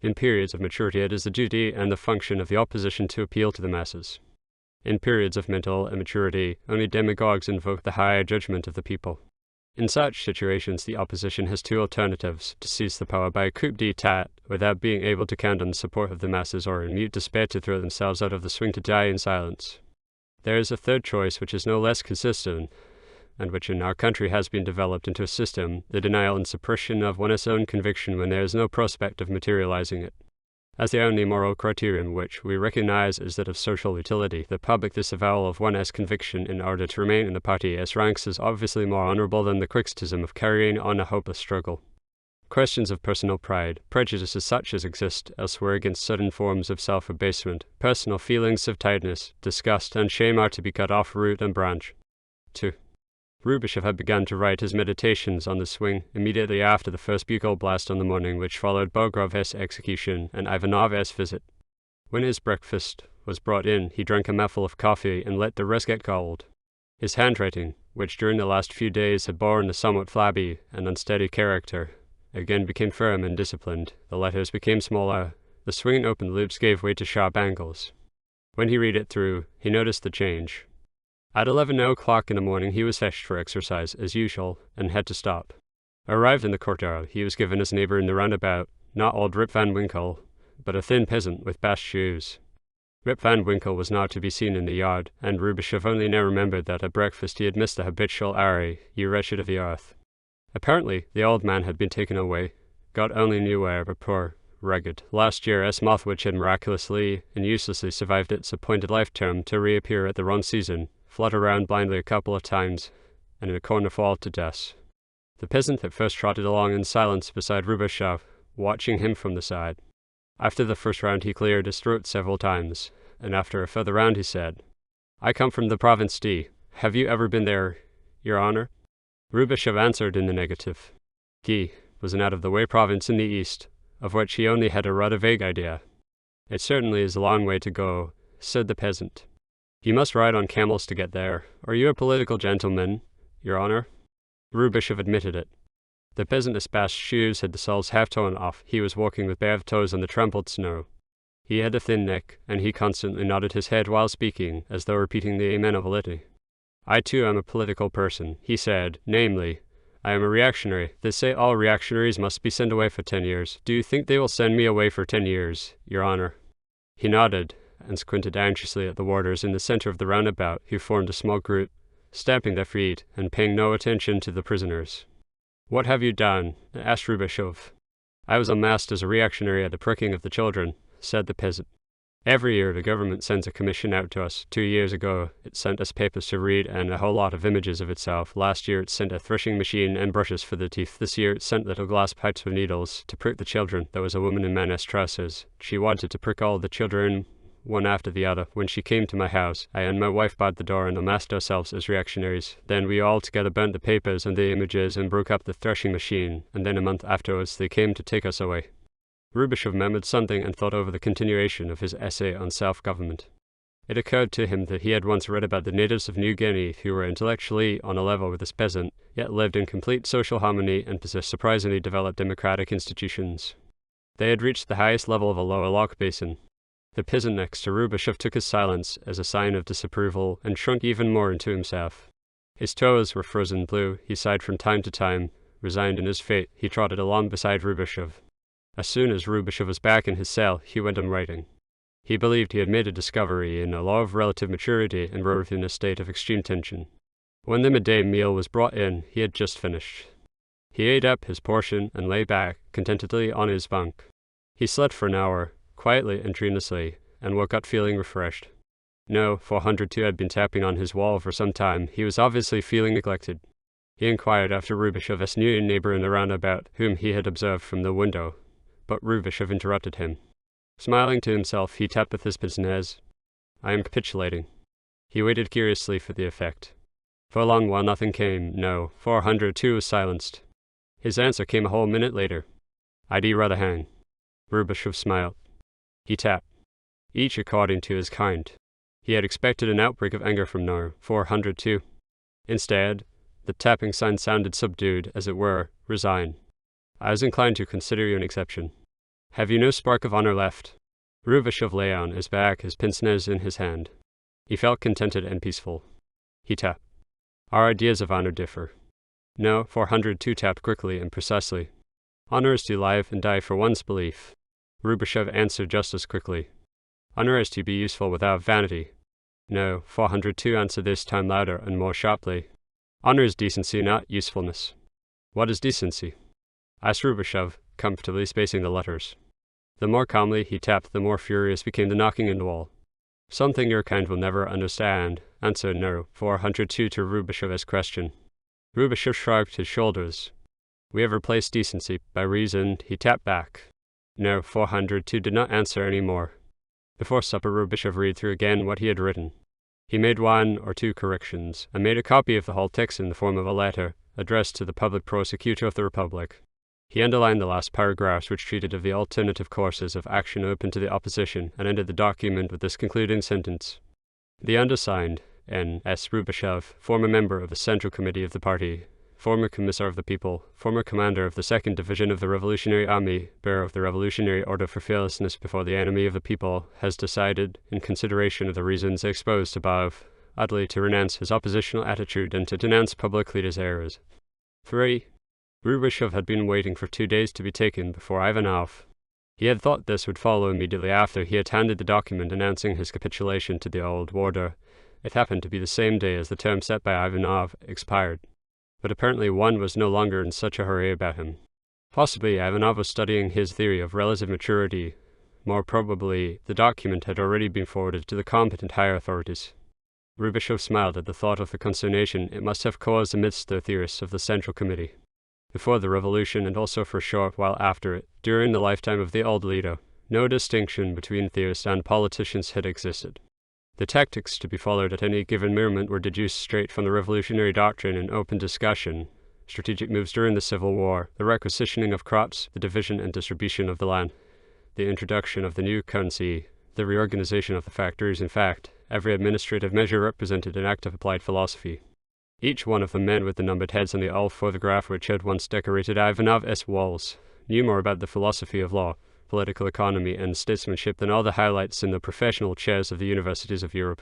In periods of maturity it is the duty and the function of the opposition to appeal to the masses. In periods of mental immaturity, only demagogues invoke the higher judgment of the people. In such situations, the opposition has two alternatives: to seize the power by a coup d'etat without being able to count on the support of the masses, or in mute despair to throw themselves out of the swing to die in silence. There is a third choice which is no less consistent, and which in our country has been developed into a system: the denial and suppression of one's own conviction when there is no prospect of materializing it. As the only moral criterion which we recognize is that of social utility, the public disavowal of one's conviction in order to remain in the party as ranks is obviously more honorable than the quixotism of carrying on a hopeless struggle. Questions of personal pride, prejudices such as exist elsewhere against certain forms of self-abasement, personal feelings of tiredness, disgust, and shame are to be cut off root and branch. 2. Rubishev had begun to write his meditations on the swing immediately after the first bugle blast on the morning which followed Bogorov's execution and Ivanov's visit. When his breakfast was brought in, he drank a mouthful of coffee and let the rest get cold. His handwriting, which during the last few days had borne a somewhat flabby and unsteady character, again became firm and disciplined. The letters became smaller. The swinging open loops gave way to sharp angles. When he read it through, he noticed the change. At 11 o'clock in the morning he was fetched for exercise, as usual, and had to stop. Arrived in the courtyard, he was given his neighbour in the roundabout, not old Rip Van Winkle, but a thin peasant with bast shoes. Rip Van Winkle was not to be seen in the yard, and Rubishev only now remembered that at breakfast he had missed the habitual "Ari, you wretched of the earth." Apparently, the old man had been taken away, God only knew where, but poor, rugged. Last year, a moth which had miraculously and uselessly survived its appointed life term to reappear at the wrong season, flutter around blindly a couple of times, and in a corner fall to dust. The peasant at first trotted along in silence beside Rubishev, watching him from the side. After the first round he cleared his throat several times, and after a further round he said, "I come from the province D. Have you ever been there, your honor?" Rubishev answered in the negative. D was an out-of-the-way province in the east, of which he only had a rather vague idea. "It certainly is a long way to go," said the peasant. "You must ride on camels to get there. Are you a political gentleman, your honor?" Rubishev admitted it. The peasant's bast shoes had the soles half torn off. He was walking with bare toes on the trampled snow. He had a thin neck, and he constantly nodded his head while speaking, as though repeating the Amen of a litany. "I too am a political person," he said, "namely, I am a reactionary. They say all reactionaries must be sent away for 10 years. Do you think they will send me away for 10 years, your honor?" He nodded, and squinted anxiously at the warders in the center of the roundabout, who formed a small group, stamping their feet and paying no attention to the prisoners. "What have you done?" asked Rubishev. "I was unmasked as a reactionary at the pricking of the children," said the peasant. "Every year the government sends a commission out to us. 2 years ago it sent us papers to read and a whole lot of images of itself. Last year it sent a threshing machine and brushes for the teeth. This year it sent little glass pipes with needles to prick the children. There was a woman in man's trousers. She wanted to prick all the children one after the other. When she came to my house, I and my wife barred the door and unmasked ourselves as reactionaries. Then we all together burnt the papers and the images and broke up the threshing machine, and then a month afterwards they came to take us away." Rubishev remembered something and thought over the continuation of his essay on self-government. It occurred to him that he had once read about the natives of New Guinea who were intellectually on a level with this peasant, yet lived in complete social harmony and possessed surprisingly developed democratic institutions. They had reached the highest level of a lower loch basin. The peasant next to Rubishev took his silence as a sign of disapproval and shrunk even more into himself. His toes were frozen blue. He sighed from time to time. Resigned in his fate, he trotted along beside Rubishev. As soon as Rubishov was back in his cell, he went on writing. He believed he had made a discovery in a law of relative maturity and wrote in a state of extreme tension. When the midday meal was brought in, he had just finished. He ate up his portion and lay back contentedly on his bunk. He slept for an hour, quietly and dreamlessly, and woke up feeling refreshed. No, 402 had been tapping on his wall for some time. He was obviously feeling neglected. He inquired after Rubishov's new neighbor in the roundabout, whom he had observed from the window, but Rubishov interrupted him. Smiling to himself, he tapped with his pince-nez. "I am capitulating." He waited curiously for the effect. For a long while nothing came. No, 402 was silenced. His answer came a whole minute later. "I'd rather hang." Rubishov smiled. He tapped, each according to his kind. He had expected an outbreak of anger from No. 402. Instead, the tapping sign sounded subdued, as it were, resigned. "I was inclined to consider you an exception. Have you no spark of honor left?" Rubishov lay on his back, his pince-nez in his hand. He felt contented and peaceful. He tapped. "Our ideas of honor differ." No, 402 tapped quickly and precisely. "Honor is to live and die for one's belief." Rubishov answered just as quickly. "Honor is to be useful without vanity." No, 402 answered this time louder and more sharply. "Honor is decency, not usefulness." "What is decency?" asked Rubishov, comfortably spacing the letters. The more calmly he tapped, the more furious became the knocking in the wall. "Something your kind will never understand," answered No. 402 to Rubishov's question. Rubishov shrugged his shoulders. "We have replaced decency by reason," he tapped back. No, 402 did not answer any more. Before supper, Rubishov read through again what he had written. He made 1 or 2 corrections, and made a copy of the whole text in the form of a letter, addressed to the public prosecutor of the Republic. He underlined the last paragraphs which treated of the alternative courses of action open to the opposition, and ended the document with this concluding sentence. "The undersigned, N. S. Rubishov, former member of the Central Committee of the party, former Commissar of the People, former commander of the 2nd Division of the Revolutionary Army, bearer of the Revolutionary Order for fearlessness before the enemy of the people, has decided, in consideration of the reasons exposed above, utterly to renounce his oppositional attitude and to denounce publicly his errors." 3. Rubishov had been waiting for 2 days to be taken before Ivanov. He had thought this would follow immediately after he had handed the document announcing his capitulation to the old warder. It happened to be the same day as the term set by Ivanov expired. But apparently one was no longer in such a hurry about him. Possibly Ivanov was studying his theory of relative maturity. More probably, the document had already been forwarded to the competent higher authorities. Rubishov smiled at the thought of the consternation it must have caused amidst the theorists of the Central Committee. Before the revolution, and also for a short while after it, during the lifetime of the old leader, no distinction between theorists and politicians had existed. The tactics to be followed at any given moment were deduced straight from the revolutionary doctrine in open discussion. Strategic moves during the Civil War, the requisitioning of crops, the division and distribution of the land, the introduction of the new currency, the reorganization of the factories. In fact, every administrative measure represented an act of applied philosophy. Each one of the men with the numbered heads on the old photograph which had once decorated Ivanov's walls knew more about the philosophy of law, political economy, and statesmanship than all the highlights in the professional chairs of the universities of Europe.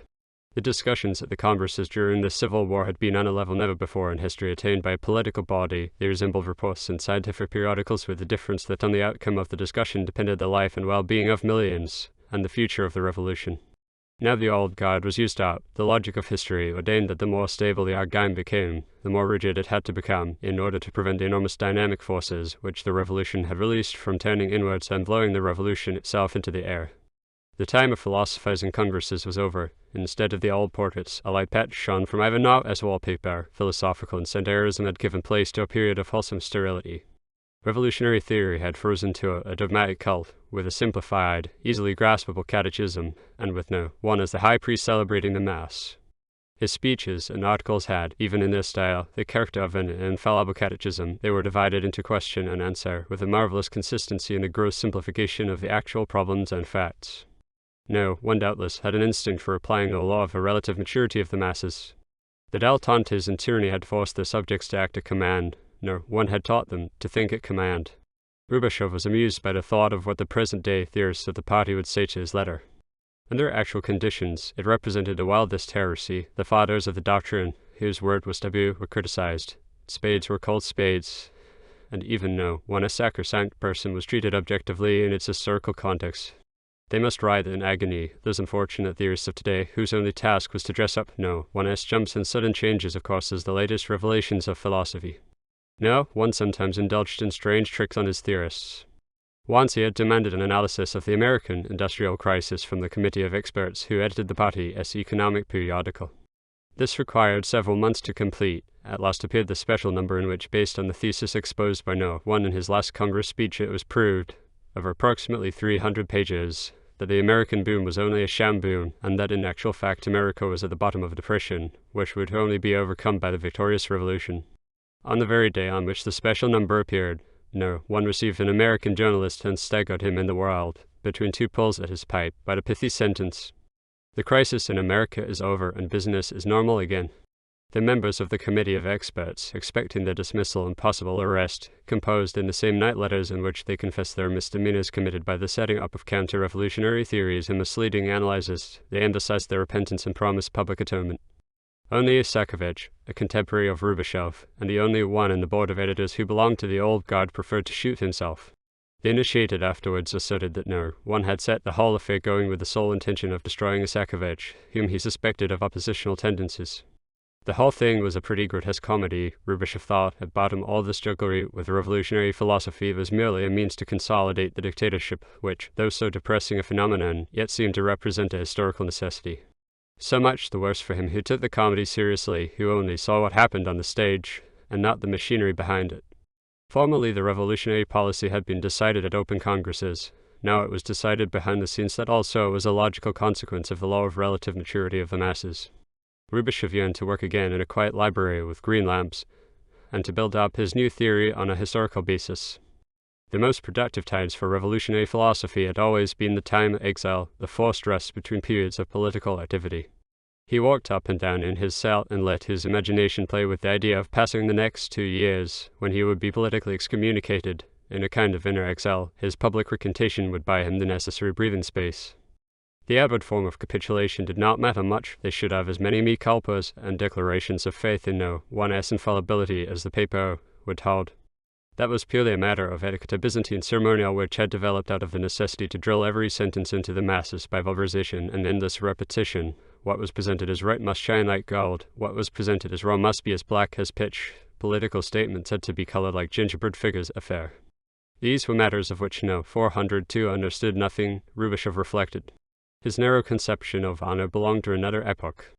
The discussions at the congresses during the Civil War had been on a level never before in history attained by a political body. They resembled reports in scientific periodicals, with the difference that on the outcome of the discussion depended the life and well-being of millions, and the future of the revolution. Now the old guard was used up. The logic of history ordained that the more stable the game became, the more rigid it had to become, in order to prevent the enormous dynamic forces which the revolution had released from turning inwards and blowing the revolution itself into the air. The time of philosophizing congresses was over. Instead of the old portraits, a light patch shone from Ivanov's wallpaper. Philosophical incendiarism had given place to a period of wholesome sterility. Revolutionary theory had frozen to a dogmatic cult, with a simplified, easily graspable catechism, and with no one as the high priest celebrating the Mass. His speeches and articles had, even in their style, the character of an infallible catechism. They were divided into question and answer, with a marvelous consistency in the gross simplification of the actual problems and facts. No, one doubtless had an instinct for applying the law of a relative maturity of the masses. The dilettantes in tyranny had forced their subjects to act at command. No, one had taught them to think at command. Rubishov was amused by the thought of what the present-day theorists of the party would say to his letter. Under actual conditions, it represented the wildest heresy. The fathers of the doctrine, whose word was taboo, were criticized. Spades were called spades, and even no one a sacrosanct person was treated objectively in its historical context. They must writhe in agony, those unfortunate theorists of today, whose only task was to dress up no one s jumps and sudden changes of course as the latest revelations of philosophy. No, one sometimes indulged in strange tricks on his theorists. Once he had demanded an analysis of the American industrial crisis from the committee of experts who edited the party's economic periodical. This required several months to complete. At last appeared the special number in which, based on the thesis exposed by no one in his last Congress speech, it was proved, over approximately 300 pages, that the American boom was only a sham boom, and that in actual fact America was at the bottom of a depression, which would only be overcome by the victorious revolution. On the very day on which the special number appeared, no one received an American journalist and staggered him in the world, between two pulls at his pipe, by the pithy sentence, "The crisis in America is over and business is normal again." The members of the committee of experts, expecting the dismissal and possible arrest, composed in the same night letters in which they confessed their misdemeanors committed by the setting up of counter-revolutionary theories and misleading analyses. They emphasized their repentance and promised public atonement. Only Isakovich, a contemporary of Rubashov, and the only one in the board of editors who belonged to the old guard, preferred to shoot himself. The initiated afterwards asserted that no one had set the whole affair going with the sole intention of destroying Isakovich, whom he suspected of oppositional tendencies. The whole thing was a pretty grotesque comedy. Rubashov thought, at bottom, all this jugglery with revolutionary philosophy was merely a means to consolidate the dictatorship, which, though so depressing a phenomenon, yet seemed to represent a historical necessity. So much the worse for him who took the comedy seriously, who only saw what happened on the stage, and not the machinery behind it. Formerly the revolutionary policy had been decided at open congresses. Now it was decided behind the scenes. That also was a logical consequence of the law of relative maturity of the masses. Rubashov yearned to work again in a quiet library with green lamps, and to build up his new theory on a historical basis. The most productive times for revolutionary philosophy had always been the time of exile, the forced rest between periods of political activity. He walked up and down in his cell and let his imagination play with the idea of passing the next 2 years, when he would be politically excommunicated, in a kind of inner exile. His public recantation would buy him the necessary breathing space. The outward form of capitulation did not matter much. They should have as many mea culpas and declarations of faith in no one's infallibility as the paper would hold. That was purely a matter of etiquette, a Byzantine ceremonial which had developed out of the necessity to drill every sentence into the masses by vulgarization and endless repetition. What was presented as right must shine like gold. What was presented as wrong must be as black as pitch. Political statements had to be colored like gingerbread figures affair. These were matters of which no 402 understood nothing. Rubashov reflected. His narrow conception of honor belonged to another epoch.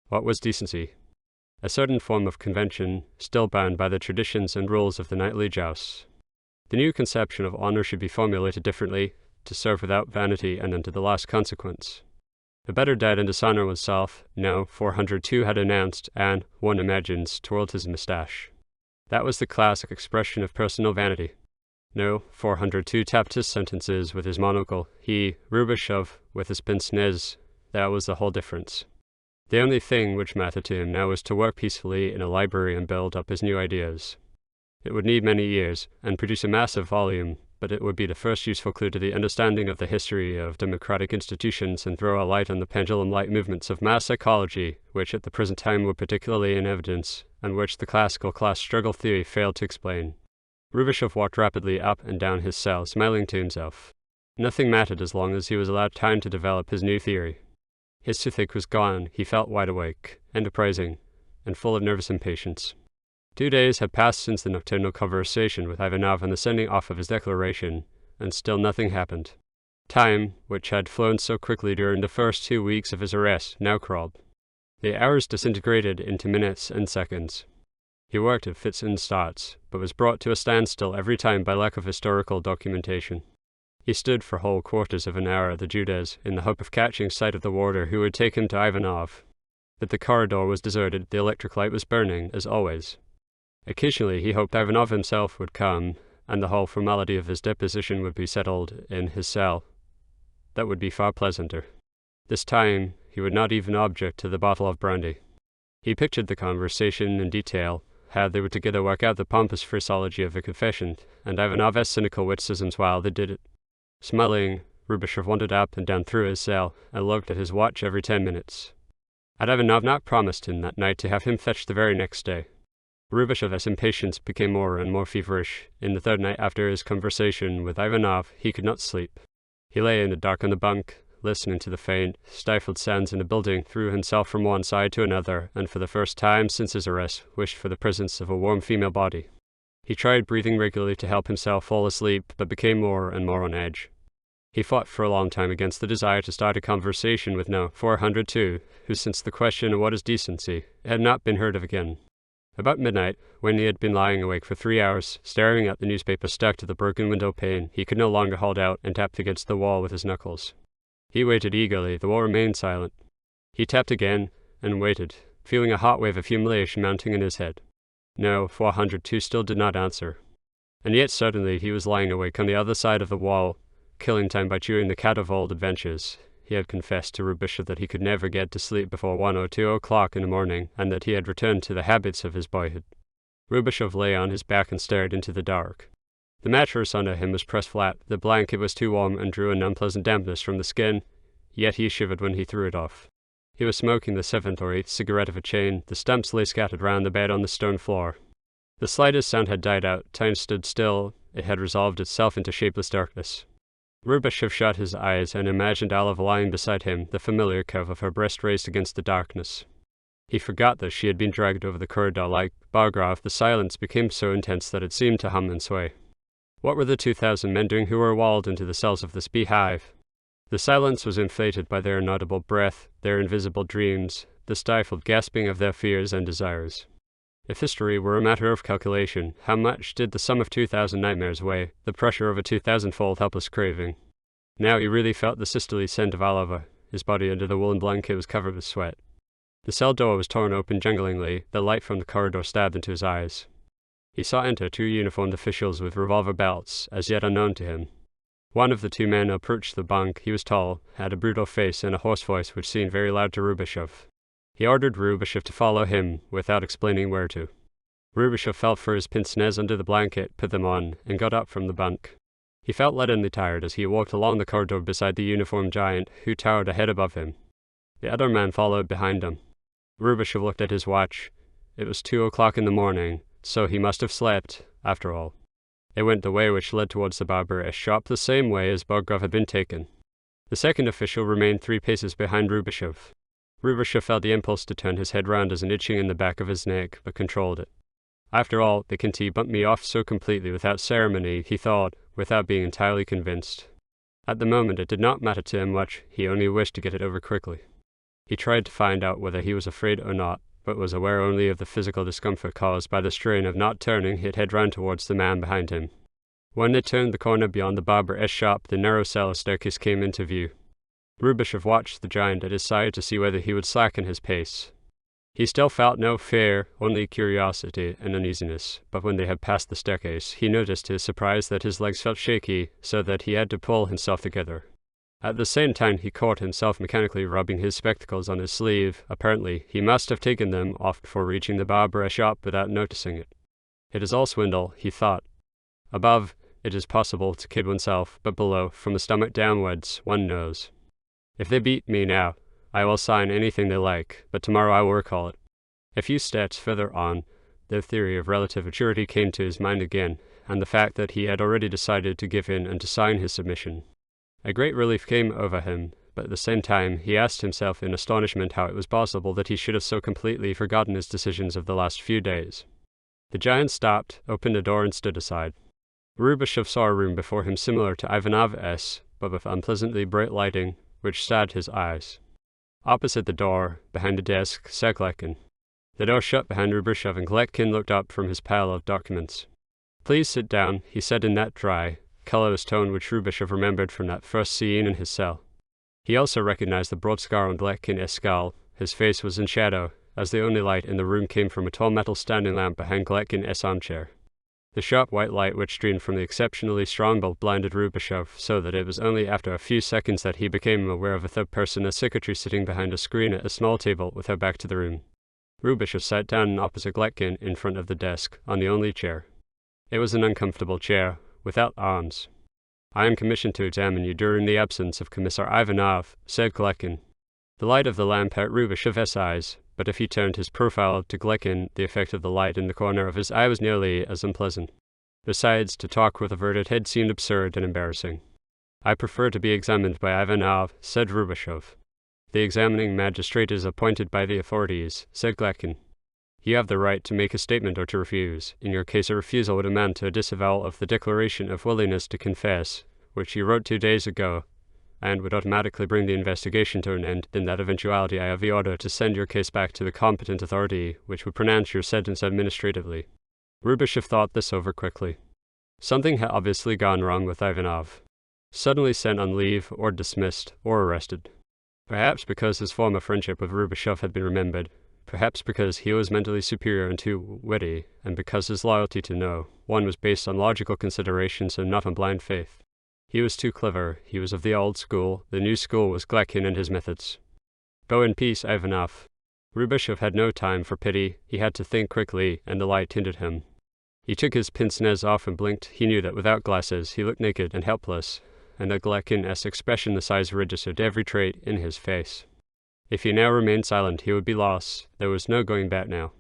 What was decency? A certain form of convention, still bound by the traditions and rules of the knightly jousts. The new conception of honor should be formulated differently, to serve without vanity and unto the last consequence. A better dead and dishonor oneself, no 402 had announced, and, one imagines, twirled his moustache. That was the classic expression of personal vanity. No 402 tapped his sentences with his monocle. He, Rubashov, with his pince-nez. That was the whole difference. The only thing which mattered to him now was to work peacefully in a library and build up his new ideas. It would need many years, and produce a massive volume, but it would be the first useful clue to the understanding of the history of democratic institutions and throw a light on the pendulum-like movements of mass psychology, which at the present time were particularly in evidence, and which the classical class struggle theory failed to explain. Rubashov walked rapidly up and down his cell, smiling to himself. Nothing mattered as long as he was allowed time to develop his new theory. His toothache was gone. He felt wide awake, enterprising, and full of nervous impatience. 2 days had passed since the nocturnal conversation with Ivanov and the sending off of his declaration, and still nothing happened. Time, which had flown so quickly during the first 2 weeks of his arrest, now crawled. The hours disintegrated into minutes and seconds. He worked at fits and starts, but was brought to a standstill every time by lack of historical documentation. He stood for whole quarters of an hour at the Judas, in the hope of catching sight of the warder who would take him to Ivanov. But the corridor was deserted, the electric light was burning, as always. Occasionally he hoped Ivanov himself would come, and the whole formality of his deposition would be settled in his cell. That would be far pleasanter. This time he would not even object to the bottle of brandy. He pictured the conversation in detail, how they were together work out the pompous phraseology of a confession, and Ivanov's cynical witticisms while they did it. Smiling, Rubashov wandered up and down through his cell, and looked at his watch every 10 minutes. Had Ivanov not promised him that night to have him fetched the very next day? Rubashev's impatience became more and more feverish. In the third night after his conversation with Ivanov, he could not sleep. He lay in the dark on the bunk, listening to the faint, stifled sounds in the building, threw himself from one side to another, and for the first time since his arrest, wished for the presence of a warm female body. He tried breathing regularly to help himself fall asleep, but became more and more on edge. He fought for a long time against the desire to start a conversation with No. 402, who, since the question of what is decency, had not been heard of again. About midnight, when he had been lying awake for 3 hours, staring at the newspaper stuck to the broken window pane, he could no longer hold out and tapped against the wall with his knuckles. He waited eagerly. The wall remained silent. He tapped again, and waited, feeling a hot wave of humiliation mounting in his head. No, 402 still did not answer. And yet suddenly he was lying awake on the other side of the wall, killing time by chewing the cat of old adventures. He had confessed to Rubashev that he could never get to sleep before 1 or 2 o'clock in the morning, and that he had returned to the habits of his boyhood. Rubashev lay on his back and stared into the dark. The mattress under him was pressed flat, the blanket was too warm and drew an unpleasant dampness from the skin, yet he shivered when he threw it off. He was smoking the 7th or 8th cigarette of a chain. The stumps lay scattered round the bed on the stone floor. The slightest sound had died out. Time stood still. It had resolved itself into shapeless darkness. Rubashev shut his eyes and imagined Olive lying beside him, the familiar curve of her breast raised against the darkness. He forgot that she had been dragged over the corridor like Bargrave. The silence became so intense that it seemed to hum and sway. What were the 2,000 men doing who were walled into the cells of this beehive? The silence was inflated by their inaudible breath, their invisible dreams, the stifled gasping of their fears and desires. If history were a matter of calculation, how much did the sum of 2,000 nightmares weigh, the pressure of a 2,000-fold helpless craving? Now he really felt the sisterly scent of Oliver. His body under the woolen blanket was covered with sweat. The cell door was torn open junglingly. The light from the corridor stabbed into his eyes. He saw enter 2 uniformed officials with revolver belts, as yet unknown to him. One of the 2 men approached the bunk. He was tall, had a brutal face, and a hoarse voice which seemed very loud to Rubashev. He ordered Rubashev to follow him, without explaining where to. Rubashev felt for his pince-nez under the blanket, put them on, and got up from the bunk. He felt leadenly tired as he walked along the corridor beside the uniformed giant, who towered a head above him. The other man followed behind him. Rubashev looked at his watch. It was 2 o'clock in the morning, so he must have slept, after all. They went the way which led towards the barber's shop, the same way as Bargrave had been taken. The second official remained 3 paces behind Rubashev. Rubashev felt the impulse to turn his head round as an itching in the back of his neck, but controlled it. After all, they can bumped me off so completely without ceremony, he thought, without being entirely convinced. At the moment it did not matter to him much, he only wished to get it over quickly. He tried to find out whether he was afraid or not, but was aware only of the physical discomfort caused by the strain of not turning his head round towards the man behind him. When they turned the corner beyond the barber's shop, the narrow cellar staircase came into view. Rubashev watched the giant at his side to see whether he would slacken his pace. He still felt no fear, only curiosity and uneasiness, but when they had passed the staircase, he noticed to his surprise that his legs felt shaky, so that he had to pull himself together. At the same time, he caught himself mechanically rubbing his spectacles on his sleeve. Apparently, he must have taken them off before reaching the barber's shop without noticing it. It is all swindle, he thought. Above, it is possible to kid oneself, but below, from the stomach downwards, one knows. If they beat me now, I will sign anything they like, but tomorrow I will recall it. A few steps further on, the theory of relative maturity came to his mind again, and the fact that he had already decided to give in and to sign his submission. A great relief came over him, but at the same time he asked himself in astonishment how it was possible that he should have so completely forgotten his decisions of the last few days. The giant stopped, opened a door and stood aside. Rubashev saw a room before him similar to Ivanov's, but with unpleasantly bright lighting, which stabbed his eyes. Opposite the door, behind a desk, sat Gletkin. The door shut behind Rubashev, and Gletkin looked up from his pile of documents. "Please sit down," he said in that dry, colourless tone which Rubashev remembered from that first scene in his cell. He also recognized the broad scar on Gletkin's skull. His face was in shadow, as the only light in the room came from a tall metal standing lamp behind Gletkin's armchair. The sharp white light which streamed from the exceptionally strong bulb blinded Rubashev, so that it was only after a few seconds that he became aware of a third person, a secretary sitting behind a screen at a small table with her back to the room. Rubashev sat down opposite Gletkin in front of the desk, on the only chair. It was an uncomfortable chair, without arms. "I am commissioned to examine you during the absence of Commissar Ivanov," said Gletkin. The light of the lamp hurt Rubashev's eyes, but if he turned his profile to Glekin, the effect of the light in the corner of his eye was nearly as unpleasant. Besides, to talk with averted head seemed absurd and embarrassing. "I prefer to be examined by Ivanov," said Rubashov. "The examining magistrate is appointed by the authorities," said Glekin. "You have the right to make a statement or to refuse. In your case, a refusal would amount to a disavowal of the declaration of willingness to confess, which you wrote 2 days ago, and would automatically bring the investigation to an end. In that eventuality, I have the order to send your case back to the competent authority, which would pronounce your sentence administratively." Rubashov thought this over quickly. Something had obviously gone wrong with Ivanov. Suddenly sent on leave, or dismissed, or arrested. Perhaps because his former friendship with Rubashov had been remembered, perhaps because he was mentally superior and too witty, and because his loyalty to no one was based on logical considerations and not on blind faith. He was too clever, he was of the old school, the new school was Glekin and his methods. "Go in peace, Ivanov." Rubashov had no time for pity, he had to think quickly, and the light tinted him. He took his pince-nez off and blinked. He knew that without glasses he looked naked and helpless, and the Glekin-esque expression the size registered every trait in his face. If he now remained silent, he would be lost. There was no going back now.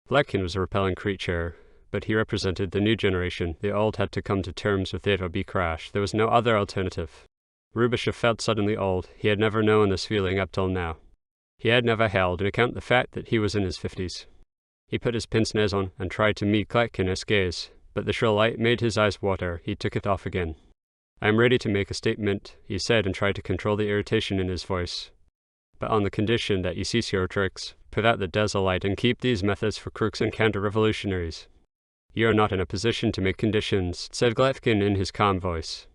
Glekin was a repelling creature, but he represented the new generation. The old had to come to terms with it or be crushed. There was no other alternative. Rubashov felt suddenly old. He had never known this feeling up till now. He had never held in account the fact that he was in his 50s. He put his pince-nez on and tried to meet Glekin's gaze, but the shrill light made his eyes water. He took it off again. "I am ready to make a statement," he said, and tried to control the irritation in his voice. "But on the condition that you cease your tricks, put out the dazzle light, and keep these methods for crooks and counter-revolutionaries." "You are not in a position to make conditions," said Glekin in his calm voice.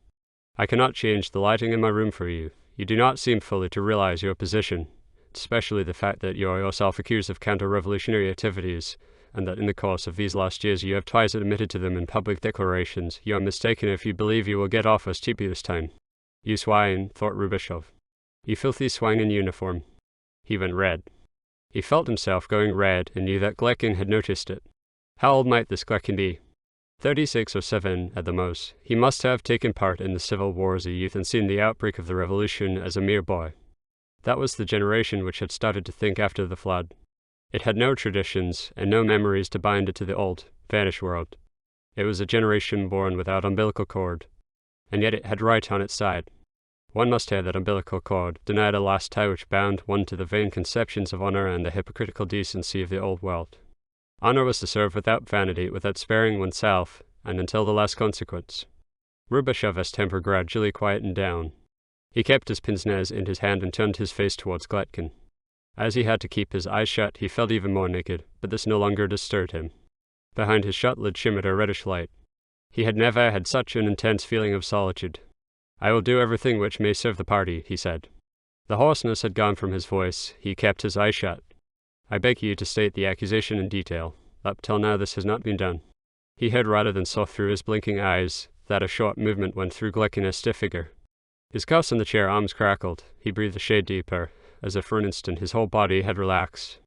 "I cannot change the lighting in my room for you. You do not seem fully to realize your position, especially the fact that you are yourself accused of counter-revolutionary activities, and that in the course of these last years you have twice admitted to them in public declarations. You are mistaken if you believe you will get off as cheaply this time." "You swine," thought Rubashov. "You filthy swine in uniform." He went red. He felt himself going red and knew that Glekin had noticed it. How old might this Glekin be? 36 or 7 at the most. He must have taken part in the civil war as a youth and seen the outbreak of the revolution as a mere boy. That was the generation which had started to think after the flood. It had no traditions and no memories to bind it to the old, vanished world. It was a generation born without umbilical cord, and yet it had right on its side. One must have that umbilical cord, denied a last tie which bound one to the vain conceptions of honor and the hypocritical decency of the old world. Honor was to serve without vanity, without sparing oneself, and until the last consequence. Rubashov's temper gradually quietened down. He kept his pince-nez in his hand and turned his face towards Glekin. As he had to keep his eyes shut, he felt even more naked, but this no longer disturbed him. Behind his shut lid shimmered a reddish light. He had never had such an intense feeling of solitude. "I will do everything which may serve the party," he said. The hoarseness had gone from his voice. He kept his eyes shut. "I beg you to state the accusation in detail. Up till now this has not been done." He heard rather than saw through his blinking eyes that a short movement went through Glekin's stiff figure. His cuffs on the chair arms crackled. He breathed a shade deeper, as if for an instant his whole body had relaxed.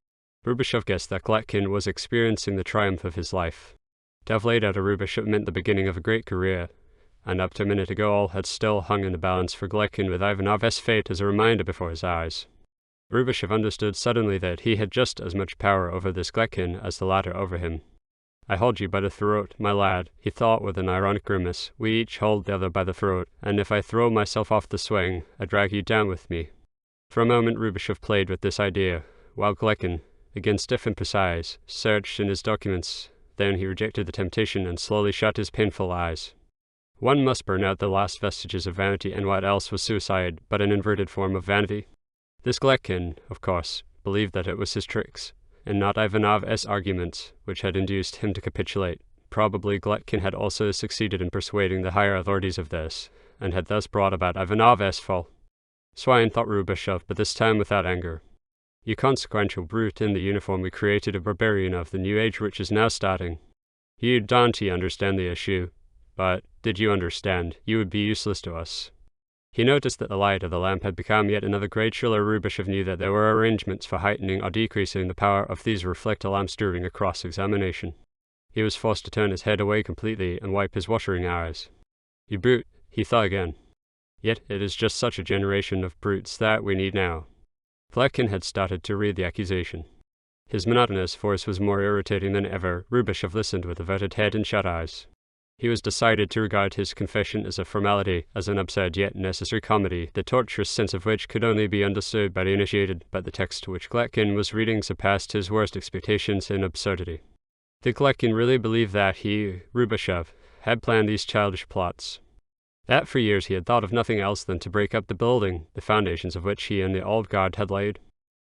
Rubashov guessed that Glekin was experiencing the triumph of his life. To have laid out a Rubashov meant the beginning of a great career, and up to a minute ago all had still hung in the balance for Glekin, with Ivanov's fate as a reminder before his eyes. Rubashov understood suddenly that he had just as much power over this Glekin as the latter over him. "I hold you by the throat, my lad," he thought with an ironic grimace. "We each hold the other by the throat, and if I throw myself off the swing, I drag you down with me." For a moment Rubashov played with this idea, while Glekin, again stiff and precise, searched in his documents. Then he rejected the temptation and slowly shut his painful eyes. One must burn out the last vestiges of vanity, and what else was suicide but an inverted form of vanity? This Glekin, of course, believed that it was his tricks, and not Ivanov's arguments, which had induced him to capitulate. Probably Glekin had also succeeded in persuading the higher authorities of this, and had thus brought about Ivanov's fall. "Swine," thought Rubashov, but this time without anger. "You consequential brute in the uniform, we created a barbarian of the new age which is now starting. You don't understand the issue, but did you understand, you would be useless to us." He noticed that the light of the lamp had become yet another grade shriller. Rubashov knew that there were arrangements for heightening or decreasing the power of these reflector lamps during a cross-examination. He was forced to turn his head away completely and wipe his watering eyes. "You brute," he thought again. "Yet it is just such a generation of brutes that we need now." Glekin had started to read the accusation. His monotonous voice was more irritating than ever. Rubashov listened with averted head and shut eyes. He was decided to regard his confession as a formality, as an absurd yet necessary comedy, the tortuous sense of which could only be understood by the initiated, but the text which Gletkin was reading surpassed his worst expectations in absurdity. Did Gletkin really believe that he, Rubashov, had planned these childish plots? That for years he had thought of nothing else than to break up the building, the foundations of which he and the old guard had laid?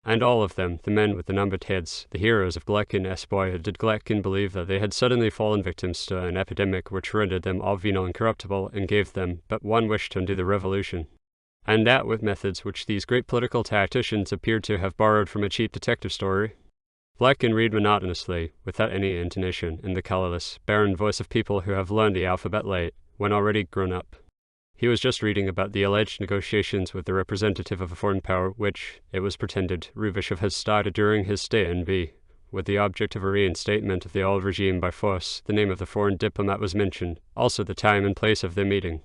And all of them, the men with the numbered heads, the heroes of Gletkin's boyhood, did Gletkin believe that they had suddenly fallen victims to an epidemic which rendered them all venal and corruptible, and gave them but one wish to undo the revolution? And that with methods which these great political tacticians appeared to have borrowed from a cheap detective story? Gletkin read monotonously, without any intonation, in the colourless, barren voice of people who have learned the alphabet late, when already grown up. He was just reading about the alleged negotiations with the representative of a foreign power which, it was pretended, Rubashov had started during his stay in B. With the object of a reinstatement of the old regime by force, the name of the foreign diplomat was mentioned, also the time and place of their meeting.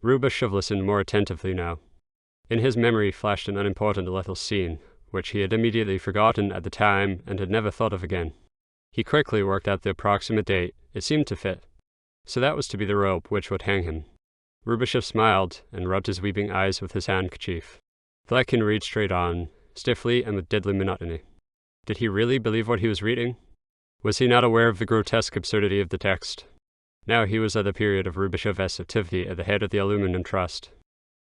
Rubashov listened more attentively now. In his memory flashed an unimportant little scene, which he had immediately forgotten at the time and had never thought of again. He quickly worked out the approximate date. It seemed to fit. So that was to be the rope which would hang him. Rubashov smiled and rubbed his weeping eyes with his handkerchief. Gletkin read straight on, stiffly and with deadly monotony. Did he really believe what he was reading? Was he not aware of the grotesque absurdity of the text? Now he was at the period of Rubashov's activity at the head of the Aluminum Trust.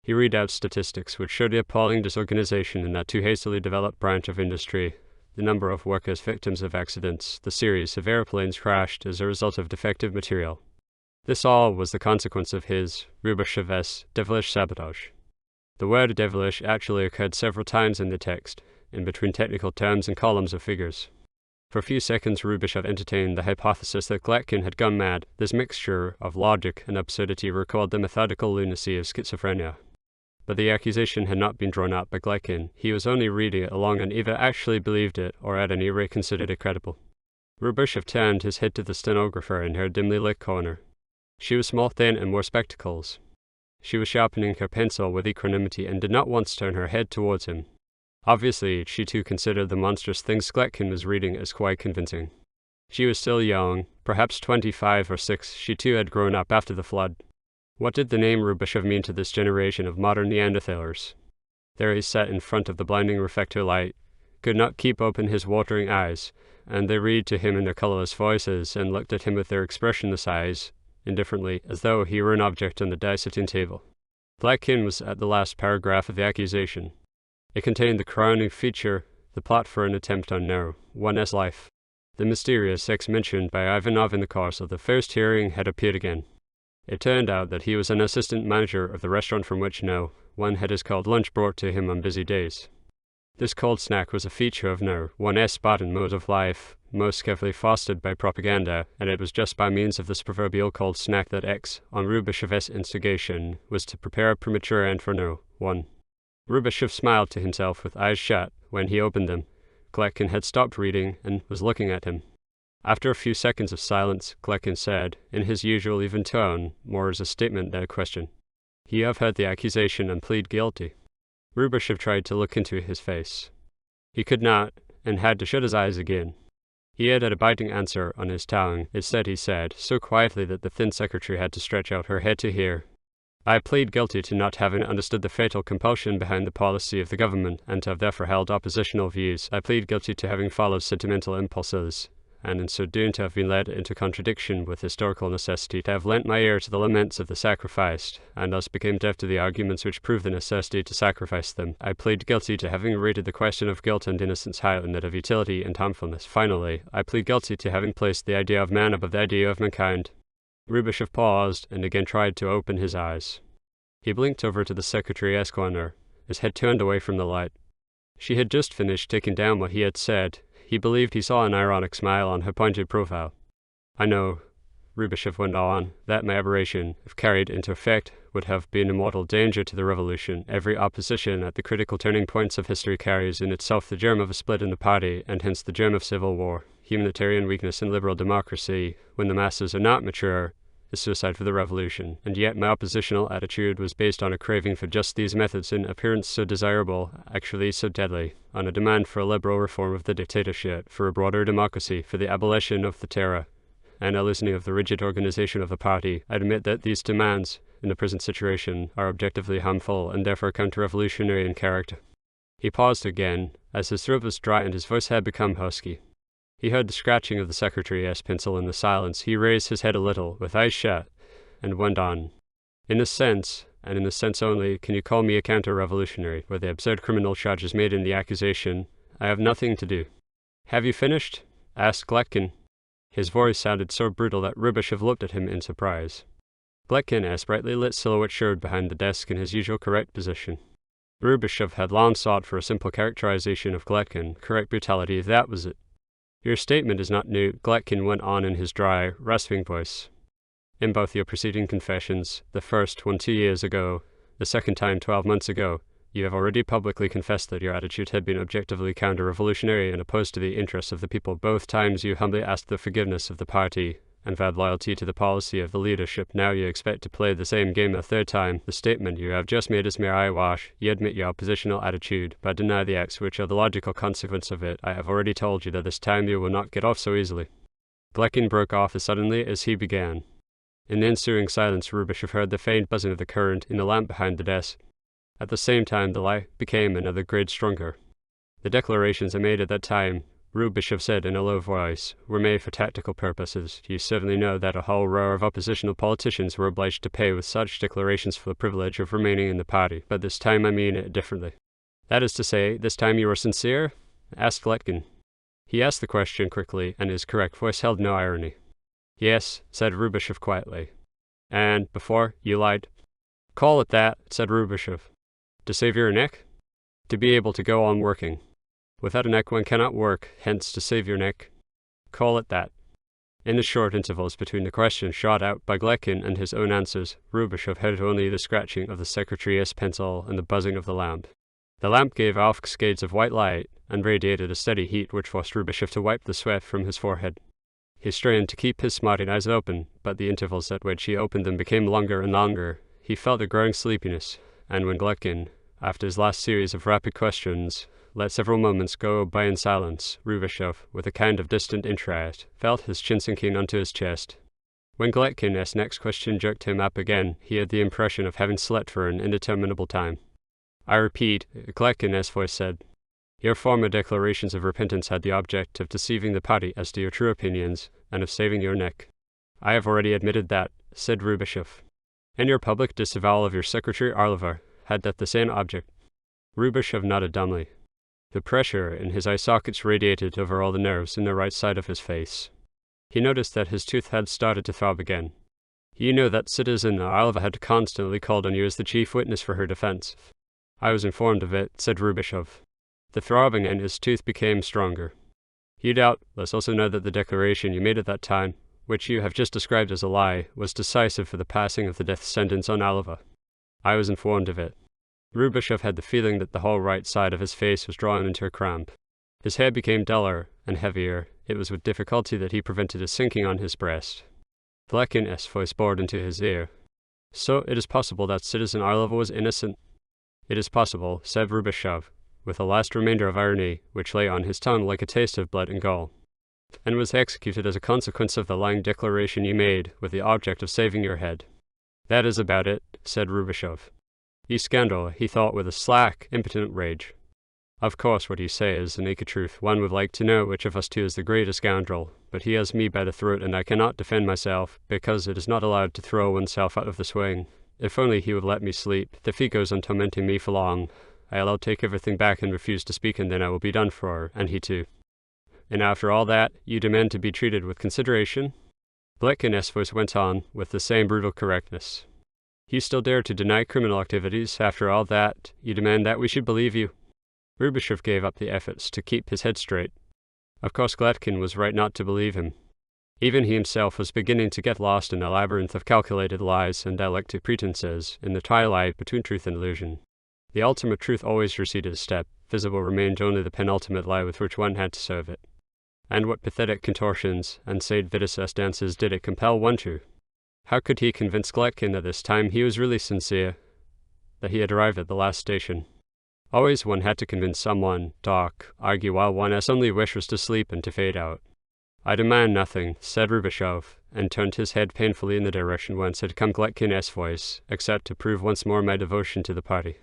He read out statistics which showed the appalling disorganization in that too hastily developed branch of industry, the number of workers victims of accidents, the series of airplanes crashed as a result of defective material. This all was the consequence of his, Rubashov's, devilish sabotage. The word devilish actually occurred several times in the text, in between technical terms and columns of figures. For a few seconds Rubashov entertained the hypothesis that Gletkin had gone mad. This mixture of logic and absurdity recalled the methodical lunacy of schizophrenia. But the accusation had not been drawn out by Gletkin. He was only reading it along and either actually believed it, or at any rate considered it credible. Rubashov turned his head to the stenographer in her dimly lit corner. She was small, thin, and wore spectacles. She was sharpening her pencil with equanimity and did not once turn her head towards him. Obviously, she too considered the monstrous things Gletkin was reading as quite convincing. She was still young, perhaps 25 or 6. She too had grown up after the flood. What did the name Rubashov mean to this generation of modern Neanderthalers? There he sat in front of the blinding reflector light, could not keep open his watering eyes, and they read to him in their colourless voices and looked at him with their expressionless eyes, indifferently, as though he were an object on the dissecting table. Gletkin was at the last paragraph of the accusation. It contained the crowning feature, the plot for an attempt on No. 1's life. The mysterious sex mentioned by Ivanov in the course of the first hearing had appeared again. It turned out that he was an assistant manager of the restaurant from which No. 1 had his cold lunch brought to him on busy days. This cold snack was a feature of No. 1's modern mode of life, most carefully fostered by propaganda, and it was just by means of this proverbial cold snack that X, on Rubashov's instigation, was to prepare a premature end for No. 1. Rubashov smiled to himself with eyes shut when he opened them. Gletkin had stopped reading and was looking at him. After a few seconds of silence, Gletkin said, in his usual even tone, more as a statement than a question, "You have heard the accusation and plead guilty." Rubashov tried to look into his face. He could not, and had to shut his eyes again. He had a biting answer on his tongue. Instead he said, so quietly that the thin secretary had to stretch out her head to hear, "I plead guilty to not having understood the fatal compulsion behind the policy of the government, and to have therefore held oppositional views. I plead guilty to having followed sentimental impulses, and in so doing to have been led into contradiction with historical necessity, to have lent my ear to the laments of the sacrificed, and thus became deaf to the arguments which prove the necessity to sacrifice them. I plead guilty to having rated the question of guilt and innocence higher than that of utility and harmfulness. Finally, I plead guilty to having placed the idea of man above the idea of mankind." Rubashov paused and again tried to open his eyes. He blinked over to the secretary's corner, his head turned away from the light. She had just finished taking down what he had said. He believed he saw an ironic smile on her pointed profile. "I know," Rubashov went on, "that my aberration, if carried into effect, would have been a mortal danger to the revolution. Every opposition at the critical turning points of history carries in itself the germ of a split in the party, and hence the germ of civil war, humanitarian weakness and liberal democracy. When the masses are not mature, is suicide for the revolution, and yet my oppositional attitude was based on a craving for just these methods in appearance so desirable, actually so deadly, on a demand for a liberal reform of the dictatorship, for a broader democracy, for the abolition of the terror, and a loosening of the rigid organization of the party. I admit that these demands, in the present situation, are objectively harmful and therefore counter-revolutionary in character. He paused again, as his throat was dry and his voice had become husky. He heard the scratching of the secretary's pencil in the silence. He raised his head a little, with eyes shut, and went on. In this sense, and in this sense only, can you call me a counter-revolutionary, for the absurd criminal charges made in the accusation. I have nothing to do. Have you finished? Asked Gletkin. His voice sounded so brutal that Rubishov looked at him in surprise. Gletkin's brightly lit silhouette showed behind the desk in his usual correct position. Rubishov had long sought for a simple characterization of Gletkin, correct brutality, that was it. Your statement is not new, Gletkin went on in his dry, rasping voice. In both your preceding confessions, the first one 2 years ago, the second time 12 months ago, you have already publicly confessed that your attitude had been objectively counter-revolutionary and opposed to the interests of the people. Both times you humbly asked the forgiveness of the party and vowed loyalty to the policy of the leadership. Now you expect to play the same game a third time. The statement you have just made is mere eyewash. You admit your oppositional attitude, but deny the acts which are the logical consequence of it. I have already told you that this time you will not get off so easily. Gletkin broke off as suddenly as he began. In the ensuing silence, Rubishov heard the faint buzzing of the current in the lamp behind the desk. At the same time, the light became another grade stronger. The declarations I made at that time, Rubishov said in a low voice, were made for tactical purposes. You certainly know that a whole row of oppositional politicians were obliged to pay with such declarations for the privilege of remaining in the party, but this time I mean it differently. That is to say, this time you were sincere? Asked Gletkin. He asked the question quickly, and his correct voice held no irony. Yes, said Rubishov quietly. And before, you lied. Call it that, said Rubishov. To save your neck? To be able to go on working. Without a neck one cannot work, hence to save your neck. Call it that. In the short intervals between the questions shot out by Gletkin and his own answers, Rubishov heard only the scratching of the secretary's pencil and the buzzing of the lamp. The lamp gave off cascades of white light and radiated a steady heat which forced Rubishov to wipe the sweat from his forehead. He strained to keep his smarting eyes open, but the intervals at which he opened them became longer and longer. He felt a growing sleepiness, and when Gletkin, after his last series of rapid questions, let several moments go by in silence, Rubishov, with a kind of distant interest, felt his chin sinking onto his chest. When Gletkin's next question jerked him up again, he had the impression of having slept for an indeterminable time. I repeat, Gletkin's voice said, your former declarations of repentance had the object of deceiving the party as to your true opinions, and of saving your neck. I have already admitted that, said Rubishov. And your public disavowal of your secretary Arlova had that the same object. Rubishov nodded dumbly. The pressure in his eye sockets radiated over all the nerves in the right side of his face. He noticed that his tooth had started to throb again. You know that citizen Arlova had constantly called on you as the chief witness for her defense. I was informed of it, said Rubishov. The throbbing in his tooth became stronger. You doubtless also know that the declaration you made at that time, which you have just described as a lie, was decisive for the passing of the death sentence on Arlova. I was informed of it. Rubishov had the feeling that the whole right side of his face was drawn into a cramp. His head became duller and heavier. It was with difficulty that he prevented a sinking on his breast. Gletkin's voice bored into his ear. So it is possible that citizen Arlova was innocent? It is possible, said Rubishov, with a last remainder of irony which lay on his tongue like a taste of blood and gall, and was executed as a consequence of the lying declaration you made with the object of saving your head. That is about it, said Rubishov. You scoundrel, he thought with a slack, impotent rage. Of course what you say is the naked truth. One would like to know which of us two is the greatest scoundrel, but he has me by the throat and I cannot defend myself, because it is not allowed to throw oneself out of the swing. If only he would let me sleep. If he goes on tormenting me for long, I'll take everything back and refuse to speak, and then I will be done for, and he too. And after all that, you demand to be treated with consideration? Gletkin's voice went on with the same brutal correctness. You still dare to deny criminal activities? After all that, you demand that we should believe you? Rubishov gave up the efforts to keep his head straight. Of course Gletkin was right not to believe him. Even he himself was beginning to get lost in a labyrinth of calculated lies and dialectic pretenses, in the twilight between truth and illusion. The ultimate truth always receded a step. Visible remained only the penultimate lie with which one had to serve it. And what pathetic contortions and sad vidicous dances did it compel one to? How could he convince Gletkin that this time he was really sincere, that he had arrived at the last station? Always one had to convince someone, talk, argue while one's only wish was to sleep and to fade out. I demand nothing, said Rubashov, and turned his head painfully in the direction whence had come Gletkin's voice, except to prove once more my devotion to the party.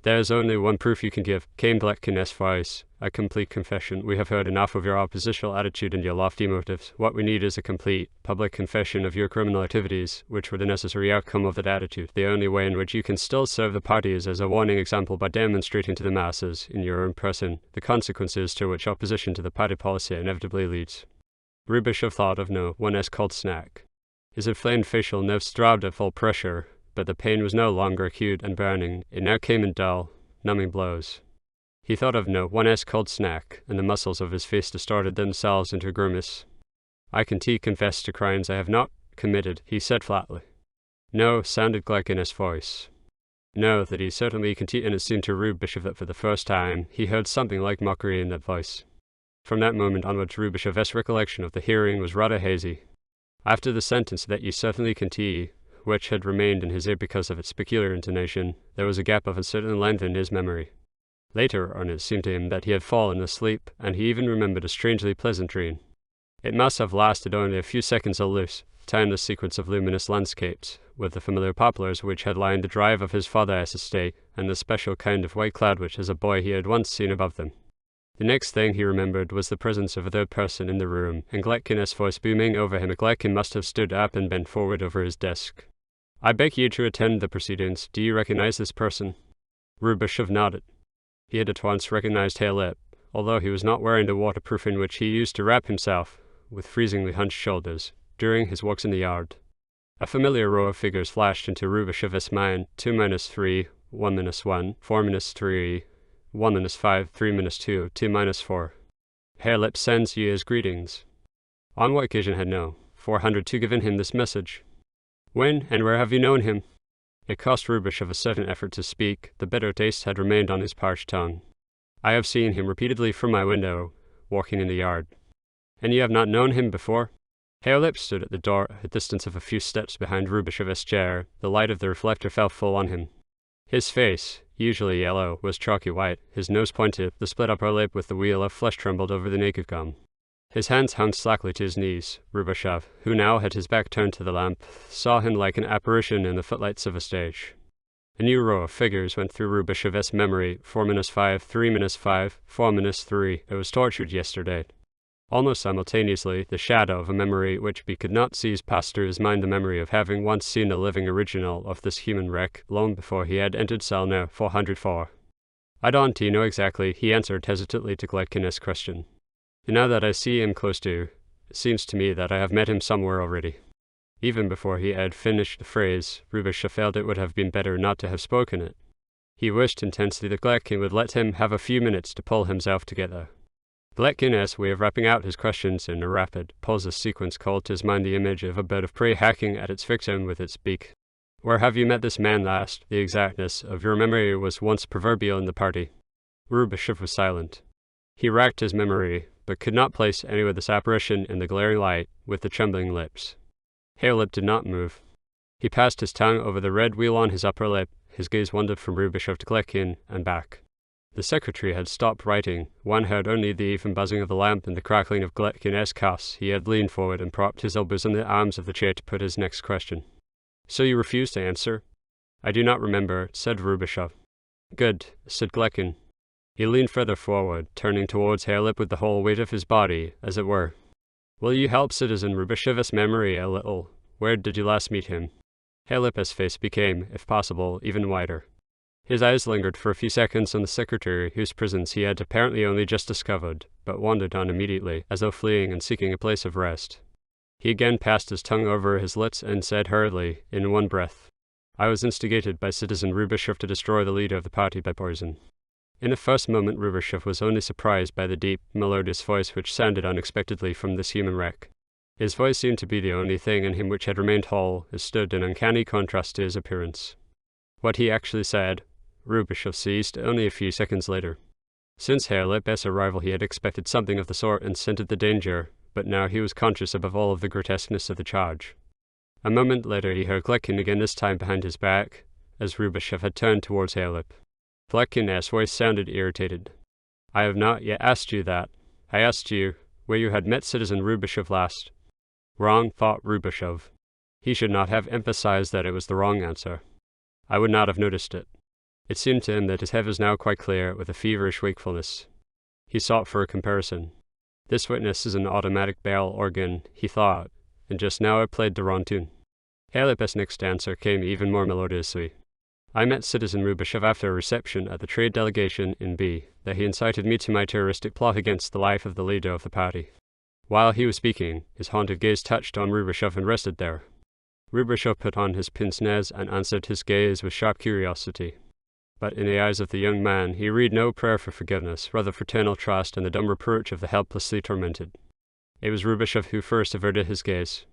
There is only one proof you can give, came Gletkin's voice, a complete confession. We have heard enough of your oppositional attitude and your lofty motives. What we need is a complete, public confession of your criminal activities, which were the necessary outcome of that attitude. The only way in which you can still serve the party is as a warning example by demonstrating to the masses, in your own person, the consequences to which opposition to the party policy inevitably leads. Rubashov thought of no one as called snack. His inflamed facial nerves throbbed at full pressure, but the pain was no longer acute and burning. It now came in dull, numbing blows. He thought of no one as called snack, and the muscles of his face distorted themselves into a grimace. I can confess to crimes I have not committed, he said flatly. No, sounded Gletkin's voice. No, that he certainly continued, and it seemed to Rubashov that for the first time he heard something like mockery in that voice. From that moment onwards, Rubashov's recollection of the hearing was rather hazy. After the sentence that you certainly continue, which had remained in his ear because of its peculiar intonation, there was a gap of a certain length in his memory. Later on it seemed to him that he had fallen asleep, and he even remembered a strangely pleasant dream. It must have lasted only a few seconds at least, timeless sequence of luminous landscapes, with the familiar poplars which had lined the drive of his father's estate, and the special kind of white cloud which as a boy he had once seen above them. The next thing he remembered was the presence of a third person in the room, and Gletkin's voice booming over him. Gletkin must have stood up and bent forward over his desk. I beg you to attend the proceedings. Do you recognize this person? Rubashov nodded. He had at once recognized Halep, although he was not wearing the waterproofing which he used to wrap himself, with freezingly hunched shoulders, during his walks in the yard. A familiar row of figures flashed into Rubashov's mind: 2 minus 3, 1 minus 1, 4 minus 3, 1 minus 5, 3 minus 2, 2 minus 4. Halep sends you his greetings. On what occasion had no 402 given him this message? When and where have you known him? It cost Rubashov a certain effort to speak. The bitter taste had remained on his parched tongue. I have seen him repeatedly from my window, walking in the yard. And you have not known him before? Halep stood at the door, a distance of a few steps behind Rubashov's chair. The light of the reflector fell full on him. His face, usually yellow, was chalky white. His nose pointed, the split upper lip with the wheel of flesh trembled over the naked gum. His hands hung slackly to his knees. Rubashov, who now had his back turned to the lamp, saw him like an apparition in the footlights of a stage. A new row of figures went through Rubashov's memory: 4 minus 5, 3 minus 5, 4 minus 3. It was tortured yesterday. Almost simultaneously, the shadow of a memory which he could not seize passed through his mind, the memory of having once seen a living original of this human wreck, long before he had entered cell no. 404. I don't know exactly, he answered hesitantly to Gletkin's question. And now that I see him close to, it seems to me that I have met him somewhere already. Even before he had finished the phrase, Rubashov felt it would have been better not to have spoken it. He wished intensely that Gletkin would let him have a few minutes to pull himself together. Gletkin's way of wrapping out his questions in a rapid, pauseless sequence called to his mind the image of a bird of prey hacking at its victim with its beak. Where have you met this man last? The exactness of your memory was once proverbial in the party. Rubashov was silent. He racked his memory, but could not place anywhere this apparition in the glaring light with the trembling lips. Halep did not move. He passed his tongue over the red wheal on his upper lip. His gaze wandered from Rubashov to Gletkin and back. The secretary had stopped writing. One heard only the even buzzing of the lamp and the crackling of Gletkin's cuffs. He had leaned forward and propped his elbows on the arms of the chair to put his next question. So you refuse to answer? I do not remember, said Rubashov. Good, said Gletkin. He leaned further forward, turning towards Halep with the whole weight of his body, as it were. Will you help citizen Rubashov's memory a little? Where did you last meet him? Halep's face became, if possible, even wider. His eyes lingered for a few seconds on the secretary, whose presence he had apparently only just discovered, but wandered on immediately, as though fleeing and seeking a place of rest. He again passed his tongue over his lips and said hurriedly, in one breath, I was instigated by citizen Rubashov to destroy the leader of the party by poison. In the first moment Rubashov was only surprised by the deep, melodious voice which sounded unexpectedly from this human wreck. His voice seemed to be the only thing in him which had remained whole. It stood in uncanny contrast to his appearance. What he actually said, Rubashov seized only a few seconds later. Since Halep's arrival he had expected something of the sort and scented the danger, but now he was conscious above all of the grotesqueness of the charge. A moment later he heard clicking again, this time behind his back, as Rubashev had turned towards Halep. Gletkin's voice sounded irritated. "I have not yet asked you that. I asked you where you had met Citizen Rubashev last." Wrong, thought Rubashev. He should not have emphasized that it was the wrong answer. I would not have noticed it. It seemed to him that his head was now quite clear, with a feverish wakefulness. He sought for a comparison. This witness is an automatic bell organ, he thought, and just now it played the wrong tune. Halep's next answer came even more melodiously. "I met Citizen Rubashev after a reception at the trade delegation in B, that he incited me to my terroristic plot against the life of the leader of the party." While he was speaking, his haunted gaze touched on Rubashev and rested there. Rubashev put on his pince-nez and answered his gaze with sharp curiosity. But in the eyes of the young man he read no prayer for forgiveness, rather fraternal trust and the dumb reproach of the helplessly tormented. It was Rubashev who first averted his gaze.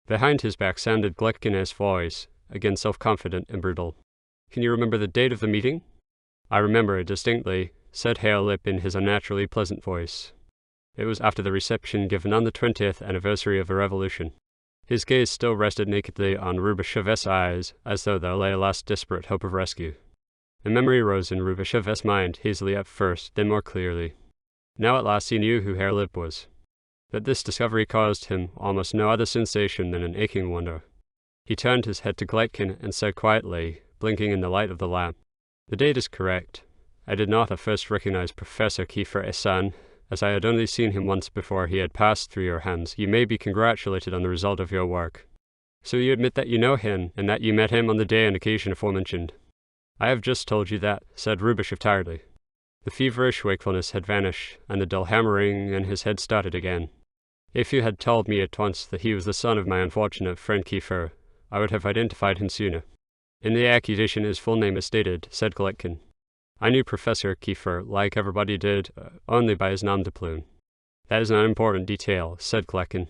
Behind his back sounded Gletkin's voice, again self-confident and brutal. "Can you remember the date of the meeting?" "I remember it distinctly," said Halep in his unnaturally pleasant voice. "It was after the reception given on the 20th anniversary of the revolution." His gaze still rested nakedly on Rubashev's eyes, as though there lay a last desperate hope of rescue. A memory rose in Rubashev's mind, hazily at first, then more clearly. Now at last he knew who Halep was. But this discovery caused him almost no other sensation than an aching wonder. He turned his head to Gletkin and said quietly, blinking in the light of the lamp, "The date is correct. I did not at first recognize Professor Kiefer San, as I had only seen him once before he had passed through your hands. You may be congratulated on the result of your work. So you admit that you know him, and that you met him on the day and occasion aforementioned?" "I have just told you that," said Rubashev tiredly. The feverish wakefulness had vanished, and the dull hammering in his head started again. "If you had told me at once that he was the son of my unfortunate friend Kiefer, I would have identified him sooner." "In the accusation his full name is stated," said Gletkin. "I knew Professor Kiefer, like everybody did, only by his nom de plume." "That is an unimportant detail," said Gletkin.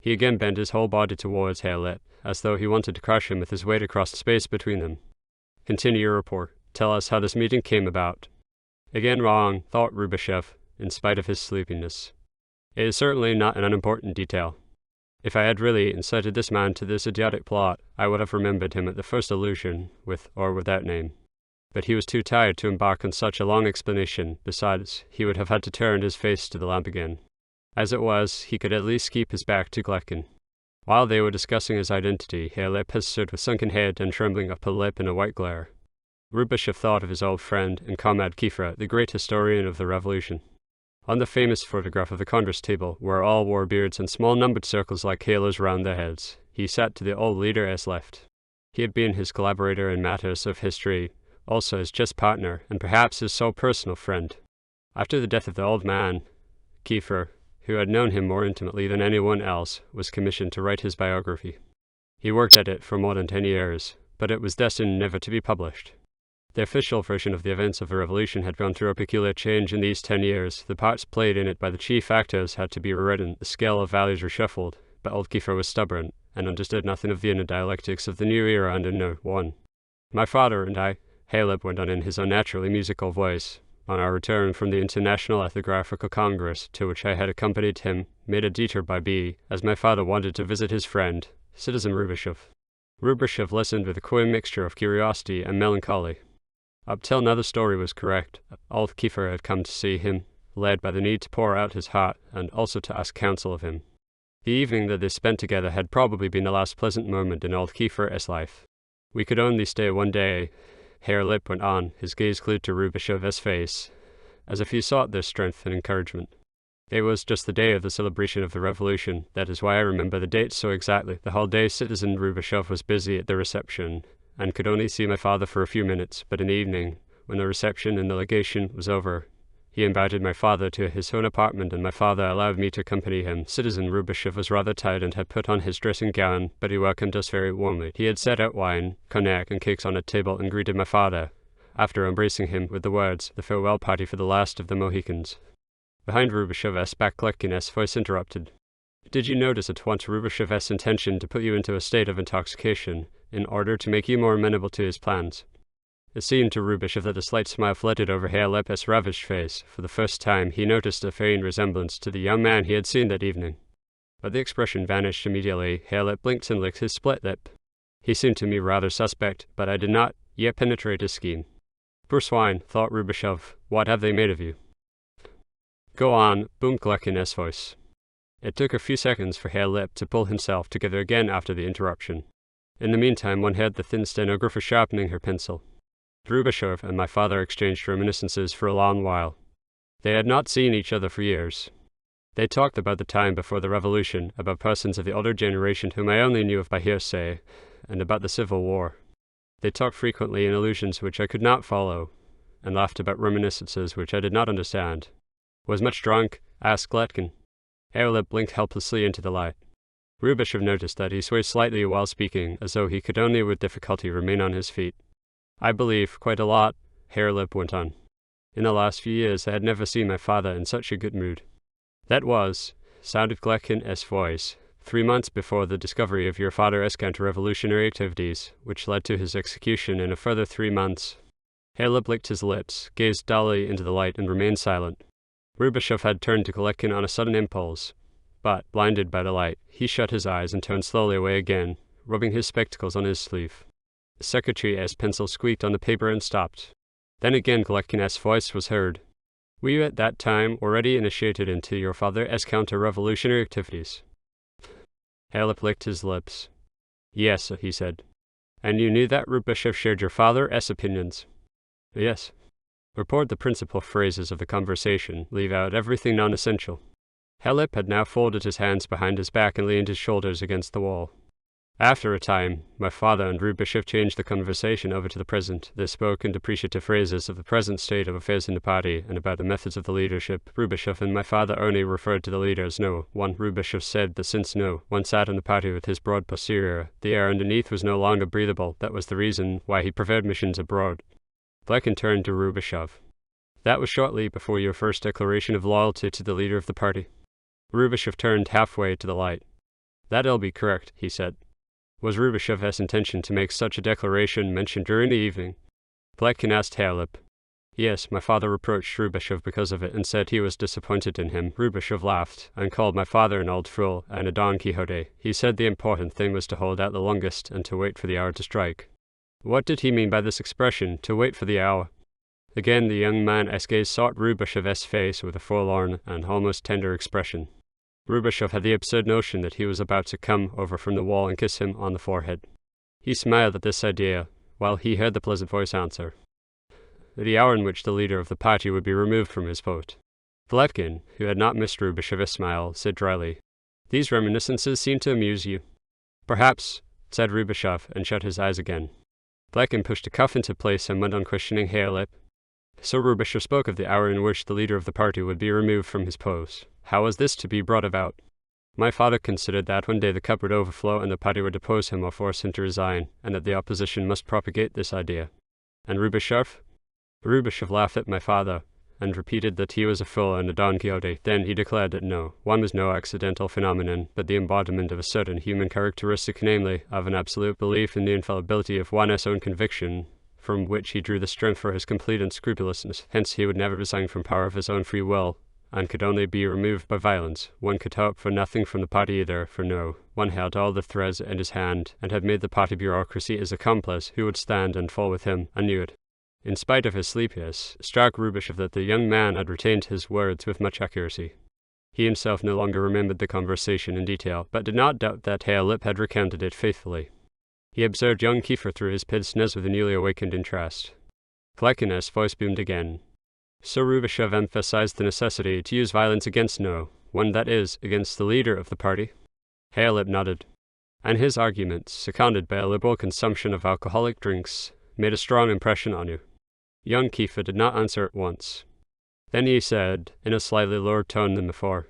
He again bent his whole body towards Halep, as though he wanted to crush him with his weight across the space between them. "Continue your report. Tell us how this meeting came about." Again wrong, thought Rubashev, in spite of his sleepiness. It is certainly not an unimportant detail. If I had really incited this man to this idiotic plot, I would have remembered him at the first allusion, with or without name. But he was too tired to embark on such a long explanation. Besides, he would have had to turn his face to the lamp again. As it was, he could at least keep his back to Gletkin. While they were discussing his identity, Halep had stood with sunken head and trembling upper lip in a white glare. Rubashev thought of his old friend and comrade Kiefer, the great historian of the revolution. On the famous photograph of the Congress table, where all wore beards and small numbered circles like halos round their heads, he sat to the old leader's left. He had been his collaborator in matters of history, also his chess partner, and perhaps his sole personal friend. After the death of the old man, Kiefer, who had known him more intimately than anyone else, was commissioned to write his biography. He worked at it for more than 10 years, but it was destined never to be published. The official version of the events of the revolution had gone through a peculiar change in these 10 years. The parts played in it by the chief actors had to be rewritten, the scale of values reshuffled, but old Kiefer was stubborn, and understood nothing of the inner dialectics of the new era under no one. "My father and I," Halep went on in his unnaturally musical voice, "on our return from the International Ethnographical Congress, to which I had accompanied him, made a detour by B, as my father wanted to visit his friend, Citizen Rubashev." Rubashev listened with a queer mixture of curiosity and melancholy. Up till now the story was correct. Old Kiefer had come to see him, led by the need to pour out his heart, and also to ask counsel of him. The evening that they spent together had probably been the last pleasant moment in old Kiefer's life. "We could only stay one day," Halep went on, his gaze glued to Rubashev's face, as if he sought their strength and encouragement. "It was just the day of the celebration of the revolution. That is why I remember the date so exactly. The whole day Citizen Rubashev was busy at the reception, and could only see my father for a few minutes, but in the evening, when the reception and the legation was over, he invited my father to his own apartment, and my father allowed me to accompany him. Citizen Rubashev was rather tired and had put on his dressing gown, but he welcomed us very warmly. He had set out wine, cognac, and cakes on a table and greeted my father, after embracing him with the words, 'The farewell party for the last of the Mohicans.'" Behind Rubashev's back Gletkin's voice interrupted. "Did you notice at once Rubashev's intention to put you into a state of intoxication, in order to make you more amenable to his plans?" It seemed to Rubashev that a slight smile flitted over Halep's ravaged face. For the first time he noticed a faint resemblance to the young man he had seen that evening. But the expression vanished immediately. Hairlip blinked and licked his split lip. He seemed to me rather suspect, but I did not yet penetrate his scheme. Poor swine, thought Rubashov, what have they made of you? Go on, boomed Glekin's voice. It took a few seconds for Hairlip to pull himself together again after the interruption. In the meantime, one heard the thin stenographer sharpening her pencil. Rubashov and my father exchanged reminiscences for a long while. They had not seen each other for years. They talked about the time before the revolution, about persons of the older generation whom I only knew of by hearsay, and about the Civil War. They talked frequently in allusions which I could not follow, and laughed about reminiscences which I did not understand. Was much drunk? Asked Gletkin. Hairlip blinked helplessly into the light. Rubashov noticed that he swayed slightly while speaking, as though he could only with difficulty remain on his feet. I believe, quite a lot, Hairlip went on. In the last few years I had never seen my father in such a good mood. That was, sounded Gletkin's voice, 3 months before the discovery of your father's counter-revolutionary activities, which led to his execution in a further 3 months. Hairlip licked his lips, gazed dully into the light, and remained silent. Rubashov had turned to Gletkin on a sudden impulse, but, blinded by the light, he shut his eyes and turned slowly away again, rubbing his spectacles on his sleeve. The secretary's pencil squeaked on the paper and stopped. Then again Gletkin's voice was heard. Were you at that time already initiated into your father's counter-revolutionary activities? Hairlip licked his lips. Yes, he said. And you knew that Rubashov shared your father's opinions? Yes. Report the principal phrases of the conversation, leave out everything non-essential. Hairlip had now folded his hands behind his back and leaned his shoulders against the wall. After a time, my father and Rubashov changed the conversation over to the present. They spoke in depreciative phrases of the present state of affairs in the party and about the methods of the leadership. Rubashov and my father only referred to the leader as No. One. Rubashov said that since No. One sat in the party with his broad posterior, the air underneath was no longer breathable. That was the reason why he preferred missions abroad. Gletkin turned to Rubashov. That was shortly before your first declaration of loyalty to the leader of the party. Rubashov turned halfway to the light. That'll be correct, he said. Was Rubashov's intention to make such a declaration mentioned during the evening? Gletkin asked Hairlip. Yes, my father reproached Rubashov because of it and said he was disappointed in him. Rubashov laughed and called my father an old fool and a Don Quixote. He said the important thing was to hold out the longest and to wait for the hour to strike. What did he mean by this expression, to wait for the hour? Again the young man's gaze sought Rubashov's face with a forlorn and almost tender expression. Rubashov had the absurd notion that he was about to come over from the wall and kiss him on the forehead. He smiled at this idea, while he heard the pleasant voice answer. The hour in which the leader of the party would be removed from his post. Gletkin, who had not missed Rubashov's smile, said dryly, These reminiscences seem to amuse you. Perhaps, said Rubashov, and shut his eyes again. Gletkin pushed a cuff into place and went on questioning Hairlip. So Rubashov spoke of the hour in which the leader of the party would be removed from his post. How was this to be brought about? My father considered that one day the cup would overflow and the party would depose him or force him to resign, and that the opposition must propagate this idea. And Rubashov? Rubashov laughed at my father, and repeated that he was a fool and a Don Quixote. Then he declared that No. One was no accidental phenomenon, but the embodiment of a certain human characteristic, namely, of an absolute belief in the infallibility of one's own conviction, from which he drew the strength for his complete unscrupulousness. Hence he would never resign from power of his own free will, and could only be removed by violence. One could hope for nothing from the party either, for No. One held all the threads in his hand, and had made the party bureaucracy his accomplice, who would stand and fall with him, and knew it. In spite of his sleepiness, it struck Rubashov that the young man had retained his words with much accuracy. He himself no longer remembered the conversation in detail, but did not doubt that Hairlip had recounted it faithfully. He observed young Kiefer through his pince-nez with a newly awakened interest. Gletkin's voice boomed again. So Rubashov emphasized the necessity to use violence against No. One, that is, against the leader of the party. Hairlip nodded. And his arguments, seconded by a liberal consumption of alcoholic drinks, made a strong impression on you. Young Kiefer did not answer at once. Then he said, in a slightly lower tone than before,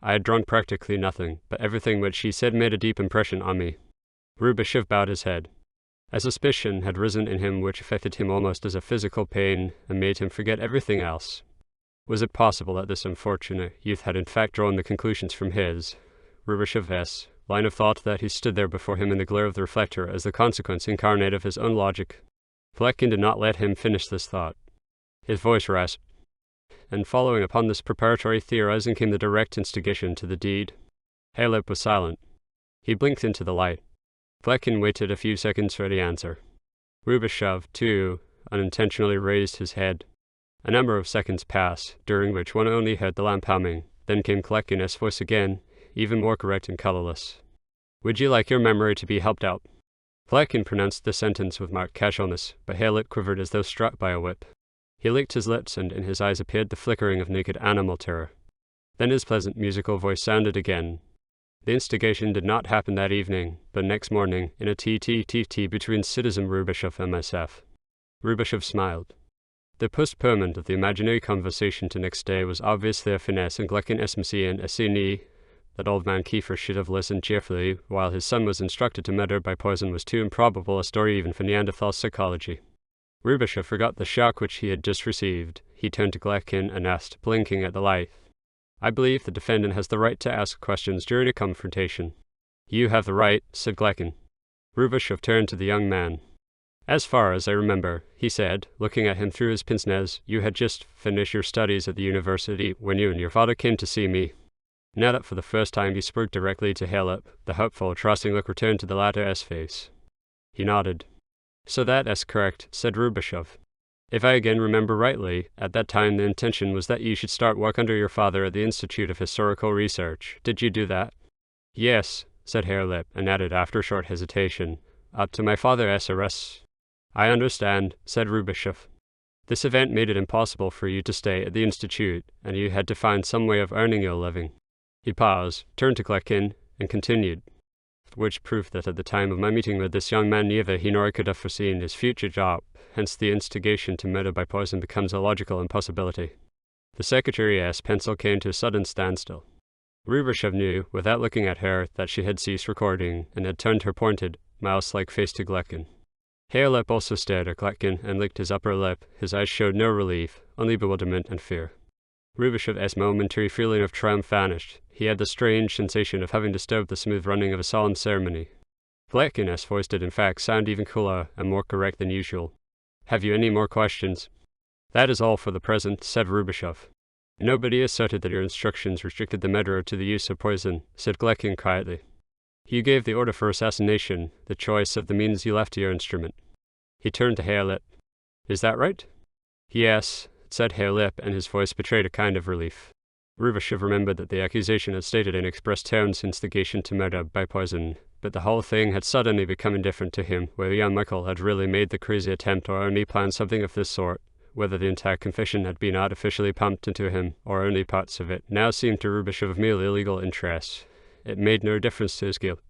I had drunk practically nothing, but everything which he said made a deep impression on me. Rubashov bowed his head. A suspicion had risen in him which affected him almost as a physical pain and made him forget everything else. Was it possible that this unfortunate youth had in fact drawn the conclusions from his, Rubashov's, line of thought, that he stood there before him in the glare of the reflector as the consequence incarnate of his own logic? Gletkin did not let him finish this thought. His voice rasped, and following upon this preparatory theorizing came the direct instigation to the deed. Halep was silent. He blinked into the light. Glekin waited a few seconds for the answer. Rubashov, too, unintentionally raised his head. A number of seconds passed, during which one only heard the lamp humming. Then came Glekin's voice again, even more correct and colorless. "Would you like your memory to be helped out?" Glekin pronounced the sentence with marked casualness, but Halep quivered as though struck by a whip. He licked his lips, and in his eyes appeared the flickering of naked animal terror. Then his pleasant musical voice sounded again. The instigation did not happen that evening, but next morning, in a TTTT between Citizen Rubashov and myself. Rubashov smiled. The postponement of the imaginary conversation to next day was obviously a finesse, and Glekin SMC and Assini, that old man Kiefer should have listened cheerfully while his son was instructed to murder by poison was too improbable a story even for Neanderthal psychology. Rubashov forgot the shock which he had just received. He turned to Glekin and asked, blinking at the light, "I believe the defendant has the right to ask questions during a confrontation." "You have the right," said Glekin. Rubashov turned to the young man. "As far as I remember," he said, looking at him through his pince-nez, "you had just finished your studies at the university when you and your father came to see me." Now that for the first time he spoke directly to Halep, the hopeful, trusting look returned to the latter's face. He nodded. "So that is correct," said Rubashov. "If I again remember rightly, at that time the intention was that you should start work under your father at the Institute of Historical Research. Did you do that?" "Yes," said Halep, and added after a short hesitation, "up to my father SRS." "I understand," said Rubashov. "This event made it impossible for you to stay at the Institute, and you had to find some way of earning your living." He paused, turned to Glekin, and continued, "Which proved that at the time of my meeting with this young man neither he nor I could have foreseen his future job, hence the instigation to murder by poison becomes a logical impossibility." The secretary's pencil came to a sudden standstill. Rubashov knew, without looking at her, that she had ceased recording, and had turned her pointed, mouse-like face to Glekin. Halep also stared at Glekin and licked his upper lip. His eyes showed no relief, only bewilderment and fear. Rubashov's momentary feeling of triumph vanished. He had the strange sensation of having disturbed the smooth running of a solemn ceremony. Glekin's voice did in fact sound even cooler and more correct than usual. "Have you any more questions?" "That is all for the present," said Rubashov. "Nobody asserted that your instructions restricted the murderer to the use of poison," said Glekin quietly. "You gave the order for assassination. The choice of the means you left to your instrument." He turned to Halep. "Is that right?" "Yes," said Halep, and his voice betrayed a kind of relief. Rubashov remembered that the accusation had stated in express terms instigation to murder by poison, but the whole thing had suddenly become indifferent to him, whether young Michael had really made the crazy attempt or only planned something of this sort, whether the entire confession had been artificially pumped into him, or only parts of it, now seemed to Rubashov of merely legal interest. It made no difference to his guilt.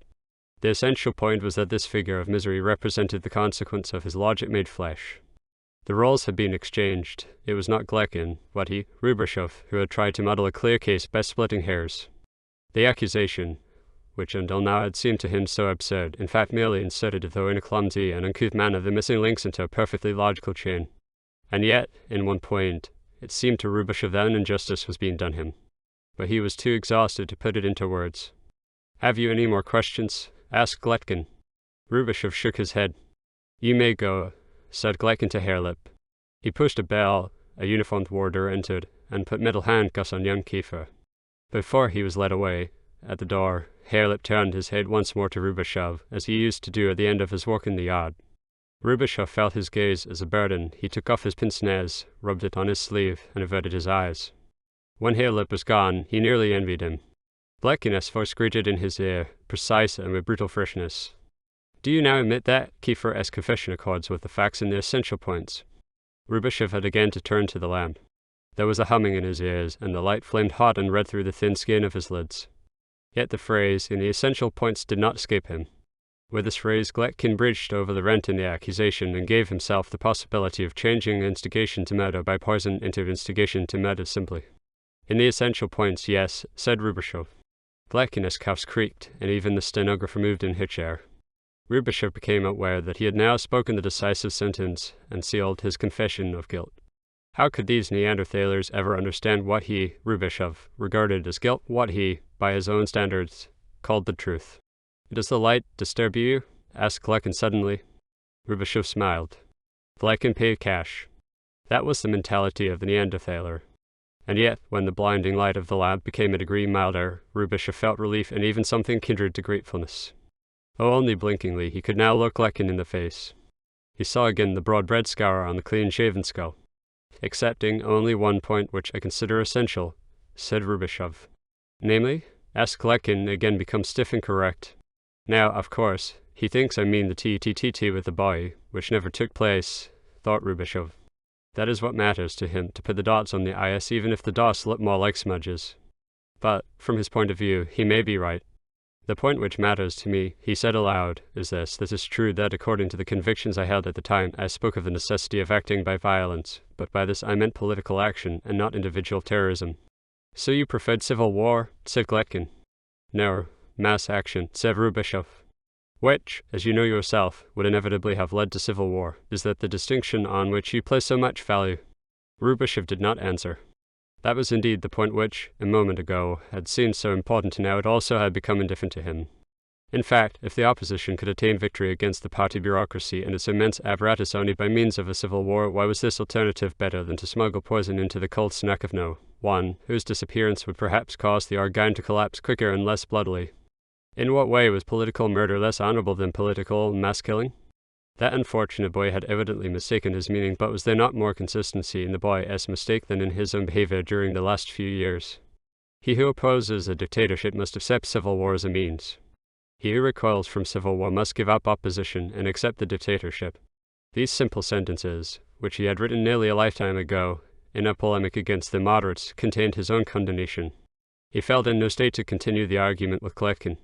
The essential point was that this figure of misery represented the consequence of his logic-made flesh. The roles had been exchanged. It was not Glekin, but he, Rubashov, who had tried to muddle a clear case by splitting hairs. The accusation, which until now had seemed to him so absurd, in fact merely inserted, though in a clumsy and uncouth manner, the missing links into a perfectly logical chain. And yet, in one point, it seemed to Rubashov that an injustice was being done him. But he was too exhausted to put it into words. "Have you any more questions?" asked Glekin. Rubashov shook his head. "You may go," said Glekin to Halep. He pushed a bell. A uniformed warder entered, and put metal handcuffs on young Kiefer. Before he was led away, at the door, Halep turned his head once more to Rubashov, as he used to do at the end of his work in the yard. Rubashov felt his gaze as a burden. He took off his pince-nez, rubbed it on his sleeve, and averted his eyes. When Halep was gone, he nearly envied him. Glekin's voice grated in his ear, precise and with brutal freshness. "Do you now admit that Kiefer's confession accords with the facts in the essential points?" Rubashov had again to turn to the lamp. There was a humming in his ears, and the light flamed hot and red through the thin skin of his lids. Yet the phrase, "in the essential points," did not escape him. With this phrase, Glekin bridged over the rent in the accusation and gave himself the possibility of changing instigation to murder by poison into instigation to murder simply. "In the essential points, yes," said Rubashov. Glekin's cuffs creaked, and even the stenographer moved in her chair. Rubashov became aware that he had now spoken the decisive sentence and sealed his confession of guilt. How could these Neanderthalers ever understand what he, Rubashov, regarded as guilt, what he, by his own standards, called the truth? "Does the light disturb you?" asked Glekin suddenly. Rubashov smiled. Glekin paid cash. That was the mentality of the Neanderthaler. And yet, when the blinding light of the lamp became a degree milder, Rubishev felt relief and even something kindred to gratefulness. Though only blinkingly, he could now look Glekin in the face. He saw again the broad red scar on the clean-shaven skull. "Excepting only one point which I consider essential," said Rubishev. "Namely?" asked Glekin, again become stiff and correct. "Now, of course, he thinks I mean the TTTT with the boy, which never took place," thought Rubishev. "That is what matters to him, to put the dots on the i's even if the dots look more like smudges. But, from his point of view, he may be right. The point which matters to me," he said aloud, "is this. That is true that, according to the convictions I held at the time, I spoke of the necessity of acting by violence, but by this I meant political action, and not individual terrorism." "So you preferred civil war?" said Glekin. "No, mass action," said Rubishev. "Which, as you know yourself, would inevitably have led to civil war. Is that the distinction on which you place so much value?" Rubishev did not answer. That was indeed the point which, a moment ago, had seemed so important, and now it also had become indifferent to him. In fact, if the opposition could attain victory against the party bureaucracy and its immense apparatus only by means of a civil war, why was this alternative better than to smuggle poison into the cold snack of no one, whose disappearance would perhaps cause the organ to collapse quicker and less bloodily? In what way was political murder less honorable than political mass-killing? That unfortunate boy had evidently mistaken his meaning, but was there not more consistency in the boy's mistake than in his own behavior during the last few years? He who opposes a dictatorship must accept civil war as a means. He who recoils from civil war must give up opposition and accept the dictatorship. These simple sentences, which he had written nearly a lifetime ago, in a polemic against the moderates, contained his own condemnation. He felt in no state to continue the argument with Glekin.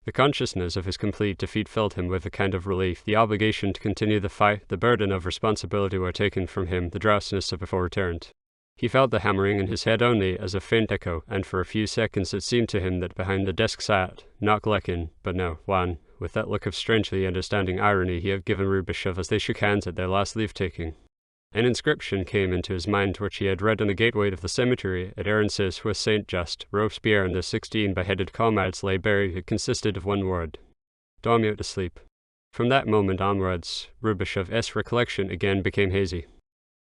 The consciousness of his complete defeat filled him with a kind of relief. The obligation to continue the fight, the burden of responsibility were taken from him, the drowsiness of before returned. He felt the hammering in his head only as a faint echo, and for a few seconds it seemed to him that behind the desk sat, not Glekin, but no, Juan, with that look of strangely understanding irony he had given Rubishev as they shook hands at their last leave-taking. An inscription came into his mind which he had read on the gateway of the cemetery at Arences, where Saint Just, Robespierre, and the 16 beheaded comrades lay buried. It consisted of one word: "Dormir to sleep." From that moment onwards, Rubishev's recollection again became hazy.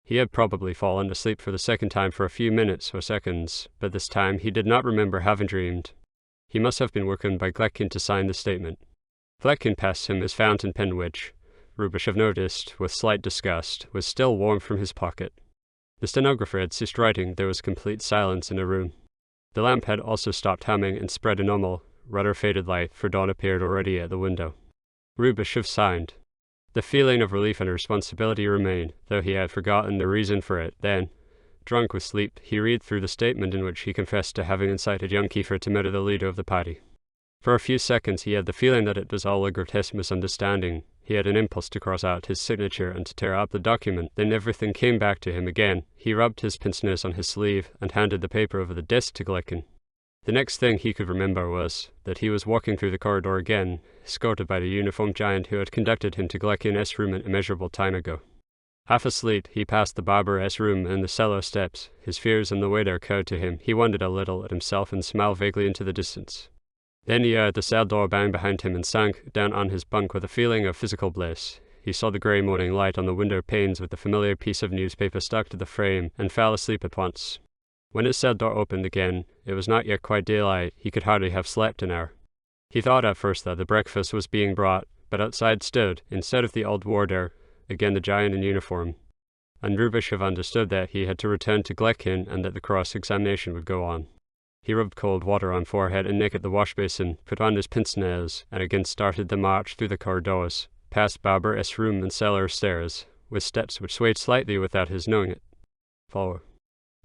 He had probably fallen asleep for the second time for a few minutes or seconds, but this time he did not remember having dreamed. He must have been woken by Glekin to sign the statement. Glekin passed him his fountain pen which, Rubishev noticed, with slight disgust, was still warm from his pocket. The stenographer had ceased writing. There was complete silence in the room. The lamp had also stopped humming and spread a normal, rather faded light, for dawn appeared already at the window. Rubishev signed. The feeling of relief and responsibility remained, though he had forgotten the reason for it. Then, drunk with sleep, he read through the statement in which he confessed to having incited young Kiefer to murder the leader of the party. For a few seconds he had the feeling that it was all a grotesque misunderstanding. He had an impulse to cross out his signature and to tear up the document. Then everything came back to him again. He rubbed his pince-nez on his sleeve and handed the paper over the desk to Glekin. The next thing he could remember was that he was walking through the corridor again, escorted by the uniformed giant who had conducted him to Glekin's room an immeasurable time ago. Half asleep, he passed the barber's room and the cellar steps. His fears and the waiter occurred to him. He wondered a little at himself and smiled vaguely into the distance. Then he heard the cell door bang behind him and sank down on his bunk with a feeling of physical bliss. He saw the grey morning light on the window panes with the familiar piece of newspaper stuck to the frame, and fell asleep at once. When his cell door opened again, it was not yet quite daylight. He could hardly have slept an hour. He thought at first that the breakfast was being brought, but outside stood, instead of the old warder, again the giant in uniform. And Rubishev understood that he had to return to Glekin and that the cross-examination would go on. He rubbed cold water on forehead and neck at the wash-basin, put on his pince-nez, and again started the march through the corridors, past barber's room and cellar stairs, with steps which swayed slightly without his knowing it. Forward.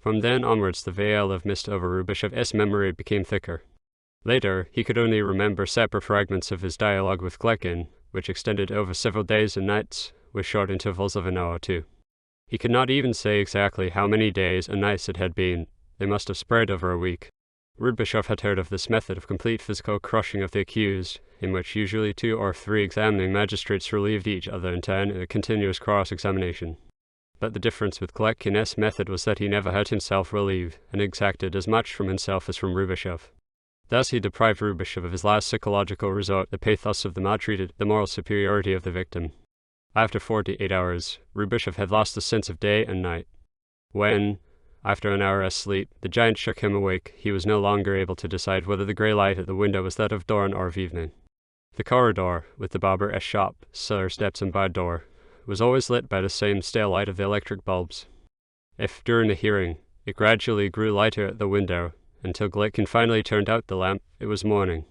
From then onwards the veil of mist over Rubishev's memory became thicker. Later, he could only remember separate fragments of his dialogue with Glekin, which extended over several days and nights, with short intervals of an hour or two. He could not even say exactly how many days and nights it had been. They must have spread over a week. Rubishev had heard of this method of complete physical crushing of the accused, in which usually 2 or 3 examining magistrates relieved each other in turn in a continuous cross-examination. But the difference with Glekin's method was that he never had himself relieved, and exacted as much from himself as from Rubishev. Thus he deprived Rubishev of his last psychological resort, the pathos of the maltreated, the moral superiority of the victim. After 48 hours, Rubishev had lost the sense of day and night. When, After an hour's sleep, the giant shook him awake. He was no longer able to decide whether the grey light at the window was that of dawn or of evening. The corridor, with the barber's shop, cellar steps and bar door, was always lit by the same stale light of the electric bulbs. If, during the hearing, it gradually grew lighter at the window, until Gletkin finally turned out the lamp, it was morning.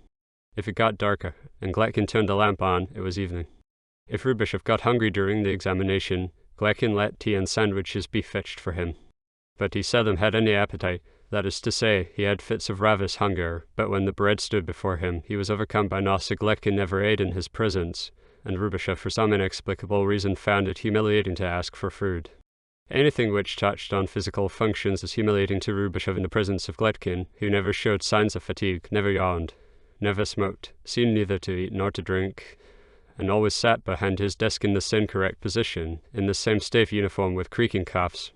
If it got darker, and Gletkin turned the lamp on, it was evening. If Rubishov got hungry during the examination, Gletkin let tea and sandwiches be fetched for him. But he seldom had any appetite. That is to say, he had fits of ravenous hunger, but when the bread stood before him, he was overcome by nausea. Gletkin never ate in his presence, and Rubishov for some inexplicable reason found it humiliating to ask for food. Anything which touched on physical functions was humiliating to Rubishov in the presence of Gletkin, who never showed signs of fatigue, never yawned, never smoked, seemed neither to eat nor to drink, and always sat behind his desk in the same correct position, in the same stiff uniform with creaking cuffs.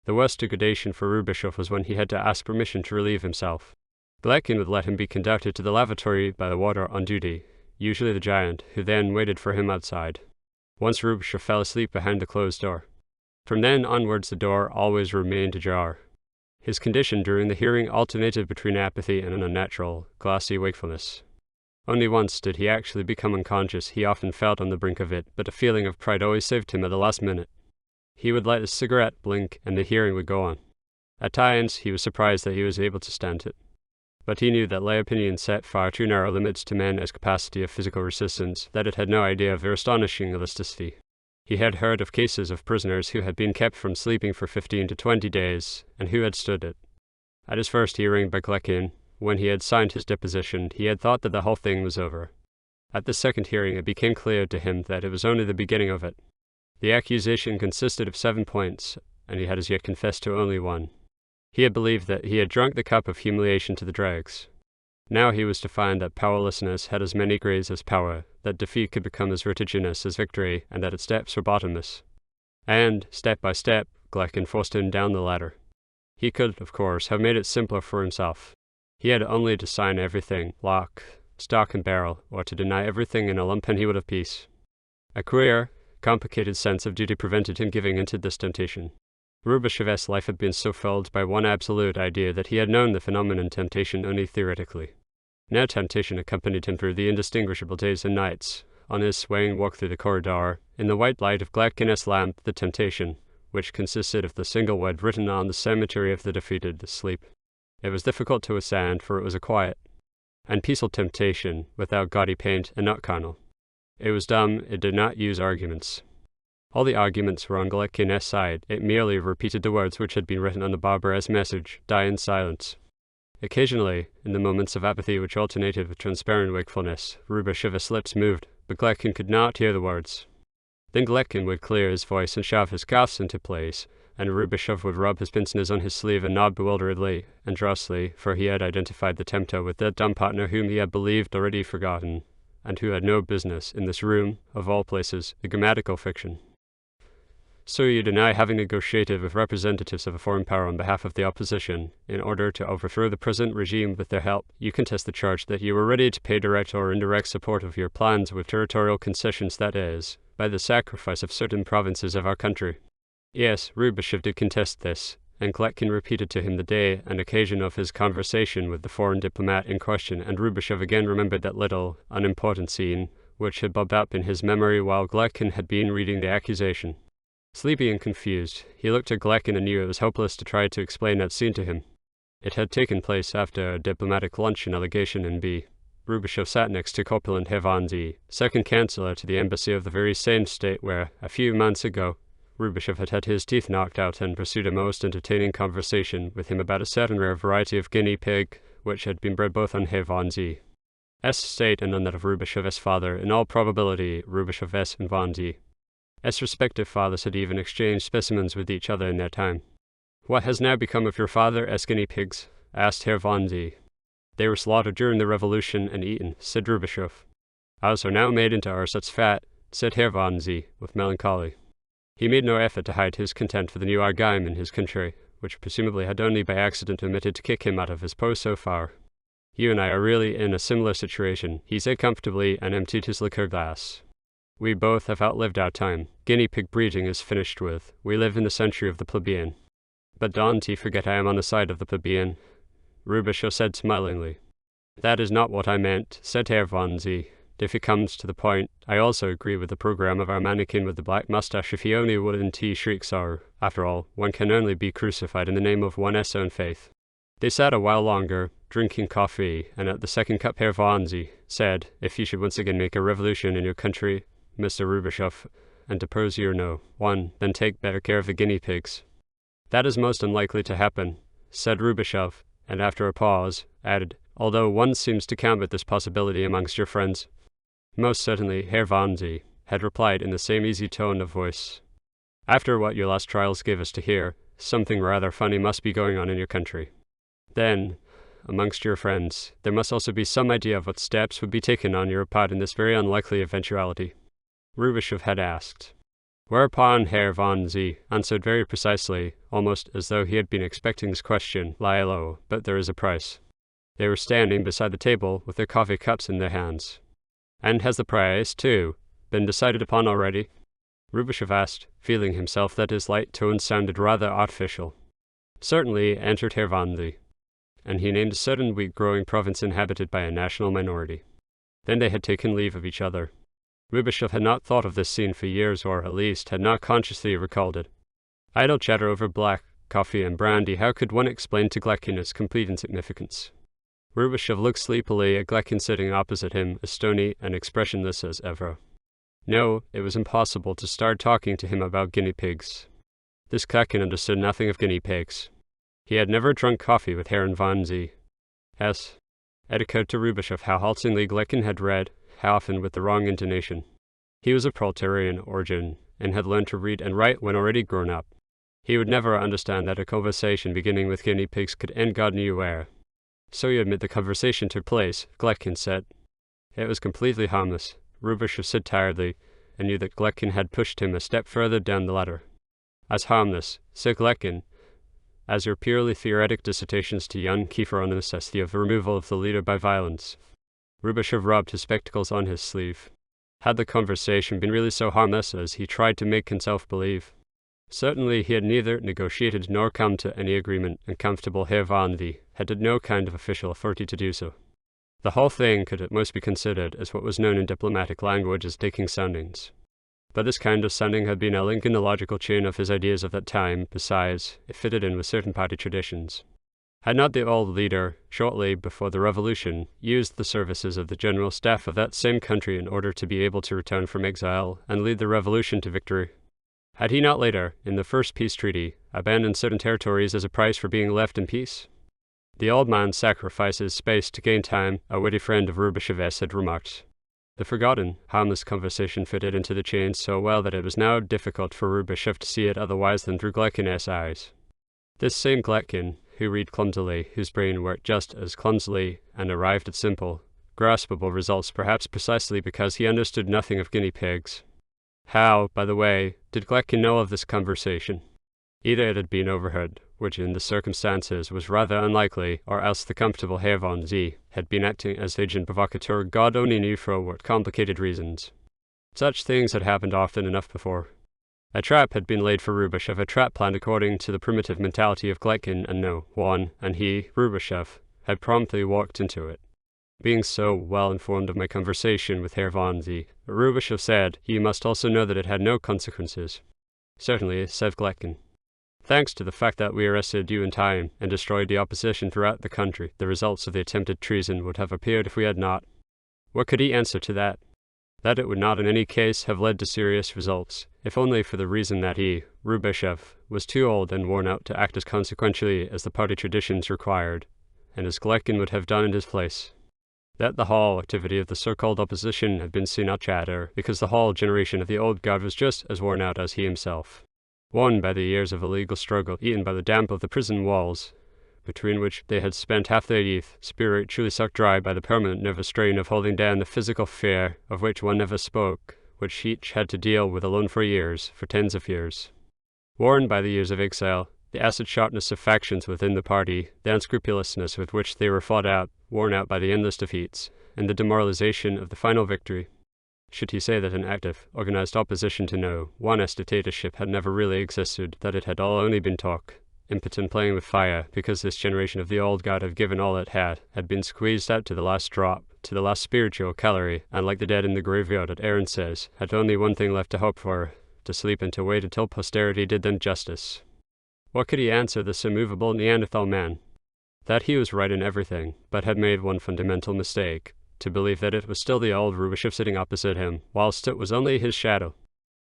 The worst degradation for Rubishov was when he had to ask permission to relieve himself. Gletkin would let him be conducted to the lavatory by the warder on duty, usually the giant, who then waited for him outside. Once Rubishov fell asleep behind the closed door. From then onwards the door always remained ajar. His condition during the hearing alternated between apathy and an unnatural, glassy wakefulness. Only once did he actually become unconscious. He often felt on the brink of it, but a feeling of pride always saved him at the last minute. He would light his cigarette, blink, and the hearing would go on. At times, he was surprised that he was able to stand it. But he knew that lay opinion set far too narrow limits to men's capacity of physical resistance, that it had no idea of their astonishing elasticity. He had heard of cases of prisoners who had been kept from sleeping for 15 to 20 days, and who had stood it. At his first hearing by Gletkin, when he had signed his deposition, he had thought that the whole thing was over. At the second hearing, it became clear to him that it was only the beginning of it. The accusation consisted of 7 points, and he had as yet confessed to only one. He had believed that he had drunk the cup of humiliation to the dregs. Now he was to find that powerlessness had as many grades as power, that defeat could become as vertiginous as victory, and that its steps were bottomless. And, step by step, Gletkin forced him down the ladder. He could, of course, have made it simpler for himself. He had only to sign everything, lock, stock and barrel, or to deny everything in a lump and he would have peace. A queer, complicated sense of duty prevented him giving into this temptation. Rubishov's life had been so filled by one absolute idea that he had known the phenomenon temptation only theoretically. Now temptation accompanied him through the indistinguishable days and nights, on his swaying walk through the corridor, in the white light of Gletkin's lamp, the temptation, which consisted of the single word written on the cemetery of the defeated, sleep. It was difficult to withstand, for it was a quiet and peaceful temptation, without gaudy paint and not carnal. It was dumb, it did not use arguments. All the arguments were on Gletkin's side. It merely repeated the words which had been written on the barber's message, die in silence. Occasionally, in the moments of apathy which alternated with transparent wakefulness, Rubishov's lips moved, but Gletkin could not hear the words. Then Gletkin would clear his voice and shove his cuffs into place, and Rubishov would rub his pince-nez on his sleeve and nod bewilderedly and drossily, for he had identified the tempter with that dumb partner whom he had believed already forgotten, and who had no business in this room, of all places, a grammatical fiction. So you deny having negotiated with representatives of a foreign power on behalf of the opposition, in order to overthrow the present regime with their help. You contest the charge that you were ready to pay direct or indirect support of your plans with territorial concessions, that is, by the sacrifice of certain provinces of our country. Yes, Rubishov did contest this, and Gletkin repeated to him the day and occasion of his conversation with the foreign diplomat in question, and Rubishov again remembered that little, unimportant scene, which had bobbed up in his memory while Gletkin had been reading the accusation. Sleepy and confused, he looked at Gletkin and knew it was hopeless to try to explain that scene to him. It had taken place after a diplomatic luncheon a legation in B. Rubishov sat next to corpulent Hervanzi, second chancellor to the embassy of the very same state where, a few months ago, Rubishov had had his teeth knocked out and pursued a most entertaining conversation with him about a certain rare variety of guinea pig, which had been bred both on Hervanzi's estate and on that of Rubishov's father, in all probability Rubishov's and Vanzi. As respective fathers had even exchanged specimens with each other in their time. "What has now become of your father's guinea pigs?" asked Herr Vanzi. "They were slaughtered during the revolution and eaten," said Rubishov. "Ours are now made into ersatz fat," said Herr Vanzi, with melancholy. He made no effort to hide his contempt for the new argime in his country, which presumably had only by accident omitted to kick him out of his post so far. "You and I are really in a similar situation," he said comfortably and emptied his liqueur glass. "We both have outlived our time. Guinea pig breeding is finished with. We live in the century of the plebeian." But don't ye forget I am on the side of the plebeian, Rubisho said smilingly. That is not what I meant, said Herr von Z. If it comes to the point, I also agree with the program of our mannequin with the black mustache if he only wouldn't he shrieks are. After all, one can only be crucified in the name of one's own faith. They sat a while longer, drinking coffee, and at the second cup Herr von Z said, if you should once again make a revolution in your country, Mr. Rubishoff, and depose you or no, then take better care of the guinea pigs. That is most unlikely to happen, said Rubishoff, and after a pause, added, although one seems to count with this possibility amongst your friends. Most certainly, Herr von Z had replied in the same easy tone of voice. After what your last trials gave us to hear, something rather funny must be going on in your country. Then, amongst your friends, there must also be some idea of what steps would be taken on your part in this very unlikely eventuality. Rubishoff had asked. Whereupon Herr von Z answered very precisely, almost as though he had been expecting this question, lie low, but there is a price. They were standing beside the table with their coffee cups in their hands. And has the price, too, been decided upon already? Rubishoff asked, feeling himself that his light tone sounded rather artificial. Certainly, answered Herr von Z, and he named a certain wheat-growing province inhabited by a national minority. Then they had taken leave of each other. Rubishoff had not thought of this scene for years, or at least had not consciously recalled it. Idle chatter over black coffee and brandy, how could one explain to Gletkin its complete insignificance? Rubishoff looked sleepily at Gletkin sitting opposite him, as stony and expressionless as ever. No, it was impossible to start talking to him about guinea pigs. This Gletkin understood nothing of guinea pigs. He had never drunk coffee with Herrn von Z. It occurred to Rubishoff how haltingly Gletkin had read, how often with the wrong intonation. He was of proletarian origin, and had learned to read and write when already grown up. He would never understand that a conversation beginning with guinea pigs could end God knew where. So you admit the conversation took place, Gletkin said. It was completely harmless, Rubishoff said tiredly, and knew that Gletkin had pushed him a step further down the ladder. As harmless, said Gletkin, as your purely theoretic dissertations to Jan Kiefer on the necessity of the removal of the leader by violence. Rubishoff rubbed his spectacles on his sleeve. Had the conversation been really so harmless as he tried to make himself believe? Certainly he had neither negotiated nor come to any agreement, and comfortable Herr von Z had no kind of official authority to do so. The whole thing could at most be considered as what was known in diplomatic language as taking soundings. But this kind of sounding had been a link in the logical chain of his ideas of that time. Besides, it fitted in with certain party traditions. Had not the old leader, shortly before the revolution, used the services of the general staff of that same country in order to be able to return from exile and lead the revolution to victory? Had he not later, in the first peace treaty, abandoned certain territories as a price for being left in peace? The old man sacrifices space to gain time, a witty friend of Rubishoff's had remarked. The forgotten, harmless conversation fitted into the chain so well that it was now difficult for Rubishoff to see it otherwise than through Gletkin's eyes. This same Gletkin, who read clumsily, whose brain worked just as clumsily, and arrived at simple, graspable results perhaps precisely because he understood nothing of guinea pigs. How, by the way, did Gletkin know of this conversation? Either it had been overheard, which in the circumstances was rather unlikely, or else the comfortable Herr von Z had been acting as agent provocateur, God only knew for what complicated reasons. Such things had happened often enough before. A trap had been laid for Rubishoff, a trap planned according to the primitive mentality of Gletkin, and no one, and he, Rubishoff, had promptly walked into it. Being so well informed of my conversation with Herr von Z, Rubishoff said, you must also know that it had no consequences. Certainly, said Gletkin. Thanks to the fact that we arrested you in time and destroyed the opposition throughout the country, the results of the attempted treason would have appeared if we had not. What could he answer to that? That it would not in any case have led to serious results, if only for the reason that he, Rubishoff, was too old and worn out to act as consequentially as the party traditions required, and as Gletkin would have done in his place. That the whole activity of the so-called opposition had been seen out chatter, because the whole generation of the old guard was just as worn out as he himself. Worn by the years of illegal struggle, eaten by the damp of the prison walls, between which they had spent half their youth, spiritually sucked dry by the permanent nervous strain of holding down the physical fear of which one never spoke, which each had to deal with alone for years, for tens of years. Worn by the years of exile, the acid sharpness of factions within the party, the unscrupulousness with which they were fought out, worn out by the endless defeats, and the demoralization of the final victory. Should he say that an active, organized opposition to no one dictatorship had never really existed, that it had all only been talk, impotent playing with fire, because this generation of the old guard had given all it had been squeezed out to the last drop, to the last spiritual calorie, and like the dead in the graveyard, as Aaron says, had only one thing left to hope for, to sleep and to wait until posterity did them justice. What could he answer this immovable Neanderthal man? That he was right in everything, but had made one fundamental mistake, to believe that it was still the old Rubishov sitting opposite him, whilst it was only his shadow.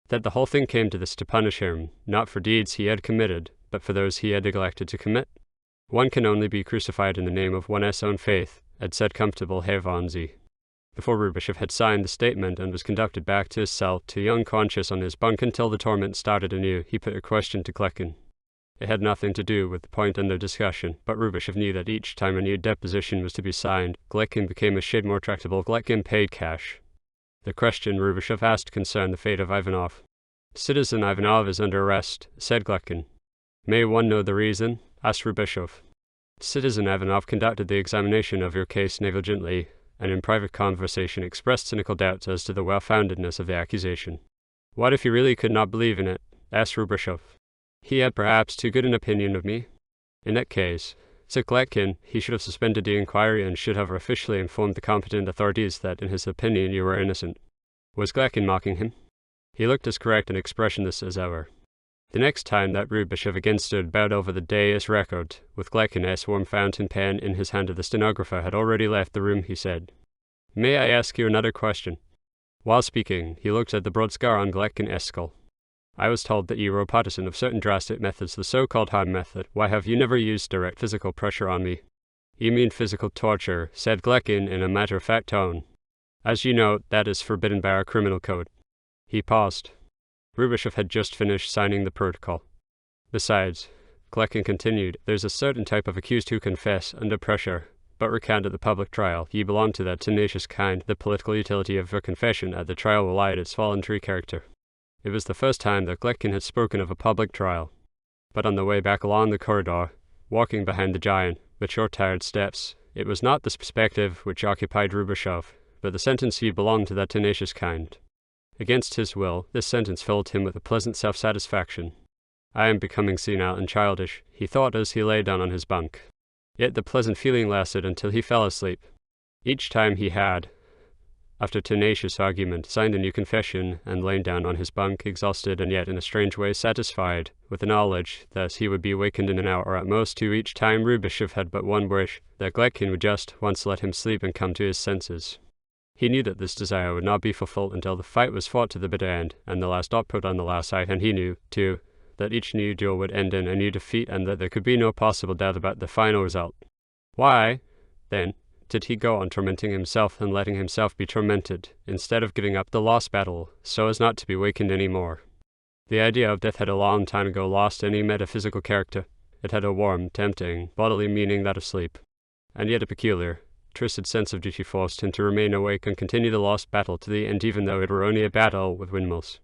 That the whole thing came to this to punish him, not for deeds he had committed, but for those he had neglected to commit. One can only be crucified in the name of one's own faith, had said comfortable Herr Wannsee. Before Rubishov had signed the statement and was conducted back to his cell, too unconscious on his bunk until the torment started anew, he put a question to Glekin. It had nothing to do with the point under discussion, but Rubishov knew that each time a new deposition was to be signed, Glekin became a shade more tractable. Glekin paid cash. The question Rubishov asked concerned the fate of Ivanov. Citizen Ivanov is under arrest, said Glekin. May one know the reason? Asked Rubishov. Citizen Ivanov conducted the examination of your case negligently, and in private conversation expressed cynical doubts as to the well-foundedness of the accusation. What if he really could not believe in it? Asked Rubishov. He had perhaps too good an opinion of me. In that case, said Glekin, he should have suspended the inquiry and should have officially informed the competent authorities that in his opinion you were innocent. Was Glekin mocking him? He looked as correct and expressionless as ever. The next time that Rubishov again stood bowed over the day's record, with Glekin's warm fountain pen in his hand, the stenographer had already left the room, he said, May I ask you another question? While speaking, he looked at the broad scar on Glekin's skull. I was told that you were a partisan of certain drastic methods, the so-called hard method. Why have you never used direct physical pressure on me? You mean physical torture, said Glekin in a matter-of-fact tone. As you know, that is forbidden by our criminal code. He paused. Rubishov had just finished signing the protocol. Besides, Glekin continued, there's a certain type of accused who confess under pressure, but recant at the public trial. You belong to that tenacious kind. The political utility of your confession at the trial will lie in its voluntary character. It was the first time that Glekin had spoken of a public trial. But on the way back along the corridor, walking behind the giant, with short tired steps, it was not this perspective which occupied Rubishov, but the sentence he belonged to that tenacious kind. Against his will, this sentence filled him with a pleasant self-satisfaction. I am becoming senile and childish, he thought as he lay down on his bunk. Yet the pleasant feeling lasted until he fell asleep. Each time he had, after tenacious argument, signed a new confession and lain down on his bunk, exhausted and yet in a strange way satisfied, with the knowledge that he would be awakened in an hour or at most two. Each time Rubishov had but one wish, that Glekin would just once let him sleep and come to his senses. He knew that this desire would not be fulfilled until the fight was fought to the bitter end, and the last dot put on the last I, and he knew, too, that each new duel would end in a new defeat and that there could be no possible doubt about the final result. Why, then, did he go on tormenting himself and letting himself be tormented, instead of giving up the lost battle, so as not to be wakened any more? The idea of death had a long time ago lost any metaphysical character. It had a warm, tempting, bodily meaning, that of sleep, and yet a peculiar, twisted sense of duty forced him to remain awake and continue the lost battle to the end, even though it were only a battle with windmills.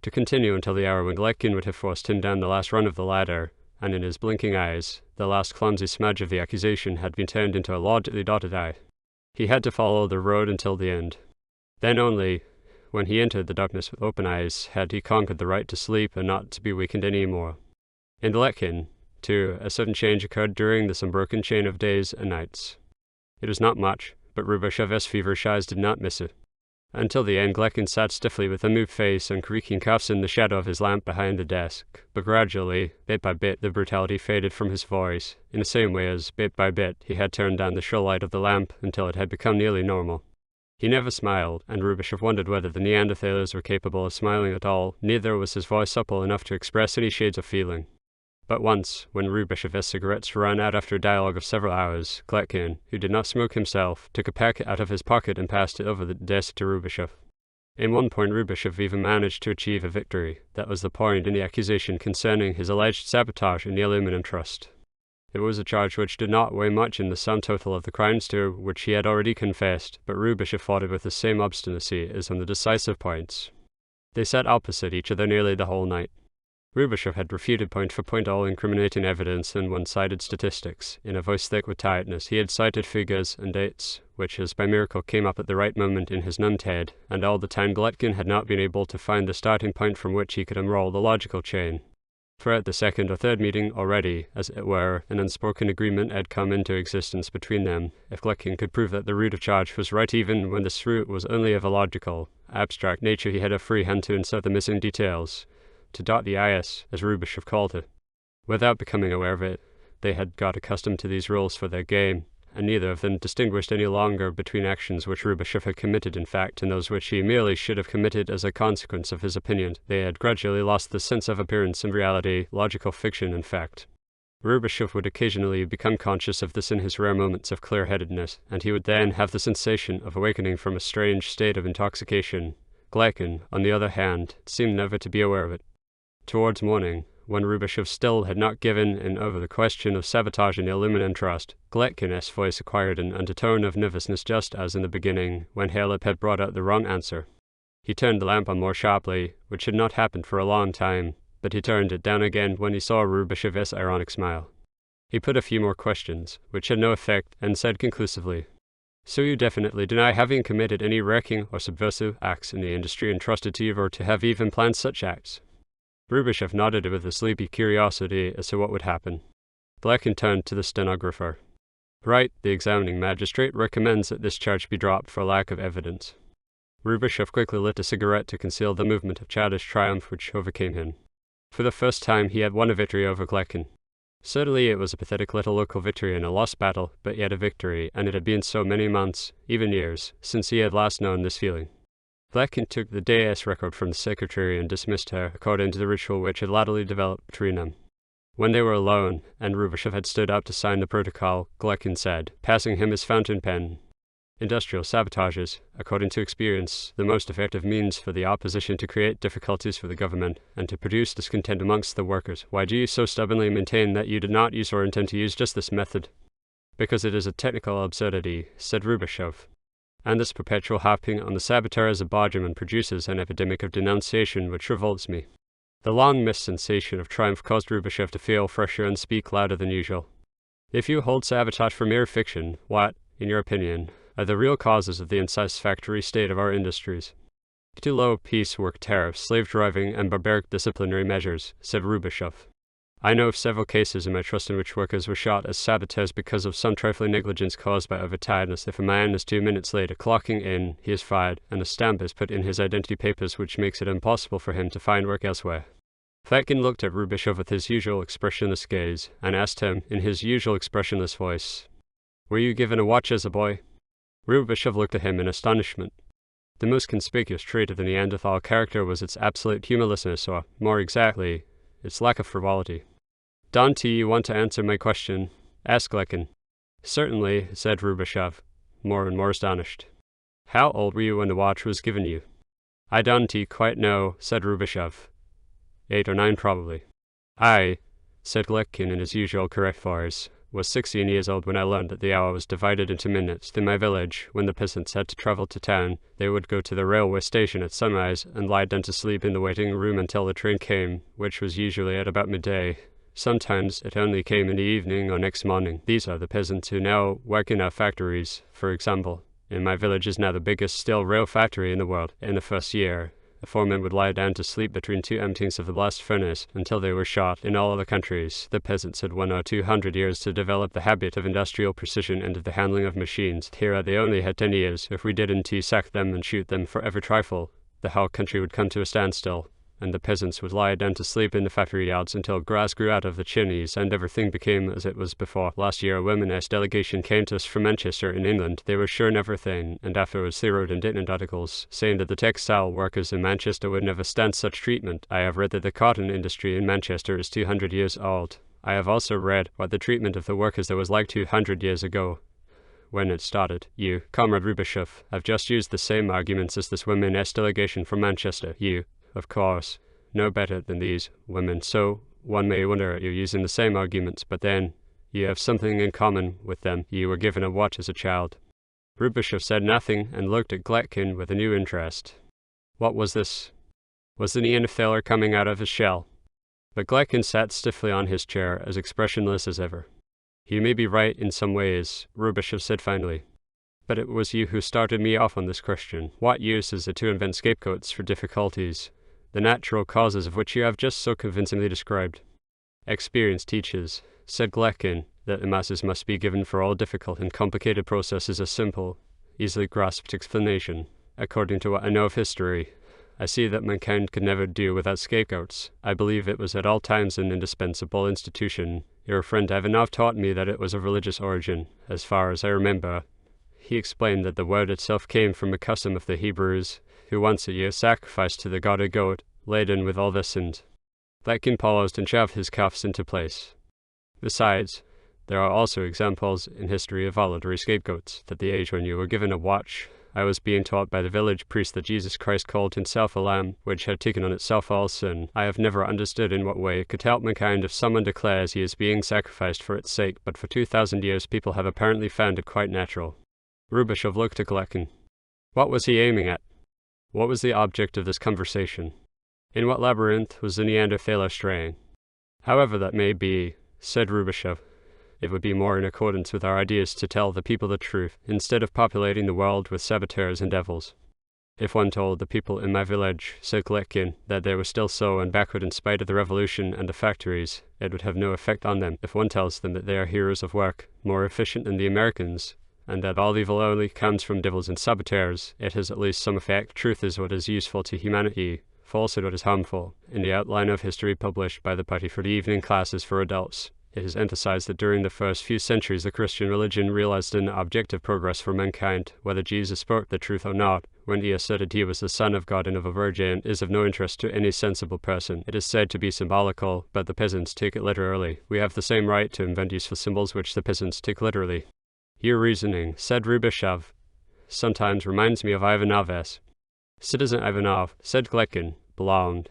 To continue until the hour when Glekin would have forced him down the last run of the ladder, and in his blinking eyes, the last clumsy smudge of the accusation had been turned into a largely dotted I. He had to follow the road until the end. Then only, when he entered the darkness with open eyes, had he conquered the right to sleep and not to be wakened any more. In Glekin, too, a sudden change occurred during this unbroken chain of days and nights. It was not much, but Rubishov's feverish eyes did not miss it. Until the end, Glekin sat stiffly with a moved face and creaking cuffs in the shadow of his lamp behind the desk. But gradually, bit by bit, the brutality faded from his voice, in the same way as, bit by bit, he had turned down the shrill light of the lamp until it had become nearly normal. He never smiled, and Rubishov wondered whether the Neanderthalers were capable of smiling at all. Neither was his voice supple enough to express any shades of feeling. But once, when Rubishov's cigarettes ran out after a dialogue of several hours, Glekin, who did not smoke himself, took a packet out of his pocket and passed it over the desk to Rubishov. In one point Rubishov even managed to achieve a victory. That was the point in the accusation concerning his alleged sabotage in the aluminum trust. It was a charge which did not weigh much in the sum total of the crimes to which he had already confessed, but Rubishov fought it with the same obstinacy as on the decisive points. They sat opposite each other nearly the whole night. Rubishov had refuted point for point all incriminating evidence and one-sided statistics. In a voice thick with tiredness, he had cited figures and dates, which as by miracle came up at the right moment in his numbed head, and all the time Glekin had not been able to find the starting point from which he could unroll the logical chain. For at the second or third meeting already, as it were, an unspoken agreement had come into existence between them. If Gletkin could prove that the root of charge was right even when this root was only of a logical, abstract nature, he had a free hand to insert the missing details, to dot the i's, as Rubishov called it. Without becoming aware of it, they had got accustomed to these rules for their game, and neither of them distinguished any longer between actions which Rubishov had committed in fact and those which he merely should have committed as a consequence of his opinion. They had gradually lost the sense of appearance and reality, logical fiction in fact. Rubishov would occasionally become conscious of this in his rare moments of clear-headedness, and he would then have the sensation of awakening from a strange state of intoxication. Gletkin, on the other hand, seemed never to be aware of it. Towards morning, when Rubishov still had not given in over the question of sabotage in the aluminum trust, Gletkin's voice acquired an undertone of nervousness just as in the beginning, when Halep had brought out the wrong answer. He turned the lamp on more sharply, which had not happened for a long time, but he turned it down again when he saw Rubishov's ironic smile. He put a few more questions, which had no effect, and said conclusively, "So you definitely deny having committed any wrecking or subversive acts in the industry entrusted to you, or to have even planned such acts?" Rubishov nodded with a sleepy curiosity as to what would happen. Gletkin turned to the stenographer. "Right, the examining magistrate recommends that this charge be dropped for lack of evidence." Rubishov quickly lit a cigarette to conceal the movement of childish triumph which overcame him. For the first time he had won a victory over Gletkin. Certainly it was a pathetic little local victory in a lost battle, but yet a victory, and it had been so many months, even years, since he had last known this feeling. Gletkin took the day's record from the secretary and dismissed her, according to the ritual which had latterly developed between them. When they were alone, and Rubishov had stood up to sign the protocol, Gletkin said, passing him his fountain pen, "Industrial sabotage is, according to experience, the most effective means for the opposition to create difficulties for the government, and to produce discontent amongst the workers. Why do you so stubbornly maintain that you did not use or intend to use just this method?" "Because it is a technical absurdity," said Rubishov. "And this perpetual harping on the saboteur as a bargeman produces an epidemic of denunciation which revolts me." The long-missed sensation of triumph caused Rubishov to feel fresher and speak louder than usual. "If you hold sabotage for mere fiction, what, in your opinion, are the real causes of the unsatisfactory state of our industries?" "Too low piecework tariffs, slave-driving, and barbaric disciplinary measures," said Rubishov. "I know of several cases in my trust in which workers were shot as saboteurs because of some trifling negligence caused by overtiredness. If a man is 2 minutes late at clocking in, he is fired, and a stamp is put in his identity papers which makes it impossible for him to find work elsewhere." Gletkin looked at Rubishov with his usual expressionless gaze, and asked him, in his usual expressionless voice, "Were you given a watch as a boy?" Rubishov looked at him in astonishment. The most conspicuous trait of the Neanderthal character was its absolute humorlessness, or, more exactly, its lack of frivolity. "Don't you want to answer my question?" asked Gletkin. "Certainly," said Rubishov, more and more astonished. "How old were you when the watch was given you?" "I don't quite know," said Rubishov. 8 or 9 probably. "I," said Gletkin in his usual correct voice, "was 16 years old when I learned that the hour was divided into minutes. In my village, when the peasants had to travel to town, they would go to the railway station at sunrise and lie down to sleep in the waiting room until the train came, which was usually at about midday. Sometimes it only came in the evening or next morning. These are the peasants who now work in our factories. For example, in my village is now the biggest steel rail factory in the world. In the first year, the foreman would lie down to sleep between 2 emptyings of the blast furnace until they were shot. In all other countries, the peasants had 100 or 200 years to develop the habit of industrial precision and of the handling of machines. Here they only had 10 years. If we didn't sack them and shoot them for every trifle, the whole country would come to a standstill, and the peasants would lie down to sleep in the factory yards until grass grew out of the chimneys and everything became as it was before. Last year a women's delegation came to us from Manchester in England. They were sure in everything, and afterwards they wrote indignant articles, saying that the textile workers in Manchester would never stand such treatment. I have read that the cotton industry in Manchester is 200 years old. I have also read what the treatment of the workers there was like 200 years ago, when it started. You, Comrade Rubishov, have just used the same arguments as this women's delegation from Manchester. You, of course, know better than these women, so one may wonder at you using the same arguments, but then you have something in common with them. You were given a watch as a child." Rubishov said nothing and looked at Gletkin with a new interest. What was this? Was the Neanderthaler coming out of his shell? But Gletkin sat stiffly on his chair, as expressionless as ever. "You may be right in some ways," Rubishov said finally. "But it was you who started me off on this question. What use is it to invent scapegoats for difficulties, the natural causes of which you have just so convincingly described? Experience teaches, said Gletkin, that the masses must be given for all difficult and complicated processes a simple, easily grasped explanation. According to what I know of history, I see that mankind could never do without scapegoats. I believe it was at all times an indispensable institution. Your friend Ivanov taught me that it was of religious origin, as far as I remember. He explained that the word itself came from a custom of the Hebrews, who once a year sacrificed to the god a goat, laden with all their sins. Gletkin paused and shoved his cuffs into place. Besides, there are also examples in history of voluntary scapegoats. At the age when you were given a watch, I was being taught by the village priest that Jesus Christ called himself a lamb, which had taken on itself all sin. I have never understood in what way it could help mankind if someone declares he is being sacrificed for its sake, but for 2,000 years people have apparently found it quite natural. Rubashov looked at Gletkin. What was he aiming at? What was the object of this conversation? In what labyrinth was the Neanderthaler straying? However that may be, said Rubashov, it would be more in accordance with our ideas to tell the people the truth, instead of populating the world with saboteurs and devils. If one told the people in my village, said Gletkin, that they were still so and backward in spite of the revolution and the factories, it would have no effect on them. If one tells them that they are heroes of work, more efficient than the Americans, and that all evil only comes from devils and saboteurs, it has at least some effect. Truth is what is useful to humanity, falsehood what is harmful. In the outline of history published by the Party for the Evening Classes for Adults, it is emphasized that during the first few centuries the Christian religion realized an objective progress for mankind. Whether Jesus spoke the truth or not, when he asserted he was the Son of God and of a virgin, is of no interest to any sensible person. It is said to be symbolical, but the peasants take it literally. We have the same right to invent useful symbols which the peasants take literally. Your reasoning, said Rubashov, sometimes reminds me of Ivanov's. Citizen Ivanov, said Gletkin, belonged,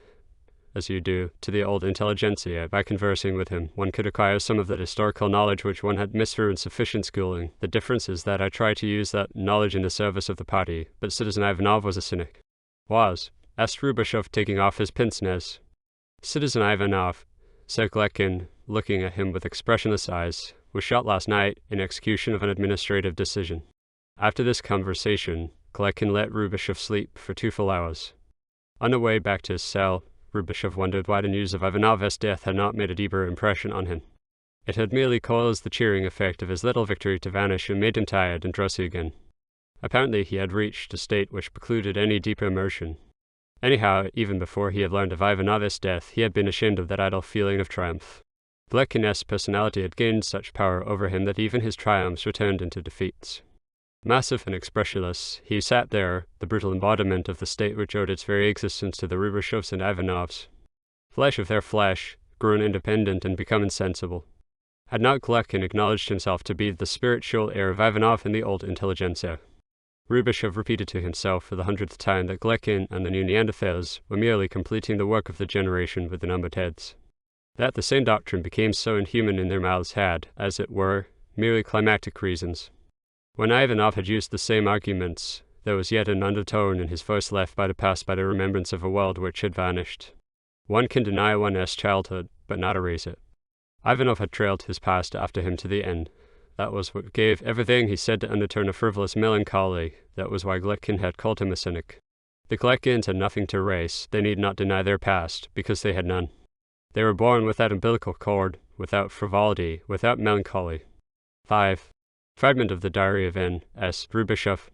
as you do, to the old intelligentsia. By conversing with him, one could acquire some of that historical knowledge which one had missed through insufficient schooling. The difference is that I try to use that knowledge in the service of the party, but Citizen Ivanov was a cynic. Was, asked Rubashov, taking off his pince-nez. Citizen Ivanov, said Gletkin, looking at him with expressionless eyes, was shot last night in execution of an administrative decision. After this conversation, Gletkin let Rubashov sleep for 2 full hours. On the way back to his cell, Rubashov wondered why the news of Ivanov's death had not made a deeper impression on him. It had merely caused the cheering effect of his little victory to vanish and made him tired and drowsy again. Apparently he had reached a state which precluded any deeper immersion. Anyhow, even before he had learned of Ivanov's death, he had been ashamed of that idle feeling of triumph. Gletkin's personality had gained such power over him that even his triumphs were turned into defeats. Massive and expressionless, he sat there, the brutal embodiment of the state which owed its very existence to the Rubashovs and Ivanovs. Flesh of their flesh, grown independent and become insensible. Had not Gletkin acknowledged himself to be the spiritual heir of Ivanov and the old intelligentsia? Rubashov repeated to himself for the 100th time that Gletkin and the new Neanderthals were merely completing the work of the generation with the numbered heads. That the same doctrine became so inhuman in their mouths had, as it were, merely climactic reasons. When Ivanov had used the same arguments, there was yet an undertone in his voice left by the past by the remembrance of a world which had vanished. One can deny one's childhood, but not erase it. Ivanov had trailed his past after him to the end. That was what gave everything he said to underturn a frivolous melancholy. That was why Gletkin had called him a cynic. The Gletkins had nothing to erase. They need not deny their past, because they had none. They were born without umbilical cord, without frivolity, without melancholy. 5. Fragment of the Diary of N.S. Rubashov.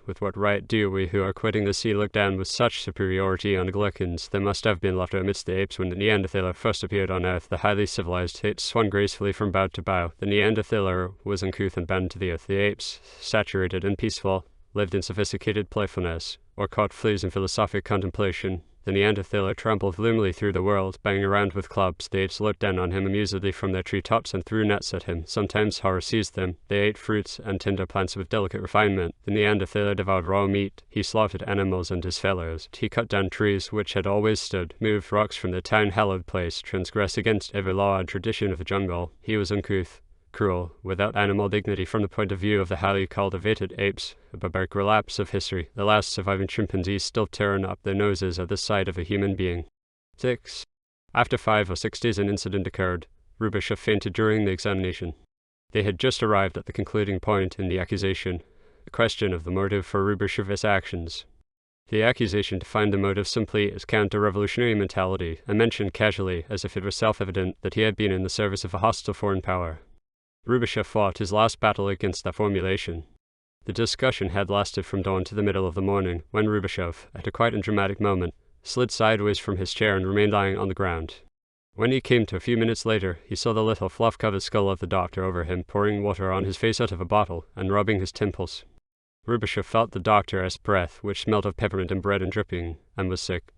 With what right do we who are quitting the sea look down with such superiority on the Gletkins? There must have been laughter amidst the apes when the Neanderthaler first appeared on earth. The highly civilized apes swung gracefully from bough to bough. The Neanderthaler was uncouth and bound to the earth. The apes, saturated and peaceful, lived in sophisticated playfulness, or caught fleas in philosophic contemplation. The Neanderthaler trampled gloomily through the world, banging around with clubs. The apes looked down on him amusedly from their treetops and threw nets at him. Sometimes horror seized them. They ate fruits and tender plants with delicate refinement. The Neanderthaler devoured raw meat. He slaughtered animals and his fellows. He cut down trees which had always stood, moved rocks from their town-hallowed place, transgressed against every law and tradition of the jungle. He was uncouth, cruel, without animal dignity from the point of view of the highly cultivated apes, a barbaric relapse of history. The last surviving chimpanzees still turn up their noses at the sight of a human being. 6. After 5 or 6 days an incident occurred. Rubashov fainted during the examination. They had just arrived at the concluding point in the accusation, the question of the motive for Rubashov's actions. The accusation defined the motive simply as counter-revolutionary mentality and mentioned casually as if it were self-evident that he had been in the service of a hostile foreign power. Rubyshev fought his last battle against that formulation. The discussion had lasted from dawn to the middle of the morning, when Rubyshev, at a quite undramatic moment, slid sideways from his chair and remained lying on the ground. When he came to a few minutes later, he saw the little fluff-covered skull of the doctor over him, pouring water on his face out of a bottle and rubbing his temples. Rubyshev felt the doctor's breath, which smelled of peppermint and bread and dripping, and was sick.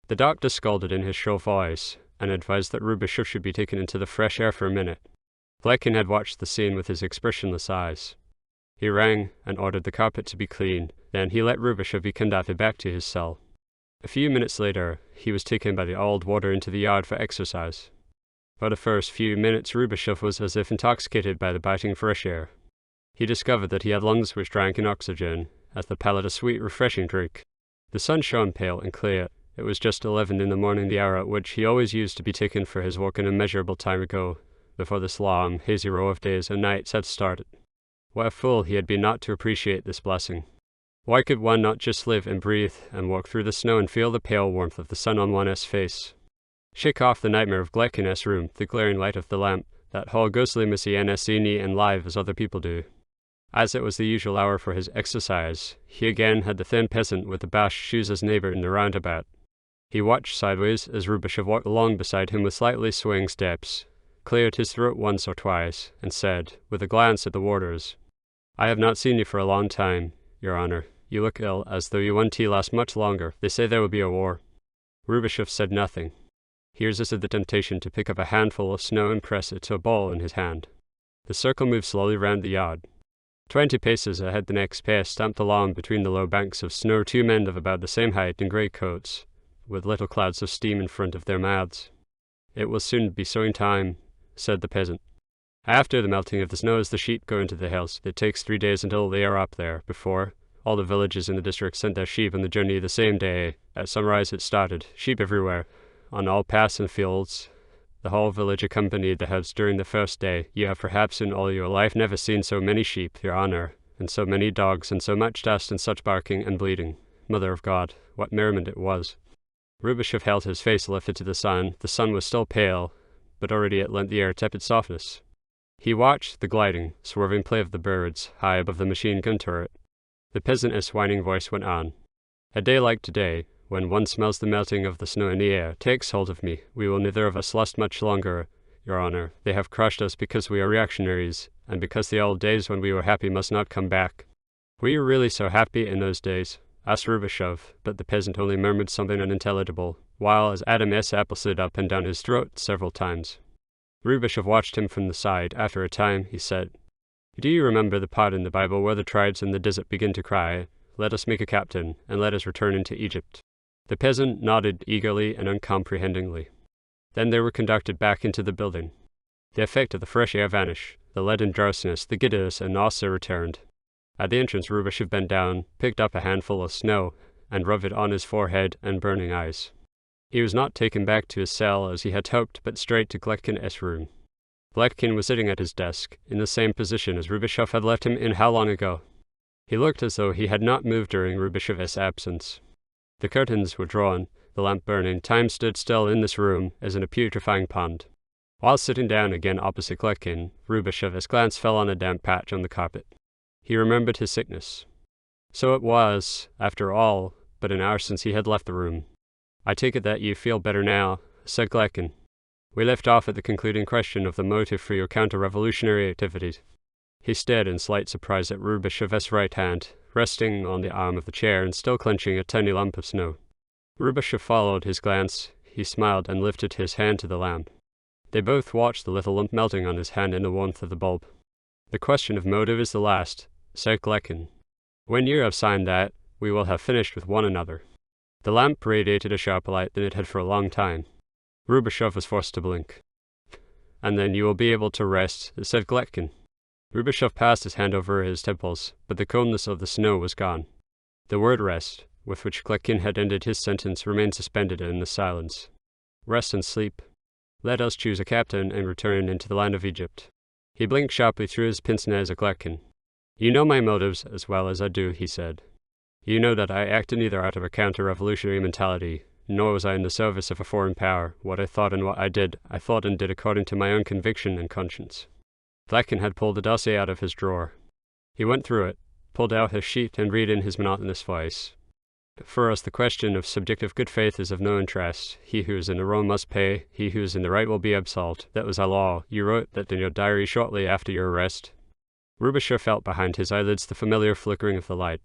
The doctor scolded in his shrill voice, and advised that Rubyshev should be taken into the fresh air for a minute. Gletkin had watched the scene with his expressionless eyes. He rang and ordered the carpet to be cleaned. Then he let Rubyshev be conducted back to his cell. A few minutes later, he was taken by the old warder into the yard for exercise. For the first few minutes, Rubyshev was as if intoxicated by the biting fresh air. He discovered that he had lungs which drank in oxygen, as the palate a sweet, refreshing drink. The sun shone pale and clear. It was just 11 in the morning, the hour at which he always used to be taken for his work an immeasurable time ago, before this long, hazy row of days and nights had started. What a fool he had been not to appreciate this blessing. Why could one not just live and breathe and walk through the snow and feel the pale warmth of the sun on one's face? Shake off the nightmare of Gletkin's room, the glaring light of the lamp, that whole ghostly missy NSCNE and live as other people do. As it was the usual hour for his exercise, he again had the thin peasant with the bashed shoes as neighbour in the roundabout. He watched sideways as Rubyshev walked along beside him with slightly swaying steps, cleared his throat once or twice, and said, with a glance at the warders, "I have not seen you for a long time, Your Honour. You look ill, as though you want tea last much longer. They say there will be a war." Rubyshev said nothing. He resisted the temptation to pick up a handful of snow and press it to a ball in his hand. The circle moved slowly round the yard. 20 paces ahead the next pair stamped along between the low banks of snow 2 men of about the same height in grey coats, with little clouds of steam in front of their mouths. "It will soon be sowing time," said the peasant. "After the melting of the snow as the sheep go into the hills, it takes 3 days until they are up there. Before, all the villages in the district sent their sheep on the journey the same day. At sunrise it started, sheep everywhere, on all paths and fields. The whole village accompanied the herds during the first day. You have perhaps in all your life never seen so many sheep, Your Honour, and so many dogs, and so much dust, and such barking and bleating. Mother of God, what merriment it was!" Rubyshev held his face lifted to the sun. The sun was still pale, but already it lent the air tepid softness. He watched the gliding, swerving play of the birds high above the machine-gun turret. The peasant's whining voice went on. "A day like today, when one smells the melting of the snow in the air, takes hold of me. We will neither of us last much longer, Your Honour. They have crushed us because we are reactionaries, and because the old days when we were happy must not come back." "Were you really so happy in those days?" asked Rubyshev, but the peasant only murmured something unintelligible, while as Adam's apple slid up and down his throat several times. Rubyshev watched him from the side. After a time, he said, "Do you remember the part in the Bible where the tribes in the desert begin to cry, 'Let us make a captain, and let us return into Egypt'?" The peasant nodded eagerly and uncomprehendingly. Then they were conducted back into the building. The effect of the fresh air vanished. The leaden drowsiness, the giddiness, and nausea returned. At the entrance, Rubyshev bent down, picked up a handful of snow, and rubbed it on his forehead and burning eyes. He was not taken back to his cell as he had hoped, but straight to Gletkin's room. Gletkin was sitting at his desk, in the same position as Rubyshev had left him in how long ago. He looked as though he had not moved during Rubyshev's absence. The curtains were drawn, the lamp burning. Time stood still in this room as in a putrefying pond. While sitting down again opposite Gletkin, Rubyshev's glance fell on a damp patch on the carpet. He remembered his sickness. So it was, after all, but an hour since he had left the room. "I take it that you feel better now," said Gletkin. "We left off at the concluding question of the motive for your counter-revolutionary activities." He stared in slight surprise at Rubyshev's right hand, resting on the arm of the chair and still clenching a tiny lump of snow. Rubyshev followed his glance. He smiled and lifted his hand to the lamp. They both watched the little lump melting on his hand in the warmth of the bulb. "The question of motive is the last," said Gletkin. "When you have signed that, we will have finished with one another." The lamp radiated a sharper light than it had for a long time. Rubyshev was forced to blink. "And then you will be able to rest," said Gletkin. Rubyshev passed his hand over his temples, but the coldness of the snow was gone. The word rest, with which Gletkin had ended his sentence, remained suspended in the silence. "Rest and sleep. Let us choose a captain and return into the land of Egypt." He blinked sharply through his pince-nez at Gletkin. "You know my motives as well as I do," he said. You know that I acted neither out of a counter-revolutionary mentality, nor was I in the service of a foreign power. What I thought and what I thought and did according to my own conviction and conscience. Flecken had pulled the dossier out of his drawer. He went through it, pulled out his sheet, and read in his monotonous voice. For us, the question of subjective good faith is of no interest. He who is in the wrong must pay. He who is in the right will be absolved. That was our law. You wrote that in your diary shortly after your arrest. Rubisher felt behind his eyelids the familiar flickering of the light.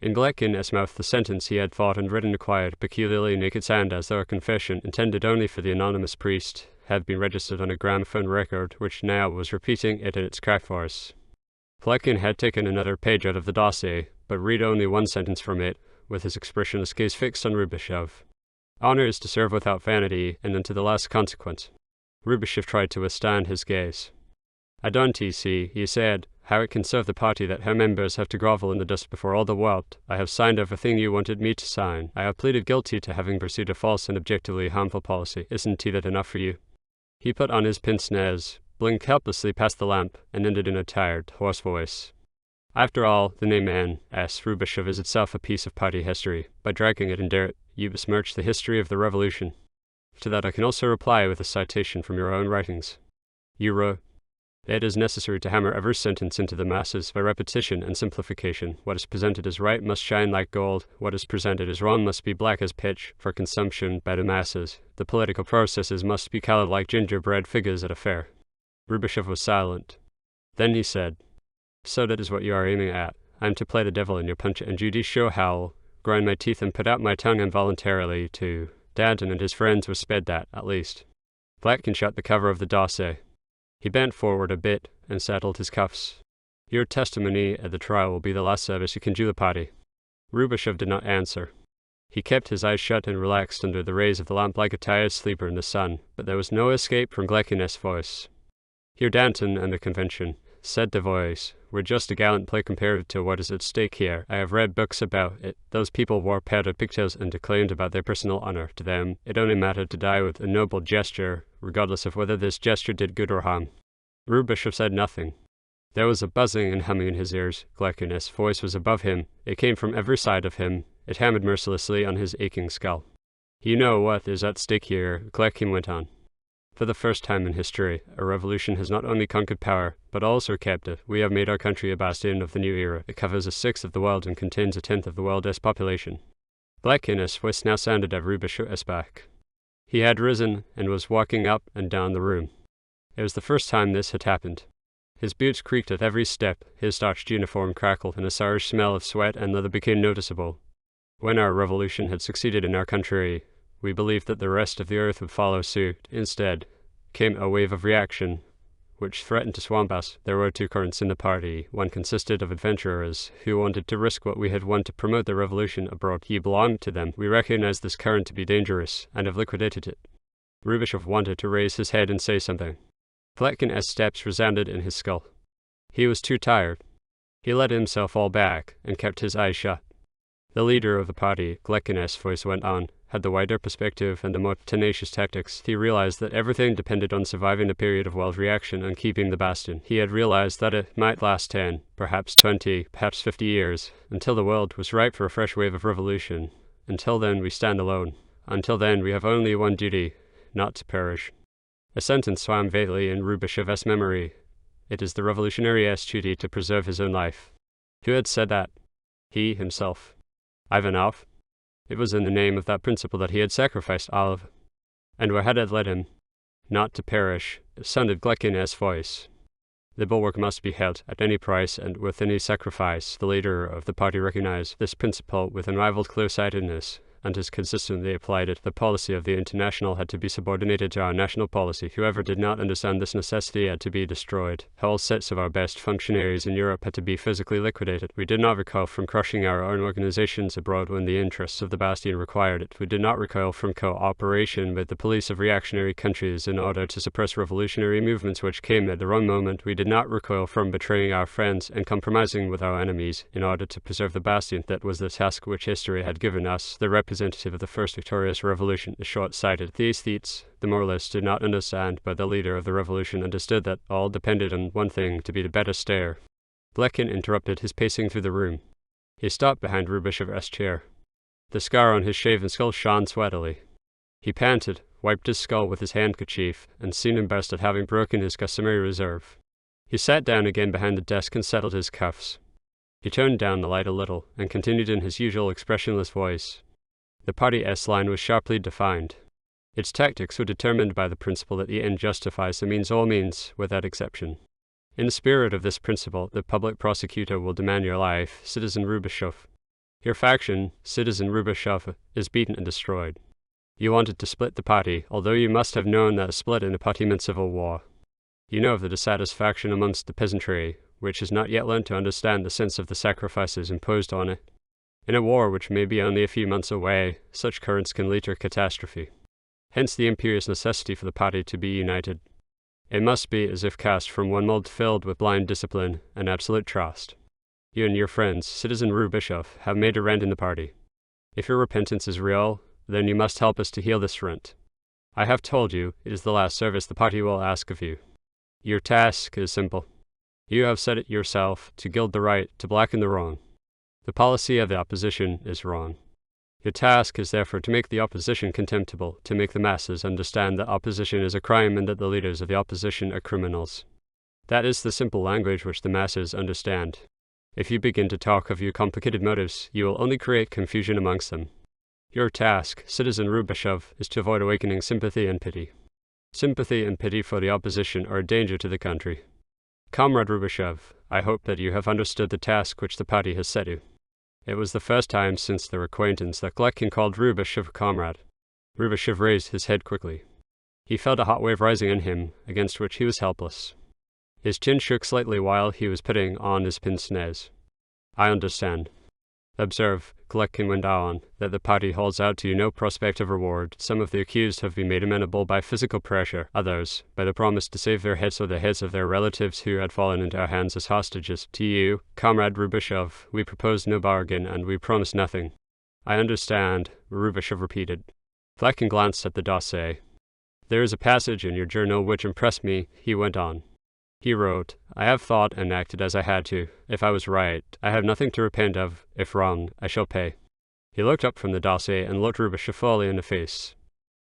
In Gleckin's mouth the sentence he had thought and written acquired peculiarly naked sound, as though a confession, intended only for the anonymous priest, had been registered on a gramophone record, which now was repeating it in its cracked voice. Gleckin had taken another page out of the dossier, but read only one sentence from it, with his expressionless gaze fixed on Rubishov. Honor is to serve without vanity, and unto the last consequence. Rubishov tried to withstand his gaze. I don't see, he said, how it can serve the party that her members have to grovel in the dust before all the world. I have signed everything you wanted me to sign. I have pleaded guilty to having pursued a false and objectively harmful policy. Isn't that enough for you? He put on his pince-nez, blinked helplessly past the lamp, and ended in a tired, hoarse voice. After all, the name N.S. Rubishov is itself a piece of party history. By dragging it in dirt, you besmirch the history of the revolution. To that I can also reply with a citation from your own writings. You wrote, "It is necessary to hammer every sentence into the masses by repetition and simplification. What is presented as right must shine like gold. What is presented as wrong must be black as pitch, for consumption by the masses. The political processes must be colored like gingerbread figures at a fair." Rubishov was silent. Then he said, "So that is what you are aiming at. I am to play the devil in your Punch and Judy show howl, grind my teeth and put out my tongue involuntarily to... Danton and his friends were spared that, at least." Flecken shut the cover of the dossier. He bent forward a bit and settled his cuffs. "Your testimony at the trial will be the last service you can do the party." Rubishov did not answer. He kept his eyes shut and relaxed under the rays of the lamp like a tired sleeper in the sun, but there was no escape from Gleckin's voice. "Here, Danton and the convention," said the voice, "we're just a gallant play compared to what is at stake here. I have read books about it. Those people wore powdered pigtails and declaimed about their personal honor. To them, it only mattered to die with a noble gesture, regardless of whether this gesture did good or harm." Rubishov said nothing. There was a buzzing and humming in his ears. Gleckin's voice was above him. It came from every side of him. It hammered mercilessly on his aching skull. "You know what is at stake here," Gleckin went on. "For the first time in history, a revolution has not only conquered power, but also kept it. We have made our country a bastion of the new era. It covers a sixth of the world and contains a tenth of the world's population." Gleckin's voice now sounded at Rubishov's back. He had risen and was walking up and down the room. It was the first time this had happened. His boots creaked at every step, his starched uniform crackled, and a sourish smell of sweat and leather became noticeable. When our revolution had succeeded in our country, we believed that the rest of the earth would follow suit. Instead, came a wave of reaction, which threatened to swamp us. There were two currents in the party. One consisted of adventurers who wanted to risk what we had won to promote the revolution abroad. You belonged to them. We recognized this current to be dangerous, and have liquidated it. Rubishov wanted to raise his head and say something. Fleckin's steps resounded in his skull. He was too tired. He let himself fall back, and kept his eyes shut. The leader of the party, Gleckin's voice went on, had the wider perspective and the more tenacious tactics. He realized that everything depended on surviving the period of world reaction and keeping the bastion. He had realized that it might last 10, perhaps 20, perhaps 50 years, until the world was ripe for a fresh wave of revolution. Until then, we stand alone. Until then, we have only one duty, not to perish. A sentence swam vaguely in Rubishov's memory. It is the revolutionary's duty to preserve his own life. Who had said that? He himself. Ivanov? It was in the name of that principle that he had sacrificed Olive. And where had it led him? Not to perish, sounded Gleckin's voice. The bulwark must be held at any price and with any sacrifice. The leader of the party recognized this principle with unrivaled clear-sightedness, and has consistently applied it. The policy of the International had to be subordinated to our national policy. Whoever did not understand this necessity had to be destroyed. Whole sets of our best functionaries in Europe had to be physically liquidated. We did not recoil from crushing our own organizations abroad when the interests of the bastion required it. We did not recoil from cooperation with the police of reactionary countries in order to suppress revolutionary movements which came at the wrong moment. We did not recoil from betraying our friends and compromising with our enemies in order to preserve the bastion. That was the task which history had given us, the representative of the first victorious revolution, the short-sighted. The aesthetes, the moralists, did not understand, but the leader of the revolution understood that all depended on one thing, to be the better stayer. Gleckin interrupted his pacing through the room. He stopped behind Rubishev's chair. The scar on his shaven skull shone sweatily. He panted, wiped his skull with his handkerchief, and seemed embarrassed at having broken his customary reserve. He sat down again behind the desk and settled his cuffs. He turned down the light a little, and continued in his usual expressionless voice. The party S-line was sharply defined. Its tactics were determined by the principle that the end justifies the means, all means, without exception. In the spirit of this principle, the public prosecutor will demand your life, Citizen Rubishov. Your faction, Citizen Rubishov, is beaten and destroyed. You wanted to split the party, although you must have known that a split in a party meant civil war. You know of the dissatisfaction amongst the peasantry, which has not yet learned to understand the sense of the sacrifices imposed on it. In a war which may be only a few months away, such currents can lead to a catastrophe. Hence the imperious necessity for the party to be united. It must be as if cast from one mold filled with blind discipline and absolute trust. You and your friends, Citizen Rubishov, have made a rent in the party. If your repentance is real, then you must help us to heal this rent. I have told you, it is the last service the party will ask of you. Your task is simple. You have said it yourself, to gild the right, to blacken the wrong. The policy of the opposition is wrong. Your task is therefore to make the opposition contemptible, to make the masses understand that opposition is a crime and that the leaders of the opposition are criminals. That is the simple language which the masses understand. If you begin to talk of your complicated motives, you will only create confusion amongst them. Your task, Citizen Rubishov, is to avoid awakening sympathy and pity. Sympathy and pity for the opposition are a danger to the country. Comrade Rubishov, I hope that you have understood the task which the party has set you. It was the first time since their acquaintance that Gletkin called Rubishov comrade. Rubishov raised his head quickly. He felt a hot wave rising in him, against which he was helpless. His chin shook slightly while he was putting on his pince-nez. I understand. Observe, Gletkin went on, that the party holds out to you no prospect of reward. Some of the accused have been made amenable by physical pressure, others, by the promise to save their heads or the heads of their relatives who had fallen into our hands as hostages. To you, Comrade Rubishov, we propose no bargain, and we promise nothing. I understand, Rubishov repeated. Gletkin glanced at the dossier. There is a passage in your journal which impressed me, he went on. He wrote, I have thought and acted as I had to. If I was right, I have nothing to repent of. If wrong, I shall pay. He looked up from the dossier and looked Rubishov fully in the face.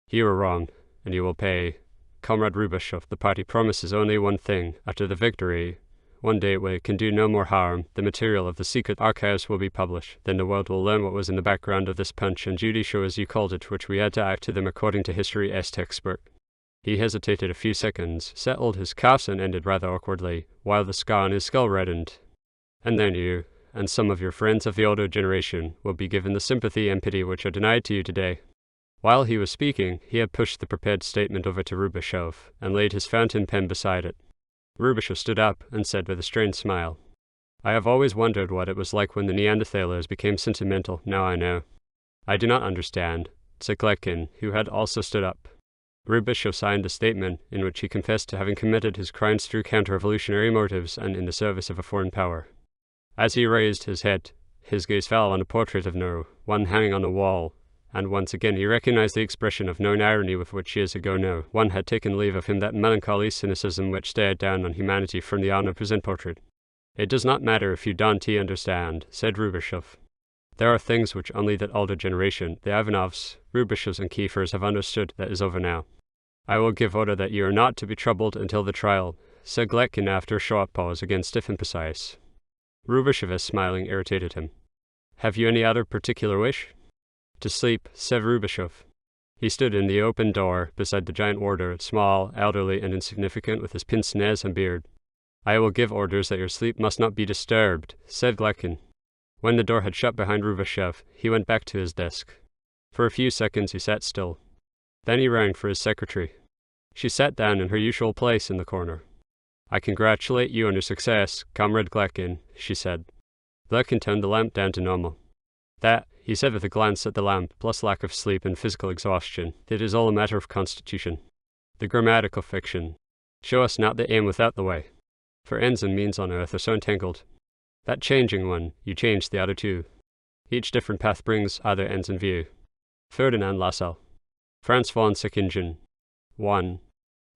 You were wrong, and you will pay. Comrade Rubishov, the party promises only one thing. After the victory, one day where it can do no more harm, the material of the secret archives will be published. Then the world will learn what was in the background of this Punch and Judy show, as you called it, which we had to act to them according to history's textbook. He hesitated a few seconds, settled his cuffs and ended rather awkwardly, while the scar on his skull reddened. And then you, and some of your friends of the older generation, will be given the sympathy and pity which are denied to you today. While he was speaking, he had pushed the prepared statement over to Rubishov, and laid his fountain pen beside it. Rubishov stood up and said with a strained smile, I have always wondered what it was like when the Neanderthalers became sentimental, now I know. I do not understand, said Gletkin, who had also stood up. Rubishov signed a statement in which he confessed to having committed his crimes through counter-revolutionary motives and in the service of a foreign power. As he raised his head, his gaze fell on a portrait of No, one hanging on the wall, and once again he recognized the expression of known irony with which years ago No one had taken leave of him, that melancholy cynicism which stared down on humanity from the omnipresent portrait. It does not matter if you don't understand, said Rubishov. There are things which only that older generation, the Ivanovs, Rubishovs and Kiefers, have understood. That is over now. I will give order that you are not to be troubled until the trial, said Gletkin after a short pause, again stiff and precise. Rubishev's smiling irritated him. Have you any other particular wish? To sleep, said Rubishov. He stood in the open door beside the giant warder, small, elderly, and insignificant, with his pince-nez and beard. I will give orders that your sleep must not be disturbed, said Gletkin. When the door had shut behind Rubishov, he went back to his desk. For a few seconds he sat still. Then he rang for his secretary. She sat down in her usual place in the corner. I congratulate you on your success, Comrade Gletkin, she said. Gletkin turned the lamp down to normal. That, he said with a glance at the lamp, plus lack of sleep and physical exhaustion, it is all a matter of constitution. The grammatical fiction. Show us not the aim without the way. For ends and means on earth are so entangled. That changing one, you change the other two. Each different path brings other ends in view. Ferdinand Lassalle. Franz von Sickingen. 1.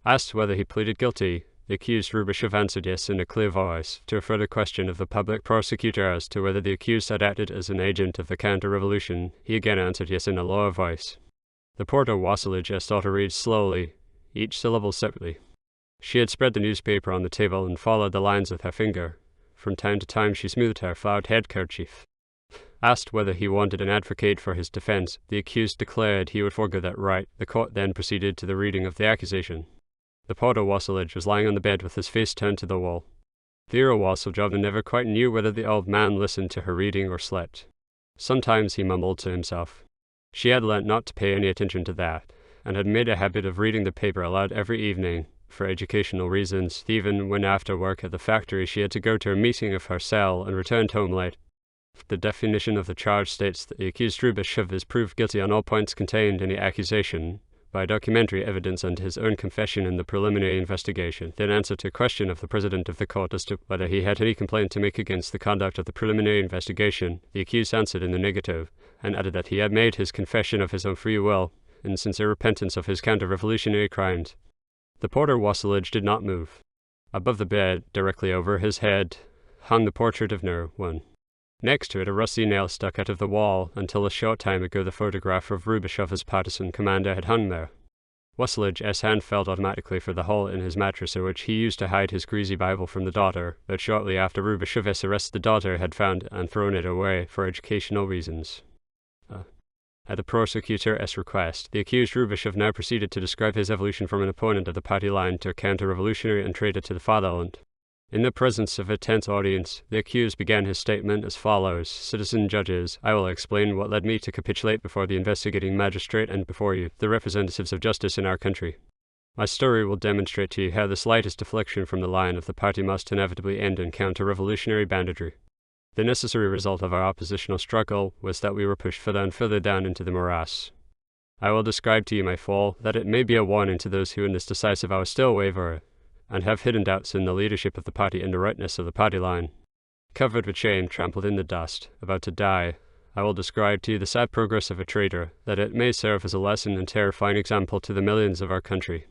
Asked whether he pleaded guilty, The accused Rubashov answered yes in a clear voice. To a further question of the public prosecutor as to whether the accused had acted as an agent of the counter-revolution, he again answered yes in a lower voice. The porter Wassilage asked her to read slowly, each syllable separately. She had spread the newspaper on the table and followed the lines with her finger. From time to time she smoothed her flowered headkerchief. Asked whether he wanted an advocate for his defense, the accused declared he would forego that right. The court then proceeded to the reading of the accusation. The porter Wassilage was lying on the bed with his face turned to the wall. Vera Wassiljovna never quite knew whether the old man listened to her reading or slept. Sometimes he mumbled to himself. She had learnt not to pay any attention to that, and had made a habit of reading the paper aloud every evening, for educational reasons, even when after work at the factory she had to go to a meeting of her cell and returned home late. The definition of the charge states that the accused Rubashov is proved guilty on all points contained in the accusation, by documentary evidence and his own confession in the preliminary investigation. Then answered to a question of the president of the court as to whether he had any complaint to make against the conduct of the preliminary investigation, the accused answered in the negative, and added that he had made his confession of his own free will, in sincere repentance of his counter-revolutionary crimes. The porter Wassilage did not move. Above the bed, directly over his head, hung the portrait of No. 1. Next to it, a rusty nail stuck out of the wall. Until a short time ago, the photograph of Rubashov as partisan commander had hung there. Wassilage's hand felt automatically for the hole in his mattress, which he used to hide his greasy Bible from the daughter, but shortly after Rubashov's arrest, the daughter had found and thrown it away for educational reasons. At the prosecutor's request, the accused Rubashov now proceeded to describe his evolution from an opponent of the party line to a counter-revolutionary and traitor to the fatherland. In the presence of a tense audience, the accused began his statement as follows: Citizen judges, I will explain what led me to capitulate before the investigating magistrate and before you, the representatives of justice in our country. My story will demonstrate to you how the slightest deflection from the line of the party must inevitably end in counter-revolutionary banditry. The necessary result of our oppositional struggle was that we were pushed further and further down into the morass. I will describe to you my fall, that it may be a warning to those who in this decisive hour still waver, and have hidden doubts in the leadership of the party and the rightness of the party line. Covered with shame, trampled in the dust, about to die, I will describe to you the sad progress of a traitor, that it may serve as a lesson and terrifying example to the millions of our country.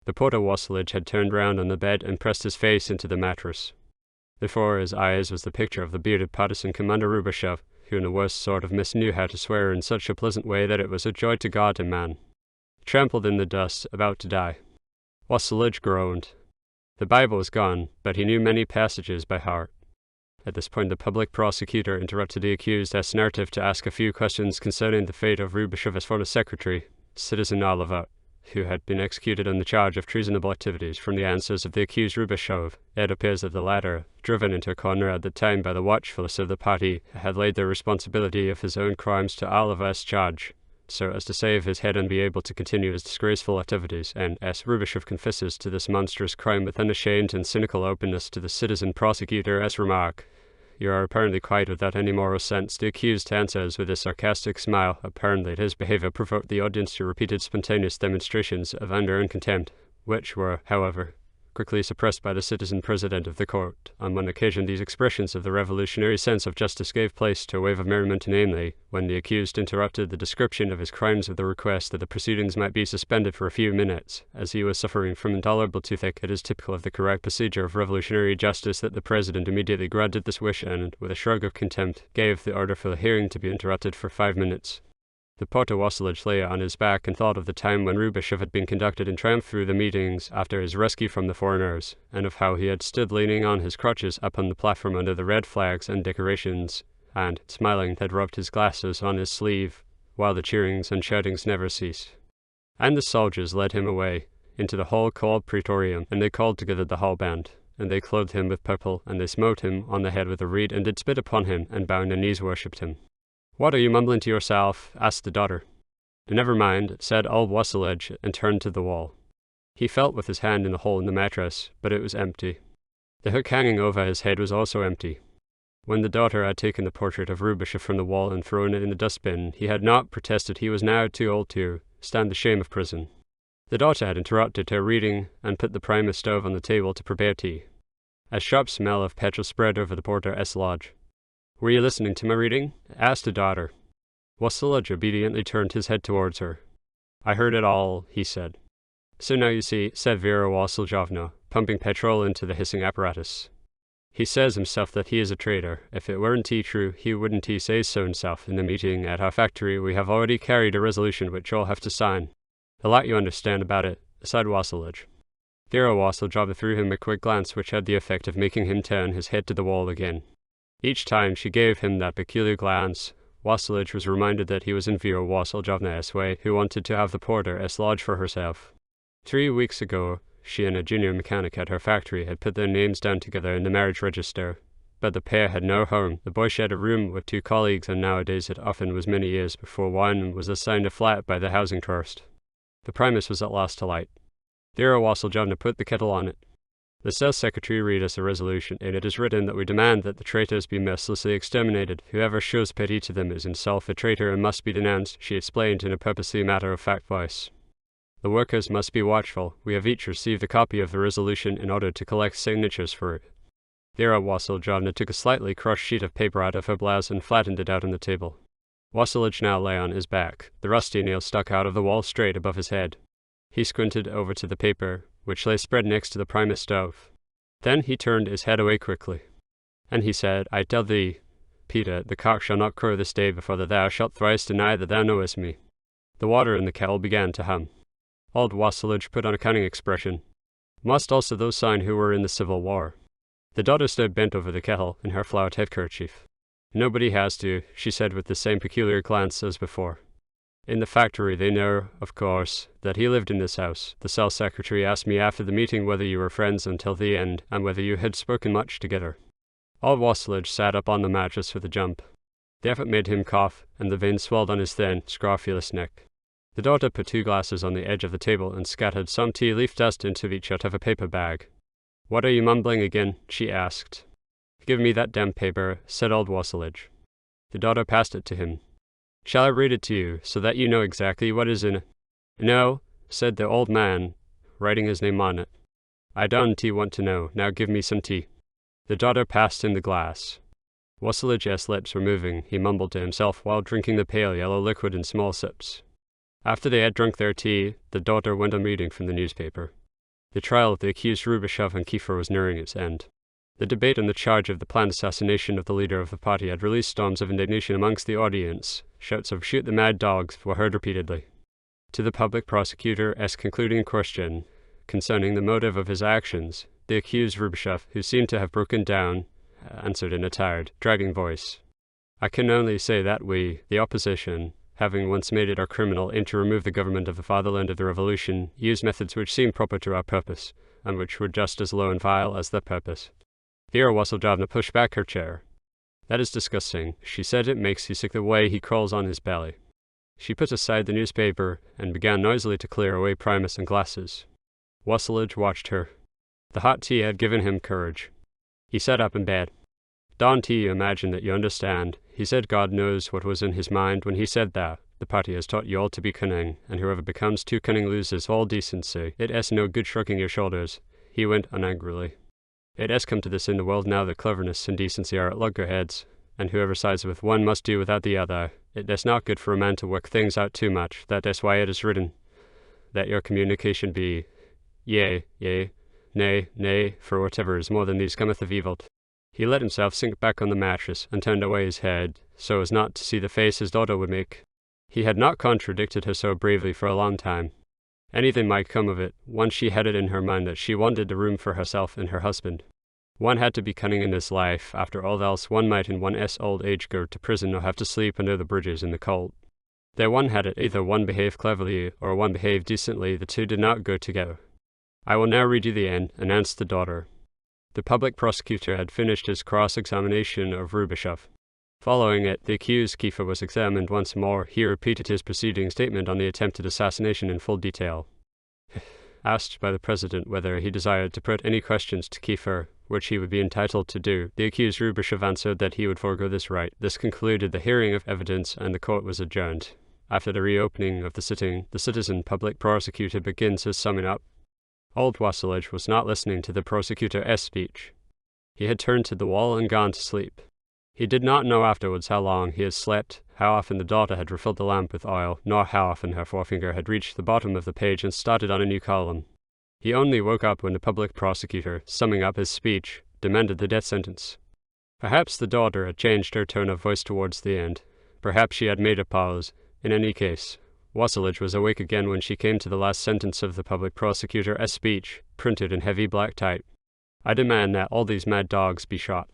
The porter Wassilage had turned round on the bed and pressed his face into the mattress. Before his eyes was the picture of the bearded partisan Commander Rubashov, who in the worst sort of mist knew how to swear in such a pleasant way that it was a joy to God and man. Trampled in the dust, about to die. Wassilage groaned. The Bible was gone, but he knew many passages by heart. At this point the public prosecutor interrupted the accused's narrative to ask a few questions concerning the fate of Rubashov's former secretary, Citizen Oliver, who had been executed on the charge of treasonable activities. From the answers of the accused Rubashov, it appears that the latter, driven into a corner at the time by the watchfulness of the party, had laid the responsibility of his own crimes to Oliver's charge, so as to save his head and be able to continue his disgraceful activities, and as Rubashov confesses to this monstrous crime with unashamed and cynical openness to the citizen prosecutor as remark, You are apparently quite without any moral sense. The accused answers with a sarcastic smile. Apparently his behavior provoked the audience to repeated spontaneous demonstrations of anger and contempt, which were, however, quickly suppressed by the citizen president of the court. On one occasion these expressions of the revolutionary sense of justice gave place to a wave of merriment, namely, when the accused interrupted the description of his crimes with the request that the proceedings might be suspended for a few minutes, as he was suffering from intolerable toothache. It is typical of the correct procedure of revolutionary justice that the president immediately granted this wish and, with a shrug of contempt, gave the order for the hearing to be interrupted for 5 minutes. The porter Wassilage lay on his back and thought of the time when Rubashov had been conducted in triumph through the meetings after his rescue from the foreigners, and of how he had stood leaning on his crutches upon the platform under the red flags and decorations, and, smiling, had rubbed his glasses on his sleeve, while the cheerings and shoutings never ceased. And the soldiers led him away, into the hall called Praetorium, and they called together the hall band, and they clothed him with purple, and they smote him on the head with a reed, and did spit upon him, and bowing their knees worshipped him. What are you mumbling to yourself? Asked the daughter. Never mind, said old Wassilage, and turned to the wall. He felt with his hand in the hole in the mattress, but it was empty. The hook hanging over his head was also empty. When the daughter had taken the portrait of Rubashov from the wall and thrown it in the dustbin, he had not protested he was now too old to stand the shame of prison. The daughter had interrupted her reading and put the primus stove on the table to prepare tea. A sharp smell of petrol spread over the porter's lodge. Were you listening to my reading? Asked the daughter. Wassilage obediently turned his head towards her. I heard it all, he said. So now you see, said Vera Wassiljovna, pumping petrol into the hissing apparatus. He says himself that he is a traitor. If it weren't true, he wouldn't say so himself. In the meeting at our factory, we have already carried a resolution which you'll have to sign. A lot you understand about it, aside Wassilage. Vera Wassilage threw him a quick glance which had the effect of making him turn his head to the wall again. Each time she gave him that peculiar glance, Wassilage was reminded that he was in Vera Wassiljevna's way, who wanted to have the porter as lodge for herself. 3 weeks ago, she and a junior mechanic at her factory had put their names down together in the marriage register, but the pair had no home. The boy shared a room with 2 colleagues, and nowadays it often was many years before one was assigned a flat by the housing trust. The Primus was at last to light. Vera Wassiljevna put the kettle on it. The cell secretary read us a resolution, and it is written that we demand that the traitors be mercilessly exterminated. Whoever shows pity to them is himself a traitor and must be denounced, she explained in a purposely matter-of-fact voice. The workers must be watchful. We have each received a copy of the resolution in order to collect signatures for it. Vera Wassiljevna took a slightly crushed sheet of paper out of her blouse and flattened it out on the table. Wassilage now lay on his back, the rusty nail stuck out of the wall straight above his head. He squinted over to the paper, which lay spread next to the Primus stove. Then he turned his head away quickly. And he said, I tell thee, Peter, the cock shall not crow this day before that thou shalt thrice deny that thou knowest me. The water in the kettle began to hum. Old Wassilage put on a cunning expression. Must also those sign who were in the Civil War. The daughter stood bent over the kettle in her flowered headkerchief. Nobody has to, she said with the same peculiar glance as before. In the factory they know, of course, that he lived in this house. The cell secretary asked me after the meeting whether you were friends until the end, and whether you had spoken much together. Old Wassilage sat up on the mattress with a jump. The effort made him cough, and the veins swelled on his thin, scrofulous neck. The daughter put 2 glasses on the edge of the table and scattered some tea leaf dust into each out of a paper bag. What are you mumbling again? She asked. Give me that damn paper, said old Wassilage. The daughter passed it to him. Shall I read it to you, so that you know exactly what is in it? No, said the old man, writing his name on it. I don't want to know. Now give me some tea. The daughter passed him the glass. Wassilage's lips were moving. He mumbled to himself while drinking the pale yellow liquid in small sips. After they had drunk their tea, the daughter went on reading from the newspaper. The trial of the accused Rubashov and Kiefer was nearing its end. The debate on the charge of the planned assassination of the leader of the party had released storms of indignation amongst the audience. Shouts of "shoot the mad dogs" were heard repeatedly. To the public prosecutor's concluding question concerning the motive of his actions, the accused Rubashov, who seemed to have broken down, answered in a tired, dragging voice. I can only say that we, the opposition, having once made it our criminal aim to remove the government of the fatherland of the revolution, used methods which seemed proper to our purpose, and which were just as low and vile as the purpose. Vera Wassiljevna pushed back her chair. That is disgusting. She said it makes you sick the way he crawls on his belly. She put aside the newspaper and began noisily to clear away Primus and glasses. Wassilage watched her. The hot tea had given him courage. He sat up in bed. Don't you imagine that you understand? He said God knows what was in his mind when he said that. The party has taught you all to be cunning, and whoever becomes too cunning loses all decency. It is no good shrugging your shoulders. He went on angrily. It has come to this in the world now that cleverness and decency are at loggerheads, and whoever sides with one must do without the other. It is not good for a man to work things out too much. That is why it is written, that your communication be, yea, yea, nay, nay, for whatever is more than these cometh of evil. He let himself sink back on the mattress and turned away his head, so as not to see the face his daughter would make. He had not contradicted her so bravely for a long time. Anything might come of it, once she had it in her mind that she wanted the room for herself and her husband. One had to be cunning in this life, after all else one might in one's old age go to prison or have to sleep under the bridges in the cold. There one had it, either one behaved cleverly or one behaved decently, the two did not go together. I will now read you the end, announced the daughter. The public prosecutor had finished his cross-examination of Rubashov. Following it, the accused Kiefer was examined once more. He repeated his preceding statement on the attempted assassination in full detail. Asked by the president whether he desired to put any questions to Kiefer, which he would be entitled to do, the accused Rubashov answered that he would forego this right. This concluded the hearing of evidence, and the court was adjourned. After the reopening of the sitting, the citizen public prosecutor begins his summing up. Old Wassilage was not listening to the prosecutor's speech. He had turned to the wall and gone to sleep. He did not know afterwards how long he had slept, how often the daughter had refilled the lamp with oil, nor how often her forefinger had reached the bottom of the page and started on a new column. He only woke up when the public prosecutor, summing up his speech, demanded the death sentence. Perhaps the daughter had changed her tone of voice towards the end. Perhaps she had made a pause. In any case, Wassilage was awake again when she came to the last sentence of the public prosecutor's speech, printed in heavy black type. I demand that all these mad dogs be shot.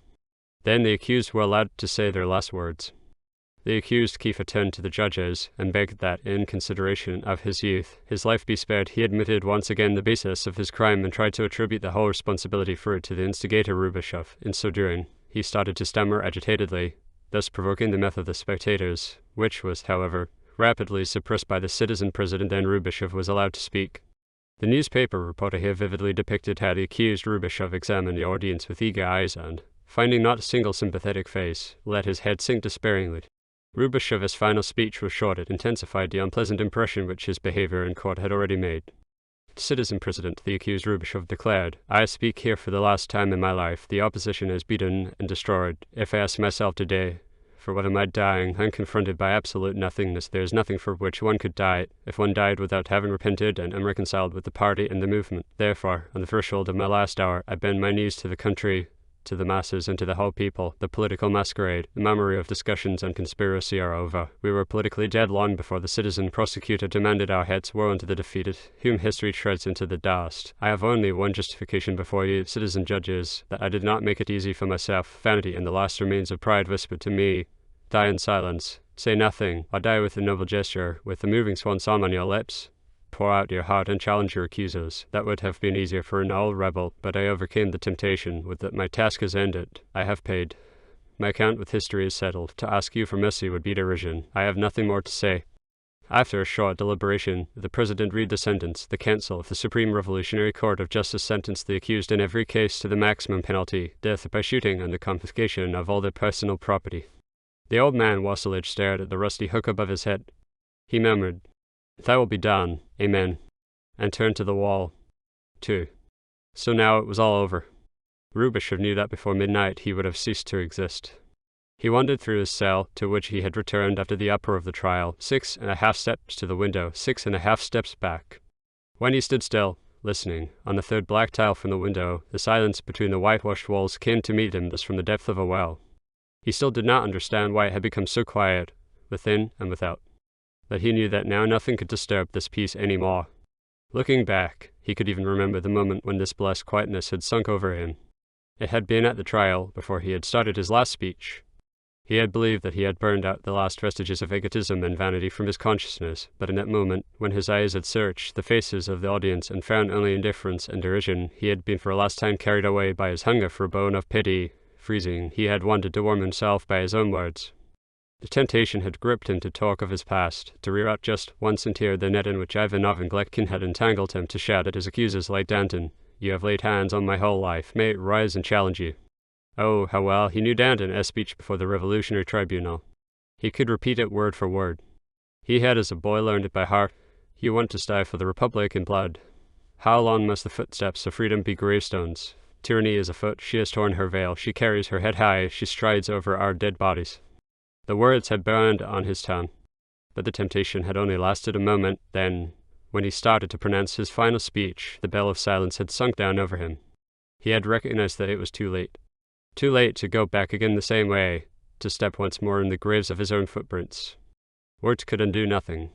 Then the accused were allowed to say their last words. The accused Kiefer turned to the judges and begged that, in consideration of his youth, his life be spared. He admitted once again the basis of his crime and tried to attribute the whole responsibility for it to the instigator Rubashov. In so doing, he started to stammer agitatedly, thus provoking the mirth of the spectators, which was, however, rapidly suppressed by the citizen president. Then Rubashov was allowed to speak. The newspaper reporter here vividly depicted how the accused Rubashov examined the audience with eager eyes and, finding not a single sympathetic face, let his head sink despairingly. Rubashov's final speech was short. It intensified the unpleasant impression which his behavior in court had already made. Citizen President, the accused Rubashov declared, I speak here for the last time in my life. The opposition is beaten and destroyed. If I ask myself today, for what am I dying, unconfronted by absolute nothingness, there is nothing for which one could die, if one died without having repented and am reconciled with the party and the movement. Therefore, on the threshold of my last hour, I bend my knees to the country, to the masses, and to the whole people. The political masquerade, the memory of discussions and conspiracy are over. We were politically dead long before the citizen prosecutor demanded our heads. Woe unto the defeated, whom history treads into the dust. I have only one justification before you, citizen judges, that I did not make it easy for myself. Vanity and the last remains of pride whispered to me, die in silence, say nothing, or die with a noble gesture, with a moving swan song on your lips. Pour out your heart and challenge your accusers. That would have been easier for an old rebel, but I overcame the temptation. With that my task is ended. I have paid. My account with history is settled. To ask you for mercy would be derision. I have nothing more to say. After a short deliberation, the President read the sentence. The Council of the Supreme Revolutionary Court of Justice sentenced the accused in every case to the maximum penalty, death by shooting and the confiscation of all their personal property. The old man Wassilage stared at the rusty hook above his head. He murmured, Thy will be done, Amen, and turned to the wall. 2. So now it was all over. Rubashov knew that before midnight he would have ceased to exist. He wandered through his cell, to which he had returned after the uproar of the trial, 6.5 steps to the window, 6.5 steps back. When he stood still, listening, on the third black tile from the window, the silence between the whitewashed walls came to meet him as from the depth of a well. He still did not understand why it had become so quiet, within and without. But he knew that now nothing could disturb this peace any more. Looking back, he could even remember the moment when this blessed quietness had sunk over him. It had been at the trial, before he had started his last speech. He had believed that he had burned out the last vestiges of egotism and vanity from his consciousness, but in that moment, when his eyes had searched the faces of the audience and found only indifference and derision, he had been for a last time carried away by his hunger for a bone of pity. Freezing, he had wanted to warm himself by his own words. The temptation had gripped him to talk of his past, to rear out just once and tear the net in which Ivanov and Gletkin had entangled him, to shout at his accusers like Danton, You have laid hands on my whole life, may it rise and challenge you. Oh, how well he knew Danton's speech before the Revolutionary Tribunal. He could repeat it word for word. He had as a boy learned it by heart. You want to die for the Republic in blood. How long must the footsteps of freedom be gravestones? Tyranny is afoot, she has torn her veil, she carries her head high, she strides over our dead bodies. The words had burned on his tongue, but the temptation had only lasted a moment. Then, when he started to pronounce his final speech, the bell of silence had sunk down over him. He had recognized that it was too late. Too late to go back again the same way, to step once more in the graves of his own footprints. Words could undo nothing.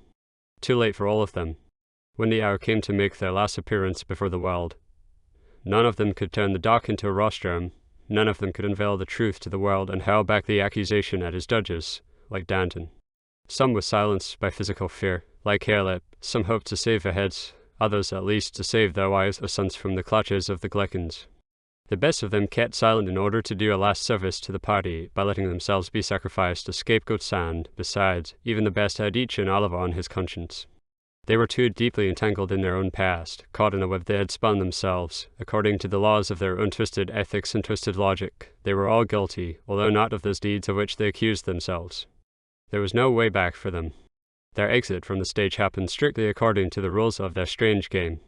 Too late for all of them. When the hour came to make their last appearance before the world, none of them could turn the dark into a rostrum. None of them could unveil the truth to the world and hurl back the accusation at his judges, like Danton. Some were silenced by physical fear, like Harlip. Some hoped to save their heads, others at least to save their wives or sons from the clutches of the Gleckins. The best of them kept silent in order to do a last service to the party by letting themselves be sacrificed to scapegoat sand. Besides, even the best had each and all of on his conscience. They were too deeply entangled in their own past, caught in a web they had spun themselves. According to the laws of their own twisted ethics and twisted logic, they were all guilty, although not of those deeds of which they accused themselves. There was no way back for them. Their exit from the stage happened strictly according to the rules of their strange game.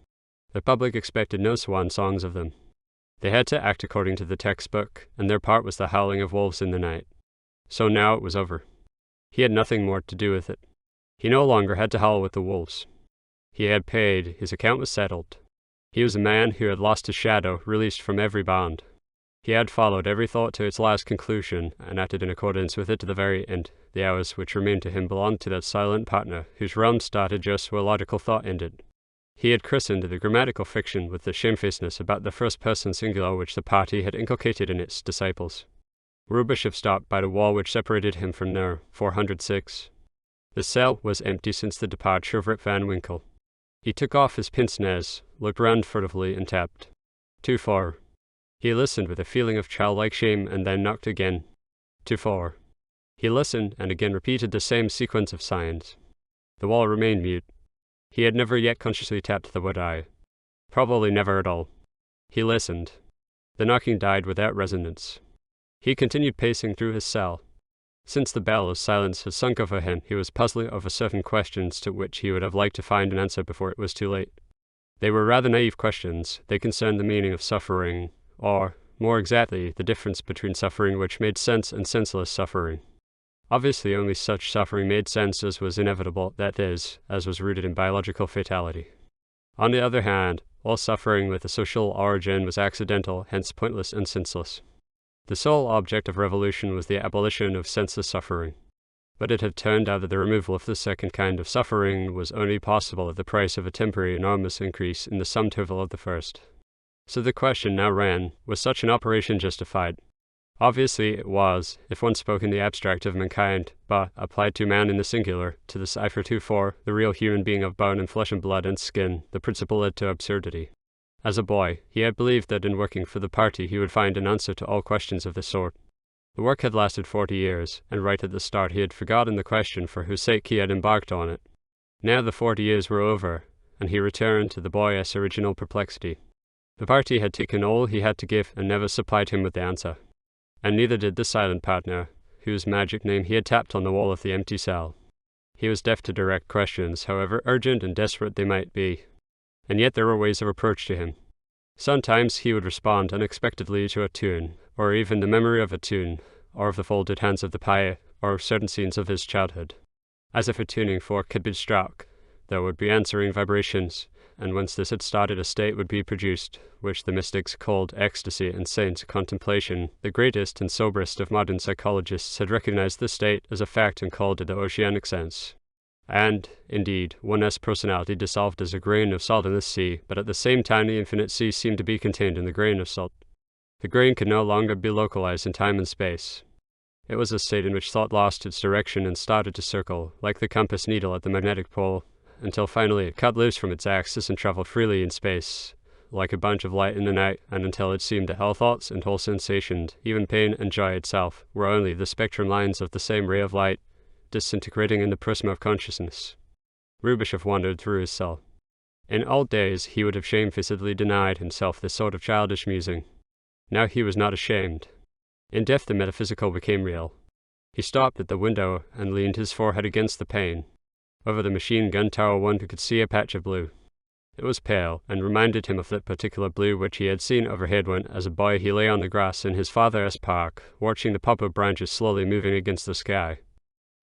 The public expected no swan songs of them. They had to act according to the textbook, and their part was the howling of wolves in the night. So now it was over. He had nothing more to do with it. He no longer had to howl with the wolves. He had paid, his account was settled. He was a man who had lost his shadow, released from every bond. He had followed every thought to its last conclusion, and acted in accordance with it to the very end. The hours which remained to him belonged to that silent partner, whose realm started just where logical thought ended. He had christened the grammatical fiction with the shamefacedness about the first person singular which the party had inculcated in its disciples. Rubishov stopped by the wall which separated him from No. 406. The cell was empty since the departure of Rip Van Winkle. He took off his pince-nez, looked round furtively, and tapped. 2-4. He listened with a feeling of childlike shame, and then knocked again. 2-4. He listened, and again repeated the same sequence of signs. The wall remained mute. He had never yet consciously tapped the wood eye. Probably never at all. He listened. The knocking died without resonance. He continued pacing through his cell. Since the bell of silence had sunk over him, he was puzzling over certain questions to which he would have liked to find an answer before it was too late. They were rather naive questions. They concerned the meaning of suffering, or, more exactly, the difference between suffering which made sense and senseless suffering. Obviously, only such suffering made sense as was inevitable, that is, as was rooted in biological fatality. On the other hand, all suffering with a social origin was accidental, hence pointless and senseless. The sole object of revolution was the abolition of senseless suffering. But it had turned out that the removal of the second kind of suffering was only possible at the price of a temporary enormous increase in the sum total of the first. So the question now ran, was such an operation justified? Obviously it was, if one spoke in the abstract of mankind, but, applied to man in the singular, to decipher 2-4, the real human being of bone and flesh and blood and skin, the principle led to absurdity. As a boy, he had believed that in working for the party he would find an answer to all questions of this sort. The work had lasted 40 years, and right at the start he had forgotten the question for whose sake he had embarked on it. Now the 40 years were over, and he returned to the boyish original perplexity. The party had taken all he had to give and never supplied him with the answer. And neither did the silent partner, whose magic name he had tapped on the wall of the empty cell. He was deaf to direct questions, however urgent and desperate they might be. And yet there were ways of approach to him. Sometimes he would respond unexpectedly to a tune, or even the memory of a tune, or of the folded hands of the piet, or of certain scenes of his childhood. As if a tuning fork had been struck, there would be answering vibrations, and once this had started, a state would be produced, which the mystics called ecstasy and saint contemplation. The greatest and soberest of modern psychologists had recognized this state as a fact and called it the oceanic sense. And, indeed, oneness personality dissolved as a grain of salt in the sea, but at the same time the infinite sea seemed to be contained in the grain of salt. The grain could no longer be localized in time and space. It was a state in which thought lost its direction and started to circle, like the compass needle at the magnetic pole, until finally it cut loose from its axis and traveled freely in space, like a bunch of light in the night, and until it seemed that all thoughts and all sensations, even pain and joy itself, were only the spectrum lines of the same ray of light, disintegrating in the prism of consciousness. Rubishov wandered through his cell. In old days he would have shamefacedly denied himself this sort of childish musing. Now he was not ashamed. In death the metaphysical became real. He stopped at the window and leaned his forehead against the pane. Over the machine gun tower one could see a patch of blue. It was pale, and reminded him of that particular blue which he had seen overhead when, as a boy, he lay on the grass in his father's park, watching the poplar branches slowly moving against the sky.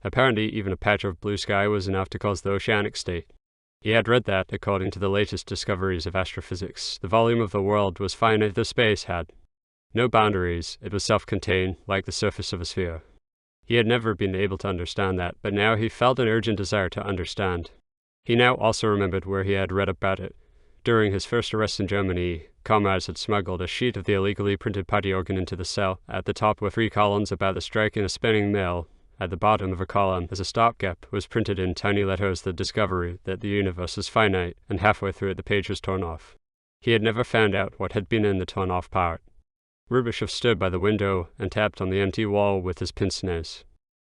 Apparently, even a patch of blue sky was enough to cause the oceanic state. He had read that, according to the latest discoveries of astrophysics, the volume of the world was finite. The space had no boundaries. It was self-contained, like the surface of a sphere. He had never been able to understand that, but now he felt an urgent desire to understand. He now also remembered where he had read about it. During his first arrest in Germany, comrades had smuggled a sheet of the illegally printed party organ into the cell. At the top were 3 columns about the strike in a spinning mill. At the bottom of a column, as a stopgap, was printed in tiny letters the discovery that the universe is finite, and halfway through it the page was torn off. He had never found out what had been in the torn-off part. Rubishov stood by the window and tapped on the empty wall with his pince-nez.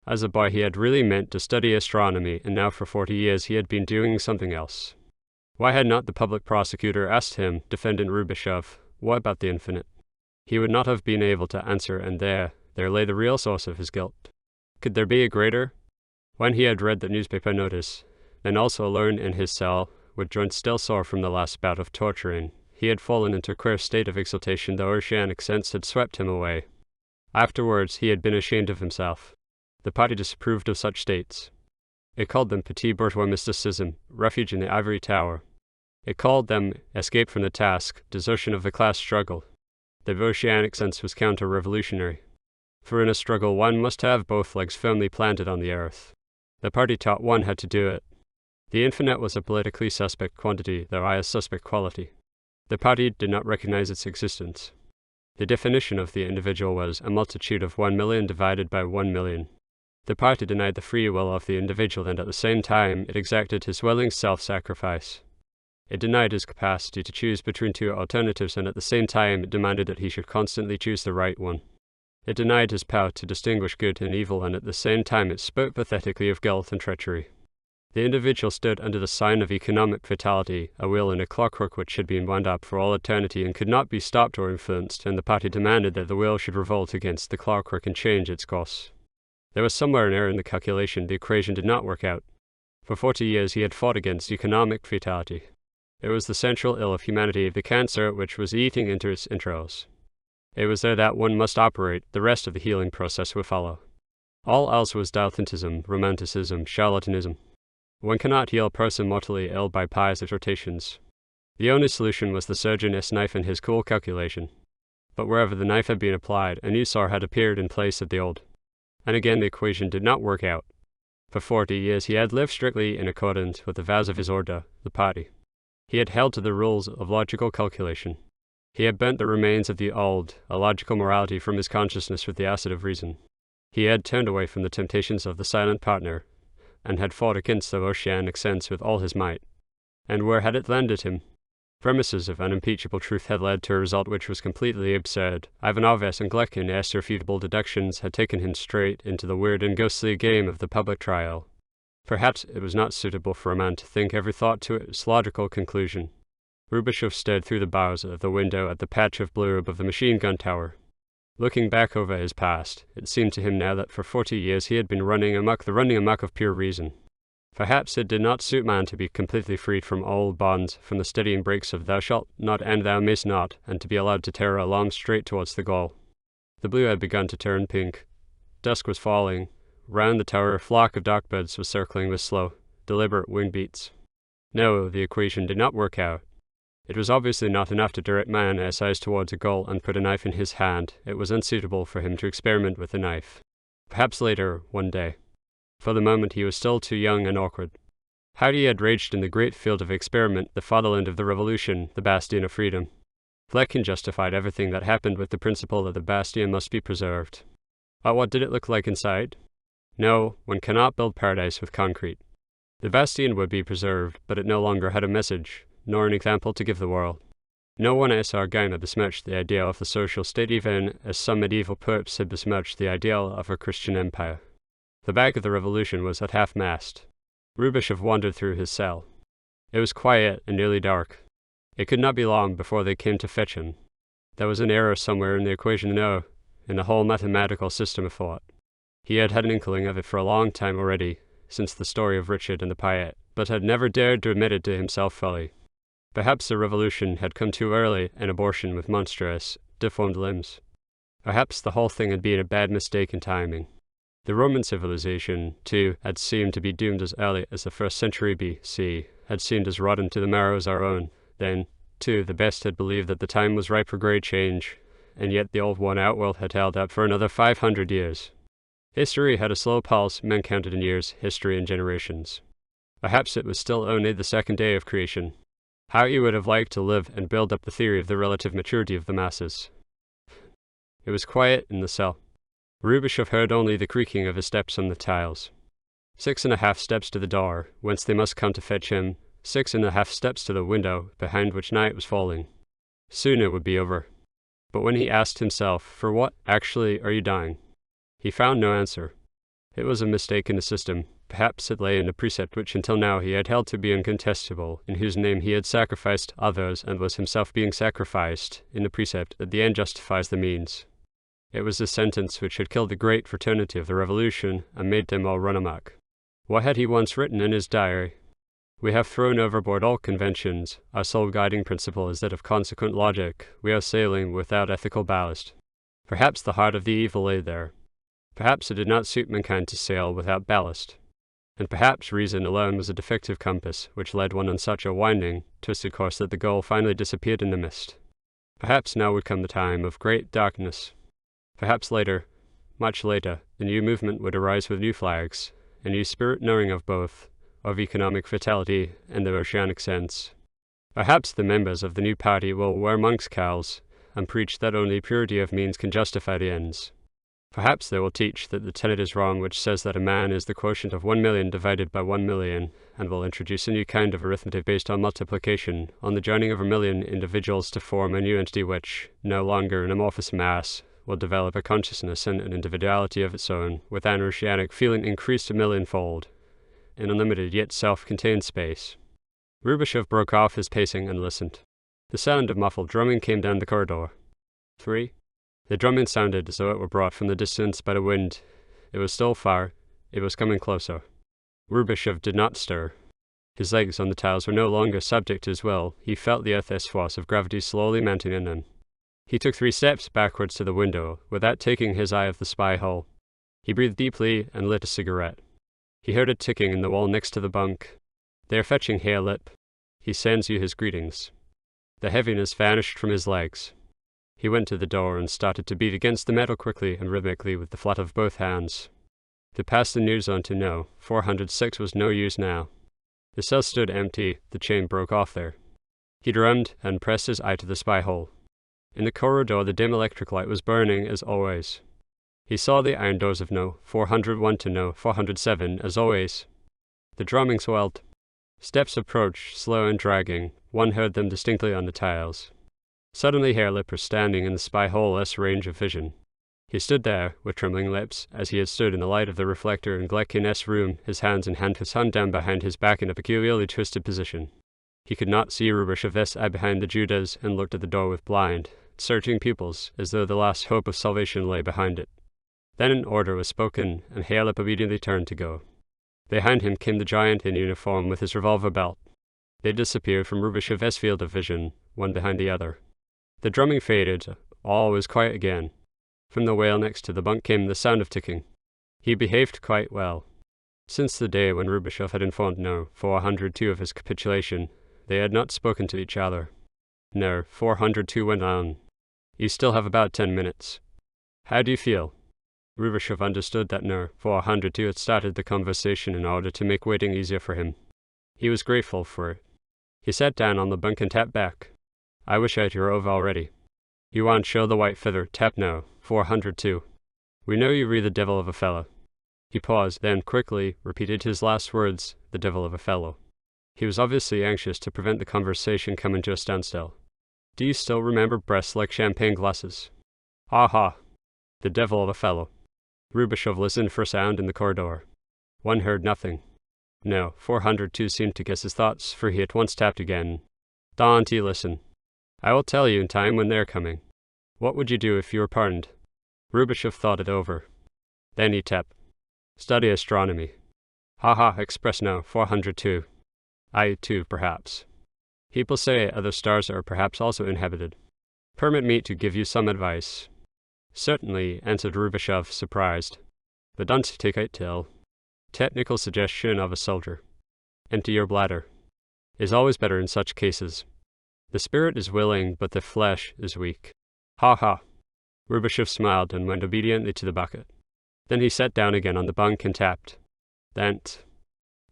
As a boy he had really meant to study astronomy, and now for 40 years he had been doing something else. Why had not the public prosecutor asked him, Defendant Rubishov, what about the infinite? He would not have been able to answer, and there lay the real source of his guilt. Could there be a greater? When he had read the newspaper notice, then also alone in his cell, with joints still sore from the last bout of torturing, he had fallen into a queer state of exaltation. The oceanic sense had swept him away. Afterwards he had been ashamed of himself. The party disapproved of such states. It called them petit bourgeois mysticism, refuge in the ivory tower. It called them escape from the task, desertion of the class struggle. The oceanic sense was counter-revolutionary. For in a struggle one must have both legs firmly planted on the earth. The party taught one how to do it. The infinite was a politically suspect quantity, though a suspect quality. The party did not recognize its existence. The definition of the individual was a multitude of 1 million divided by 1 million. The party denied the free will of the individual, and at the same time it exacted his willing self-sacrifice. It denied his capacity to choose between two alternatives, and at the same time it demanded that he should constantly choose the right one. It denied his power to distinguish good and evil, and at the same time it spoke pathetically of guilt and treachery. The individual stood under the sign of economic fatality, a wheel in a clockwork which had been wound up for all eternity and could not be stopped or influenced, and the party demanded that the wheel should revolt against the clockwork and change its course. There was somewhere an error in the calculation. The equation did not work out. For 40 years he had fought against economic fatality. It was the central ill of humanity, the cancer which was eating into its entrails. It was there that one must operate. The rest of the healing process would follow. All else was dilettantism, romanticism, charlatanism. One cannot heal a person mortally ill by pious exhortations. The only solution was the surgeon's knife and his cool calculation. But wherever the knife had been applied, a new sore had appeared in place of the old. And again the equation did not work out. For 40 years he had lived strictly in accordance with the vows of his order, the party. He had held to the rules of logical calculation. He had burnt the remains of the old, a logical morality from his consciousness with the acid of reason. He had turned away from the temptations of the silent partner, and had fought against the oceanic sense with all his might. And where had it landed him? Premises of unimpeachable truth had led to a result which was completely absurd. Ivanov's and Glekin's irrefutable deductions had taken him straight into the weird and ghostly game of the public trial. Perhaps it was not suitable for a man to think every thought to its logical conclusion. Rubashov stared through the bars of the window at the patch of blue above the machine-gun tower. Looking back over his past, it seemed to him now that for 40 years he had been running amok of pure reason. Perhaps it did not suit man to be completely freed from old bonds, from the steadying brakes of thou shalt not and thou mayst not, and to be allowed to tear along straight towards the goal. The blue had begun to turn pink. Dusk was falling. Round the tower a flock of dark birds was circling with slow, deliberate wing beats. No, the equation did not work out. It was obviously not enough to direct man's eyes towards a goal and put a knife in his hand. It was unsuitable for him to experiment with a knife. Perhaps later, one day. For the moment he was still too young and awkward. How he had raged in the great field of experiment, the fatherland of the revolution, the bastion of freedom. Flecken justified everything that happened with the principle that the bastion must be preserved. But what did it look like inside? No, one cannot build paradise with concrete. The bastion would be preserved, but it no longer had a message, nor an example to give the world. No one as Argina besmirched the ideal of the social state, even as some medieval popes had besmirched the ideal of a Christian empire. The back of the revolution was at half-mast. Rubashov wandered through his cell. It was quiet and nearly dark. It could not be long before they came to fetch him. There was an error somewhere in the equation, no, in the whole mathematical system of thought. He had had an inkling of it for a long time already, since the story of Richard and the Piet, but had never dared to admit it to himself fully. Perhaps the revolution had come too early, an abortion with monstrous, deformed limbs. Perhaps the whole thing had been a bad mistake in timing. The Roman civilization, too, had seemed to be doomed as early as the 1st century B.C., had seemed as rotten to the marrow as our own. Then, too, the best had believed that the time was ripe for great change, and yet the old worn-out world had held out for another 500 years. History had a slow pulse, men counted in years, history in generations. Perhaps it was still only the second day of creation. How he would have liked to live and build up the theory of the relative maturity of the masses. It was quiet in the cell. Rubashov heard only the creaking of his steps on the tiles. 6.5 steps to the door, whence they must come to fetch him. 6.5 steps to the window, behind which night was falling. Soon it would be over. But when he asked himself, for what actually are you dying? He found no answer. It was a mistake in the system. Perhaps it lay in the precept which until now he had held to be incontestable, in whose name he had sacrificed others and was himself being sacrificed, in the precept that the end justifies the means. It was the sentence which had killed the great fraternity of the revolution and made them all run amok. What had he once written in his diary? We have thrown overboard all conventions. Our sole guiding principle is that of consequent logic. We are sailing without ethical ballast. Perhaps the heart of the evil lay there. Perhaps it did not suit mankind to sail without ballast. And perhaps reason alone was a defective compass which led one on such a winding, twisted course that the goal finally disappeared in the mist. Perhaps now would come the time of great darkness. Perhaps later, much later, the new movement would arise with new flags, a new spirit knowing of both, of economic vitality and the oceanic sense. Perhaps the members of the new party will wear monks' cowls and preach that only purity of means can justify the ends. Perhaps they will teach that the tenet is wrong which says that a man is the quotient of 1 million divided by 1 million, and will introduce a new kind of arithmetic based on multiplication, on the joining of a million individuals to form a new entity which, no longer an amorphous mass, will develop a consciousness and an individuality of its own, with an oceanic feeling increased a millionfold, in unlimited yet self-contained space. Rubashov broke off his pacing and listened. The sound of muffled drumming came down the corridor. 3. The drumming sounded as though it were brought from the distance by the wind. It was still far. It was coming closer. Rubashov did not stir. His legs on the tiles were no longer subject to his will. He felt the earth's force of gravity slowly mounting in them. He took 3 steps backwards to the window, without taking his eye off the spy hole. He breathed deeply and lit a cigarette. He heard it ticking in the wall next to the bunk. "They are fetching Harelip. He sends you his greetings." The heaviness vanished from his legs. He went to the door and started to beat against the metal quickly and rhythmically with the flat of both hands. To pass the news on to No. 406 was no use now. The cell stood empty, the chain broke off there. He drummed and pressed his eye to the spy hole. In the corridor the dim electric light was burning as always. He saw the iron doors of No. 401 to No. 407 as always. The drumming swelled. Steps approached, slow and dragging. One heard them distinctly on the tiles. Suddenly Harelip was standing in the spy hole-less range of vision. He stood there, with trembling lips, as he had stood in the light of the reflector in Glekin's room, his hands and handcuffs hung down behind his back in a peculiarly twisted position. He could not see Rubashov's eye behind the Judas, and looked at the door with blind, searching pupils, as though the last hope of salvation lay behind it. Then an order was spoken, and Harelip obediently turned to go. Behind him came the giant in uniform with his revolver belt. They disappeared from Rubashov's field of vision, one behind the other. The drumming faded. All was quiet again. From the whale next to the bunk came the sound of ticking. He behaved quite well. Since the day when Rubashov had informed No. 402 of his capitulation, they had not spoken to each other. No. 402 went on. "You still have about 10 minutes. How do you feel?" Rubashov understood that No. 402 had started the conversation in order to make waiting easier for him. He was grateful for it. He sat down on the bunk and tapped back. "I wish I had your over already. You want to show the white feather, tap No. 402. We know you read the devil of a fellow." He paused, then quickly repeated his last words, the devil of a fellow. He was obviously anxious to prevent the conversation coming to a standstill. "Do you still remember breasts like champagne glasses?" "Aha! The devil of a fellow." Rubashov listened for sound in the corridor. One heard nothing. No. 402 seemed to guess his thoughts, for he at once tapped again. "Don't you listen. I will tell you in time when they're coming. What would you do if you were pardoned?" Rubashov thought it over. Then he tapped. "Study astronomy." "Ha, express No. 402. I, too, perhaps. People say other stars are perhaps also inhabited. Permit me to give you some advice." "Certainly," answered Rubashov, surprised. "But don't take it till. Technical suggestion of a soldier. Empty your bladder. Is always better in such cases. The spirit is willing, but the flesh is weak." Ha. Rubashov smiled and went obediently to the bucket. Then he sat down again on the bunk and tapped. "That.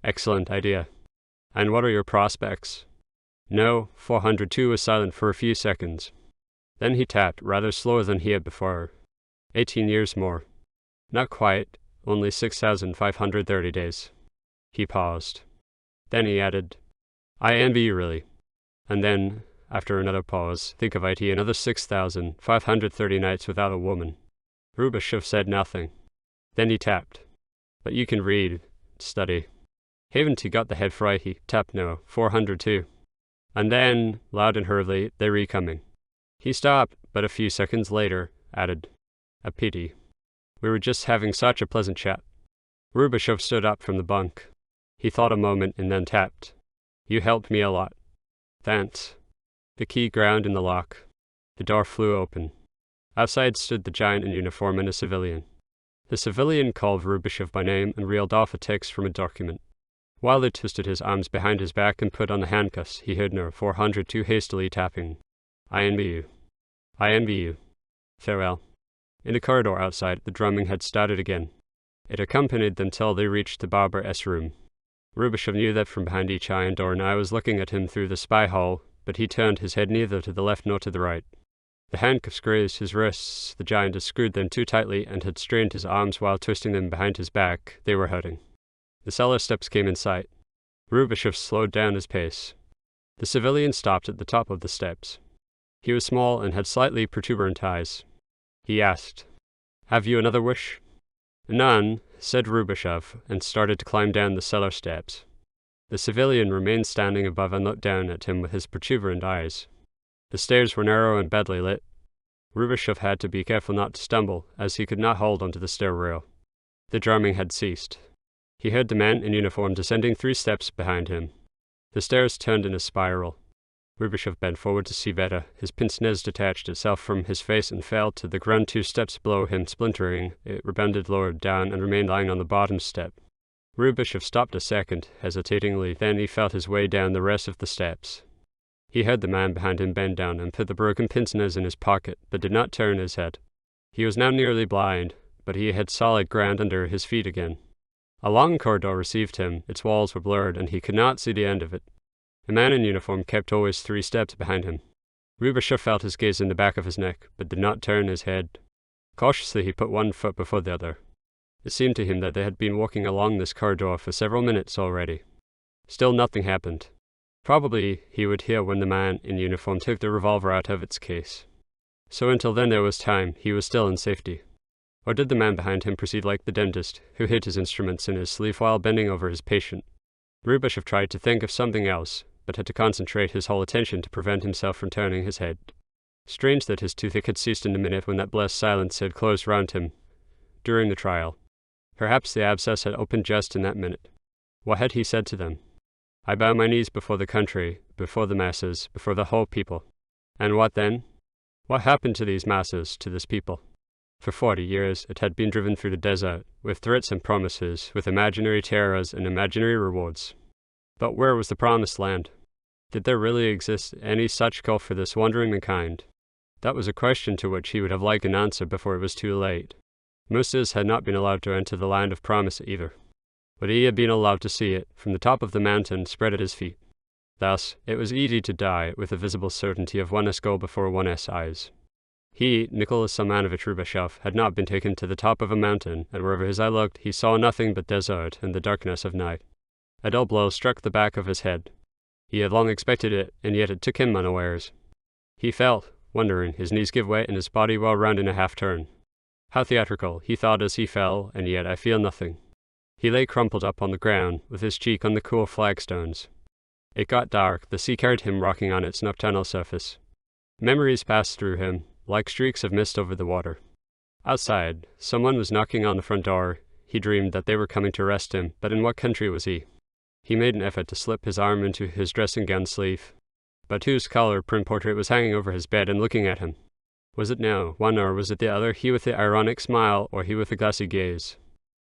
Excellent idea. And what are your prospects?" No. 402 was silent for a few seconds. Then he tapped, rather slower than he had before. 18 years more. Not quite, only 6,530 days. He paused. Then he added, "I envy you really." And then, after another pause, think of it, another 6,530 nights without a woman. Rubashov said nothing. Then he tapped. "But you can read, study. Haven't you got the head for it?" He tapped No. 402. And then, loud and hurriedly, they were coming. He stopped, but a few seconds later added, "A pity. We were just having such a pleasant chat." Rubashov stood up from the bunk. He thought a moment and then tapped. "You helped me a lot." "Thanks." The key ground in the lock. The door flew open. Outside stood the giant in uniform and a civilian. The civilian called Rubishev by name and reeled off a text from a document. While he twisted his arms behind his back and put on the handcuffs, he heard No. 402 hastily tapping. I envy you. I envy you. Farewell. In the corridor outside, the drumming had started again. It accompanied them till they reached the barber S room. Rubishev knew that from behind each iron door an eye was looking at him through the spy hole, but he turned his head neither to the left nor to the right. The handcuffs grazed his wrists. The giant had screwed them too tightly and had strained his arms while twisting them behind his back. They were hurting. The cellar steps came in sight. Rubishev slowed down his pace. The civilian stopped at the top of the steps. He was small and had slightly protuberant eyes. He asked, "Have you another wish?" "None," said Rubishev, and started to climb down the cellar steps. The civilian remained standing above and looked down at him with his protuberant eyes. The stairs were narrow and badly lit. Rubishev had to be careful not to stumble, as he could not hold onto the stair rail. The drumming had ceased. He heard the man in uniform descending 3 steps behind him. The stairs turned in a spiral. Rubishev bent forward to see better. His pince-nez detached itself from his face and fell to the ground 2 steps below him, splintering. It rebounded lower down and remained lying on the bottom step. Rubishev stopped a second, hesitatingly, then he felt his way down the rest of the steps. He heard the man behind him bend down and put the broken pince-nez in his pocket, but did not turn his head. He was now nearly blind, but he had solid ground under his feet again. A long corridor received him. Its walls were blurred, and he could not see the end of it. A man in uniform kept always 3 steps behind him. Rubishev felt his gaze in the back of his neck, but did not turn his head. Cautiously he put one foot before the other. It seemed to him that they had been walking along this corridor for several minutes already. Still nothing happened. Probably he would hear when the man in uniform took the revolver out of its case. So until then there was time. He was still in safety. Or did the man behind him proceed like the dentist, who hid his instruments in his sleeve while bending over his patient? Rubishev tried to think of something else, but had to concentrate his whole attention to prevent himself from turning his head. Strange that his toothache had ceased in a minute when that blessed silence had closed round him. During the trial. Perhaps the abscess had opened just in that minute. What had he said to them? I bow my knees before the country, before the masses, before the whole people. And what then? What happened to these masses, to this people? For 40 years it had been driven through the desert, with threats and promises, with imaginary terrors and imaginary rewards. But where was the promised land? Did there really exist any such call for this wandering mankind? That was a question to which he would have liked an answer before it was too late. Moses had not been allowed to enter the land of promise either. But he had been allowed to see it, from the top of the mountain, spread at his feet. Thus, it was easy to die with the visible certainty of one's goal before one's eyes. He, Nicholas Salmanovich Rubishev, had not been taken to the top of a mountain, and wherever his eye looked, he saw nothing but desert and the darkness of night. A dull blow struck the back of his head. He had long expected it, and yet it took him unawares. He felt, wondering, his knees give way and his body whirl round in a half-turn. How theatrical, he thought as he fell, and yet I feel nothing. He lay crumpled up on the ground, with his cheek on the cool flagstones. It got dark. The sea carried him rocking on its nocturnal surface. Memories passed through him, like streaks of mist over the water. Outside, someone was knocking on the front door. He dreamed that they were coming to arrest him, but in what country was he? He made an effort to slip his arm into his dressing-gown sleeve. Batu's colored print portrait was hanging over his bed and looking at him. Was it now one or was it the other, he with the ironic smile or he with the glassy gaze?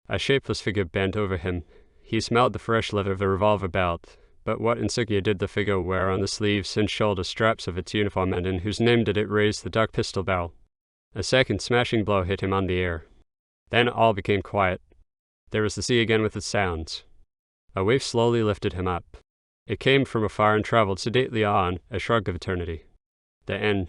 A shapeless figure bent over him. He smelled the fresh leather of the revolver belt, but what insignia did the figure wear on the sleeves and shoulder straps of its uniform, and in whose name did it raise the dark pistol barrel? A second smashing blow hit him on the ear. Then all became quiet. There was the sea again with its sounds. A wave slowly lifted him up. It came from afar and traveled sedately on, a shrug of eternity. The end.